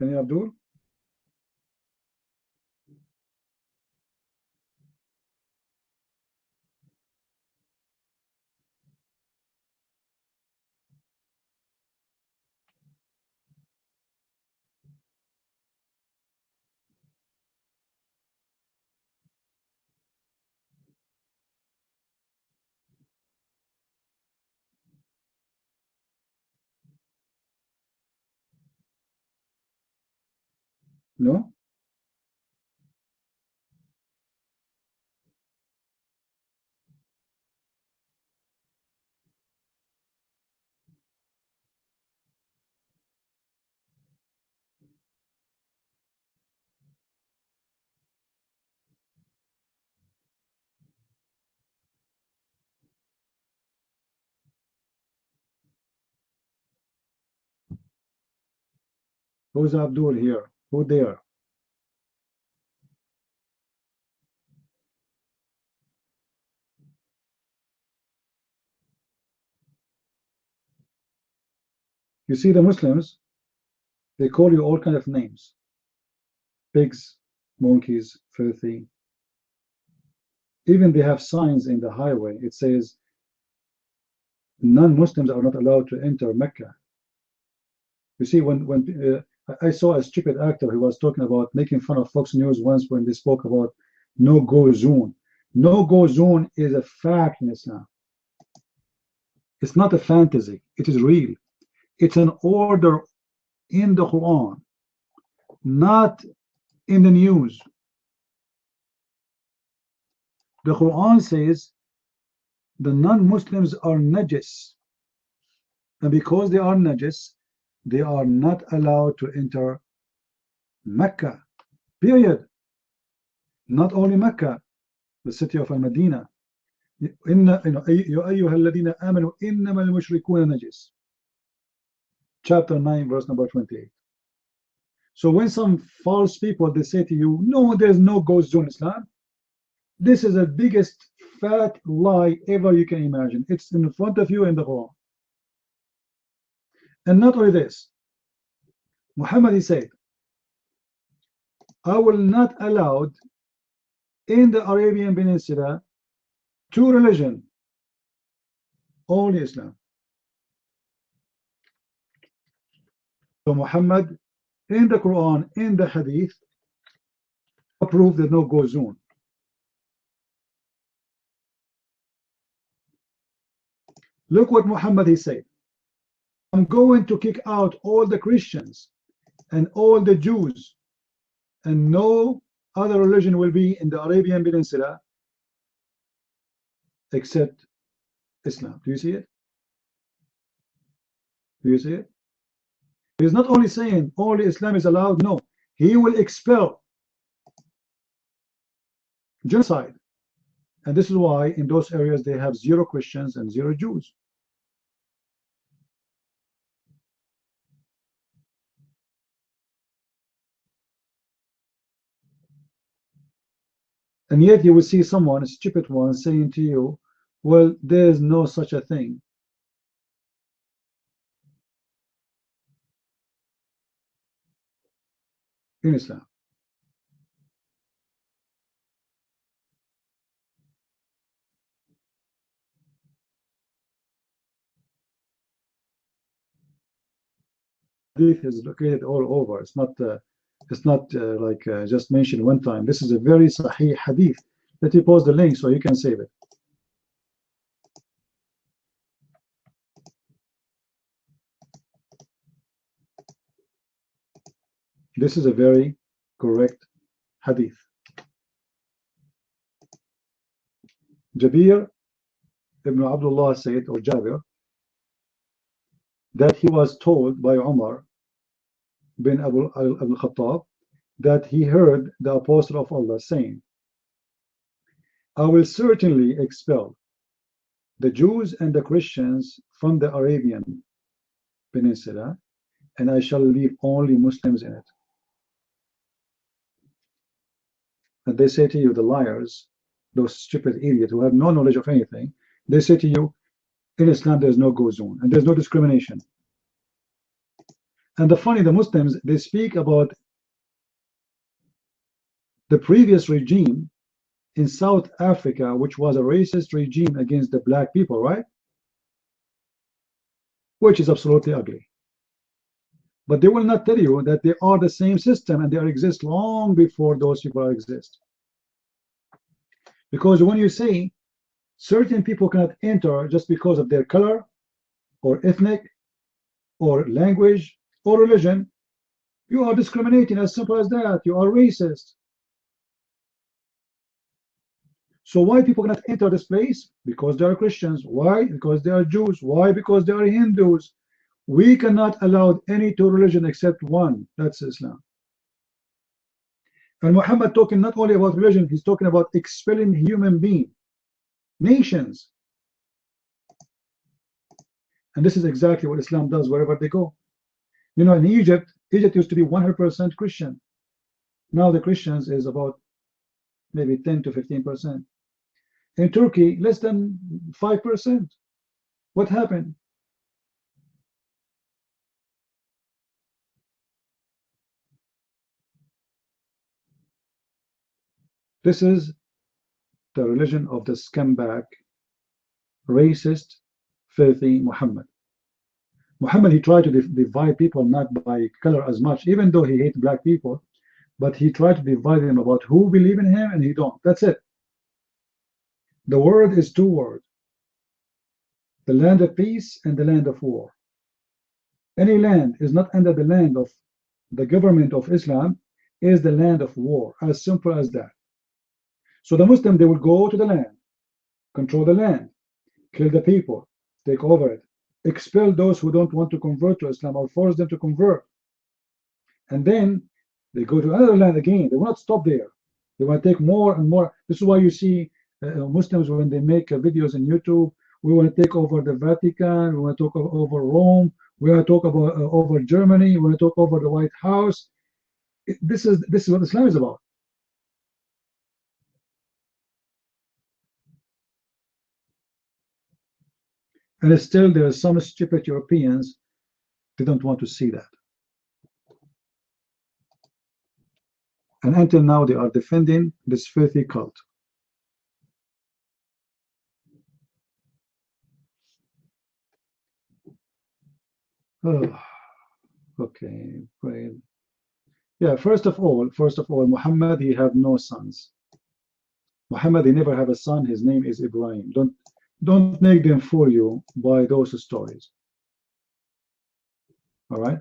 Any Abdul? No? Who's Abdul here? Who there? You see the Muslims, they call you all kind of names. Pigs, monkeys, filthy. Even they have signs in the highway. It says, non-Muslims are not allowed to enter Mecca. You see, when I saw a stupid actor who was talking about making fun of Fox News once when they spoke about no-go zone. No-go zone is a fact in Islam. It's not a fantasy. It is real. It's an order in the Quran, not in the news. The Quran says the non-Muslims are najis, and because they are najis, they are not allowed to enter Mecca, period. Not only Mecca, the city of Al-Madinah. Chapter 9, verse number 28. So when some false people, they say to you, no, there's no ghost zone in Islam, this is the biggest fat lie ever you can imagine. It's in front of you in the Quran. And not only this, Muhammad, he said, I will not allow in the Arabian Peninsula two religions, only Islam. So Muhammad, in the Quran, in the Hadith, approved the no-go zone. Look what Muhammad, he said. I'm going to kick out all the Christians and all the Jews, and no other religion will be in the Arabian Peninsula except Islam. Do you see it? Do you see it? He's not only saying only Islam is allowed, no. He will expel genocide. And this is why in those areas they have 0 Christians and 0 Jews. And yet you will see someone, a stupid one, saying to you, well, there's no such a thing. In Islam. Hadith is located all over. It's not just mentioned one time. This is a very sahih hadith. Let me post the link so you can save it. This is a very correct hadith. Jabir ibn Abdullah said, or Jabir, that he was told by Umar bin Abu al-Khattab that he heard the apostle of Allah saying, I will certainly expel the Jews and the Christians from the Arabian Peninsula, and I shall leave only Muslims in it. And they say to you, the liars, those stupid idiots who have no knowledge of anything, they say to you, in Islam there's no go zone and there's no discrimination. And the Muslims, they speak about the previous regime in South Africa, which was a racist regime against the black people, right? Which is absolutely ugly. But they will not tell you that they are the same system and they exist long before those people exist. Because when you say certain people cannot enter just because of their color or ethnic or language or religion, You are discriminating, as simple as that. You are racist. So why people cannot enter this place? Because they are Christians. Why? Because they are Jews. Why? Because they are Hindus. We cannot allow any two religion except one. That's Islam. And Muhammad talking not only about religion, he's talking about expelling human beings, nations. And this is exactly what Islam does wherever they go. You know, in Egypt used to be 100% Christian. Now the Christians is about maybe 10 to 15%. In Turkey, less than 5%. What happened? This is the religion of the scumbag, racist, filthy Muhammad. Muhammad, he tried to divide people not by color as much, even though he hates black people, but he tried to divide them about who believe in him and he don't. That's it. The word is two words: the land of peace and the land of war. Any land is not under the land of the government of Islam is the land of war, as simple as that. So the Muslim, they will go to the land, control the land, kill the people, take over it, expel those who don't want to convert to Islam or force them to convert. And then they go to another land again. They will not stop there. They want to take more and more. This is why you see Muslims, when they make videos on YouTube, we want to take over the Vatican, we want to talk over Rome, we want to talk about over Germany, we want to talk over the White House. This is what Islam is about. And still there are some stupid Europeans, they don't want to see that. And until now they are defending this filthy cult. Oh, okay, great. Yeah, first of all, Muhammad, he have no sons. Muhammad, he never have a son. His name is Ibrahim. Don't make them fool you by those stories. All right.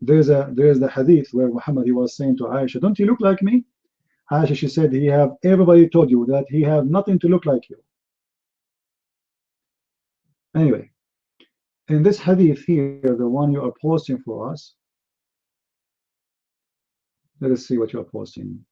There's the hadith where Muhammad, he was saying to Aisha, "Don't you look like me?" Aisha, she said, everybody told you that he have nothing to look like you. Anyway, in this hadith here, the one you are posting for us, let us see what you are posting.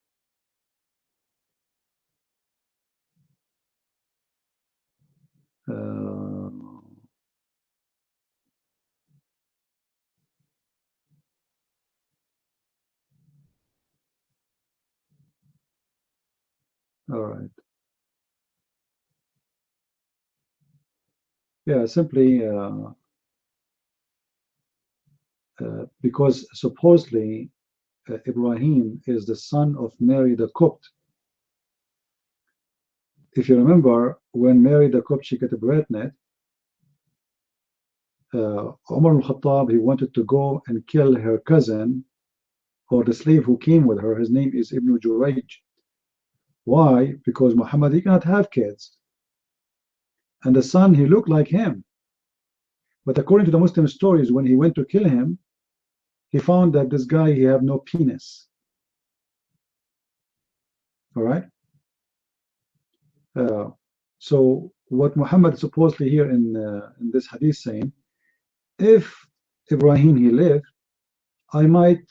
All right. Yeah, simply because supposedly Ibrahim is the son of Mary the Copt. If you remember, when Mary the Copt, she got pregnant, Umar al-Khattab, he wanted to go and kill her cousin, or the slave who came with her. His name is Ibn Jurayj. Why? Because Muhammad, he cannot have kids. And the son, he looked like him. But according to the Muslim stories, when he went to kill him, he found that this guy, he have no penis. All right? So what Muhammad supposedly here in this hadith saying, if Ibrahim, he lived, I might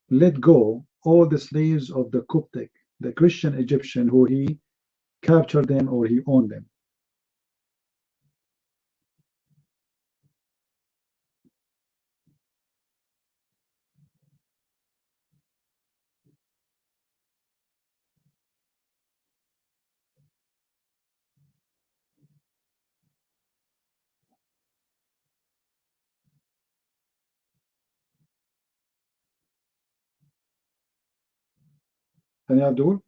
let go all the slaves of the Coptic, the Christian Egyptian, who he captured them or he owned them. And Abdul?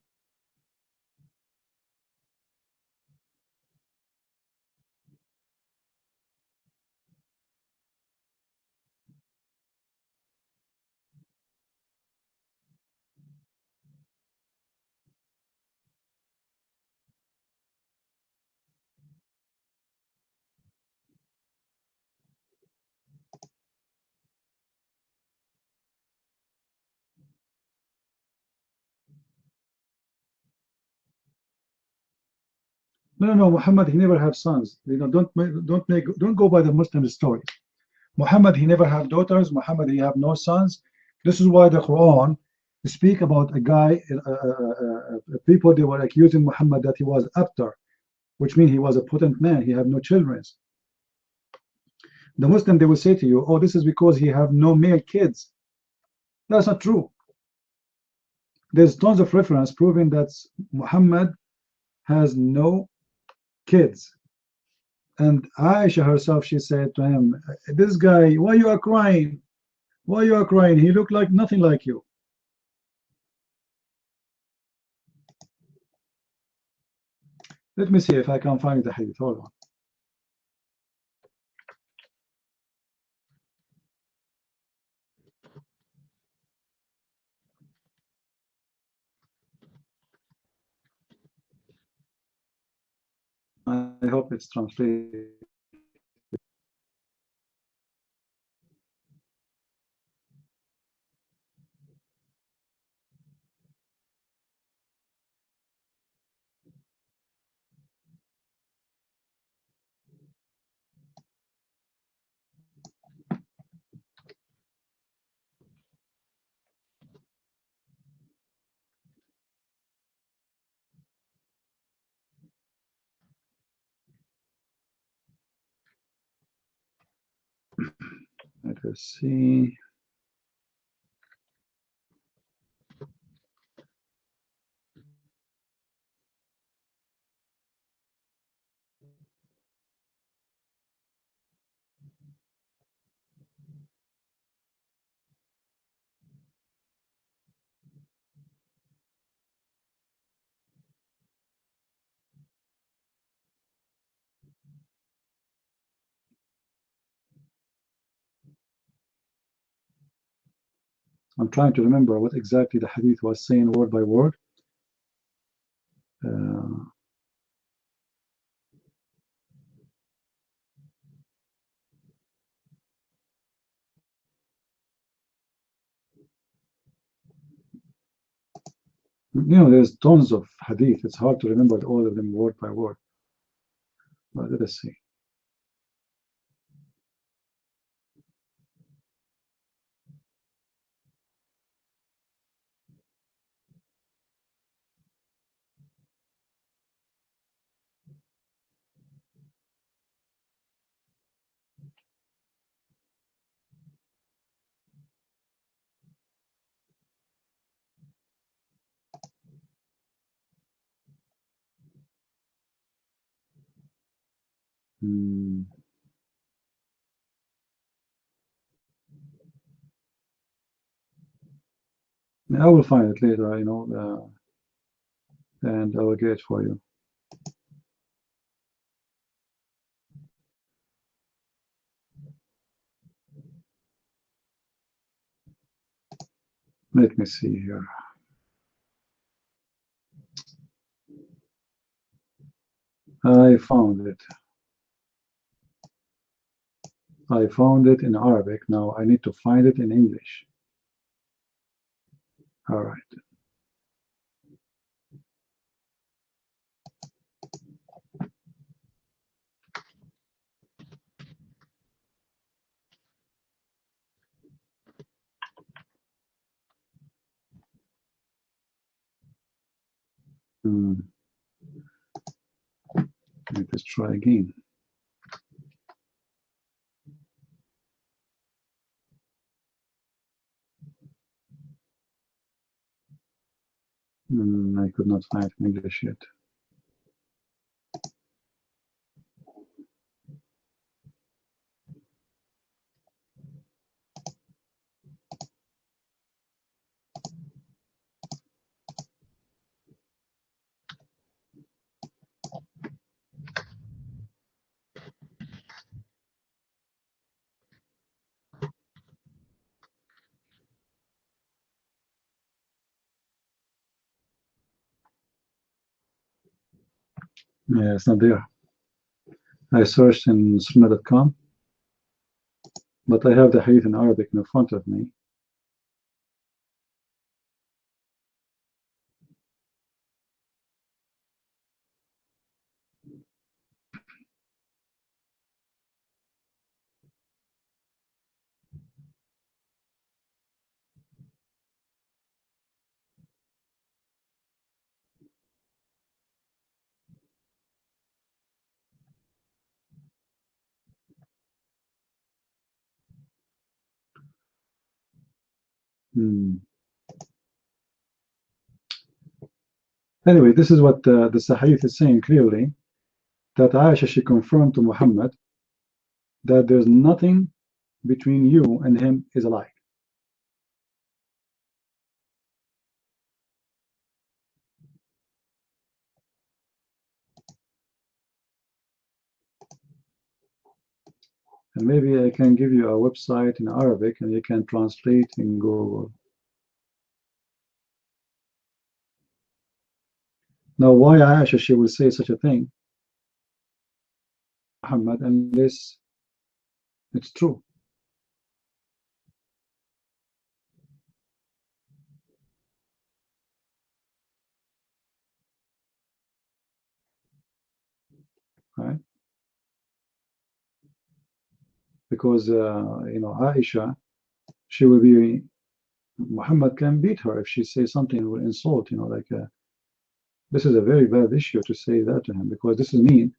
No, Muhammad, he never have sons. Don't go by the Muslim story. Muhammad, he never have daughters. Muhammad, he have no sons. This is why the Quran speak about a guy, people, they were accusing Muhammad that he was abtar, which means he was a potent man. He have no children. The Muslim, they will say to you, oh, this is because he have no male kids. That's not true. There's tons of reference proving that Muhammad has no kids. And Aisha herself, she said to him, this guy, why you are crying? Why you are crying? He looked like nothing like you. Let me see if I can find the hadith. Hold on. I hope it's translated. Let us see. I'm trying to remember what exactly the hadith was saying word by word. There's tons of hadith. It's hard to remember all of them word by word. But let us see. I will find it later, and I will get it for you. Let me see here. I found it. I found it in Arabic. Now I need to find it in English. All right. Let's try again. I could not find it in English yet. Yeah, it's not there. I searched in sunnah.com, but I have the hadith in Arabic in front of me. Anyway, this is what the Sahih is saying clearly, that Aisha, she confirmed to Muhammad that there's nothing between you and him is a lie. And maybe I can give you a website in Arabic and you can translate in Google. Now, why Aisha, she will say such a thing, Muhammad, unless it's true? Right? Because, you know, Aisha, she will be, Muhammad can beat her if she says something will insult, you know, like, this is a very bad issue to say that to him, because this is mean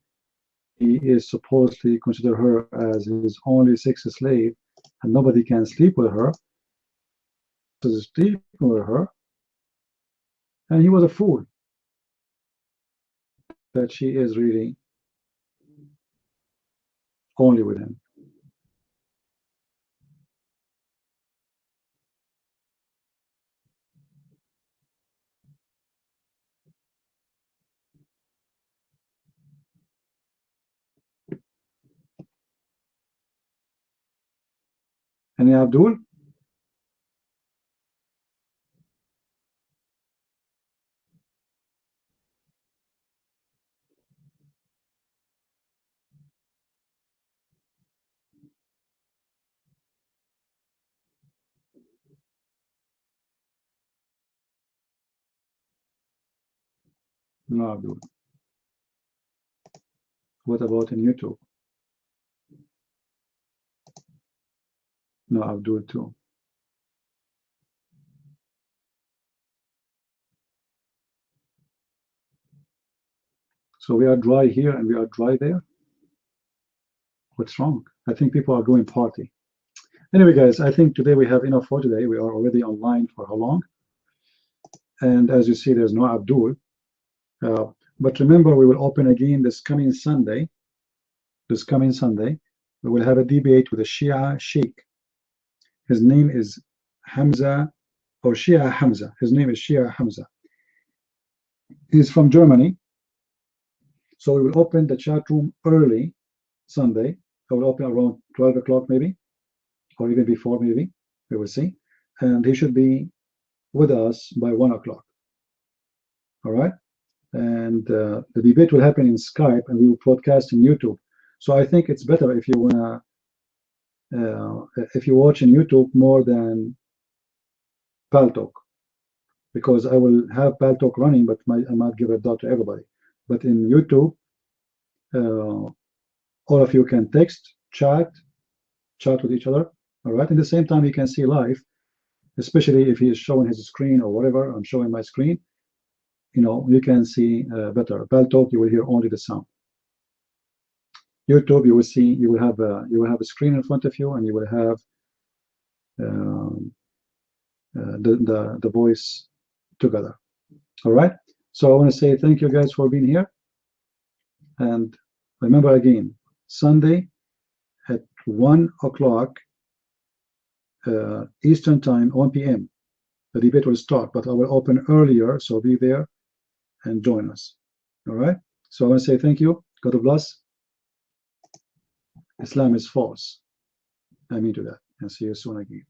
he is supposed to consider her as his only sex slave and nobody can sleep with her. To sleep with her, and he was a fool that she is really only with him. And Abdul? No, Abdul. What about in YouTube? No, Abdul too. So we are dry here and we are dry there? What's wrong? I think people are going party. Anyway, guys, I think today we have enough for today. We are already online for how long? And as you see, there's no Abdul. But remember, we will open again this coming Sunday. This coming Sunday, we will have a debate with a Shia Sheikh. His name is Hamza, or Shia Hamza. His name is Shia Hamza. He's from Germany. So we will open the chat room early Sunday. I will open around 12 o'clock maybe, or even before maybe. We will see. And he should be with us by 1 o'clock. All right? And the debate will happen in Skype and we will broadcast in YouTube. So I think it's better if you wanna if you watch on YouTube more than Paltalk, because I will have Paltalk running, but I might give it out to everybody. But in YouTube, all of you can text, chat with each other. All right. At the same time, you can see live, especially if he is showing his screen or whatever. I'm showing my screen. You know, you can see better. Paltalk, you will hear only the sound. YouTube, you will see, you will have a screen in front of you, and you will have the voice together. All right. So I want to say thank you guys for being here, and remember again, Sunday at 1 o'clock Eastern time, 1 p.m. the debate will start, but I will open earlier, so be there and join us. All right. So I want to say thank you. God bless. Islam is false. I mean to that, and see you soon again.